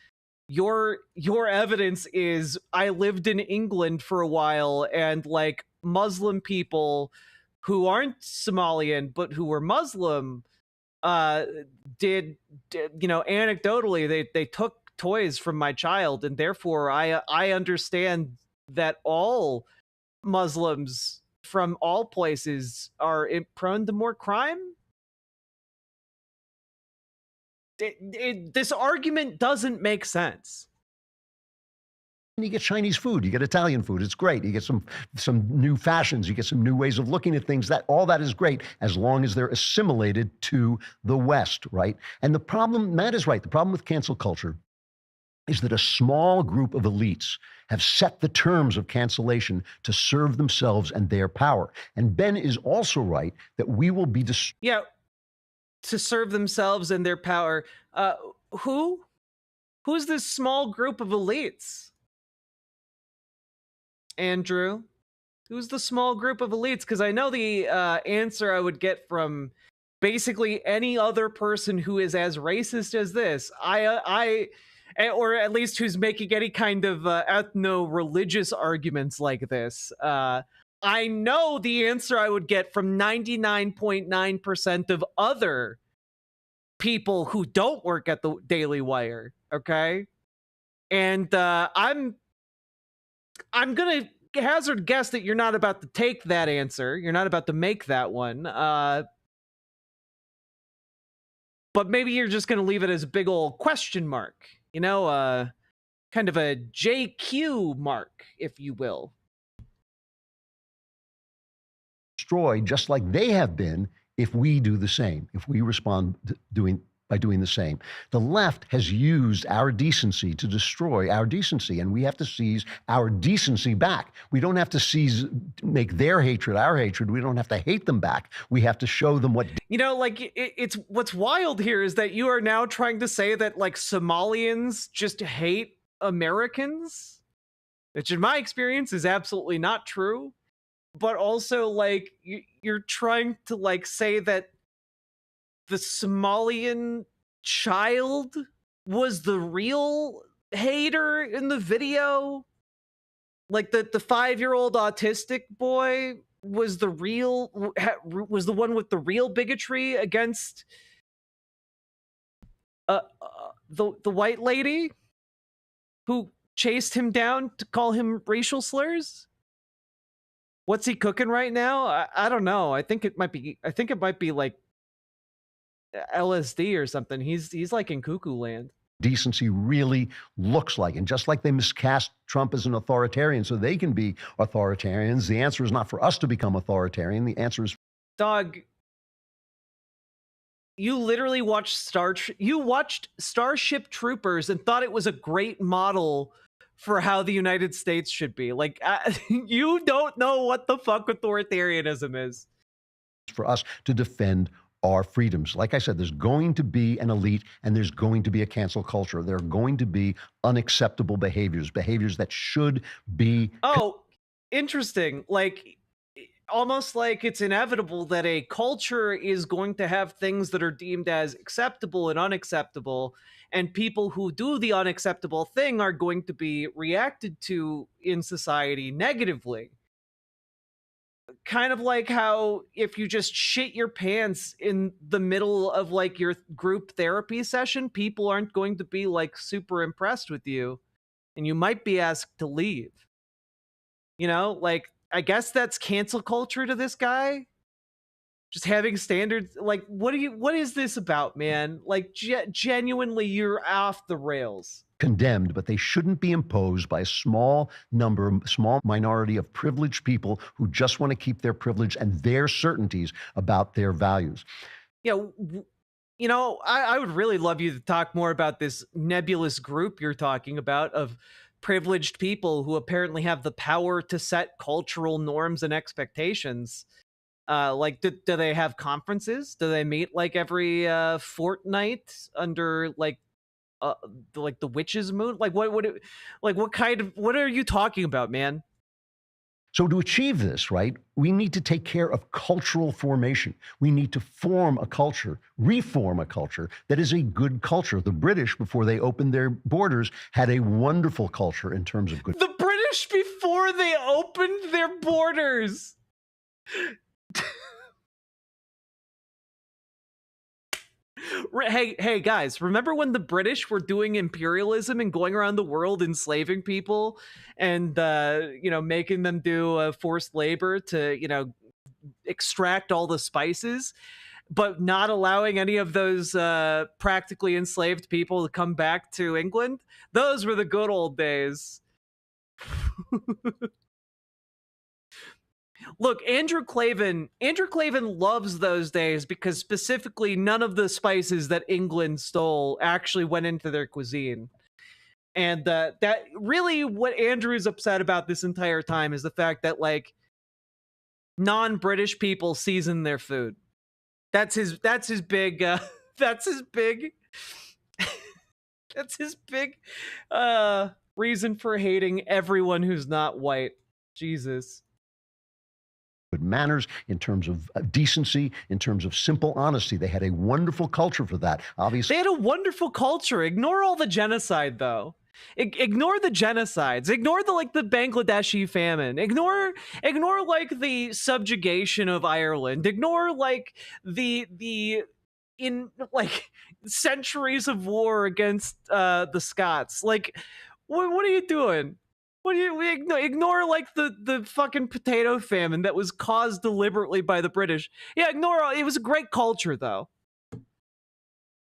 Your evidence is I lived in England for a while, and like Muslim people who aren't Somalian, but who were Muslim, did you know, anecdotally, they took toys from my child, and therefore I understand that all Muslims from all places are prone to more crime. This argument doesn't make sense. you get Chinese food, you get Italian food. It's great. You get some new fashions, you get some new ways of looking at things. That all that is great as long as they're assimilated to the West, right? And the problem, Matt is right. The problem with cancel culture is that a small group of elites have set the terms of cancellation to serve themselves and their power. And Ben is also right that we will be to serve themselves and their power. Who's this small group of elites? Andrew, who's the small group of elites? Because I know the answer I would get from basically any other person who is as racist as this. Or at least who's making any kind of ethno-religious arguments like this. I know the answer I would get from 99.9% of other people who don't work at the Daily Wire, okay? And I'm gonna hazard guess that you're not about to take that answer. You're not about to make that one. But maybe you're just going to leave it as a big old question mark. You know, kind of a JQ mark, if you will. Destroyed just like they have been if we do the same, if we respond by doing the same. The left has used our decency to destroy our decency, and we have to seize our decency back. We don't have to make their hatred our hatred. We don't have to hate them back. We have to show them what. You know, like, it's what's wild here is that you are now trying to say that, like, Somalians just hate Americans, which in my experience is absolutely not true. But also, like, you're trying to, like, say that the Somalian child was the real hater in the video. Like, the 5-year-old autistic boy was the one with the real bigotry against the white lady who chased him down to call him racial slurs. What's he cooking right now? I don't know. I think it might be like LSD or something. He's like in cuckoo land. Decency really looks like. And just like they miscast Trump as an authoritarian so they can be authoritarians, the answer is not for us to become authoritarian. The answer is, dog, you literally watched Starship Troopers and thought it was a great model for how the United States should be. Like, you don't know what the fuck authoritarianism is. For us to defend our freedoms. Like I said, there's going to be an elite and there's going to be a cancel culture. There are going to be unacceptable behaviors that should be. Oh, interesting. Like, almost like it's inevitable that a culture is going to have things that are deemed as acceptable and unacceptable, and people who do the unacceptable thing are going to be reacted to in society negatively. Kind of like how if you just shit your pants in the middle of, like, your group therapy session, people aren't going to be, like, super impressed with you, and you might be asked to leave. You know, like, I guess that's cancel culture to this guy. Just having standards. Like, what is this about, man? Like, genuinely, you're off the rails. Condemned, but they shouldn't be imposed by a small minority of privileged people who just want to keep their privilege and their certainties about their values. Yeah, you know, I would really love you to talk more about this nebulous group you're talking about of privileged people who apparently have the power to set cultural norms and expectations. Like, do they have conferences? Do they meet like every fortnight under like the witch's moon? Like, what are you talking about, man? So to achieve this, right, we need to take care of cultural formation. We need to form a culture, reform a culture that is a good culture. The British, before they opened their borders, had a wonderful culture in terms of good. The British, before they opened their borders. Hey guys, remember when the British were doing imperialism and going around the world enslaving people and making them do forced labor to extract all the spices, but not allowing any of those practically enslaved people to come back to England? Those were the good old days. Look, Andrew Klavan loves those days because specifically none of the spices that England stole actually went into their cuisine. And that really what Andrew's upset about this entire time is the fact that, like, non-British people season their food. That's his big reason for hating everyone who's not white. Jesus. Good manners, in terms of decency, in terms of simple honesty. They had a wonderful culture for that. Obviously, they had a wonderful culture. Ignore all the genocide, though. Ignore the genocides. Ignore the Bangladeshi famine. Ignore like the subjugation of Ireland. Ignore like the centuries of war against the Scots. Like, what are you doing? What do you ignore like the fucking potato famine that was caused deliberately by the British? Yeah, ignore. It was a great culture though.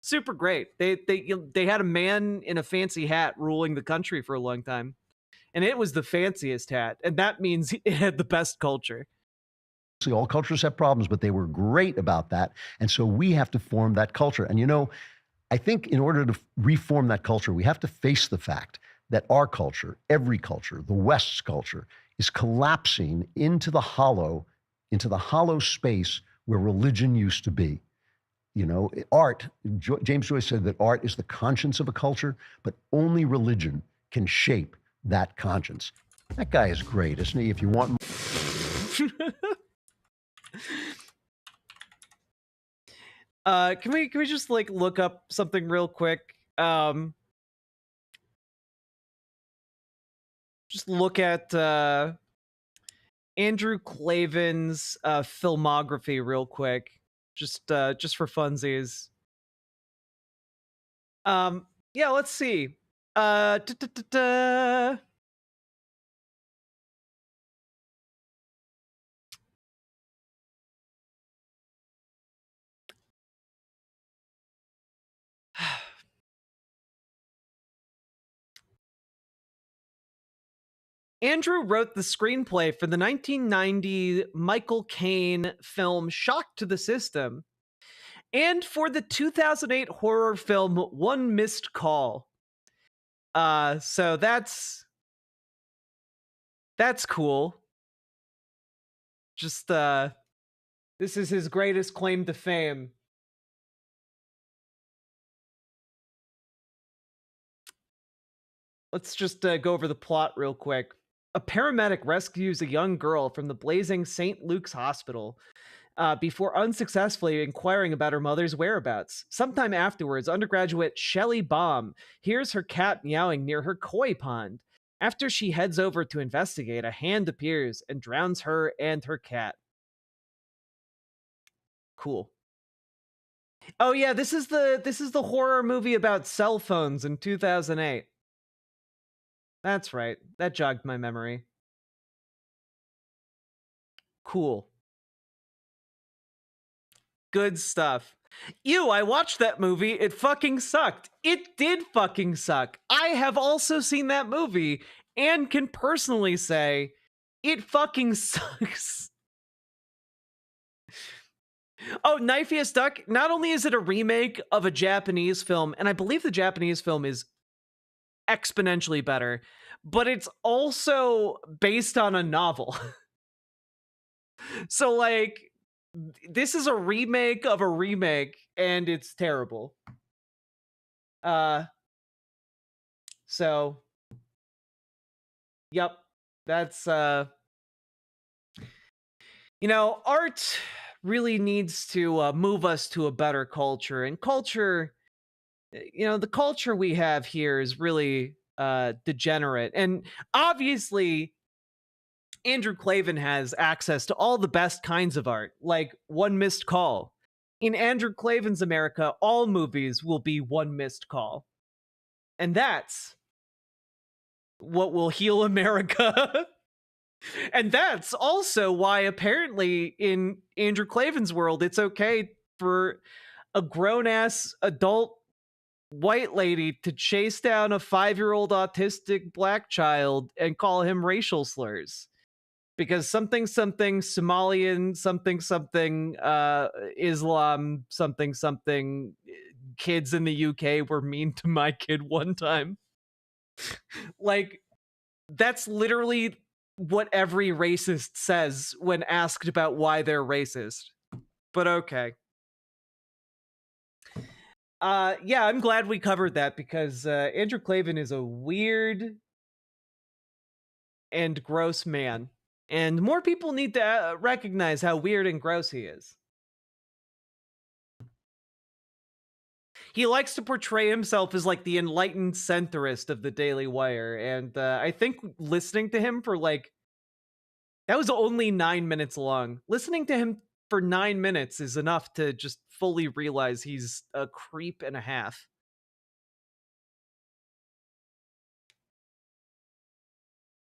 Super great. They had a man in a fancy hat ruling the country for a long time, and it was the fanciest hat, and that means it had the best culture. See, all cultures have problems, but they were great about that. And so we have to form that culture. And I think in order to reform that culture, we have to face the fact that our culture, every culture, the West's culture, is collapsing into the hollow space where religion used to be. Art, James Joyce said that art is the conscience of a culture, but only religion can shape that conscience. That guy is great, isn't he? If you want. Can we just like look up something real quick? Just look at Andrew Klavan's filmography real quick, just for funsies. Yeah, let's see. Andrew wrote the screenplay for the 1990 Michael Caine film Shock to the System, and for the 2008 horror film One Missed Call. So that's cool. Just this is his greatest claim to fame. Let's just go over the plot real quick. A paramedic rescues a young girl from the blazing St. Luke's Hospital before unsuccessfully inquiring about her mother's whereabouts. Sometime afterwards, undergraduate Shelley Baum hears her cat meowing near her koi pond. After she heads over to investigate, a hand appears and drowns her and her cat. Cool. Oh yeah, this is the horror movie about cell phones in 2008. That's right. That jogged my memory. Cool. Good stuff. Ew, I watched that movie. It fucking sucked. It did fucking suck. I have also seen that movie and can personally say it fucking sucks. Oh, Knifeiest Duck, not only is it a remake of a Japanese film, and I believe the Japanese film is exponentially better, but it's also based on a novel. So, like, this is a remake of a remake, and it's terrible. So, yep, that's, art really needs to move us to a better culture, and culture, the culture we have here is really degenerate, and obviously Andrew Klavan has access to all the best kinds of art, like One Missed Call. In Andrew Klavan's America, all movies will be one missed call. And that's what will heal America. And that's also why apparently in Andrew Klavan's world, it's okay for a grown-ass adult white lady to chase down a 5-year-old autistic black child and call him racial slurs. Because something Somalian, something Islam, something kids in the UK were mean to my kid one time. Like, that's literally what every racist says when asked about why they're racist. But okay. Yeah, I'm glad we covered that because Andrew Klavan is a weird and gross man. And more people need to recognize how weird and gross he is. He likes to portray himself as like the enlightened centrist of the Daily Wire. And I think listening to him for like, that was only 9 minutes long. Listening to him for 9 minutes is enough to just fully realize he's a creep and a half.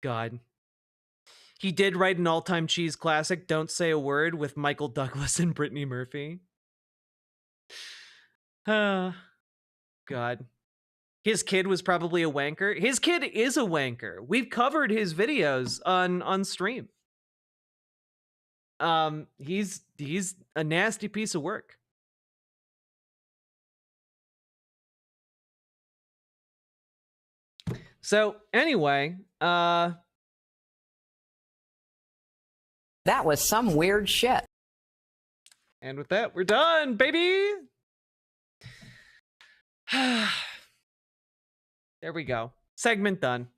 God. He did write an all-time cheese classic, Don't Say a Word, with Michael Douglas and Brittany Murphy. God. His kid was probably a wanker. His kid is a wanker. We've covered his videos on stream. He's a nasty piece of work. So anyway, that was some weird shit. And with that, we're done, baby. There we go. Segment done.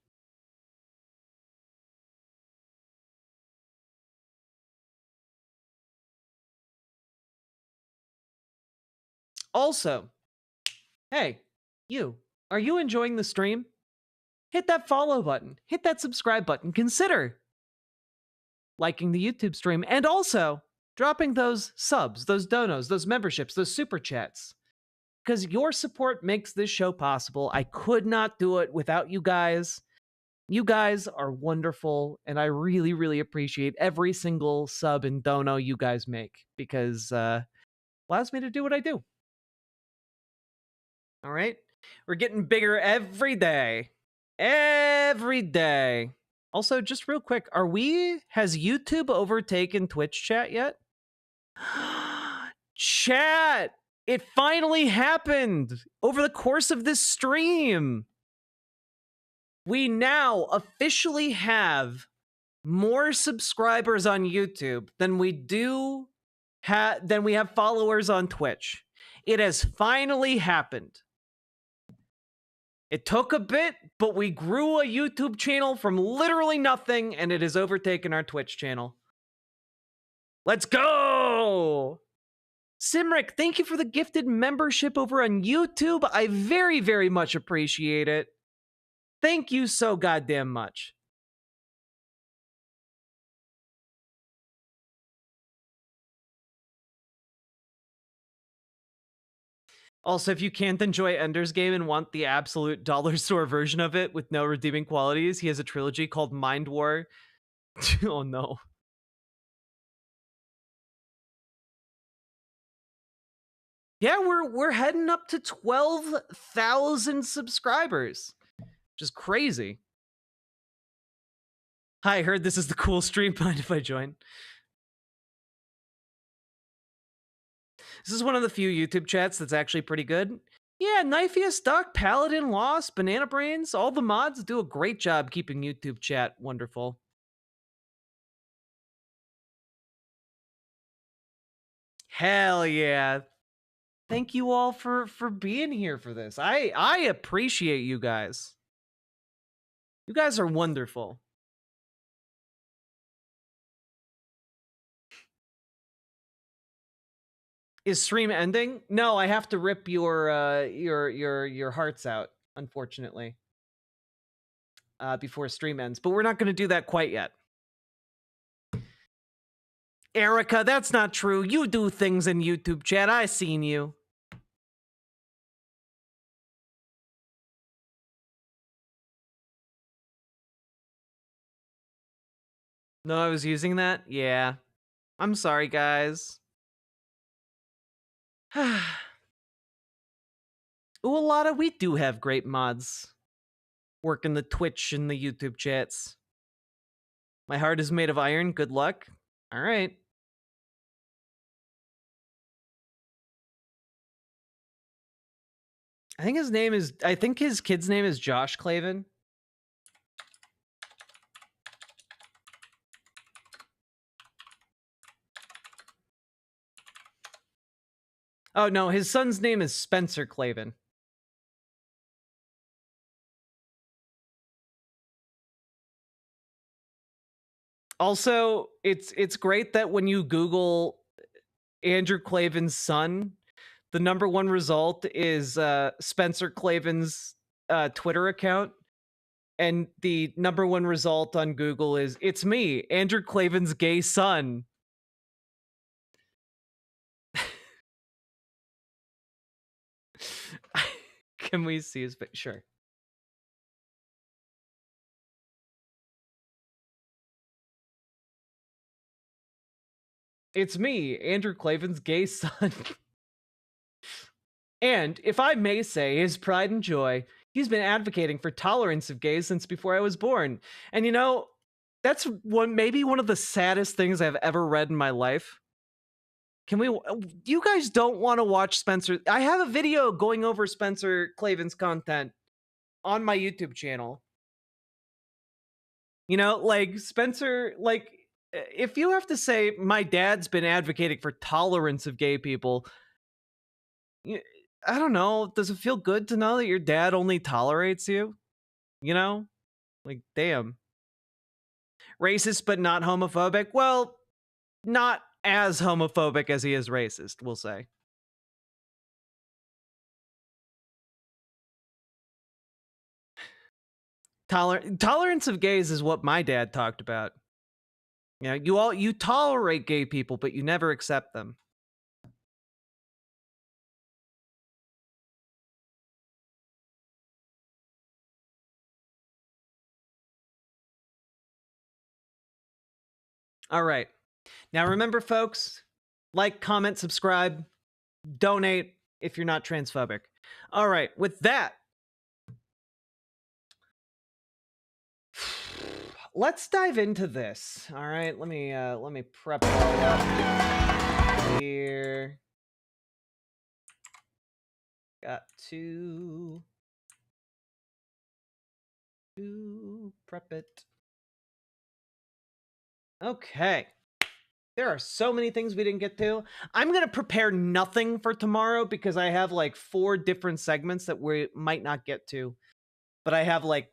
Also, hey, are you enjoying the stream? Hit that follow button. Hit that subscribe button. Consider liking the YouTube stream and also dropping those subs, those donos, those memberships, those super chats. Because your support makes this show possible. I could not do it without you guys. You guys are wonderful, and I really, really appreciate every single sub and dono you guys make because allows me to do what I do. All right? We're getting bigger every day. Every day. Also, just real quick, has YouTube overtaken Twitch chat yet? Chat! It finally happened over the course of this stream. We now officially have more subscribers on YouTube than we have followers on Twitch. It has finally happened. It took a bit, but we grew a YouTube channel from literally nothing, and it has overtaken our Twitch channel. Let's go! Simric, thank you for the gifted membership over on YouTube. I very, very much appreciate it. Thank you so goddamn much. Also, if you can't enjoy Ender's Game and want the absolute dollar store version of it with no redeeming qualities, he has a trilogy called Mind War. Oh no. Yeah, we're heading up to 12,000 subscribers, which is crazy. Hi, I heard this is the cool stream. Mind if I join? This is one of the few YouTube chats that's actually pretty good. Yeah, Knifeiest Duck, Paladin, Lost, Banana Brains, all the mods do a great job keeping YouTube chat wonderful. Hell yeah. Thank you all for being here for this. I appreciate you guys. You guys are wonderful. Is stream ending? No, I have to rip your hearts out, unfortunately. Before stream ends, but we're not going to do that quite yet. Erica, that's not true. You do things in YouTube chat. I seen you. No, I was using that? Yeah. I'm sorry, guys. Ooh, we do have great mods. Working the Twitch and the YouTube chats. My heart is made of iron. Good luck. All right. I think his kid's name is Josh Clavin. Oh no, his son's name is Spencer Clavin. Also, it's great that when you Google Andrew Clavin's son, the #1 result is Spencer Clavin's Twitter account. And the #1 result on Google is, it's me, Andrew Clavin's gay son. Can we see his picture? Sure. It's me, Andrew Clavin's gay son. And, if I may say, his pride and joy, he's been advocating for tolerance of gays since before I was born. And you know, that's maybe one of the saddest things I've ever read in my life. Can we? You guys don't want to watch Spencer? I have a video going over Spencer Clavin's content on my YouTube channel. You know, like Spencer, like if you have to say my dad's been advocating for tolerance of gay people, I don't know. Does it feel good to know that your dad only tolerates you? You know, like damn. Racist but not homophobic. Well, not as homophobic as he is racist, we'll say. Tolerance of gays is what my dad talked about. You know, you tolerate gay people, but you never accept them. All right. Now remember, folks, like, comment, subscribe, donate if you're not transphobic. All right, with that, let's dive into this. All right, let me prep here. Got to prep it. Okay. There are so many things we didn't get to. I'm going to prepare nothing for tomorrow because I have like 4 different segments that we might not get to. But I have like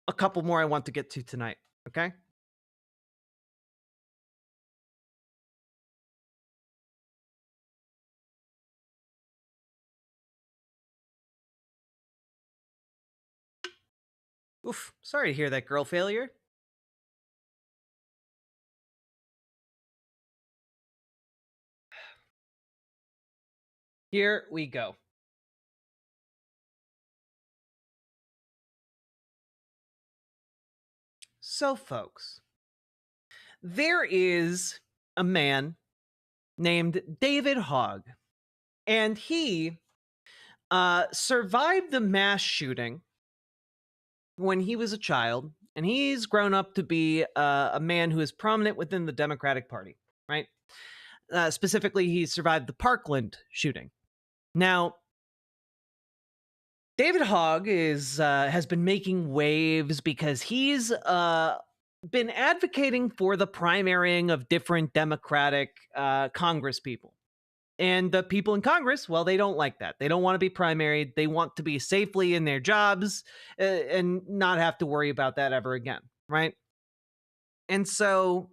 a couple more I want to get to tonight. Okay? Oof. Sorry to hear that, girl failure. Here we go. So, folks, there is a man named David Hogg, and he survived the mass shooting when he was a child, and he's grown up to be a man who is prominent within the Democratic Party, right? Specifically, he survived the Parkland shooting. Now, David Hogg has been making waves because he's been advocating for the primarying of different Democratic Congress people. And the people in Congress, well, they don't like that. They don't want to be primaried. They want to be safely in their jobs and not have to worry about that ever again, right? And so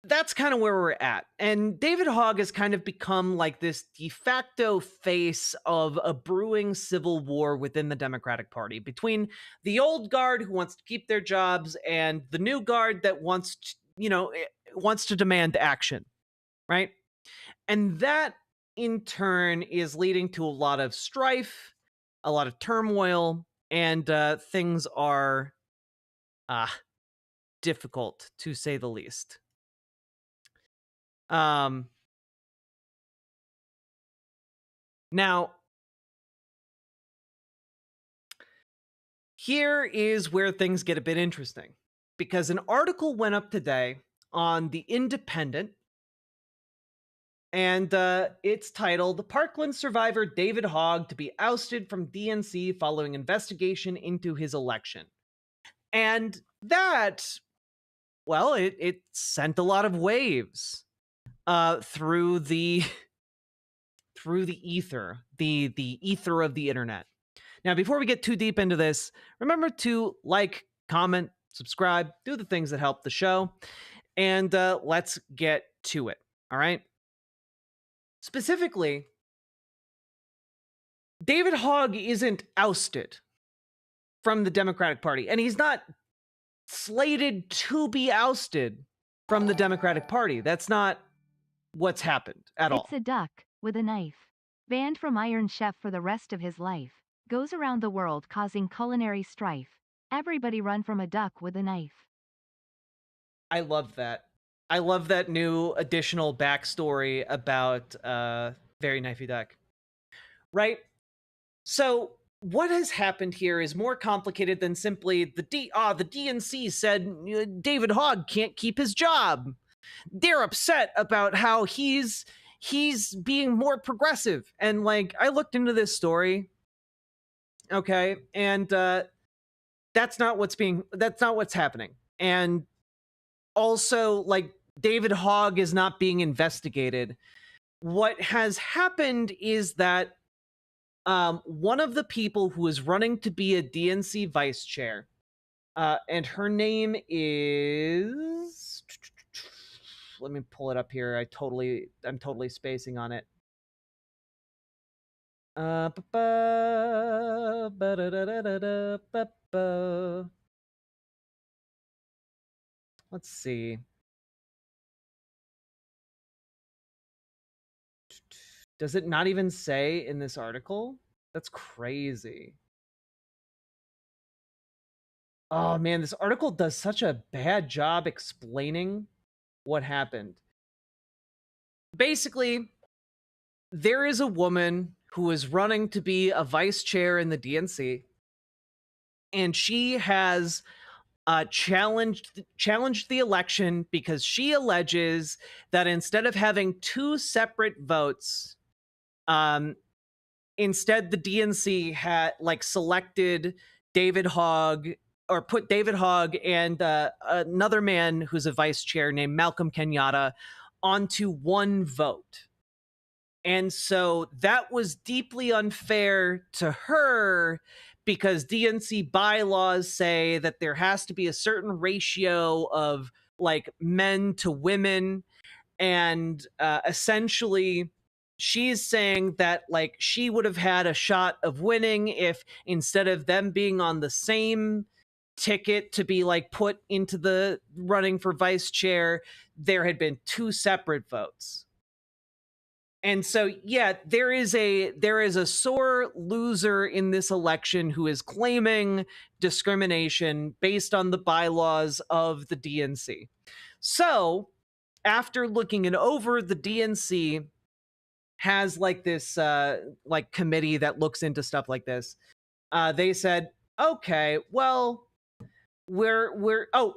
that's kind of where we're at. And David Hogg has kind of become like this de facto face of a brewing civil war within the Democratic Party between the old guard who wants to keep their jobs and the new guard that wants to demand action, right? And that in turn is leading to a lot of strife, a lot of turmoil, and things are difficult to say the least. Now, here is where things get a bit interesting, because an article went up today on The Independent, and it's titled, Parkland Survivor David Hogg to be ousted from DNC following investigation into his election. And that, well, it sent a lot of waves through the ether, the ether of the internet. Now, before we get too deep into this, remember to like, comment, subscribe, do the things that help the show, and let's get to it. All right. Specifically, David Hogg isn't ousted from the Democratic Party, and he's not slated to be ousted from the Democratic Party. That's not what's happened at all. It's a duck with a knife. Banned from Iron Chef for the rest of his life. Goes around the world causing culinary strife. Everybody run from a duck with a knife. I love that. I love that new additional backstory about Very Knifey Duck. Right? So what has happened here is more complicated than simply the DNC said David Hogg can't keep his job. They're upset about how he's being more progressive. And like I looked into this story, okay, and that's not what's happening. And also, like, David Hogg is not being investigated. What has happened is that one of the people who is running to be a DNC vice chair, and her name is, let me pull it up here. I'm totally spacing on it. Let's see. Does it not even say in this article? That's crazy. Oh man, this article does such a bad job explaining what happened. Basically, there is a woman who is running to be a vice chair in the DNC, and she has challenged the election because she alleges that instead of having two separate votes, instead the DNC had selected David Hogg, or put David Hogg and another man who's a vice chair named Malcolm Kenyatta onto one vote. And so that was deeply unfair to her because DNC bylaws say that there has to be a certain ratio of like men to women. And essentially, she's saying that like she would have had a shot of winning if instead of them being on the same ticket to be like put into the running for vice chair, there had been two separate votes. And so, yeah, there is a sore loser in this election who is claiming discrimination based on the bylaws of the DNC. So, after looking it over, the DNC has like this like committee that looks into stuff like this. They said, okay, well, we're oh,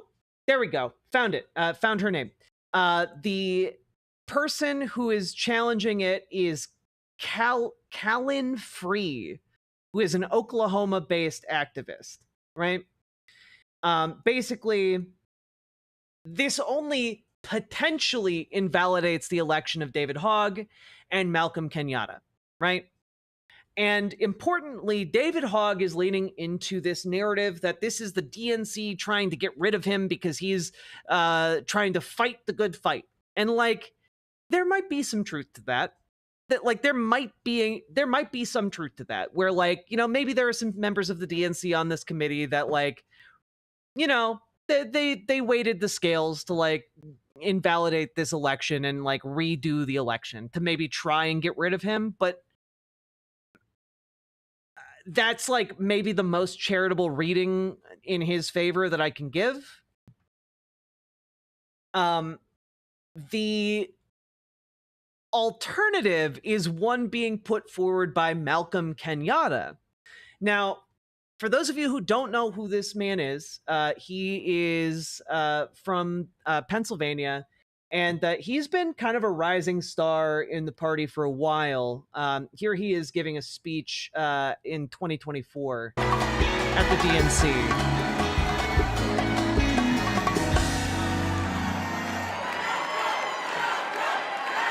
there we go, found it, found her name. The person who is challenging it is Callan Free, who is an Oklahoma-based activist, right? Basically, this only potentially invalidates the election of David Hogg and Malcolm Kenyatta, right? And importantly, David Hogg is leaning into this narrative that this is the DNC trying to get rid of him because he's trying to fight the good fight. And like, there might be some truth to that. That like there might be some truth to that, where like, you know, maybe there are some members of the DNC on this committee that like, you know, they weighted the scales to like invalidate this election and like redo the election to maybe try and get rid of him. But that's like maybe the most charitable reading in his favor that I can give. The alternative is one being put forward by Malcolm Kenyatta. Now, for those of you who don't know who this man is, he is from Pennsylvania, and he's been kind of a rising star in the party for a while. Here he is giving a speech in 2024 at the DNC.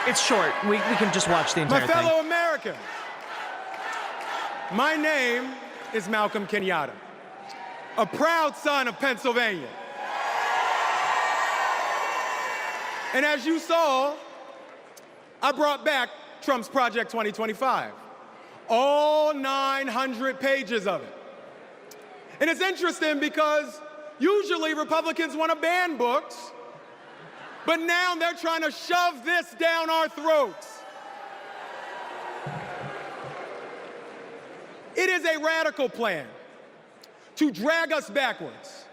It's short. We can just watch the entire My thing. fellow Americans, my name is Malcolm Kenyatta, a proud son of Pennsylvania. And as you saw, I brought back Trump's Project 2025, all 900 pages of it. And it's interesting because usually Republicans want to ban books, but now they're trying to shove this down our throats. It is a radical plan to drag us backwards,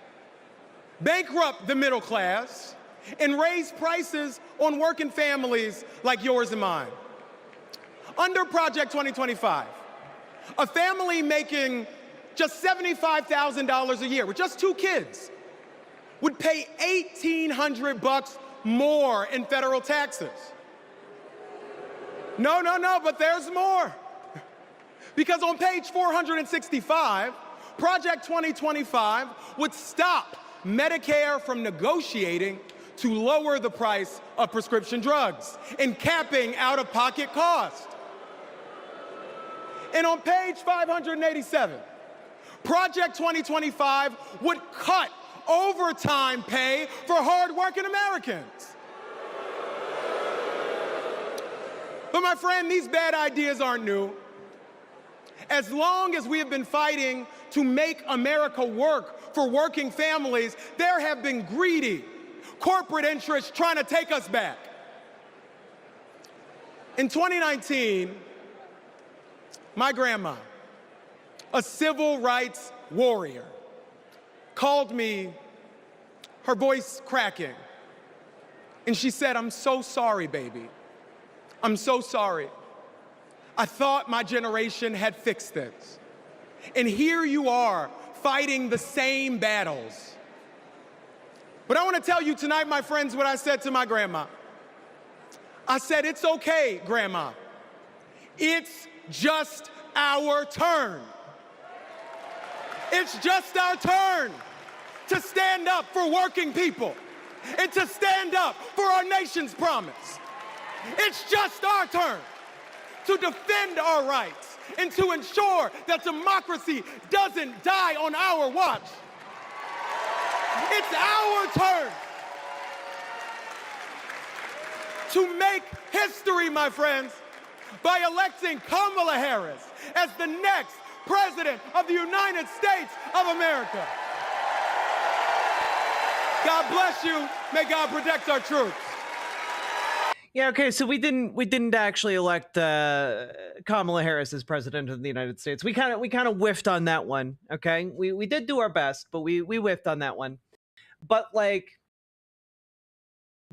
bankrupt the middle class, and raise prices on working families like yours and mine. Under Project 2025, a family making just $75,000 a year with just 2 kids would pay $1,800 more in federal taxes. No, but there's more. Because on page 465, Project 2025 would stop Medicare from negotiating to lower the price of prescription drugs and capping out-of-pocket costs. And on page 587, Project 2025 would cut overtime pay for hardworking Americans. But my friend, these bad ideas aren't new. As long as we have been fighting to make America work for working families, there have been greedy corporate interests trying to take us back. In 2019, my grandma, a civil rights warrior, called me, her voice cracking, and she said, "I'm so sorry, baby. I'm so sorry. I thought my generation had fixed this. And here you are fighting the same battles." But I want to tell you tonight, my friends, what I said to my grandma. I said, "It's okay, Grandma. It's just our turn. It's just our turn to stand up for working people and to stand up for our nation's promise. It's just our turn to defend our rights and to ensure that democracy doesn't die on our watch. It's our turn to make history, my friends, by electing Kamala Harris as the next President of the United States of America. God bless you. May God protect our troops." Yeah, okay, so we didn't actually elect Kamala Harris as president of the United States. We kind of whiffed on that one, okay? We did do our best, but we whiffed on that one. But like,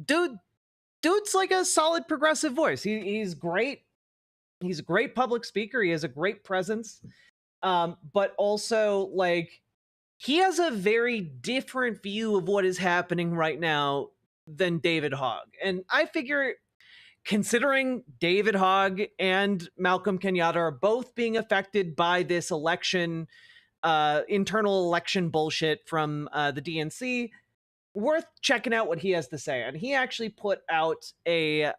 dude's like a solid progressive voice. He's great. He's a great public speaker. He has a great presence. But also, like, he has a very different view of what is happening right now than David Hogg. And I figure, considering David Hogg and Malcolm Kenyatta are both being affected by this election, internal election bullshit from the DNC, worth checking out what he has to say. And he actually put out a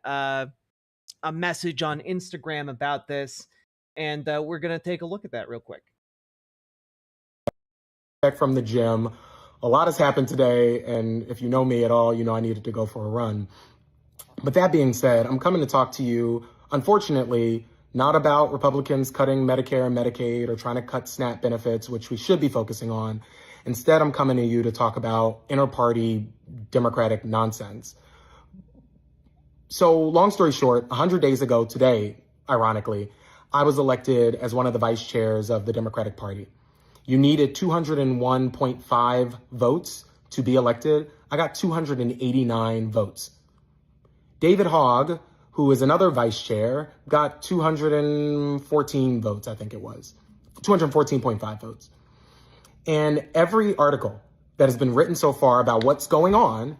message on Instagram about this, and we're going to take a look at that real quick. Back from the gym. A lot has happened today, and if you know me at all, you know I needed to go for a run. But that being said, I'm coming to talk to you, unfortunately, not about Republicans cutting Medicare and Medicaid or trying to cut SNAP benefits, which we should be focusing on. Instead, I'm coming to you to talk about inter-party Democratic nonsense. So long story short, 100 days ago today, ironically, I was elected as one of the vice chairs of the Democratic Party. You needed 201.5 votes to be elected. I got 289 votes. David Hogg, who is another vice chair, got 214 votes, I think it was. 214.5 votes. And every article that has been written so far about what's going on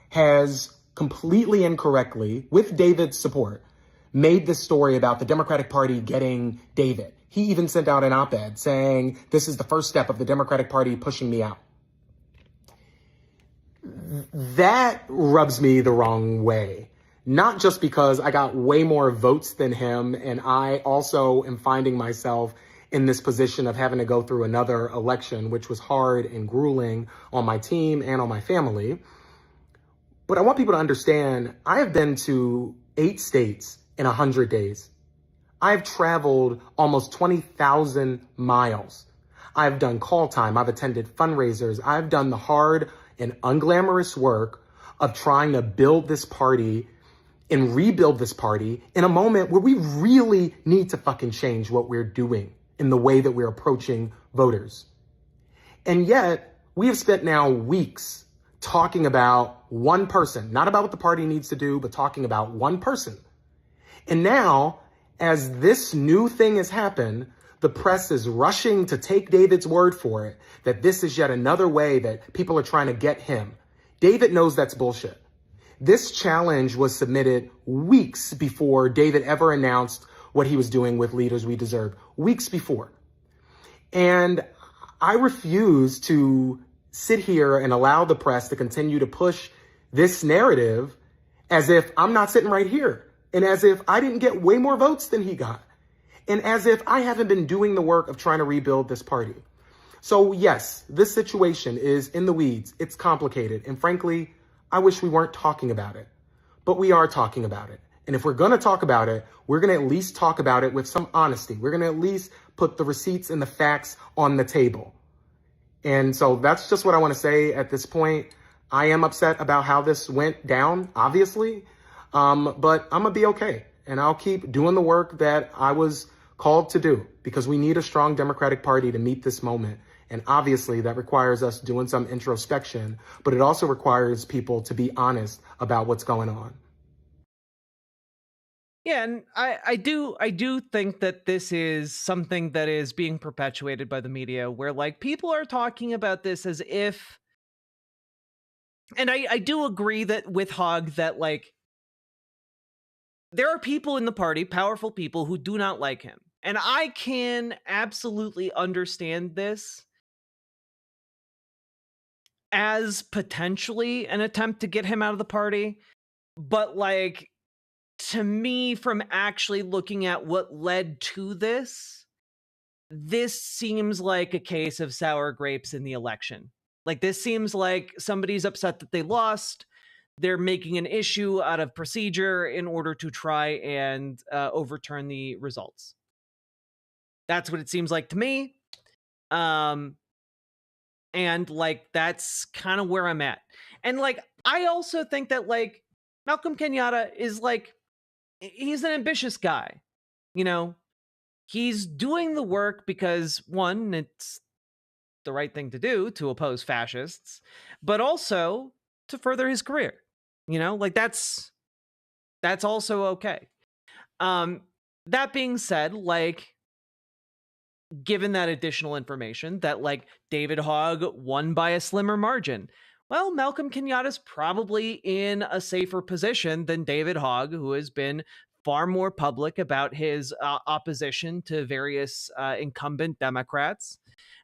has completely incorrectly, with David's support, made this story about the Democratic Party getting David. He even sent out an op-ed saying, "This is the first step of the Democratic Party pushing me out." That rubs me the wrong way. Not just because I got way more votes than him, and I also am finding myself in this position of having to go through another election, which was hard and grueling on my team and on my family. But I want people to understand, I have been to 8 states in 100 days. I've traveled almost 20,000 miles. I've done call time. I've attended fundraisers. I've done the hard and unglamorous work of trying to build this party and rebuild this party in a moment where we really need to fucking change what we're doing in the way that we're approaching voters. And yet, we have spent now weeks talking about one person, not about what the party needs to do, but talking about one person. And now, as this new thing has happened, the press is rushing to take David's word for it, that this is yet another way that people are trying to get him. David knows that's bullshit. This challenge was submitted weeks before David ever announced what he was doing with Leaders We Deserve, weeks before. And I refuse to sit here and allow the press to continue to push this narrative as if I'm not sitting right here, and as if I didn't get way more votes than he got, and as if I haven't been doing the work of trying to rebuild this party. So yes, this situation is in the weeds. It's complicated. And frankly, I wish we weren't talking about it. But we are talking about it. And if we're going to talk about it, we're going to at least talk about it with some honesty. We're going to at least put the receipts and the facts on the table. And so that's just what I want to say at this point. I am upset about how this went down, obviously, but I'm going to be okay. And I'll keep doing the work that I was called to do, because we need a strong Democratic Party to meet this moment. And obviously that requires us doing some introspection, but it also requires people to be honest about what's going on. Yeah, and I do think that this is something that is being perpetuated by the media, where like people are talking about this as if, and I do agree that with Hogg that like there are people in the party, powerful people, who do not like him. And I can absolutely understand this as potentially an attempt to get him out of the party. But like, to me, from actually looking at what led to this, this seems like a case of sour grapes in the election. Like, this seems like somebody's upset that they lost. They're making an issue out of procedure in order to try and overturn the results. That's what it seems like to me. And like, that's kind of where I'm at. And like, I also think that like Malcolm Kenyatta is like, he's an ambitious guy. You know, he's doing the work because one, it's the right thing to do to oppose fascists, but also to further his career. You know, like that's also okay. That being said, like, given that additional information that like David Hogg won by a slimmer margin, well, Malcolm Kenyatta's probably in a safer position than David Hogg, who has been far more public about his opposition to various incumbent Democrats.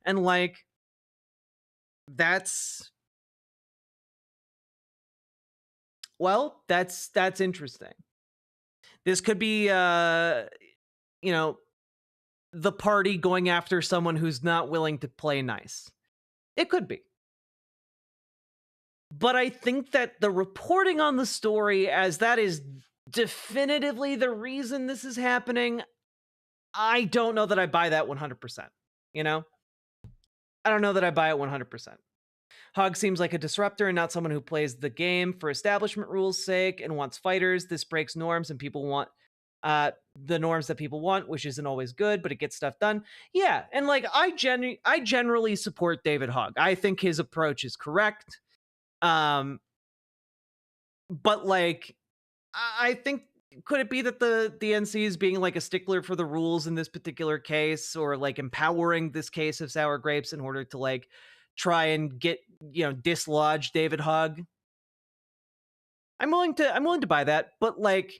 And like, that's interesting. This could be, you know, the party going after someone who's not willing to play nice. It could be. But I think that the reporting on the story as that is definitively the reason this is happening, I don't know that I buy that 100%. You know? I don't know that I buy it 100%. Hogg seems like a disruptor and not someone who plays the game for establishment rules' sake and wants fighters. This breaks norms and people want the norms that people want, which isn't always good, but it gets stuff done. Yeah, and like I generally support David Hogg. I think his approach is correct. But like, I think, could it be that the DNC is being like a stickler for the rules in this particular case, or like empowering this case of sour grapes in order to like try and get, you know, dislodge David Hogg? I'm willing to buy that, but like,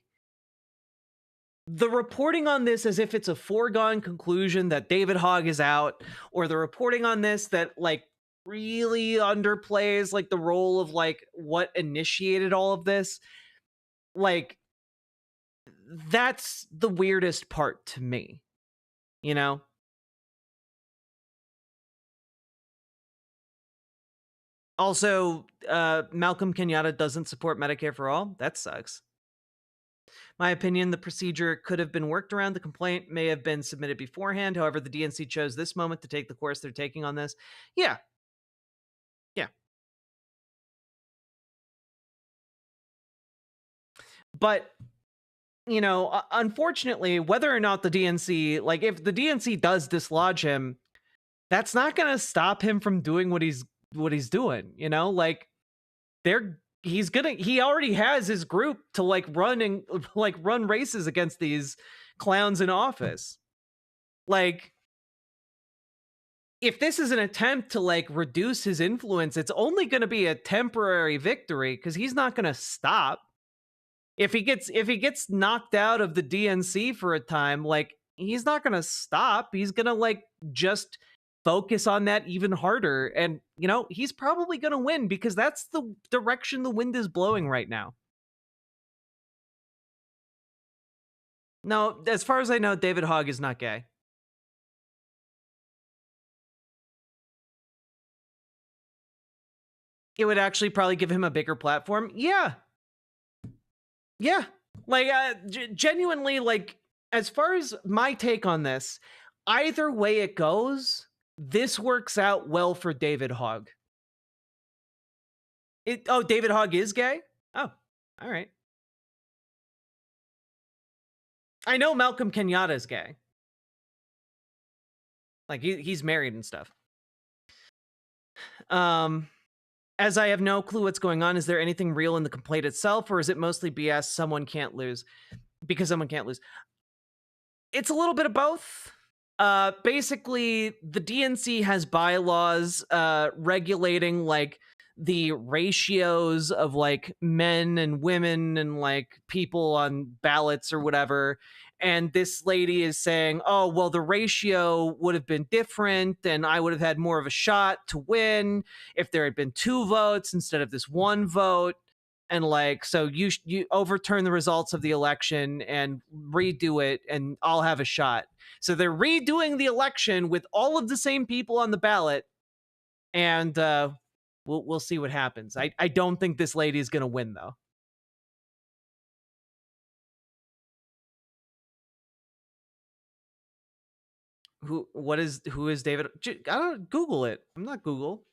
the reporting on this as if it's a foregone conclusion that David Hogg is out, or the reporting on this that like really underplays like the role of like what initiated all of this, like, that's the weirdest part to me, you know? Also, Malcolm Kenyatta doesn't support Medicare for all. That sucks. My opinion, the procedure could have been worked around. The complaint may have been submitted beforehand. However, the DNC chose this moment to take the course they're taking on this. Yeah. Yeah. But, you know, unfortunately, whether or not the DNC, like if the DNC does dislodge him, that's not going to stop him from doing what he's doing, you know? Like, he already has his group to like run races against these clowns in office. Like, if this is an attempt to like reduce his influence, it's only going to be a temporary victory because he's not going to stop. If he gets knocked out of the DNC for a time, like, he's not going to stop. He's going to like just focus on that even harder, and he's probably going to win because that's the direction the wind is blowing right now. No, as far as I know, David Hogg is not gay. It would actually probably give him a bigger platform. Yeah. Like, genuinely, like, as far as my take on this, either way it goes, this works out well for David Hogg. David Hogg is gay? Oh, all right. I know Malcolm Kenyatta is gay. Like, he's married and stuff. As I have no clue what's going on, is there anything real in the complaint itself, or is it mostly BS? Someone can't lose because someone can't lose. It's a little bit of both. Basically, the DNC has bylaws regulating like the ratios of like men and women and like people on ballots or whatever. And this lady is saying, oh, well, the ratio would have been different and I would have had more of a shot to win if there had been 2 votes instead of this 1 vote. And like, so you overturn the results of the election and redo it and I'll have a shot. So they're redoing the election with all of the same people on the ballot, and we'll see what happens. I don't think this lady is going to win, though. Who is David? I don't Google it. I'm not Google.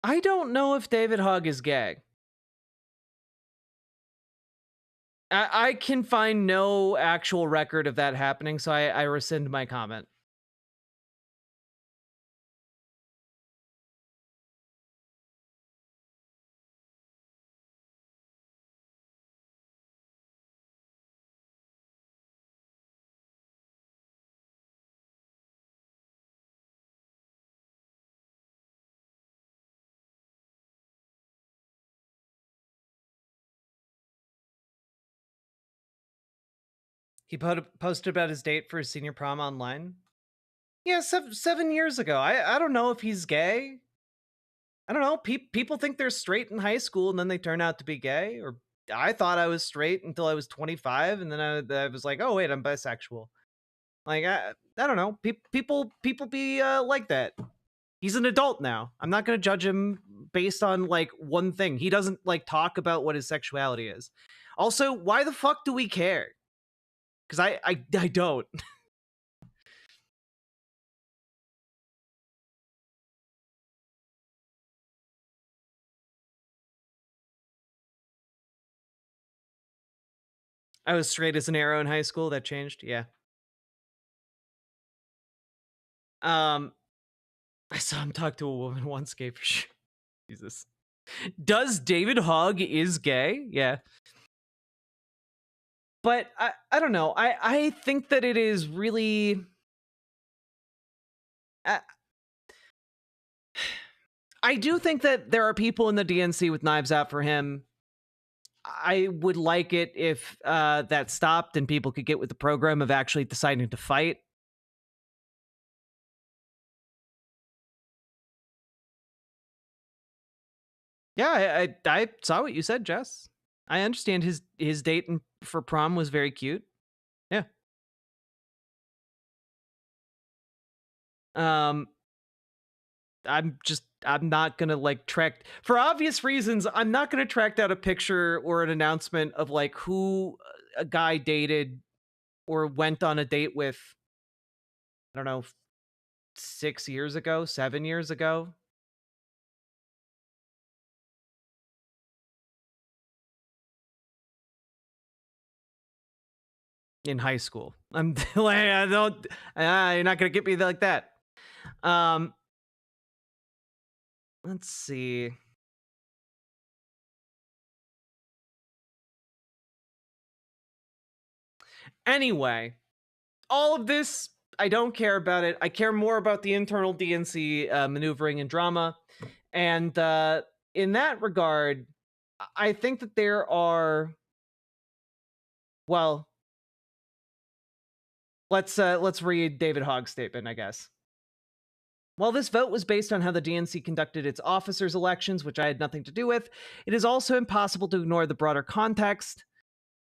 I don't know if David Hogg is gay. I can find no actual record of that happening, so I rescind my comment. He posted about his date for his senior prom online. Yeah, 7 years ago. I don't know if he's gay. I don't know. People think they're straight in high school and then they turn out to be gay. Or I thought I was straight until I was 25, and then I was like, oh wait, I'm bisexual. Like, I don't know. People be like that. He's an adult now. I'm not going to judge him based on like one thing. He doesn't like talk about what his sexuality is. Also, why the fuck do we care? Because I don't. I was straight as an arrow in high school. That changed. Yeah. I saw him talk to a woman once, gay for sure. Jesus. Does David Hogg is gay? Yeah. But I don't know. I think that it is really... I do think that there are people in the DNC with knives out for him. I would like it if that stopped and people could get with the program of actually deciding to fight. Yeah, I saw what you said, Jess. I understand his date for prom was very cute. Yeah. Um, I'm not gonna like track for obvious reasons. I'm not gonna track down a picture or an announcement of like who a guy dated or went on a date with. I don't know, 6 years ago, 7 years ago. In high school. I'm like, I don't, you're not gonna get me like that. Um, let's see. Anyway, all of this, I don't care about it. I care more about the internal DNC maneuvering and drama. And in that regard, I think that there are, well, let's read David Hogg's statement, I guess. While this vote was based on how the DNC conducted its officers' elections, which I had nothing to do with, it is also impossible to ignore the broader context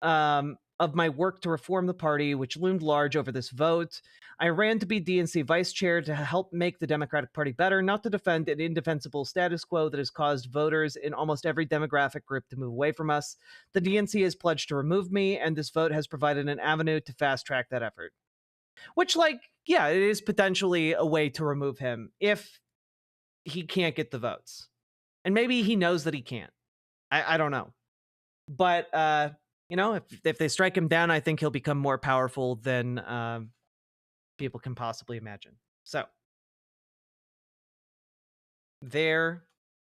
of my work to reform the party, which loomed large over this vote. I ran to be DNC vice chair to help make the Democratic Party better, not to defend an indefensible status quo that has caused voters in almost every demographic group to move away from us. The DNC has pledged to remove me, and this vote has provided an avenue to fast track that effort. Which, like, yeah, it is potentially a way to remove him if he can't get the votes. And maybe he knows that he can't. I don't know. But, you know, if they strike him down, I think he'll become more powerful than people can possibly imagine. So, there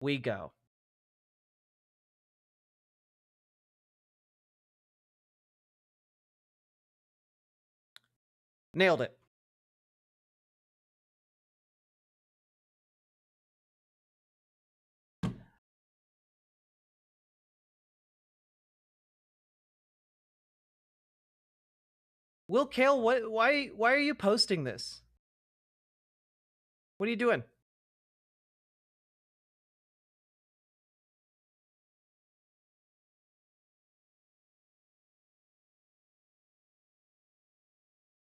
we go. Nailed it. Will Kale, why are you posting this? What are you doing?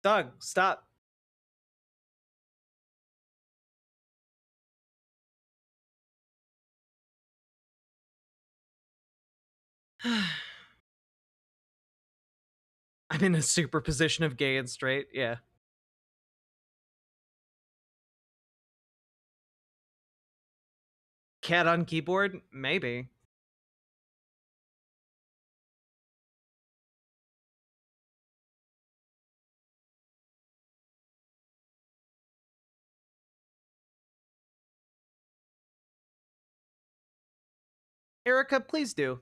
Doug, stop. I'm in a superposition of gay and straight. Yeah. Cat on keyboard? Maybe. Erica, please do.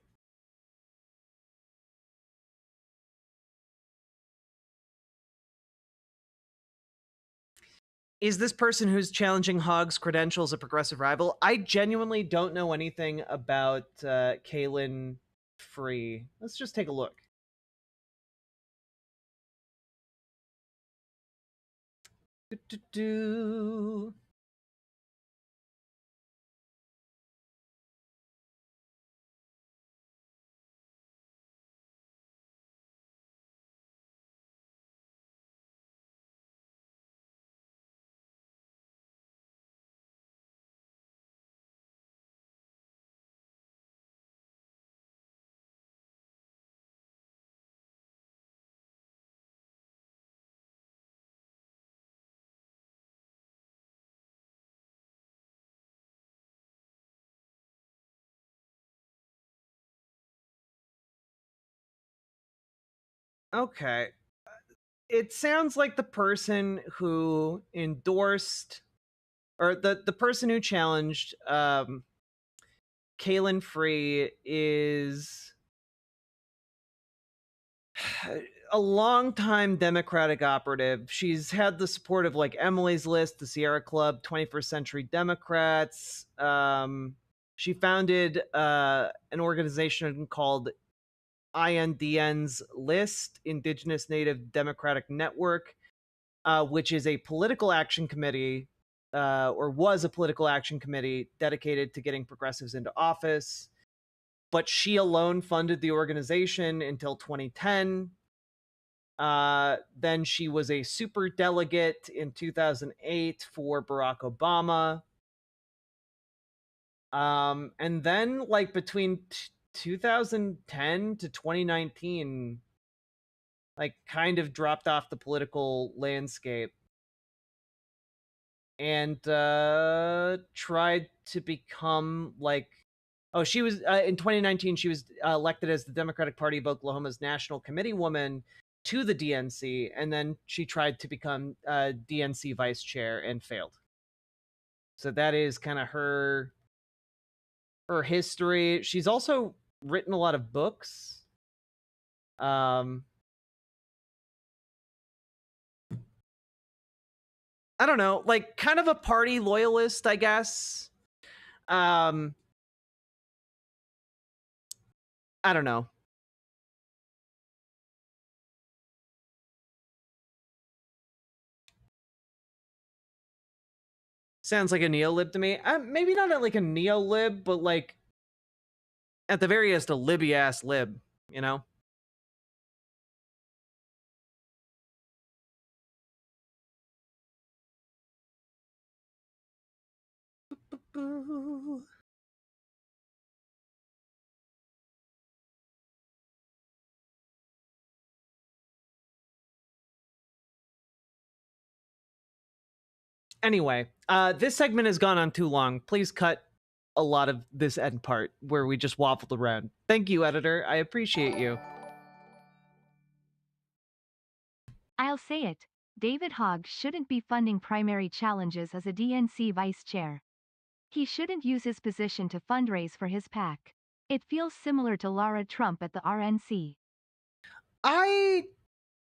Is this person who's challenging Hogg's credentials a progressive rival? I genuinely don't know anything about Kaylin Free. Let's just take a look. Do-do-do. Okay. It sounds like the person who endorsed or the person who challenged Kaylin Free is a longtime Democratic operative. She's had the support of like Emily's List, the Sierra Club, 21st Century Democrats. She founded an organization called INDN's List, Indigenous Native Democratic Network, which is a political action committee, or was a political action committee dedicated to getting progressives into office. but she alone funded the organization until 2010. Then she was a super delegate in 2008 for Barack Obama. And then like between 2010 to 2019, like kind of dropped off the political landscape and tried to become like, oh, she was in 2019 she was elected as the Democratic Party of Oklahoma's national committee woman to the DNC, and then she tried to become DNC vice chair and failed. So that is kind of her history. She's also written a lot of books. I don't know, like kind of a party loyalist, I guess. I don't know. Sounds like a neo-lib to me. Maybe not like a neo-lib, but like at the very least a libby-ass lib, you know? Anyway, this segment has gone on too long. Please cut a lot of this end part where we just waffled around. Thank you, editor. I appreciate you. I'll say it. David Hogg shouldn't be funding primary challenges as a DNC vice chair. He shouldn't use his position to fundraise for his PAC. It feels similar to Lara Trump at the RNC. I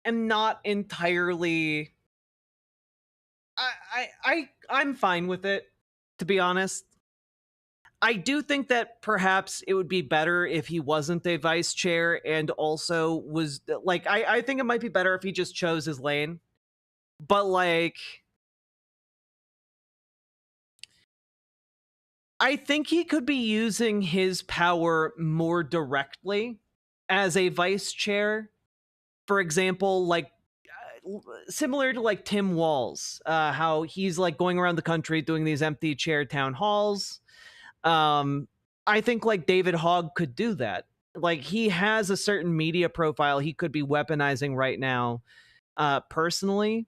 am not entirely... I'm fine with it, to be honest. I do think that perhaps it would be better if he wasn't a vice chair and also was like, I think it might be better if he just chose his lane. But like, I think he could be using his power more directly as a vice chair. For example, like similar to like Tim Walz, how he's like going around the country doing these empty chair town halls. I think like David Hogg could do that. Like he has a certain media profile he could be weaponizing right now, personally.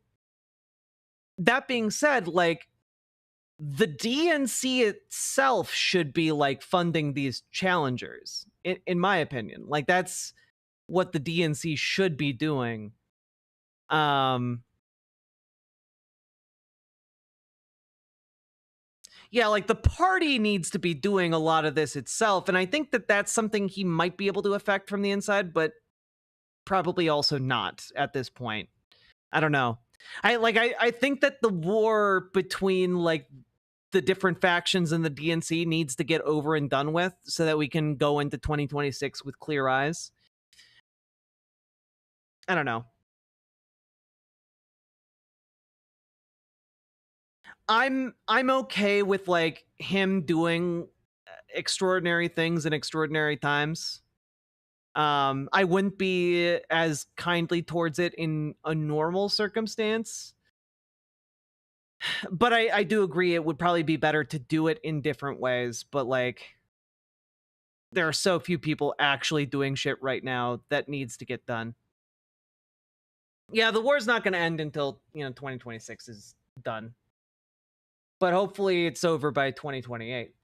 That being said, like the DNC itself should be like funding these challengers, in my opinion. Like that's what the DNC should be doing. Yeah, like the party needs to be doing a lot of this itself, and I think that that's something he might be able to affect from the inside, but probably also not at this point. I don't know. I think that the war between like the different factions in the DNC needs to get over and done with so that we can go into 2026 with clear eyes. I don't know. I'm okay with like him doing extraordinary things in extraordinary times. I wouldn't be as kindly towards it in a normal circumstance. But I do agree it would probably be better to do it in different ways. But like, there are so few people actually doing shit right now that needs to get done. Yeah, the war's not going to end until, 2026 is done. But hopefully it's over by 2028.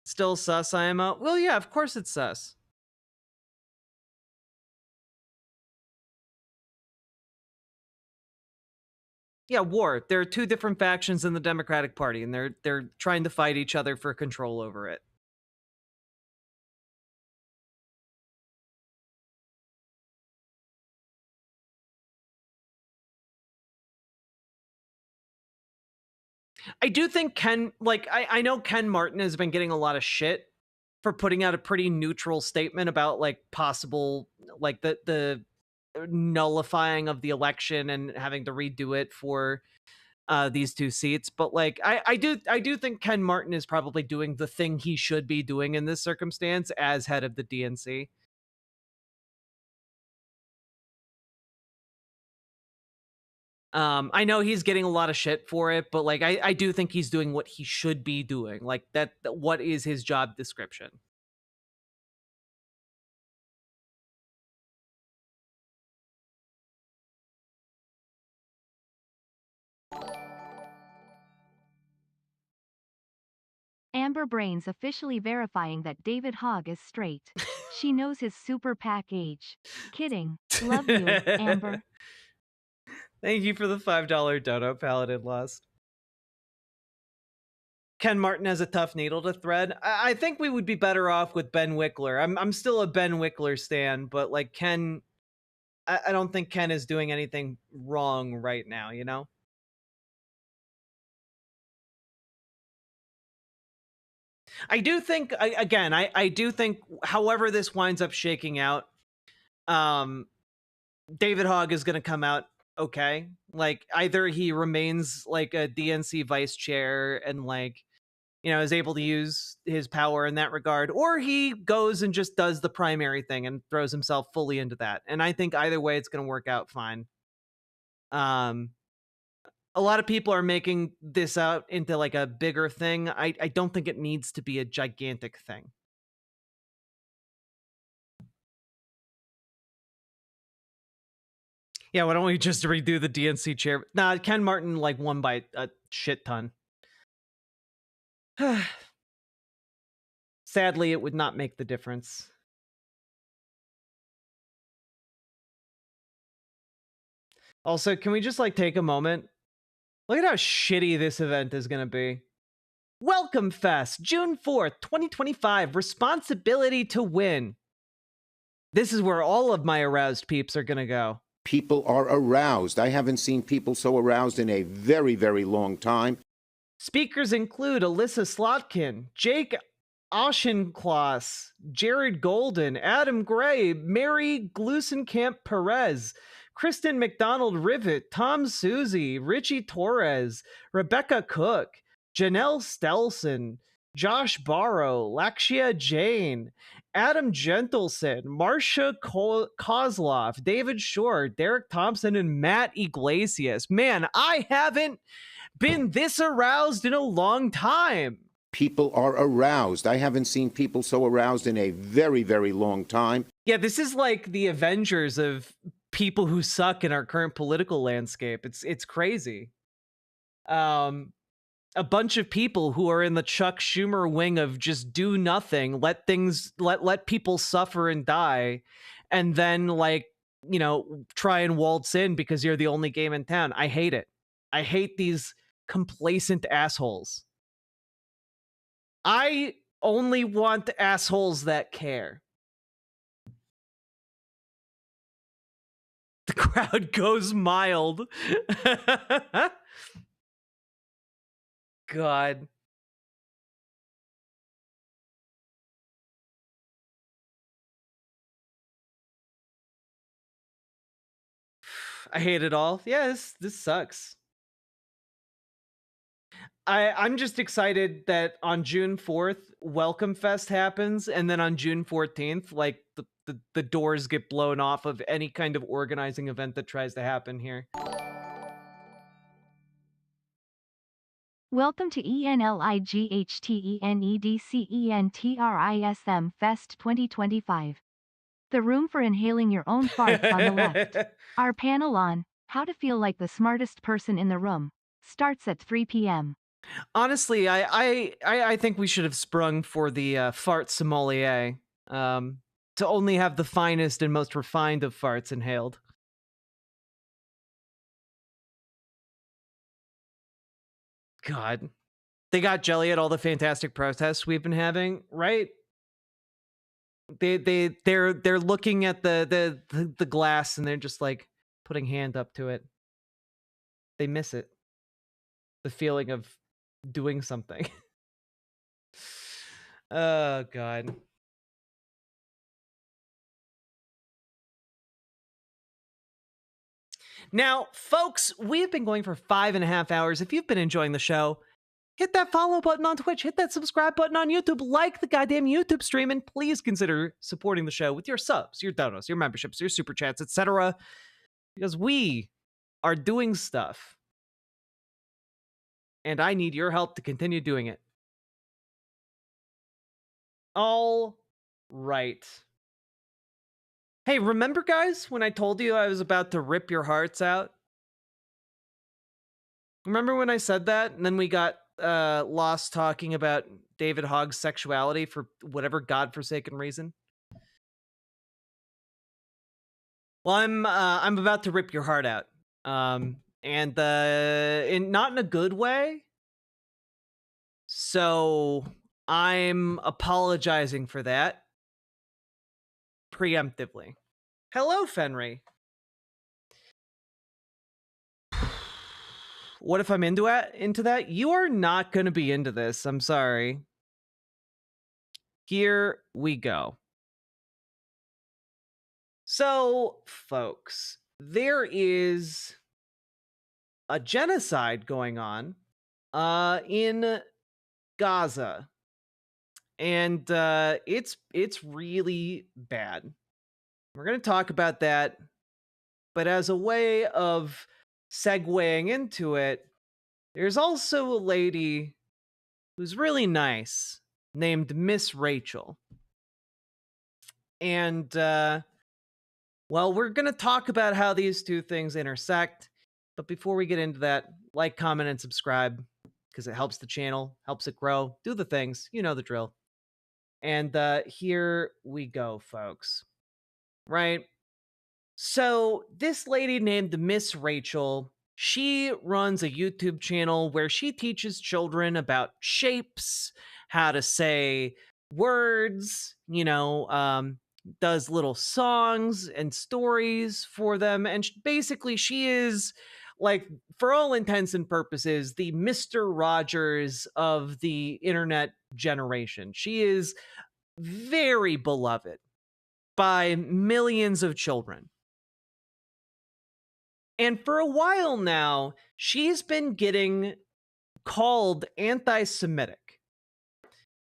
Still sus, IMO? Well, yeah, of course it's sus. Yeah, war. There are two different factions in the Democratic Party, and they're trying to fight each other for control over it. I do think I know Ken Martin has been getting a lot of shit for putting out a pretty neutral statement about like possible, like the nullifying of the election and having to redo it for these two seats. But like, I do think Ken Martin is probably doing the thing he should be doing in this circumstance as head of the DNC. I know he's getting a lot of shit for it, but like, I do think he's doing what he should be doing. Like what is his job description? Amber Brains officially verifying that David Hogg is straight. She knows his super PAC age. Kidding. Love you, Amber. Thank you for the $5 dono, Paladin Lost. Ken Martin has a tough needle to thread. I think we would be better off with Ben Wickler. I'm still a Ben Wickler stan, but like Ken, I don't think Ken is doing anything wrong right now, you know? I do think, again, I do think, however this winds up shaking out, David Hogg is going to come out okay. Like, either he remains like a DNC vice chair and like, you know, is able to use his power in that regard, or he goes and just does the primary thing and throws himself fully into that. And I think either way, it's going to work out fine. A lot of people are making this out into like a bigger thing. I don't think it needs to be a gigantic thing. Yeah, why don't we just redo the DNC chair? Nah, Ken Martin like won by a shit ton. Sadly, it would not make the difference. Also, can we just like take a moment? Look at how shitty this event is going to be. Welcome Fest, June 4th, 2025. Responsibility to win. This is where all of my aroused peeps are going to go. People are aroused. I haven't seen people so aroused in a very, very long time. Speakers include Alyssa Slotkin, Jake Auchincloss, Jared Golden, Adam Gray, Mary Glusenkamp Perez, Kristen McDonald Rivet, Tom Suzy, Richie Torres, Rebecca Cook, Janelle Stelson, Josh Barrow, Lakshia Jain, Adam Gentleson, Marcia Kozlov, David Shore, Derek Thompson, and Matt Iglesias. Man, I haven't been this aroused in a long time. People are aroused. I haven't seen people so aroused in a very, very long time. Yeah, this is like the Avengers of people who suck in our current political landscape. It's crazy. A bunch of people who are in the Chuck Schumer wing of just do nothing, let people suffer and die, and then like, you know, try and waltz in because you're the only game in town. I hate it. I hate these complacent assholes. I only want assholes that care. The crowd goes mild. God. I hate it all. Yeah, this sucks. I'm just excited that on June 4th, Welcome Fest happens, and then on June 14th, like the doors get blown off of any kind of organizing event that tries to happen here. Welcome to ENLIGHTENEDCENTRISM Fest 2025. The room for inhaling your own farts on the left. Our panel on How to Feel Like the Smartest Person in the Room starts at 3 p.m. Honestly, I think we should have sprung for the fart sommelier, to only have the finest and most refined of farts inhaled. God, they got jelly at all the fantastic protests we've been having, right? They're looking at the glass and they're just like putting hand up to it. They miss it. The feeling of doing something. Oh God. Now, folks, we've been going for 5.5 hours. If you've been enjoying the show, hit that follow button on Twitch, hit that subscribe button on YouTube, like the goddamn YouTube stream, and please consider supporting the show with your subs, your donos, your memberships, your super chats, etc. Because we are doing stuff. And I need your help to continue doing it. All right. Hey, remember, guys, when I told you I was about to rip your hearts out? Remember when I said that? And then we got lost talking about David Hogg's sexuality for whatever godforsaken reason? Well, I'm about to rip your heart out. And not in a good way. So I'm apologizing for that. Preemptively. Hello, Fenry. What if I'm into that? You are not going to be into this. I'm sorry. Here we go. So, folks, there is a genocide going on in Gaza. And it's really bad. We're going to talk about that. But as a way of segueing into it, there's also a lady who's really nice named Miss Rachel. And, well, we're going to talk about how these two things intersect. But before we get into that, like, comment, and subscribe, because it helps the channel, helps it grow. Do the things. You know the drill. And here we go, folks. Right? So this lady named Miss Rachel, she runs a YouTube channel where she teaches children about shapes, how to say words, does little songs and stories for them. And basically she is, like, for all intents and purposes, the Mr. Rogers of the internet generation. She is very beloved by millions of children. And for a while now, she's been getting called anti-Semitic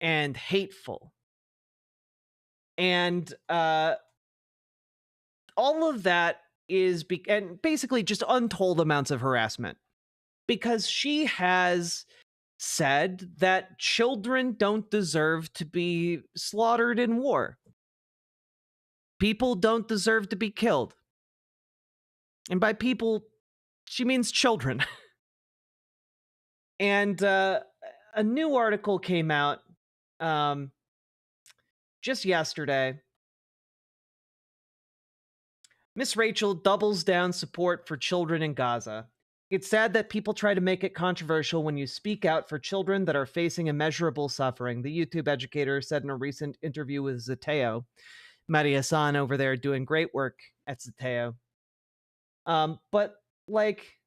and hateful. And all of that is and basically just untold amounts of harassment, because she has said that children don't deserve to be slaughtered in war. People don't deserve to be killed. And by people, she means children. And a new article came out just yesterday. Miss Rachel doubles down support for children in Gaza. It's sad that people try to make it controversial when you speak out for children that are facing immeasurable suffering, the YouTube educator said in a recent interview with Zateo. Maria-san over there doing great work at Zateo. But, like,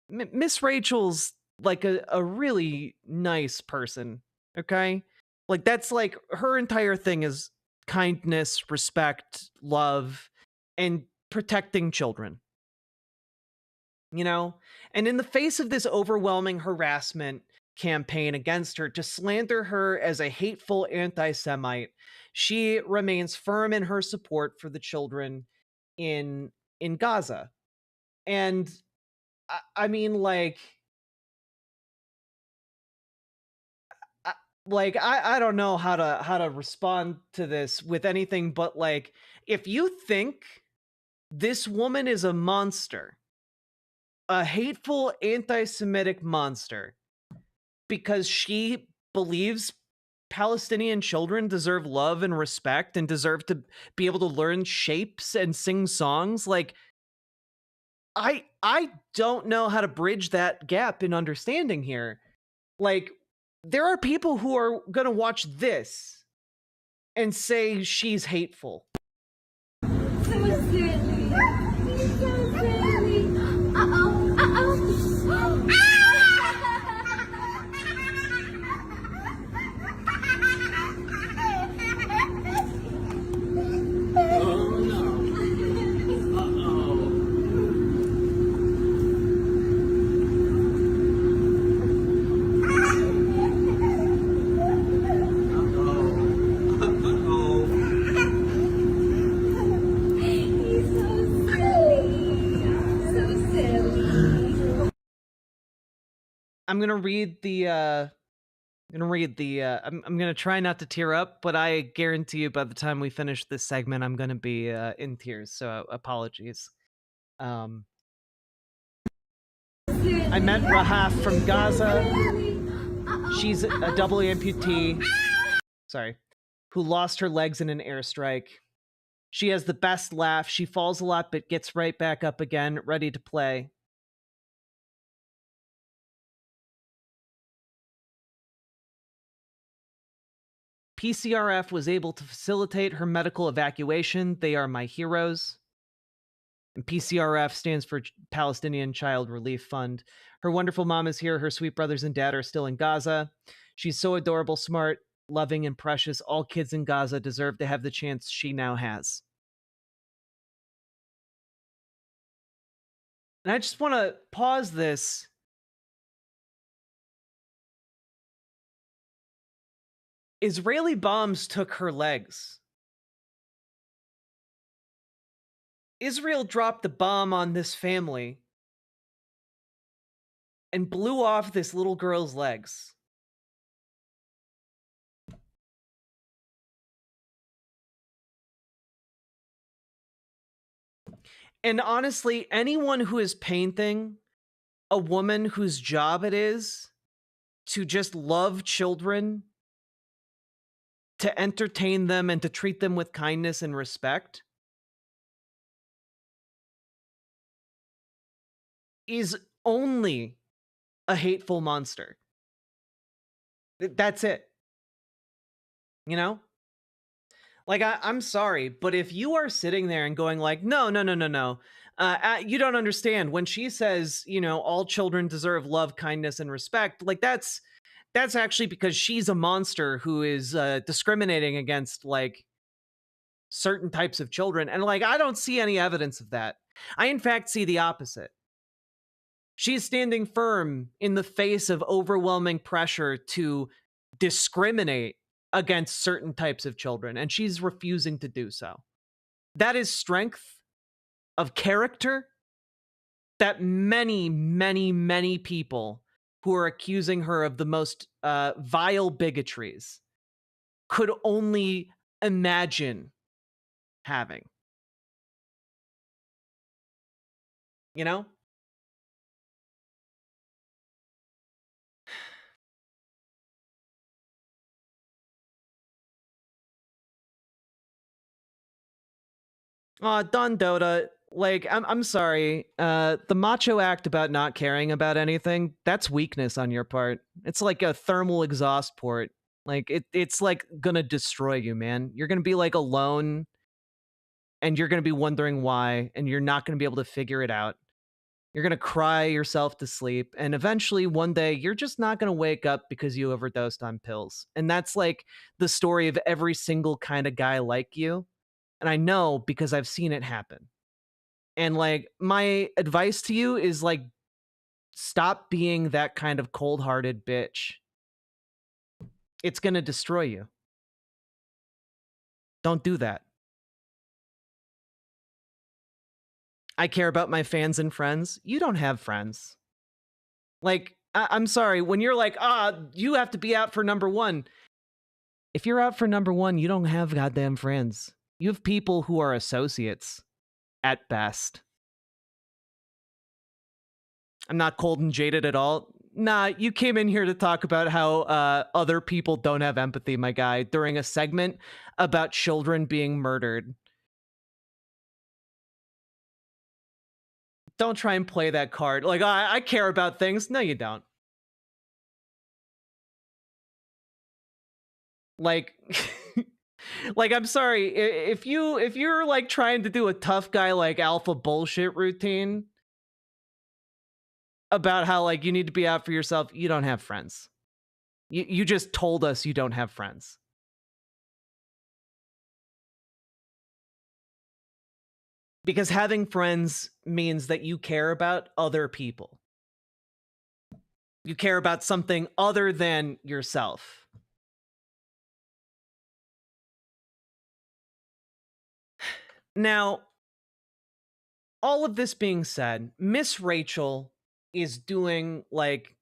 Miss Rachel's, like, a really nice person, okay? Like, that's, like, her entire thing is kindness, respect, love, and protecting children. And in the face of this overwhelming harassment campaign against her to slander her as a hateful anti-Semite, she remains firm in her support for the children in Gaza. And I mean, like, I don't know how to respond to this with anything but, like, if you think this woman is a monster, a hateful anti-Semitic monster, because she believes Palestinian children deserve love and respect and deserve to be able to learn shapes and sing songs, like, I don't know how to bridge that gap in understanding here. Like, there are people who are gonna watch this and say she's hateful. I'm gonna read the I'm gonna try not to tear up, but I guarantee you by the time we finish this segment, I'm gonna be in tears. So apologies. I met Rahaf from Gaza. She's a double amputee. Sorry, who lost her legs in an airstrike. She has the best laugh. She falls a lot, but gets right back up again, ready to play. PCRF was able to facilitate her medical evacuation. They are my heroes. And PCRF stands for Palestinian Child Relief Fund. Her wonderful mom is here. Her sweet brothers and dad are still in Gaza. She's so adorable, smart, loving, and precious. All kids in Gaza deserve to have the chance she now has. And I just want to pause this. Israeli bombs took her legs. Israel dropped the bomb on this family and blew off this little girl's legs. And honestly, anyone who is painting a woman whose job it is to just love children, to entertain them, and to treat them with kindness and respect is only a hateful monster. That's it. You know? Like, I'm sorry, but if you are sitting there and going like, no, you don't understand. When she says, all children deserve love, kindness, and respect, like that's actually because she's a monster who is discriminating against like certain types of children. And like, I don't see any evidence of that. I, in fact, see the opposite. She's standing firm in the face of overwhelming pressure to discriminate against certain types of children, and she's refusing to do so. That is strength of character that many, many, many people who are accusing her of the most vile bigotries could only imagine having. You know? Don Dota, like, I'm sorry. The macho act about not caring about anything, that's weakness on your part. It's like a thermal exhaust port. Like, it's like gonna destroy you, man. You're gonna be like alone, and you're gonna be wondering why, and you're not gonna be able to figure it out. You're gonna cry yourself to sleep, and eventually one day you're just not gonna wake up because you overdosed on pills. And that's like the story of every single kind of guy like you. And I know because I've seen it happen. And like, my advice to you is like, stop being that kind of cold-hearted bitch. It's gonna destroy you. Don't do that. I care about my fans and friends. You don't have friends. Like, I'm sorry, when you're like, you have to be out for number one. If you're out for number one, you don't have goddamn friends. You have people who are associates at best. I'm not cold and jaded at all. Nah, you came in here to talk about how other people don't have empathy, my guy, during a segment about children being murdered. Don't try and play that card. Like, I care about things. No, you don't. Like, like, I'm sorry. If you're like trying to do a tough guy like alpha bullshit routine about how like you need to be out for yourself, you don't have friends. You just told us you don't have friends. Because having friends means that you care about other people. You care about something other than yourself. Now, all of this being said, Miss Rachel is doing like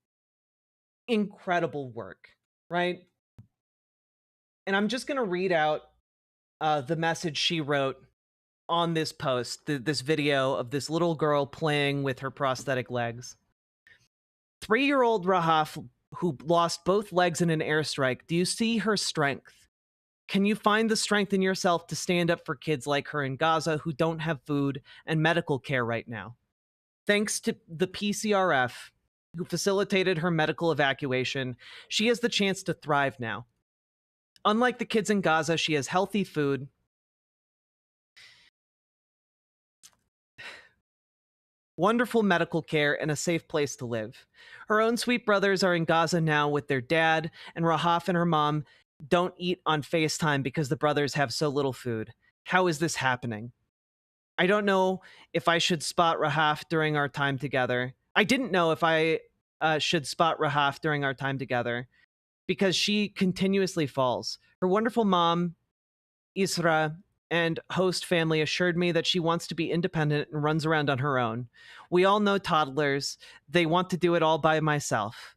incredible work, right? And I'm just going to read out the message she wrote on this post, this video of this little girl playing with her prosthetic legs. 3-year-old Rahaf, who lost both legs in an airstrike, do you see her strength? Can you find the strength in yourself to stand up for kids like her in Gaza who don't have food and medical care right now? Thanks to the PCRF, who facilitated her medical evacuation, she has the chance to thrive now. Unlike the kids in Gaza, she has healthy food, wonderful medical care, and a safe place to live. Her own sweet brothers are in Gaza now with their dad, and Rahaf and her mom don't eat on FaceTime because the brothers have so little food. How is this happening? I don't know if I should spot Rahaf during our time together. I didn't know if I should spot Rahaf during our time together because she continuously falls. Her wonderful mom, Isra, and host family assured me that she wants to be independent and runs around on her own. We all know toddlers. They want to do it all by myself.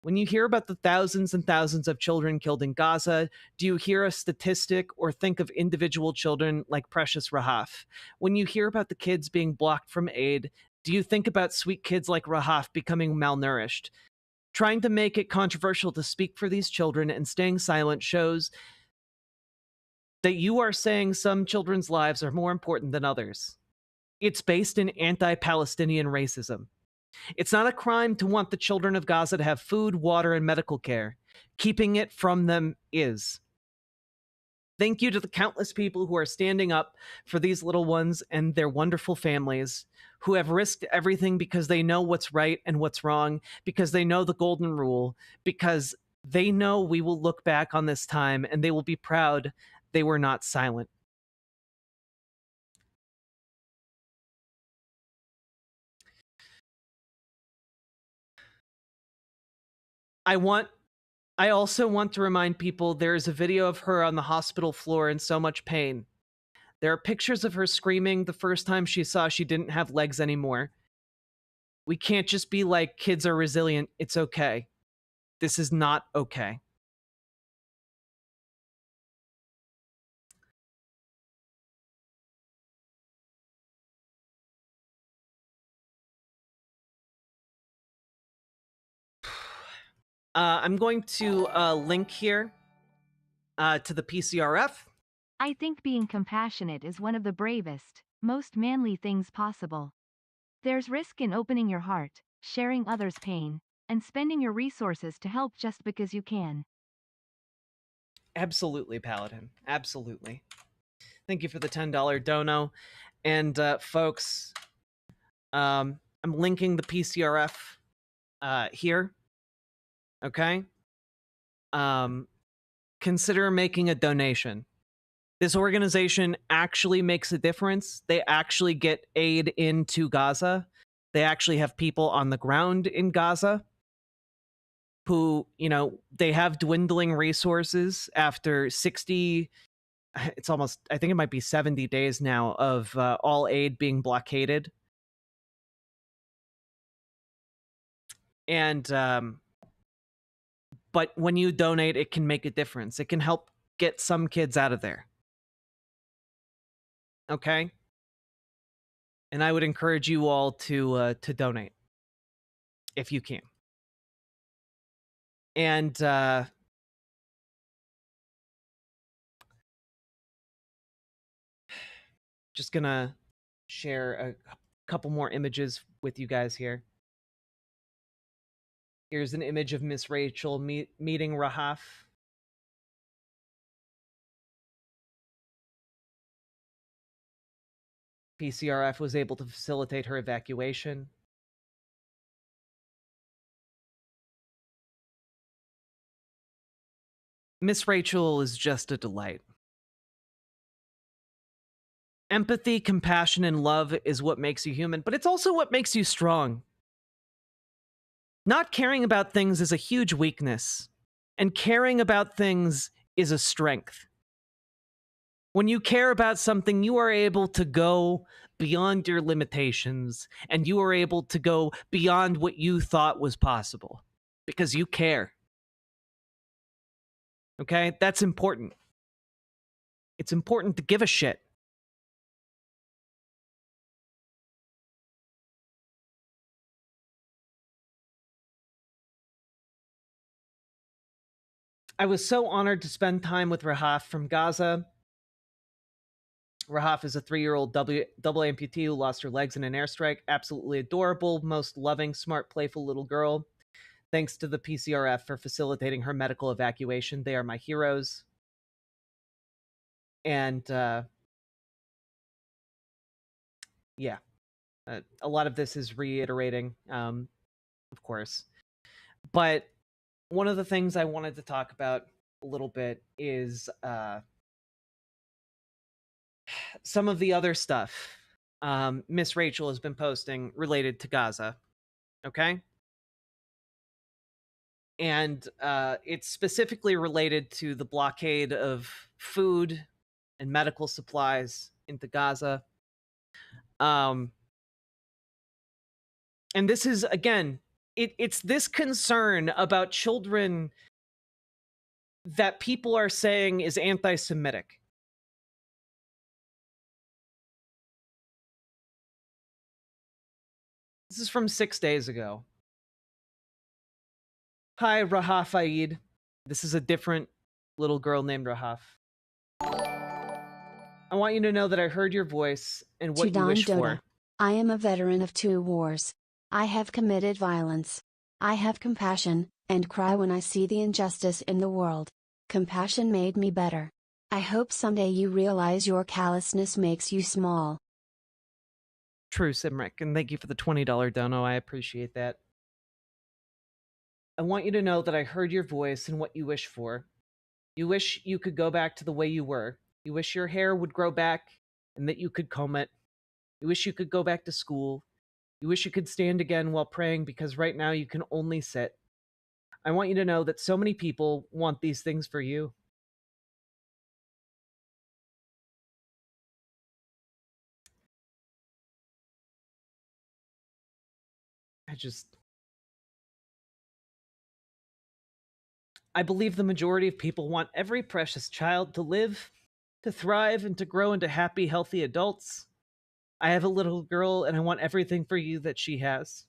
When you hear about the thousands and thousands of children killed in Gaza, do you hear a statistic or think of individual children like precious Rahaf? When you hear about the kids being blocked from aid, do you think about sweet kids like Rahaf becoming malnourished? Trying to make it controversial to speak for these children and staying silent shows that you are saying some children's lives are more important than others. It's based in anti-Palestinian racism. It's not a crime to want the children of Gaza to have food, water, and medical care. Keeping it from them is. Thank you to the countless people who are standing up for these little ones and their wonderful families, who have risked everything because they know what's right and what's wrong, because they know the golden rule, because they know we will look back on this time and they will be proud they were not silent. I also want to remind people there is a video of her on the hospital floor in so much pain. There are pictures of her screaming the first time she saw she didn't have legs anymore. We can't just be like, kids are resilient, it's okay. This is not okay. I'm going to link here to the PCRF. I think being compassionate is one of the bravest, most manly things possible. There's risk in opening your heart, sharing others' pain, and spending your resources to help just because you can. Absolutely, Paladin. Absolutely. Thank you for the $10 dono. And folks, I'm linking the PCRF here. Okay? Consider making a donation. This organization actually makes a difference. They actually get aid into Gaza. They actually have people on the ground in Gaza who, they have dwindling resources after 60, it's almost, I think it might be 70 days now of all aid being blockaded. And, but when you donate, it can make a difference. It can help get some kids out of there. Okay? And I would encourage you all to donate if you can. And just gonna share a couple more images with you guys here. Here's an image of Miss Rachel meeting Rahaf. PCRF was able to facilitate her evacuation. Miss Rachel is just a delight. Empathy, compassion, and love is what makes you human, but it's also what makes you strong. Not caring about things is a huge weakness, and caring about things is a strength. When you care about something, you are able to go beyond your limitations, and you are able to go beyond what you thought was possible. Because you care. Okay? That's important. It's important to give a shit. I was so honored to spend time with Rahaf from Gaza. Rahaf is a 3-year-old double amputee who lost her legs in an airstrike. Absolutely adorable, most loving, smart, playful little girl. Thanks to the PCRF for facilitating her medical evacuation. They are my heroes. And, yeah. A lot of this is reiterating, of course. But one of the things I wanted to talk about a little bit is some of the other stuff Miss Rachel has been posting related to Gaza. Okay? And it's specifically related to the blockade of food and medical supplies into Gaza. And this is, again, it's this concern about children that people are saying is anti-Semitic. This is from 6 days ago. Hi, Rahaf Aid. This is a different little girl named Rahaf. I want you to know that I heard your voice and what you wish for. I am a veteran of 2 wars. I have committed violence. I have compassion, and cry when I see the injustice in the world. Compassion made me better. I hope someday you realize your callousness makes you small. True, Simric, and thank you for the $20 dono. I appreciate that. I want you to know that I heard your voice and what you wish for. You wish you could go back to the way you were. You wish your hair would grow back and that you could comb it. You wish you could go back to school. You wish you could stand again while praying because right now you can only sit. I want you to know that so many people want these things for you. I believe the majority of people want every precious child to live, to thrive, and to grow into happy, healthy adults. I have a little girl, and I want everything for you that she has.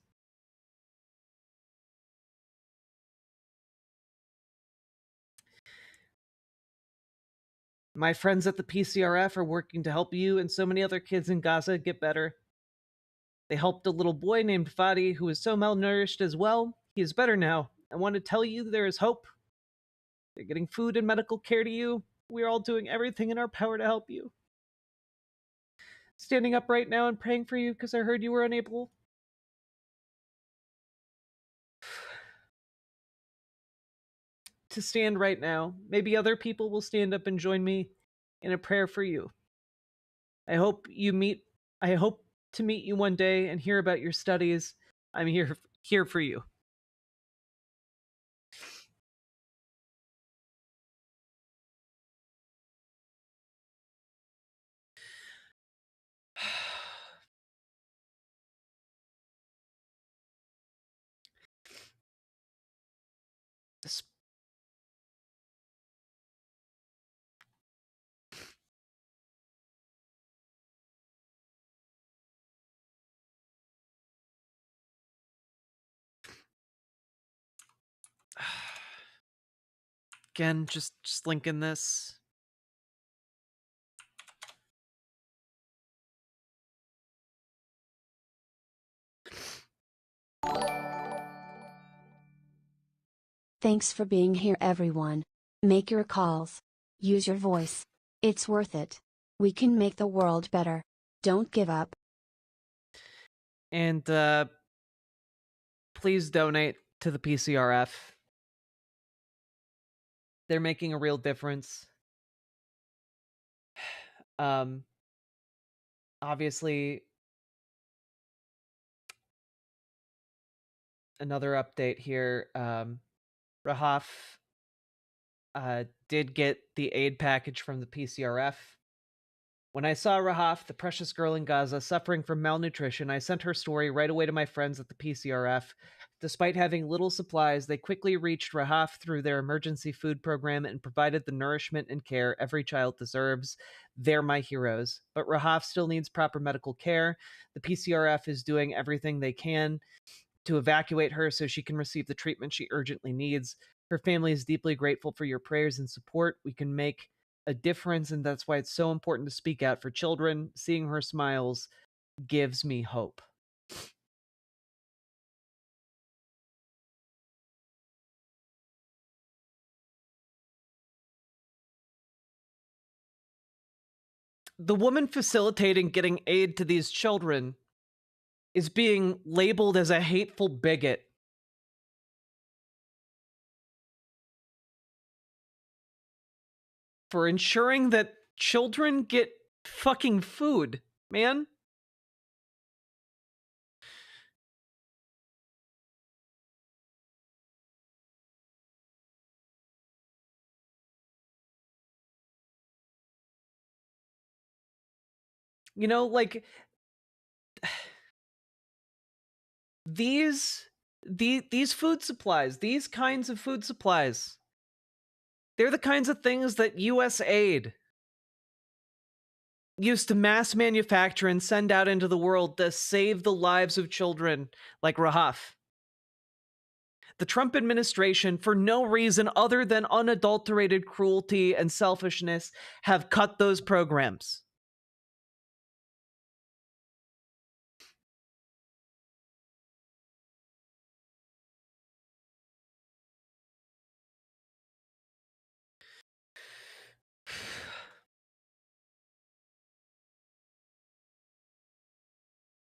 My friends at the PCRF are working to help you and so many other kids in Gaza get better. They helped a little boy named Fadi who is so malnourished as well. He is better now. I want to tell you there is hope. They're getting food and medical care to you. We are all doing everything in our power to help you. Standing up right now and praying for you because I heard you were unable. To stand right now. Maybe other people will stand up and join me in a prayer for you. I hope to meet you one day and hear about your studies. I'm here for you. Again, just linking this. Thanks for being here, everyone. Make your calls. Use your voice. It's worth it. We can make the world better. Don't give up. And please donate to the PCRF. They're making a real difference. Obviously, another update here. Rahaf did get the aid package from the PCRF. When I saw Rahaf, the precious girl in Gaza, suffering from malnutrition, I sent her story right away to my friends at the PCRF. Despite having little supplies, they quickly reached Rahaf through their emergency food program and provided the nourishment and care every child deserves. They're my heroes. But Rahaf still needs proper medical care. The PCRF is doing everything they can to evacuate her so she can receive the treatment she urgently needs. Her family is deeply grateful for your prayers and support. We can make a difference, and that's why it's so important to speak out for children. Seeing her smiles gives me hope. The woman facilitating getting aid to these children is being labeled as a hateful bigot. For ensuring that children get fucking food, man. You know, like these food supplies, these kinds of food supplies, they're the kinds of things that US aid used to mass manufacture and send out into the world to save the lives of children like Rahaf. The Trump administration, for no reason other than unadulterated cruelty and selfishness, have cut those programs.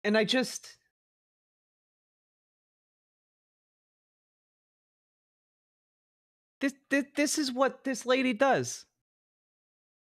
And I just... This is what this lady does.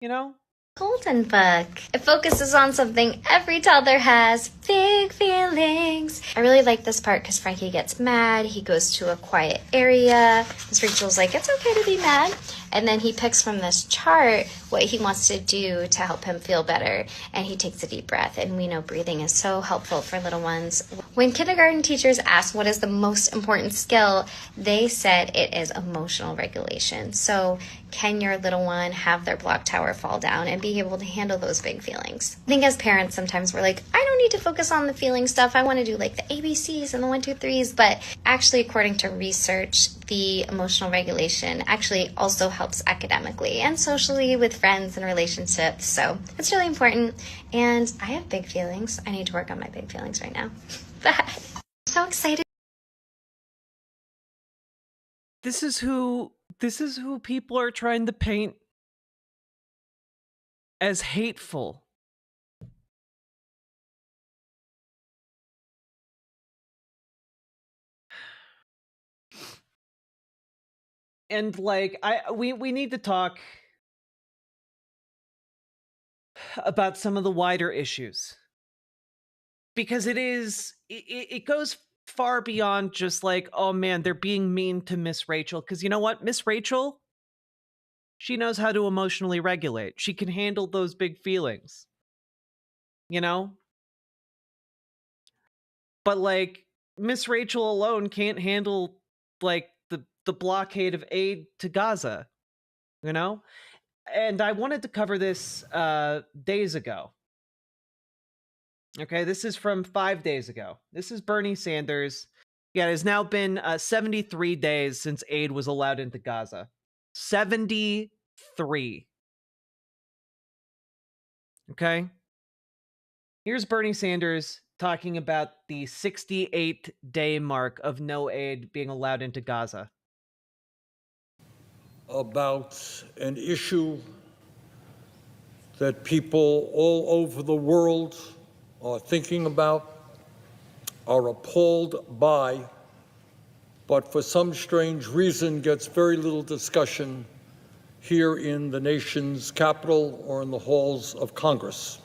You know? Golden Book. It focuses on something every toddler has, big feelings. I really like this part because Frankie gets mad. He goes to a quiet area. Miss Rachel's like, it's okay to be mad. And then he picks from this chart what he wants to do to help him feel better. And he takes a deep breath. And we know breathing is so helpful for little ones. When kindergarten teachers asked what is the most important skill, they said it is emotional regulation. So can your little one have their block tower fall down and be able to handle those big feelings? I think as parents, sometimes we're like, I don't need to focus on the feeling stuff. I want to do like the ABCs and the 1, 2, 3s. But actually, according to research, the emotional regulation actually also helps academically and socially with friends and relationships. So it's really important. And I have big feelings. I need to work on my big feelings right now. But I'm so excited. This is who people are trying to paint as hateful. And like we need to talk about some of the wider issues. Because it goes far beyond just like, oh man, they're being mean to Miss Rachel. Because you know what? Miss Rachel, she knows how to emotionally regulate. She can handle those big feelings. You know? But like, Miss Rachel alone can't handle like the blockade of aid to Gaza. You know? And I wanted to cover this days ago. Okay, this is from 5 days ago. This is Bernie Sanders. Yeah, it has now been 73 days since aid was allowed into Gaza. 73. Okay? Here's Bernie Sanders talking about the 68-day mark of no aid being allowed into Gaza. About an issue that people all over the world are thinking about, are appalled by, but for some strange reason gets very little discussion here in the nation's capital or in the halls of Congress.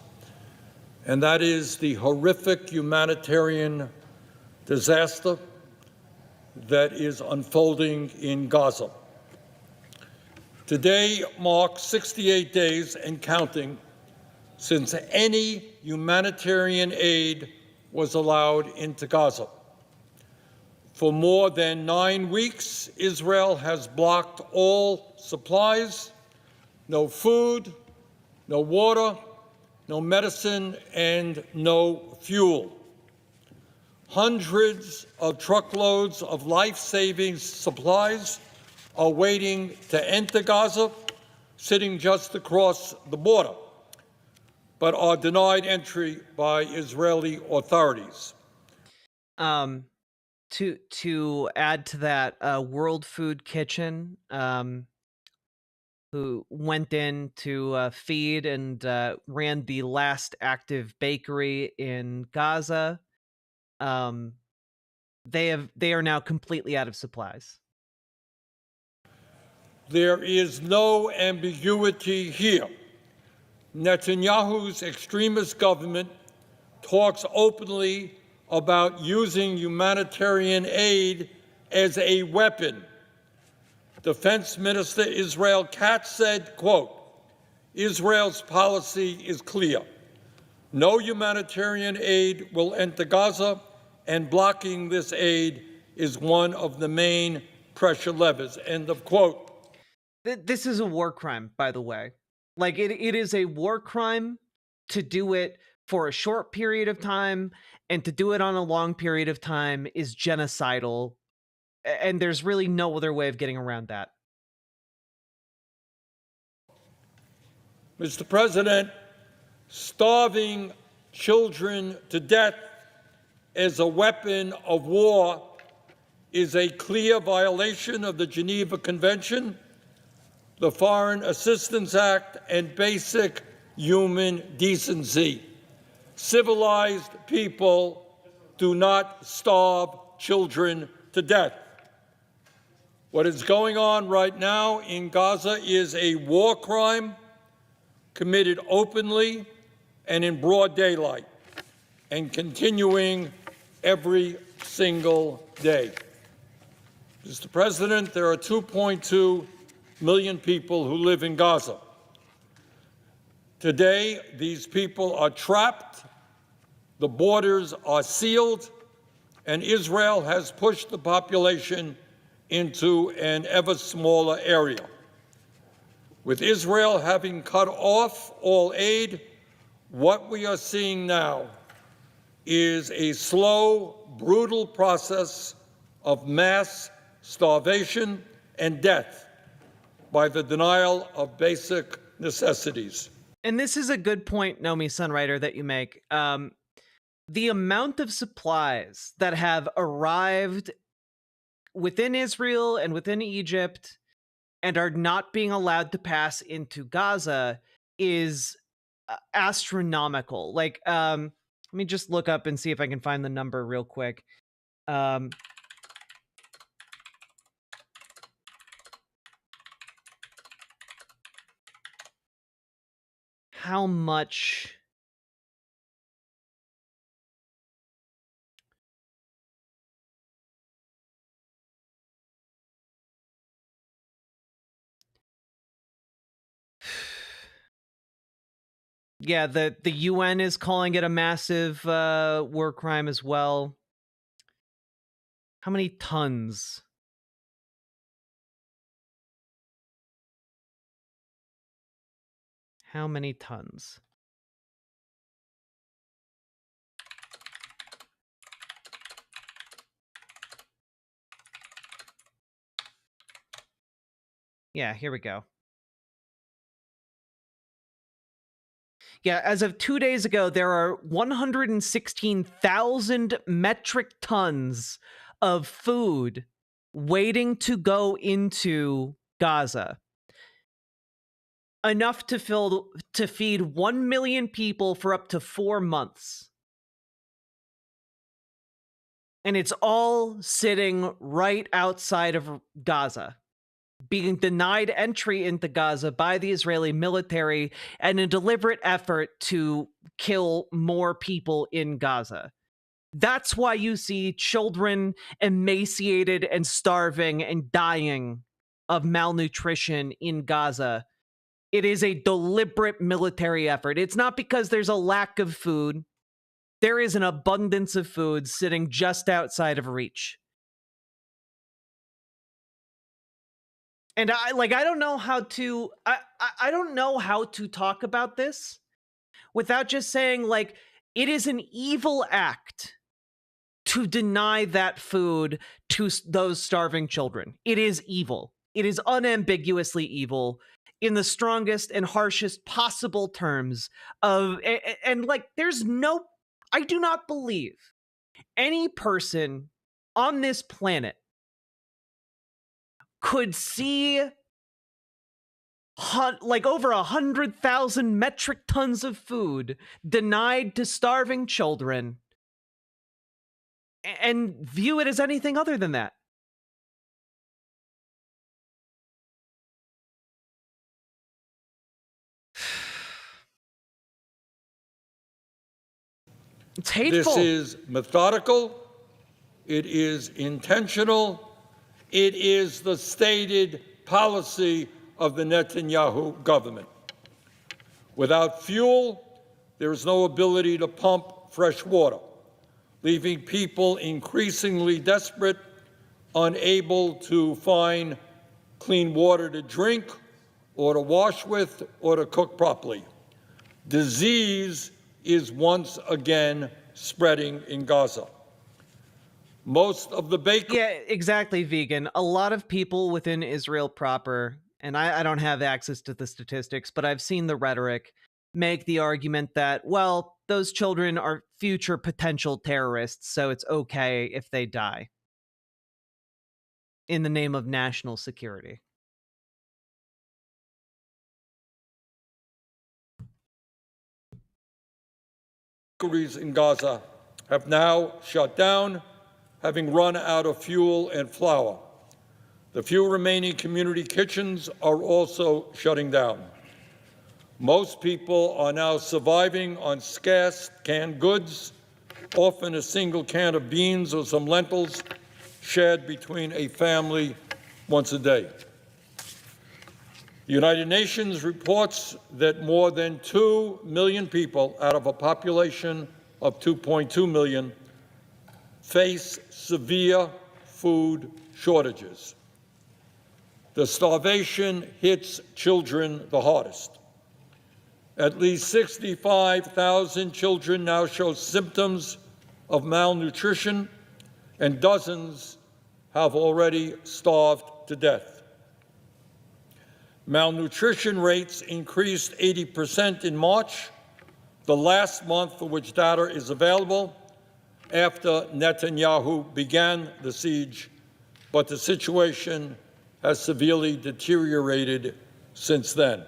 And that is the horrific humanitarian disaster that is unfolding in Gaza. Today marks 68 days and counting since any humanitarian aid was allowed into Gaza. For more than 9 weeks, Israel has blocked all supplies, no food, no water, no medicine, and no fuel. Hundreds of truckloads of life-saving supplies are waiting to enter Gaza, sitting just across the border, but are denied entry by Israeli authorities. To add to that, World Food Kitchen, who went in to feed and ran the last active bakery in Gaza, they are now completely out of supplies. There is no ambiguity here. Netanyahu's extremist government talks openly about using humanitarian aid as a weapon. Defense Minister Israel Katz said, quote, Israel's policy is clear. No humanitarian aid will enter Gaza, and blocking this aid is one of the main pressure levers, end of quote. This is a war crime, by the way. Like, it is a war crime to do it for a short period of time, and to do it on a long period of time is genocidal. And there's really no other way of getting around that. Mr. President, starving children to death as a weapon of war is a clear violation of the Geneva Convention, the Foreign Assistance Act, and basic human decency. Civilized people do not starve children to death. What is going on right now in Gaza is a war crime committed openly and in broad daylight, and continuing every single day. Mr. President, there are 2.2 million people who live in Gaza. Today, these people are trapped, the borders are sealed, and Israel has pushed the population into an ever smaller area. With Israel having cut off all aid, what we are seeing now is a slow, brutal process of mass starvation and death by the denial of basic necessities. And this is a good point, Nomi Sunrider, that you make. The amount of supplies that have arrived within Israel and within Egypt and are not being allowed to pass into Gaza is astronomical. Like, let me just look up and see if I can find the number real quick. How much? Yeah, the UN is calling it a massive war crime as well. How many tons? How many tons? Yeah, here we go. Yeah, as of 2 days ago, there are 116,000 metric tons of food waiting to go into Gaza. Enough to feed 1 million people for up to 4 months. And it's all sitting right outside of Gaza, being denied entry into Gaza by the Israeli military in a deliberate effort to kill more people in Gaza. That's why you see children emaciated and starving and dying of malnutrition in Gaza. It is a deliberate military effort. It's not because there's a lack of food. There is an abundance of food sitting just outside of reach. And I don't know how to I don't know how to talk about this without just saying, like, it is an evil act to deny that food to those starving children. It is evil. It is unambiguously evil in the strongest and harshest possible terms of and like there's no I do not believe any person on this planet could see like over 100,000 metric tons of food denied to starving children and view it as anything other than that. It's hateful. This is methodical. It is intentional. It is the stated policy of the Netanyahu government. Without fuel, there is no ability to pump fresh water, leaving people increasingly desperate, unable to find clean water to drink or to wash with or to cook properly. Disease is once again spreading in Gaza. Most of the bacon. Yeah, exactly, vegan. A lot of people within Israel proper, and I don't have access to the statistics, but I've seen the rhetoric, make the argument that, well, those children are future potential terrorists, so it's okay if they die in the name of national security. Bakeries in Gaza have now shut down, having run out of fuel and flour. The few remaining community kitchens are also shutting down. Most people are now surviving on scarce canned goods, often a single can of beans or some lentils shared between a family once a day. The United Nations reports that more than 2 million people out of a population of 2.2 million face severe food shortages. The starvation hits children the hardest. At least 65,000 children now show symptoms of malnutrition, and dozens have already starved to death. Malnutrition rates increased 80% in March, the last month for which data is available, after Netanyahu began the siege, but the situation has severely deteriorated since then.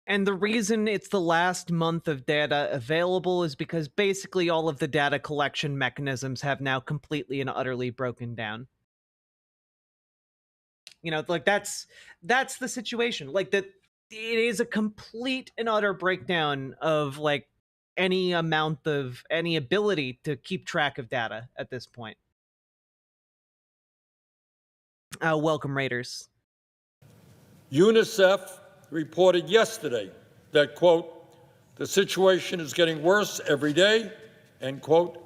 And the reason it's the last month of data available is because basically all of the data collection mechanisms have now completely and utterly broken down. You know, like that's the situation. Like that, it is a complete and utter breakdown of like any amount of any ability to keep track of data at this point. Welcome, Raiders. UNICEF reported yesterday that, quote, the situation is getting worse every day, end quote,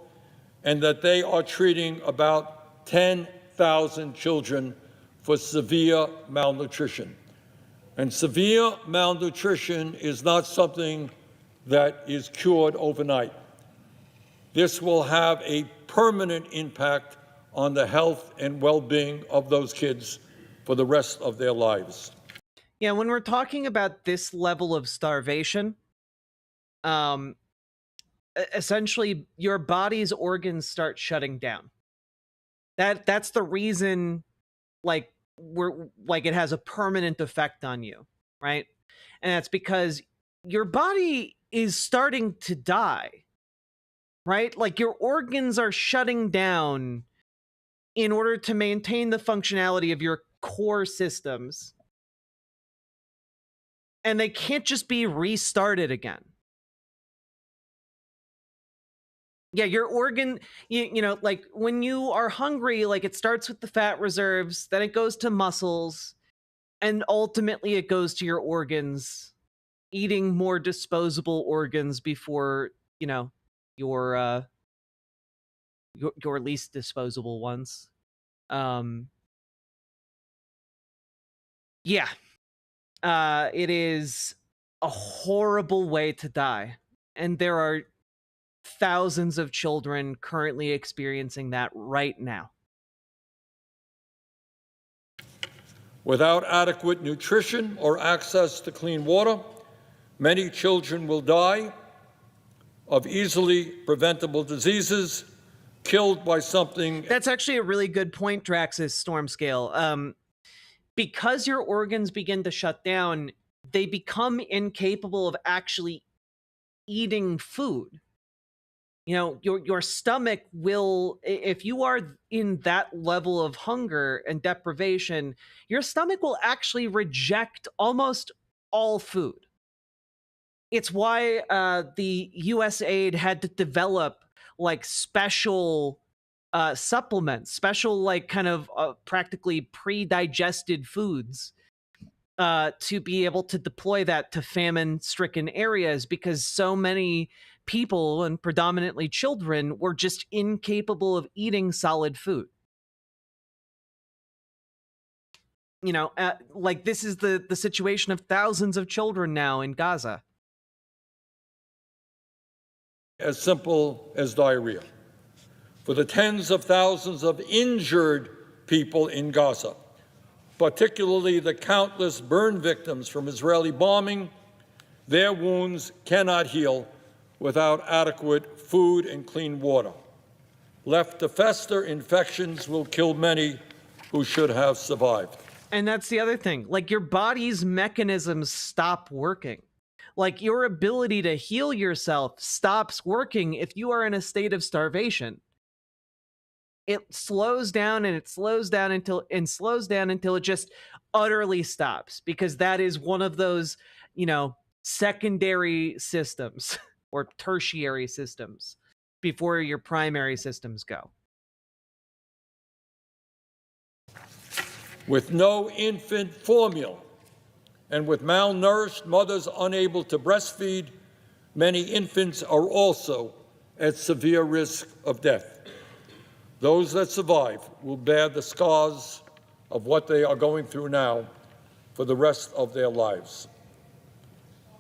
and that they are treating about 10,000 children for severe malnutrition. And severe malnutrition is not something that is cured overnight. This will have a permanent impact on the health and well-being of those kids for the rest of their lives. Yeah, when we're talking about this level of starvation, essentially your body's organs start shutting down. That's the reason, like, it has a permanent effect on you, right? And that's because your body is starting to die, right? Like your organs are shutting down in order to maintain the functionality of your core systems. And they can't just be restarted again. Yeah, your organ, you know, like when you are hungry, like it starts with the fat reserves, then it goes to muscles, and ultimately it goes to your organs, eating more disposable organs before, you know, your least disposable ones. Yeah. It is a horrible way to die. And there are thousands of children currently experiencing that right now. Without adequate nutrition or access to clean water, many children will die of easily preventable diseases, killed by something. That's actually a really good point, Draxus Stormscale. Because your organs begin to shut down, they become incapable of actually eating food. You know, your stomach will, if you are in that level of hunger and deprivation, your stomach will actually reject almost all food. It's why the USAID had to develop like special supplements, special like kind of practically pre-digested foods to be able to deploy that to famine-stricken areas, because so many people, and predominantly children, were just incapable of eating solid food. You know, like this is the situation of thousands of children now in Gaza. As simple as diarrhea. For the tens of thousands of injured people in Gaza, particularly the countless burn victims from Israeli bombing, their wounds cannot heal without adequate food and clean water. Left to fester, infections will kill many who should have survived. And that's the other thing. Like, your body's mechanisms stop working. Like, your ability to heal yourself stops working if you are in a state of starvation. It slows down and it slows down until it just utterly stops, because that is one of those, you know, secondary systems or tertiary systems before your primary systems go. With no infant formula and with malnourished mothers unable to breastfeed, many infants are also at severe risk of death. Those that survive will bear the scars of what they are going through now for the rest of their lives.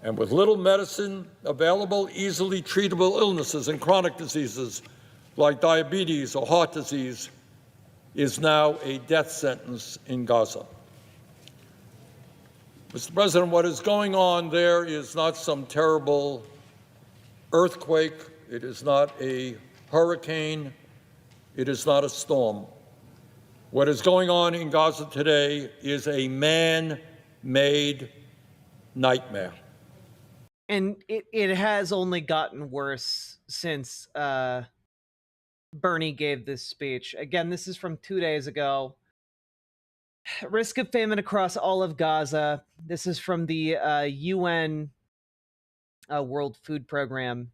And with little medicine available, easily treatable illnesses and chronic diseases like diabetes or heart disease is now a death sentence in Gaza. Mr. President, what is going on there is not some terrible earthquake. It is not a hurricane. It is not a storm. What is going on in Gaza today is a man-made nightmare. And it has only gotten worse since Bernie gave this speech. Again, this is from 2 days ago. Risk of famine across all of Gaza. This is from the UN World Food Program.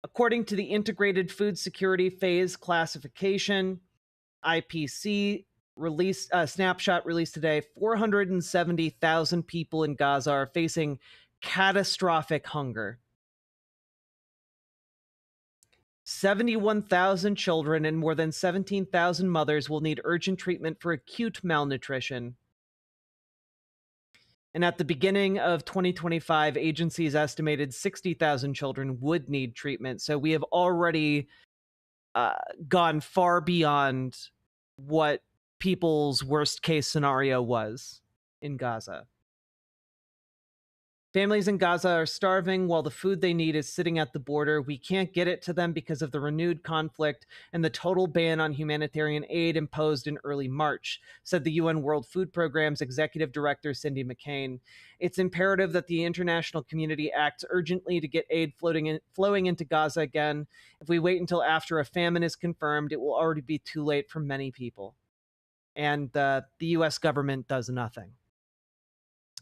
According to the Integrated Food Security Phase Classification, IPC, snapshot released today, 470,000 people in Gaza are facing catastrophic hunger. 71,000 children and more than 17,000 mothers will need urgent treatment for acute malnutrition. And at the beginning of 2025, agencies estimated 60,000 children would need treatment. So we have already gone far beyond what people's worst case scenario was in Gaza. Families in Gaza are starving while the food they need is sitting at the border. We can't get it to them because of the renewed conflict and the total ban on humanitarian aid imposed in early March, said the UN World Food Programme's Executive Director, Cindy McCain. It's imperative that the international community acts urgently to get aid flowing into Gaza again. If we wait until after a famine is confirmed, it will already be too late for many people. And the US government does nothing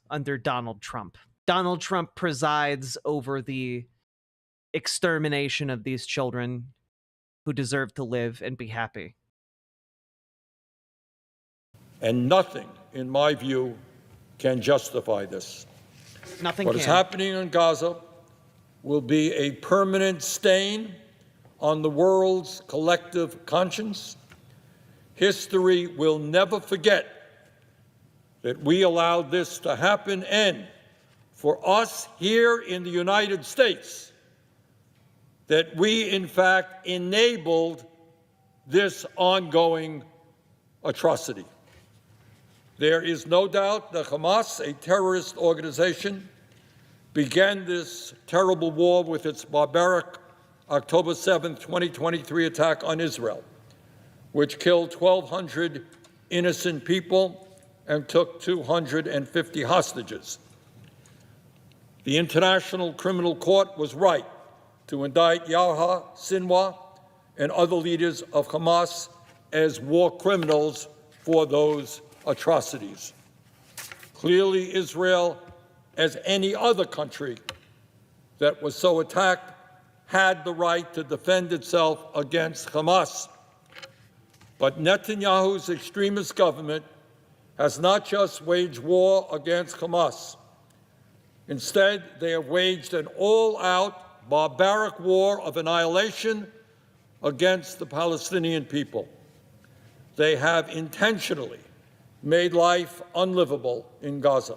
under Donald Trump. Donald Trump presides over the extermination of these children who deserve to live and be happy. And nothing, in my view, can justify this. Nothing What can. is happening in Gaza will be a permanent stain on the world's collective conscience. History will never forget that we allowed this to happen, and for us here in the United States, that we in fact enabled this ongoing atrocity. There is no doubt that Hamas, a terrorist organization, began this terrible war with its barbaric October 7, 2023 attack on Israel, which killed 1,200 innocent people and took 250 hostages. The International Criminal Court was right to indict Yahya Sinwar and other leaders of Hamas as war criminals for those atrocities. Clearly, Israel, as any other country that was so attacked, had the right to defend itself against Hamas. But Netanyahu's extremist government has not just waged war against Hamas. Instead, they have waged an all-out barbaric war of annihilation against the Palestinian people. They have intentionally made life unlivable in Gaza.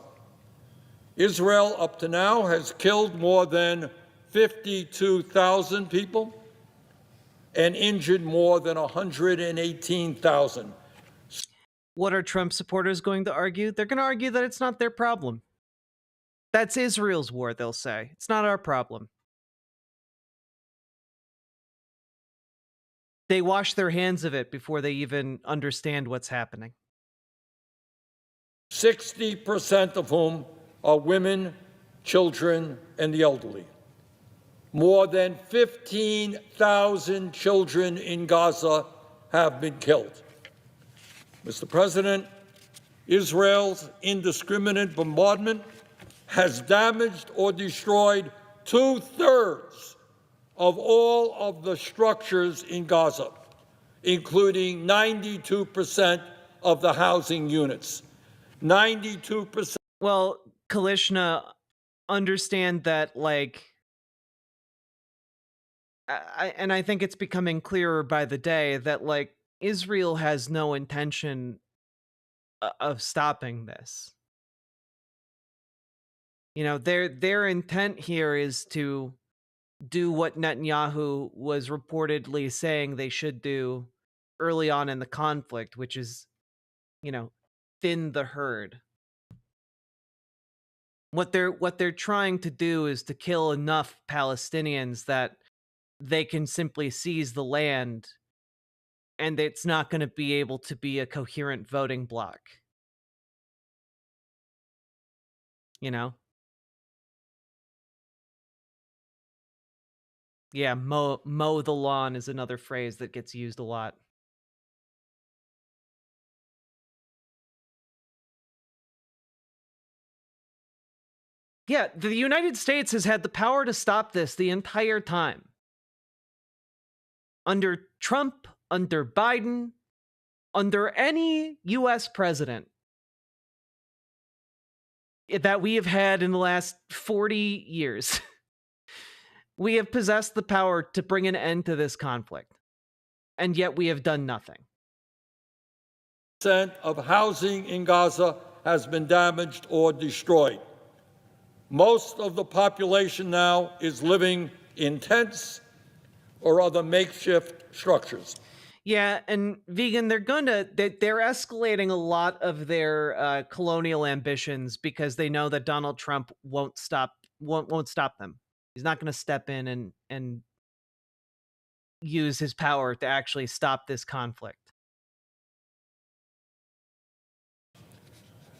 Israel, up to now, has killed more than 52,000 people and injured more than 118,000. What are Trump supporters going to argue? They're going to argue that it's not their problem. That's Israel's war, they'll say. It's not our problem. They wash their hands of it before they even understand what's happening. 60% of whom are women, children, and the elderly. More than 15,000 children in Gaza have been killed. Mr. President, Israel's indiscriminate bombardment has damaged or destroyed 2/3 of all of the structures in Gaza, including 92% of the housing units. 92%. Well, Kalishna, understand that, like, I think it's becoming clearer by the day that, like, Israel has no intention of stopping this. You know, their intent here is to do what Netanyahu was reportedly saying they should do early on in the conflict, which is, you know, thin the herd. What they're trying to do is to kill enough Palestinians that they can simply seize the land, and it's not going to be able to be a coherent voting bloc. You know? Yeah, mow the lawn is another phrase that gets used a lot. Yeah, the United States has had the power to stop this the entire time. Under Trump, under Biden, under any US president that we have had in the last 40 years, we have possessed the power to bring an end to this conflict. And yet we have done nothing. Percent of housing in Gaza has been damaged or destroyed. Most of the population now is living in tents or other makeshift structures. Yeah, and Vegan, they're escalating a lot of their colonial ambitions because they know that Donald Trump won't stop them. He's not going to step in and use his power to actually stop this conflict.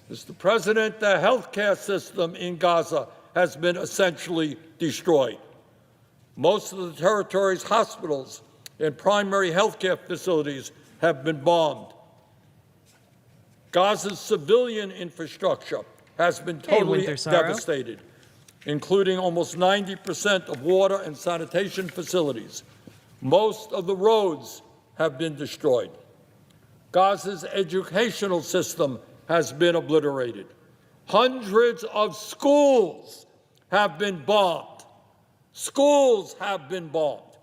Mr. President, the healthcare system in Gaza has been essentially destroyed. Most of the territory's hospitals and primary healthcare facilities have been bombed. Gaza's civilian infrastructure has been totally devastated, including almost 90% of water and sanitation facilities. Most of the roads have been destroyed. Gaza's educational system has been obliterated. Hundreds of schools have been bombed. Schools have been bombed,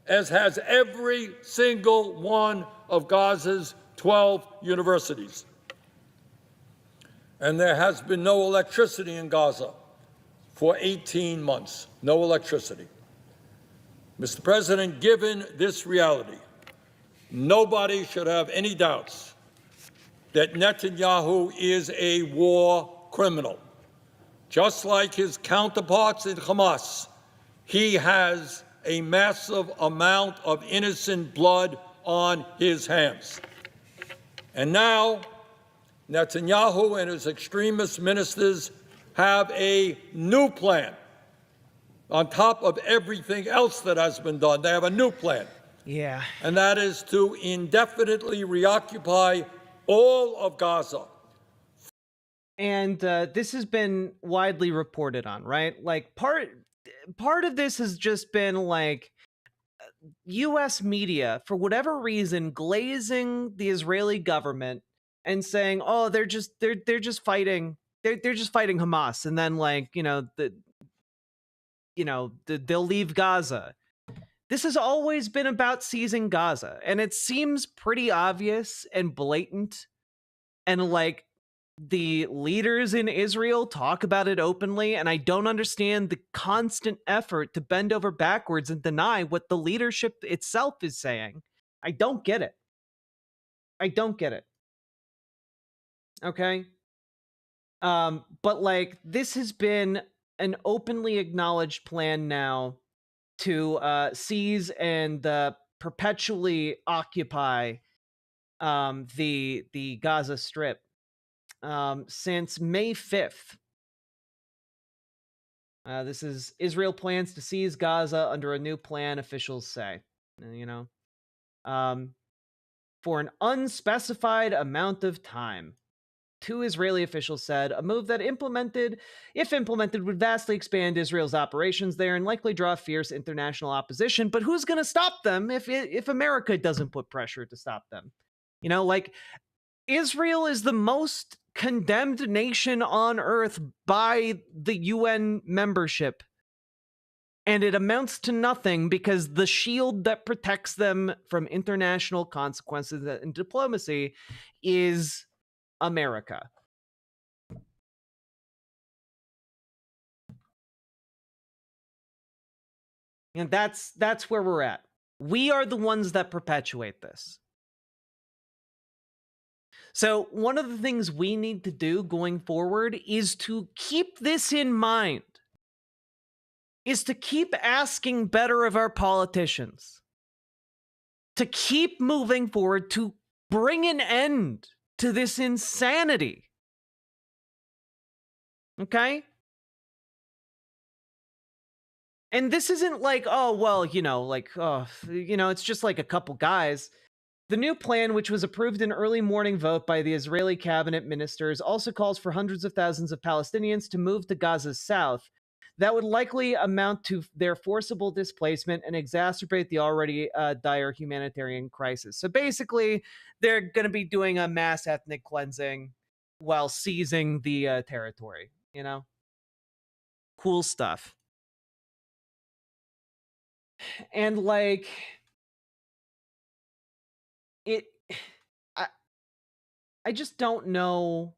as has every single one of Gaza's 12 universities. And there has been no electricity in Gaza for 18 months. No electricity. Mr. President, given this reality, nobody should have any doubts that Netanyahu is a war criminal. Just like his counterparts in Hamas, he has a massive amount of innocent blood on his hands. And now, Netanyahu and his extremist ministers have a new plan. On top of everything else that has been done, they have a new plan. Yeah. And that is to indefinitely reoccupy all of Gaza. And this has been widely reported on, right? Like part of this has just been like US media, for whatever reason, glazing the Israeli government and saying, "Oh, they're just fighting they're just fighting Hamas," and then like they'll leave Gaza. This has always been about seizing Gaza, and it seems pretty obvious and blatant, and like the leaders in Israel talk about it openly, and I don't understand the constant effort to bend over backwards and deny what the leadership itself is saying. I don't get it. I don't get it. Okay? But like this has been an openly acknowledged plan now to seize and perpetually occupy the Gaza Strip since May 5th. This is Israel plans to seize Gaza under a new plan, officials say. For an unspecified amount of time. Two Israeli officials said a move that if implemented, would vastly expand Israel's operations there and likely draw fierce international opposition. But who's going to stop them if America doesn't put pressure to stop them? Like Israel is the most condemned nation on earth by the UN membership. And it amounts to nothing because the shield that protects them from international consequences and diplomacy is America. And that's where we're at. We are the ones that perpetuate this. So one of the things we need to do going forward is to keep this in mind, is to keep asking better of our politicians, to keep moving forward, to bring an end to this insanity. Okay? And this isn't like, oh, well, it's just like a couple guys. The new plan, which was approved in early morning vote by the Israeli cabinet ministers, also calls for hundreds of thousands of Palestinians to move to Gaza's south. That would likely amount to their forcible displacement and exacerbate the already dire humanitarian crisis. So basically, they're going to be doing a mass ethnic cleansing while seizing the territory, Cool stuff. And like I just don't know.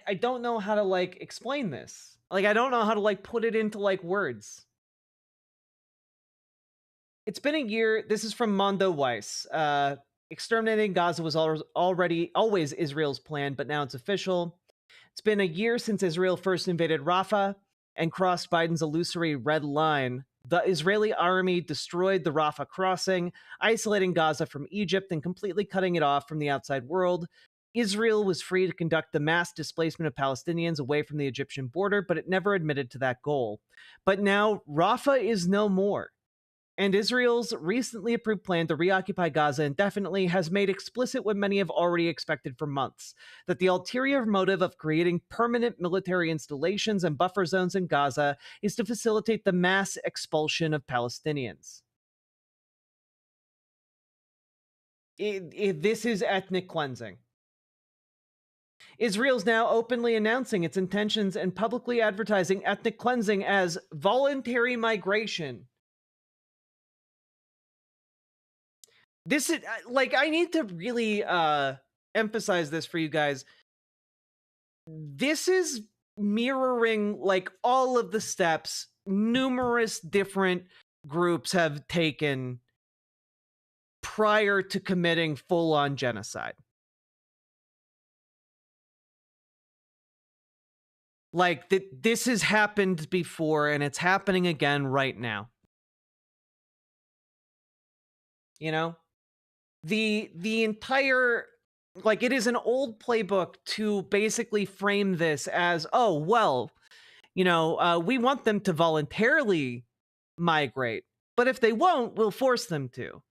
I don't know how to like explain this. Like I don't know how to like put it into like words. It's been a year. This is from Mondo Weiss. Exterminating Gaza was always Israel's plan, but now it's official. It's been a year since Israel first invaded Rafah and crossed Biden's illusory red line. The Israeli army destroyed the Rafah crossing, isolating Gaza from Egypt and completely cutting it off from the outside world. Israel was free to conduct the mass displacement of Palestinians away from the Egyptian border, but it never admitted to that goal. But now Rafah is no more. And Israel's recently approved plan to reoccupy Gaza indefinitely has made explicit what many have already expected for months, that the ulterior motive of creating permanent military installations and buffer zones in Gaza is to facilitate the mass expulsion of Palestinians. This is ethnic cleansing. Israel's now openly announcing its intentions and publicly advertising ethnic cleansing as voluntary migration. This is like, I need to really emphasize this for you guys. This is mirroring like all of the steps numerous different groups have taken prior to committing full-on genocide. Like, this has happened before, and it's happening again right now. You know? The entire, like, it is an old playbook to basically frame this as, oh, well, you know, we want them to voluntarily migrate, but if they won't, we'll force them to.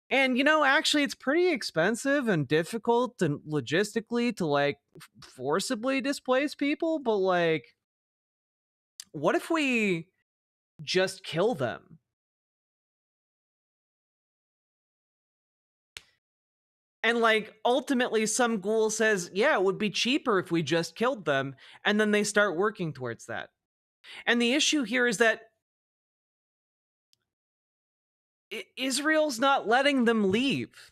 And, you know, actually, it's pretty expensive and difficult and logistically to, like, forcibly displace people, but, like, what if we just kill them? And, like, ultimately, some ghoul says, yeah, it would be cheaper if we just killed them, and then they start working towards that. And the issue here is that Israel's not letting them leave.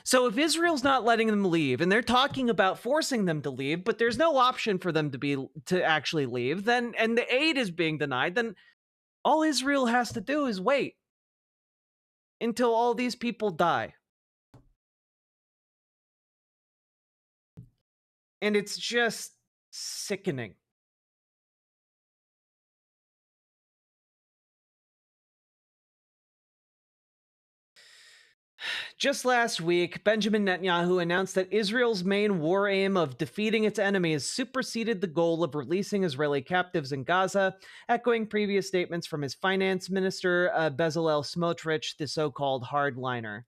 So if Israel's not letting them leave, and they're talking about forcing them to leave, but there's no option for them to actually leave, then, and the aid is being denied, then all Israel has to do is wait until all these people die. And it's just sickening. Just last week, Benjamin Netanyahu announced that Israel's main war aim of defeating its enemies superseded the goal of releasing Israeli captives in Gaza, echoing previous statements from his finance minister, Bezalel Smotrich, the so-called hardliner.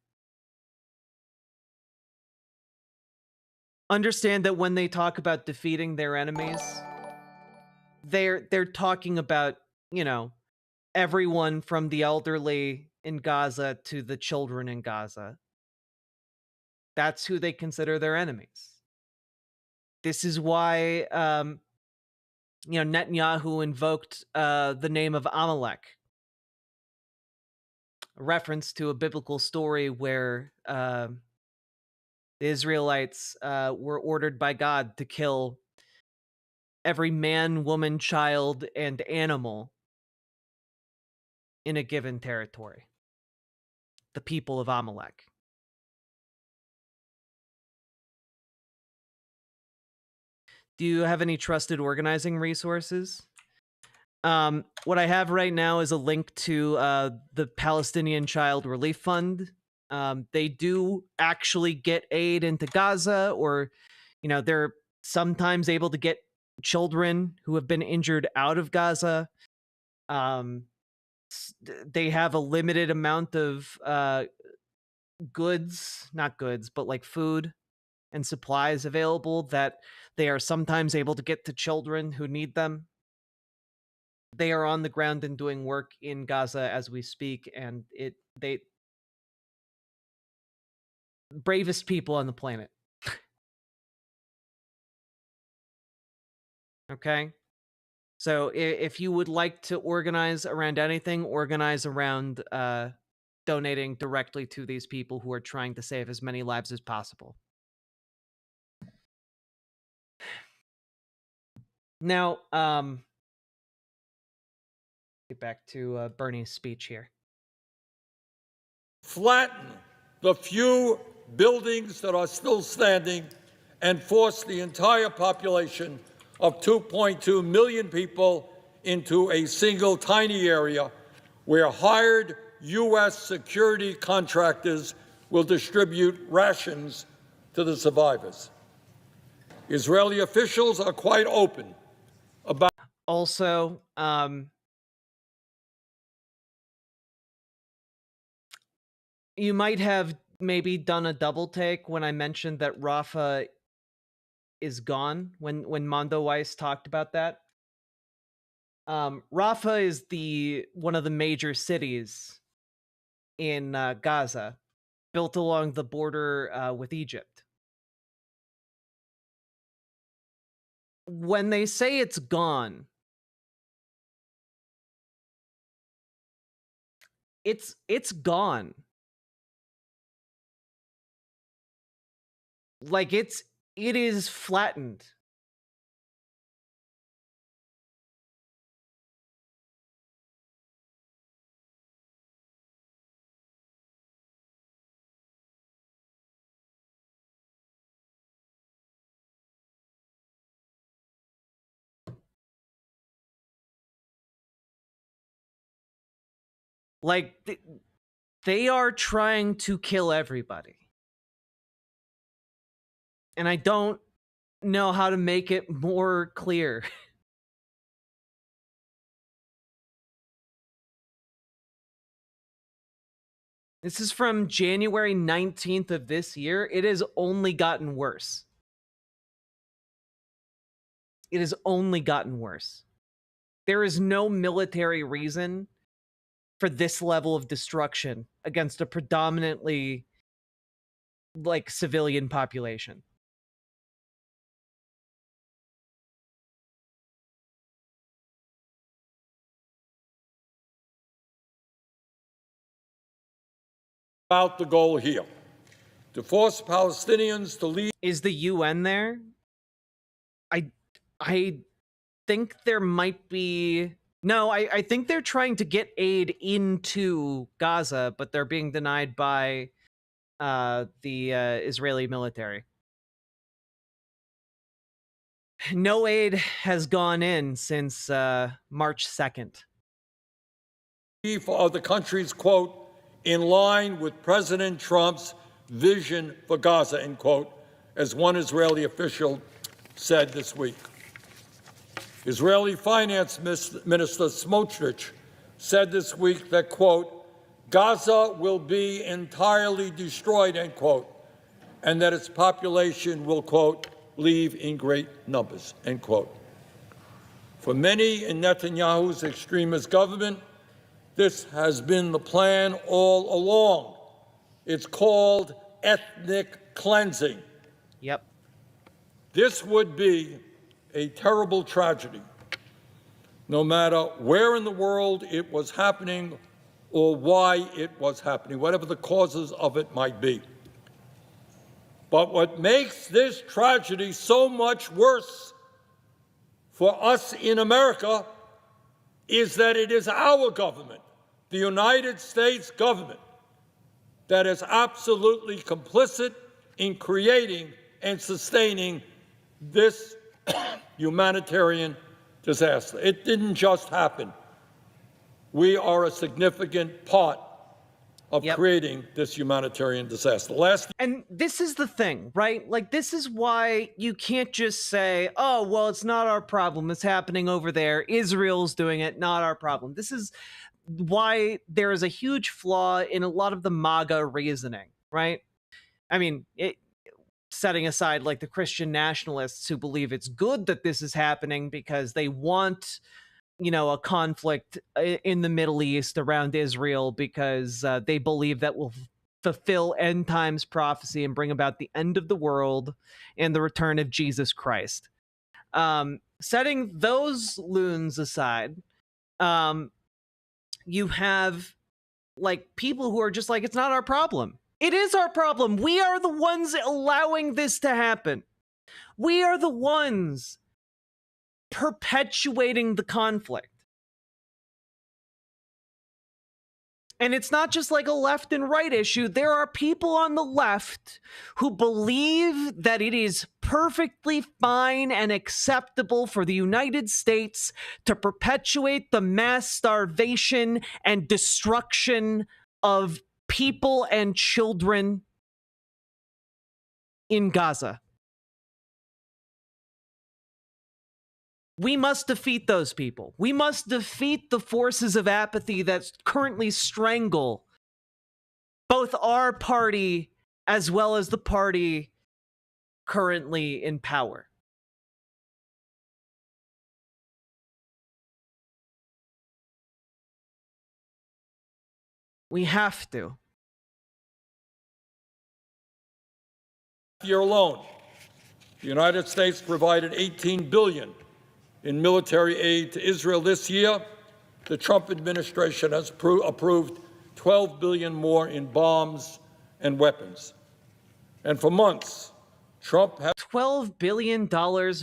Understand that when they talk about defeating their enemies, they're talking about, you know, everyone from the elderly in Gaza to the children in Gaza. That's who they consider their enemies. This is why, you know, Netanyahu invoked the name of Amalek, a reference to a biblical story where the Israelites were ordered by God to kill every man, woman, child, and animal in a given territory. The people of Amalek. Do you have any trusted organizing resources? What I have right now is a link to the Palestinian Child Relief Fund. They do actually get aid into Gaza, or, you know, they're sometimes able to get children who have been injured out of Gaza. They have a limited amount of goods, not goods, but like food and supplies available that they are sometimes able to get to children who need them. They are on the ground and doing work in Gaza as we speak, and they bravest people on the planet. Okay? So if you would like to organize around anything, organize around donating directly to these people who are trying to save as many lives as possible. Now, get back to Bernie's speech here. Flatten the few buildings that are still standing and force the entire population of 2.2 million people into a single tiny area where hired U.S. security contractors will distribute rations to the survivors. Israeli officials are quite open about. Also, you might have maybe done a double take when I mentioned that Rafah is gone, when Mondo Weiss talked about that. Rafah is one of the major cities in Gaza, built along the border with Egypt. when they say it's gone, it's gone. Like it is flattened. Like they are trying to kill everybody. And I don't know how to make it more clear. This is from January 19th of this year. It has only gotten worse. It has only gotten worse. There is no military reason for this level of destruction against a predominantly like civilian population. About the goal here to force Palestinians to leave. Is the UN there? I think there might be. No, I think they're trying to get aid into Gaza, but they're being denied by the Israeli military. No aid has gone in since March 2nd. For other countries, quote, in line with President Trump's vision for Gaza, end quote, as one Israeli official said this week. Israeli Finance Minister Smotrich said this week that, quote, Gaza will be entirely destroyed, end quote, and that its population will, quote, leave in great numbers, end quote. For many in Netanyahu's extremist government, this has been the plan all along. It's called ethnic cleansing. Yep. This would be a terrible tragedy, no matter where in the world it was happening or why it was happening, whatever the causes of it might be. But what makes this tragedy so much worse for us in America is that it is our government, the United States government, that is absolutely complicit in creating and sustaining this humanitarian disaster. It didn't just happen. We are a significant part of creating this humanitarian disaster. And this is the thing, right? Like, this is why you can't just say, oh, well, it's not our problem. It's happening over there. Israel's doing it, not our problem. This is why there is a huge flaw in a lot of the MAGA reasoning, right? I mean, setting aside like the Christian nationalists who believe it's good that this is happening because they want, you know, a conflict in the Middle East around Israel because they believe that will fulfill end times prophecy and bring about the end of the world and the return of Jesus Christ. Setting those loons aside, you have like people who are just like, it's not our problem. It is our problem. We are the ones allowing this to happen. We are the ones perpetuating the conflict. And it's not just like a left and right issue. There are people on the left who believe that it is perfectly fine and acceptable for the United States to perpetuate the mass starvation and destruction of people and children in Gaza. We must defeat those people. We must defeat the forces of apathy that currently strangle both our party as well as the party currently in power. We have to. Year alone, The United States provided $18 billion in military aid to Israel this year. The Trump administration has approved $12 billion more in bombs and weapons. And for months, Trump has $12 billion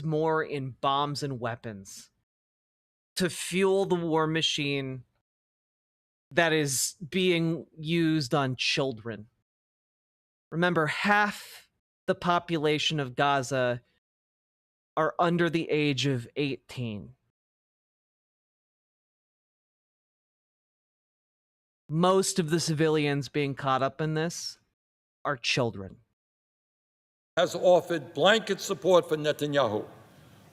more in bombs and weapons to fuel the war machine that is being used on children. Remember, half the population of Gaza are under the age of 18. Most of the civilians being caught up in this are children. Has offered blanket support for Netanyahu.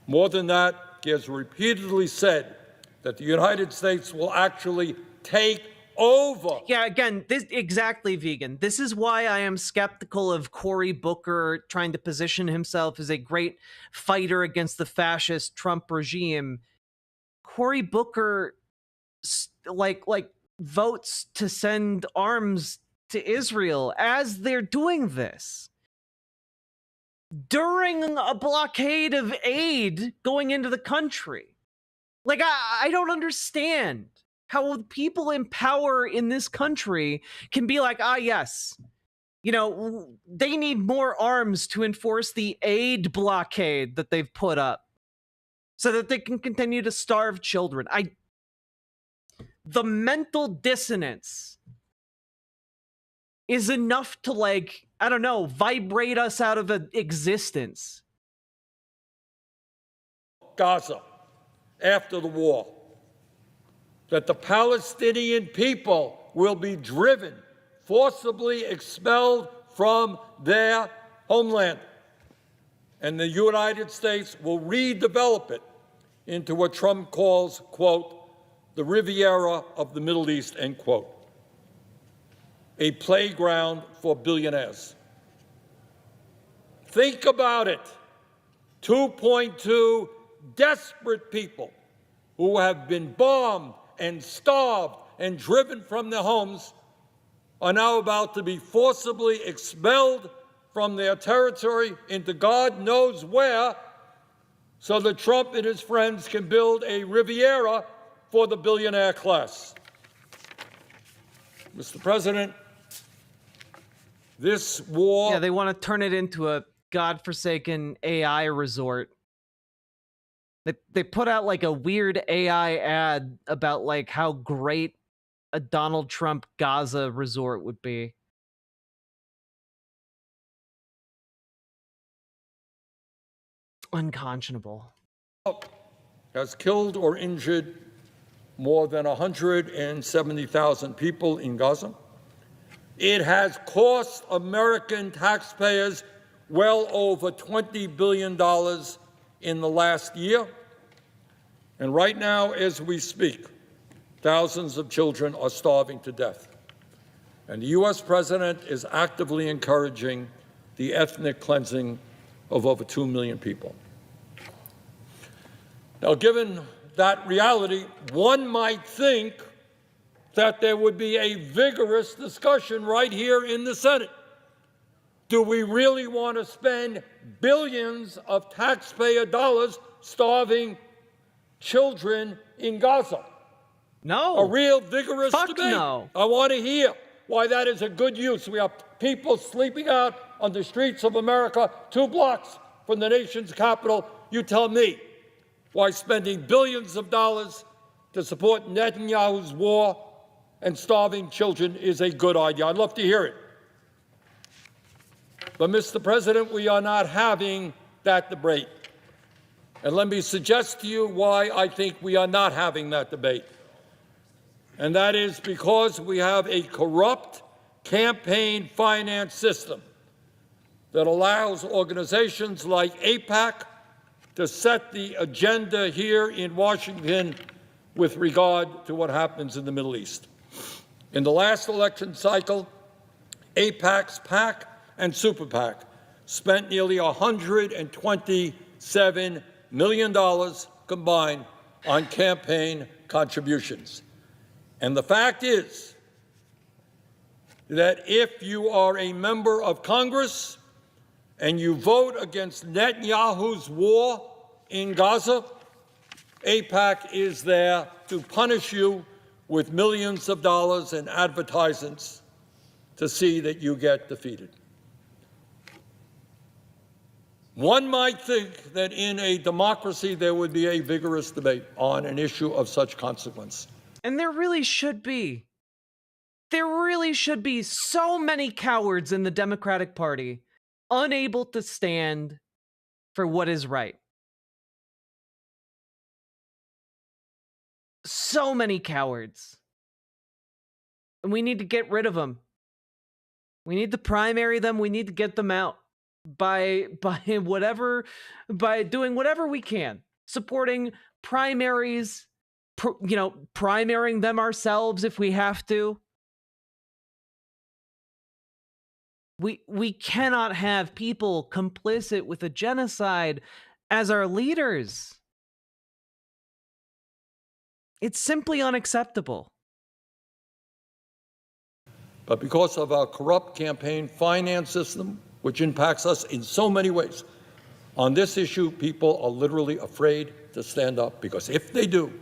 More than that, he has repeatedly said that the United States will actually take over. Yeah, again, this exactly, vegan. This is why I am skeptical of Cory Booker trying to position himself as a great fighter against the fascist Trump regime. Cory Booker like votes to send arms to Israel as they're doing this during a blockade of aid going into the country. Like, I don't understand how people in power in this country can be like, yes, you know, they need more arms to enforce the aid blockade that they've put up so that they can continue to starve children. The mental dissonance is enough to, like, I don't know, vibrate us out of existence. Gaza after the war, that the Palestinian people will be driven, forcibly expelled from their homeland, and the United States will redevelop it into what Trump calls, quote, the Riviera of the Middle East, end quote, a playground for billionaires. Think about it. 2.2 desperate people who have been bombed and starved and driven from their homes are now about to be forcibly expelled from their territory into God knows where, so that Trump and his friends can build a Riviera for the billionaire class. Mr. President, this war... Yeah, they want to turn it into a godforsaken AI resort. They put out like a weird AI ad about like how great a Donald Trump Gaza resort would be. Unconscionable. Has killed or injured more than 170,000 people in Gaza. It has cost American taxpayers well over $20 billion in the last year. And right now, as we speak, thousands of children are starving to death. And the U.S. president is actively encouraging the ethnic cleansing of over 2 million people. Now, given that reality, one might think that there would be a vigorous discussion right here in the Senate. Do we really want to spend billions of taxpayer dollars starving children in Gaza? No. A real vigorous debate. No. I want to hear why that is a good use. We have people sleeping out on the streets of America 2 blocks from the nation's capital. You tell me why spending billions of dollars to support Netanyahu's war and starving children is a good idea. I'd love to hear it. But, Mr. President, we are not having that debate. And let me suggest to you why I think we are not having that debate. And that is because we have a corrupt campaign finance system that allows organizations like AIPAC to set the agenda here in Washington with regard to what happens in the Middle East. In the last election cycle, AIPAC's PAC and Super PAC spent nearly $127 million combined on campaign contributions. And the fact is that if you are a member of Congress and you vote against Netanyahu's war in Gaza, AIPAC is there to punish you with millions of dollars in advertisements to see that you get defeated. One might think that in a democracy there would be a vigorous debate on an issue of such consequence. And there really should be. There really should be so many cowards in the Democratic Party unable to stand for what is right. So many cowards. And we need to get rid of them. We need to primary them. We need to get them out by doing whatever we can, supporting primaries, primarying them ourselves if we have to. We cannot have people complicit with a genocide as our leaders. It's simply unacceptable. But because of our corrupt campaign finance system, which impacts us in so many ways, on this issue, people are literally afraid to stand up, because if they do,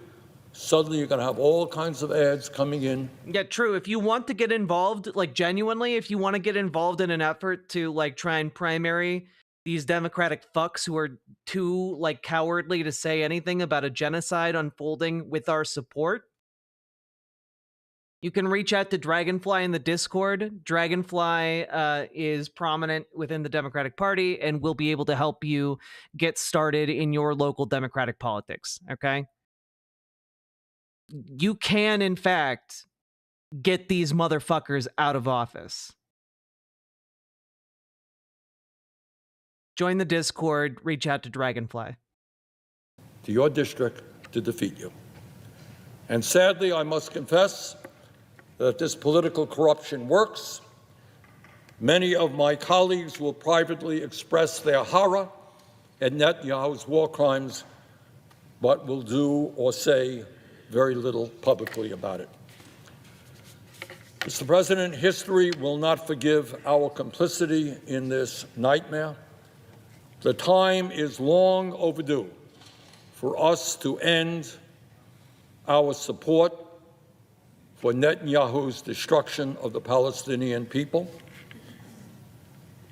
suddenly you're going to have all kinds of ads coming in. Yeah, true. If you want to get involved, like genuinely, if you want to get involved in an effort to like try and primary these Democratic fucks who are too like cowardly to say anything about a genocide unfolding with our support, you can reach out to Dragonfly in the Discord. Dragonfly is prominent within the Democratic Party and will be able to help you get started in your local Democratic politics, okay? You can, in fact, get these motherfuckers out of office. Join the Discord, reach out to Dragonfly. To your district to defeat you. And sadly, I must confess that this political corruption works. Many of my colleagues will privately express their horror at Netanyahu's war crimes, but will do or say very little publicly about it. Mr. President, history will not forgive our complicity in this nightmare. The time is long overdue for us to end our support for Netanyahu's destruction of the Palestinian people.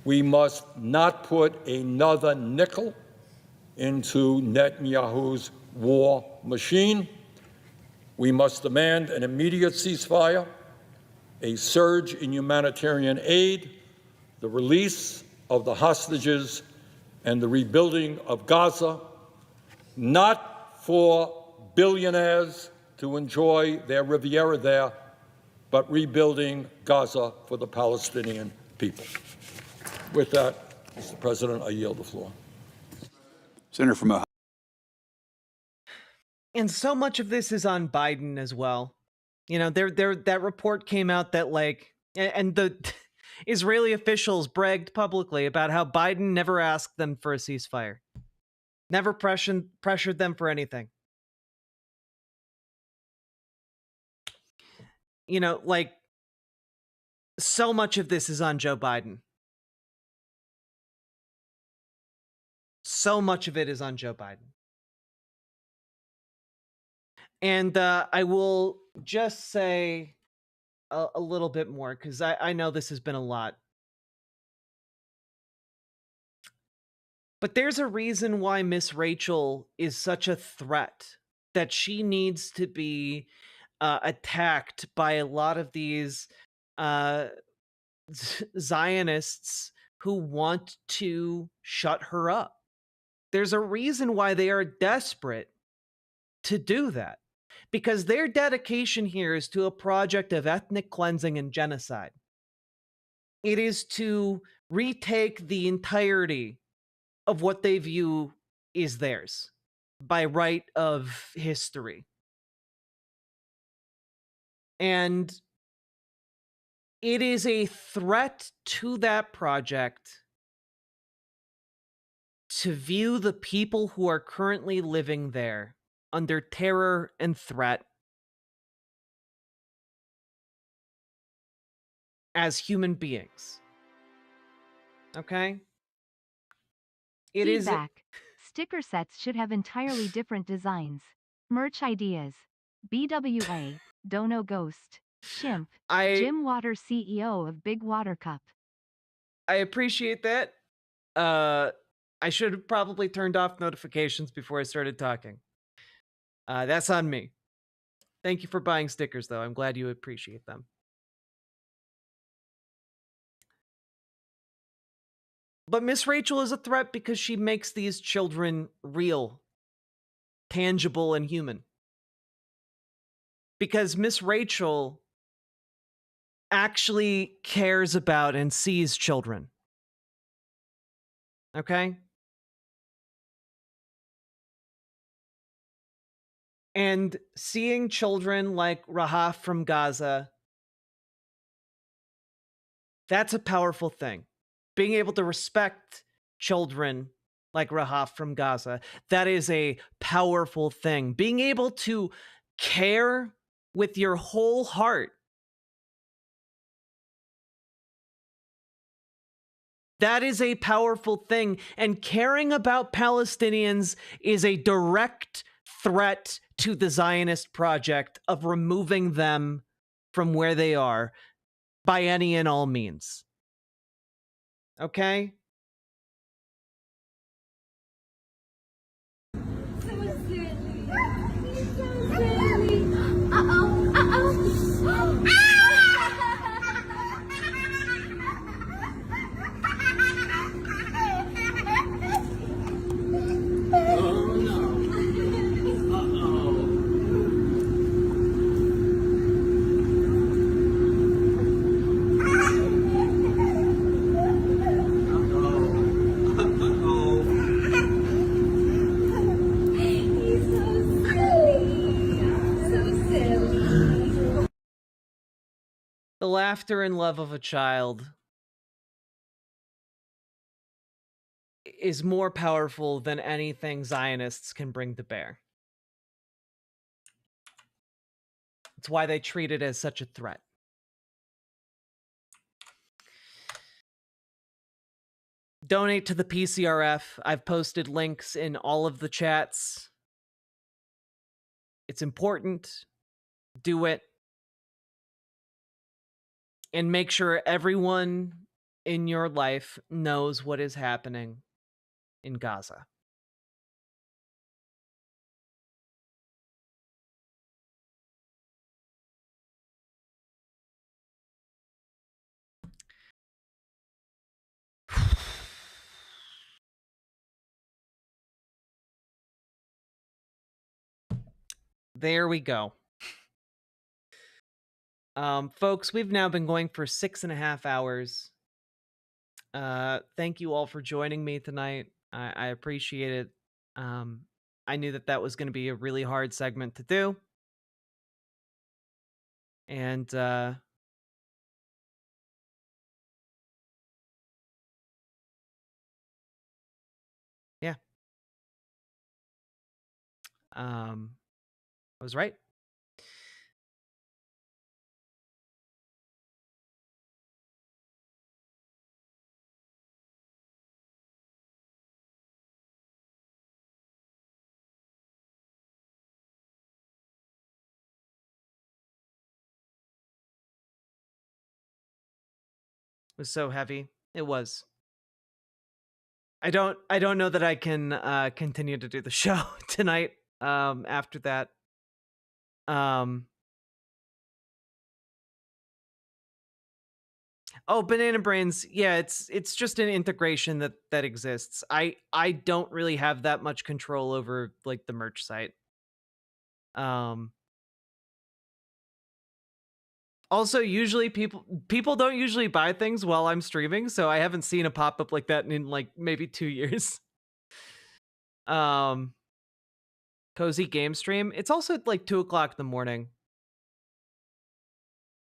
We must not put another nickel into Netanyahu's war machine. We must demand an immediate ceasefire, a surge in humanitarian aid, the release of the hostages, and the rebuilding of Gaza, not for billionaires to enjoy their Riviera there, but rebuilding Gaza for the Palestinian people. With that, Mr. President, I yield the floor. Senator from Ohio. And so much of this is on Biden as well. You know, that report came out that like, and the Israeli officials bragged publicly about how Biden never asked them for a ceasefire, never pressured them for anything. You know, like, so much of this is on Joe Biden. So much of it is on Joe Biden. And I will just say a little bit more, because I know this has been a lot. But there's a reason why Miss Rachel is such a threat, that she needs to be attacked by a lot of these Zionists who want to shut her up. There's a reason why they are desperate to do that, because their dedication here is to a project of ethnic cleansing and genocide. It is to retake the entirety of what they view is theirs by right of history. And it is a threat to that project to view the people who are currently living there under terror and threat as human beings. Okay? It is. Feedback. Sticker sets should have entirely different designs. Merch ideas. BWA, Dono Ghost. Shimp. Jim Waters, CEO of Big Water Cup. I appreciate that. I should have probably turned off notifications before I started talking. That's on me. Thank you for buying stickers, though. I'm glad you appreciate them. But Miss Rachel is a threat because she makes these children real, tangible, and human. Because Miss Rachel actually cares about and sees children. Okay? And seeing children like Rahaf from Gaza, that's a powerful thing. Being able to respect children like Rahaf from Gaza, that is a powerful thing. Being able to care with your whole heart, that is a powerful thing. And caring about Palestinians is a direct threat to the Zionist project of removing them from where they are by any and all means. Okay? The laughter and love of a child is more powerful than anything Zionists can bring to bear. It's why they treat it as such a threat. Donate to the PCRF. I've posted links in all of the chats. It's important. Do it. And make sure everyone in your life knows what is happening in Gaza. There we go. Folks, we've now been going for 6.5 hours. Thank you all for joining me tonight. I appreciate it. I knew that was going to be a really hard segment to do. And yeah. I was right. It was so heavy. It was. I don't know that I can continue to do the show tonight after that. Oh, Banana Brains. Yeah, it's just an integration that exists. I don't really have that much control over like the merch site. Also, usually people don't usually buy things while I'm streaming, so I haven't seen a pop-up like that in like maybe 2 years. Cozy game stream. It's also like 2:00 in the morning.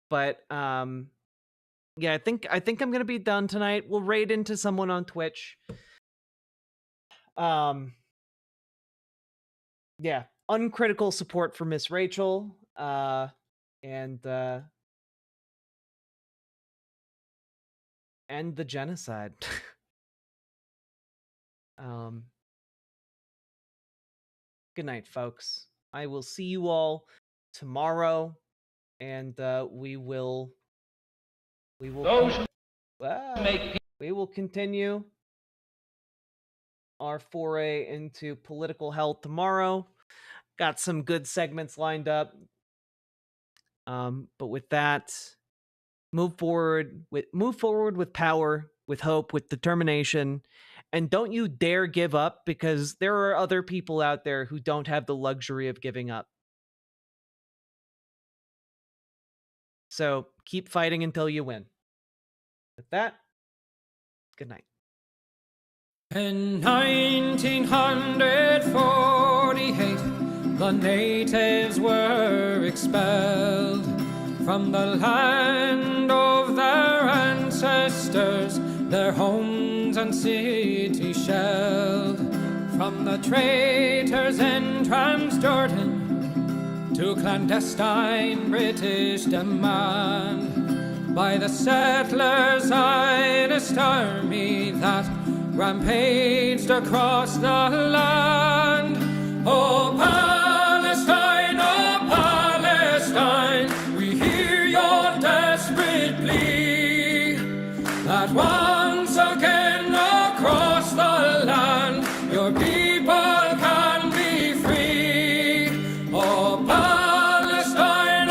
But yeah, I think I'm gonna be done tonight. We'll raid into someone on Twitch. Yeah, uncritical support for Miss Rachel. And the genocide. Good night, folks. I will see you all tomorrow, and we will continue our foray into political hell tomorrow. Got some good segments lined up. But with that, move forward with power, with hope, with determination, and don't you dare give up, because there are other people out there who don't have the luxury of giving up. So keep fighting until you win. With that, good night. In 1948, the natives were expelled from the land of their ancestors, their homes and cities shelled. From the traitors in Transjordan to clandestine British demand, by the settlers' Zionist army that rampaged across the land. Oh Palestine, we hear your desperate plea, that once again across the land your people can be free. Oh Palestine,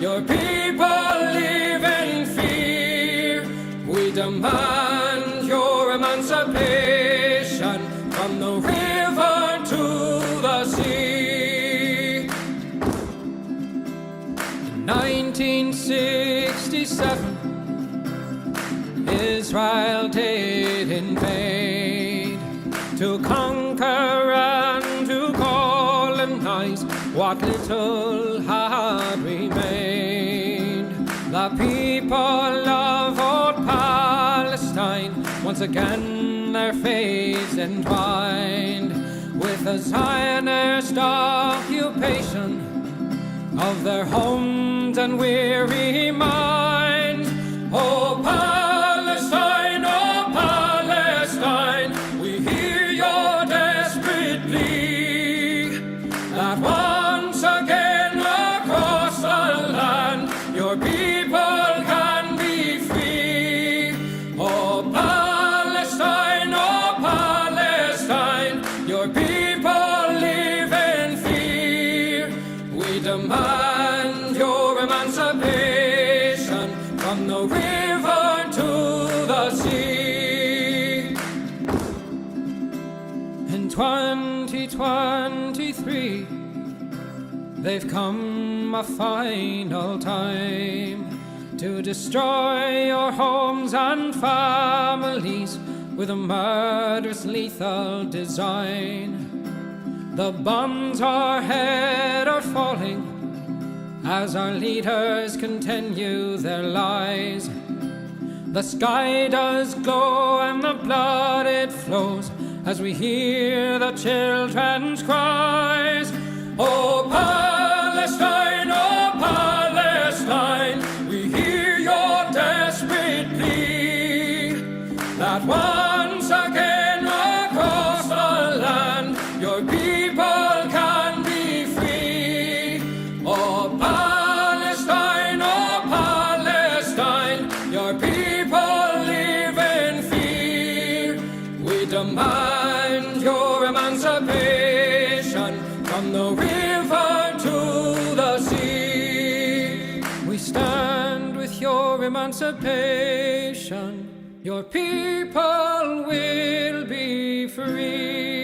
your people live in fear. We demand your emancipation from the river to the sea. In 1967, Israel did invade to conquer and to colonize what little had remained. The people of old Palestine, once again their fates entwined with the Zionist occupation of their homes and weary minds. Oh Palestine, we hear your desperate plea, that once again across the land your people can be free. Oh Palestine, your people live in fear. We demand your emancipation from the river to the sea. In 2023, they've come a final time to destroy your homes and families with a murderous, lethal design. The bombs overhead are falling as our leaders continue their lies. The sky does glow and the blood it flows as we hear the children's cries. Oh Palestine, we hear your desperate plea, that once again across the land your people can be free. Oh Palestine, your people live in fear. We demand your emancipation from the river to the sea. We stand with your emancipation. Your people will be free.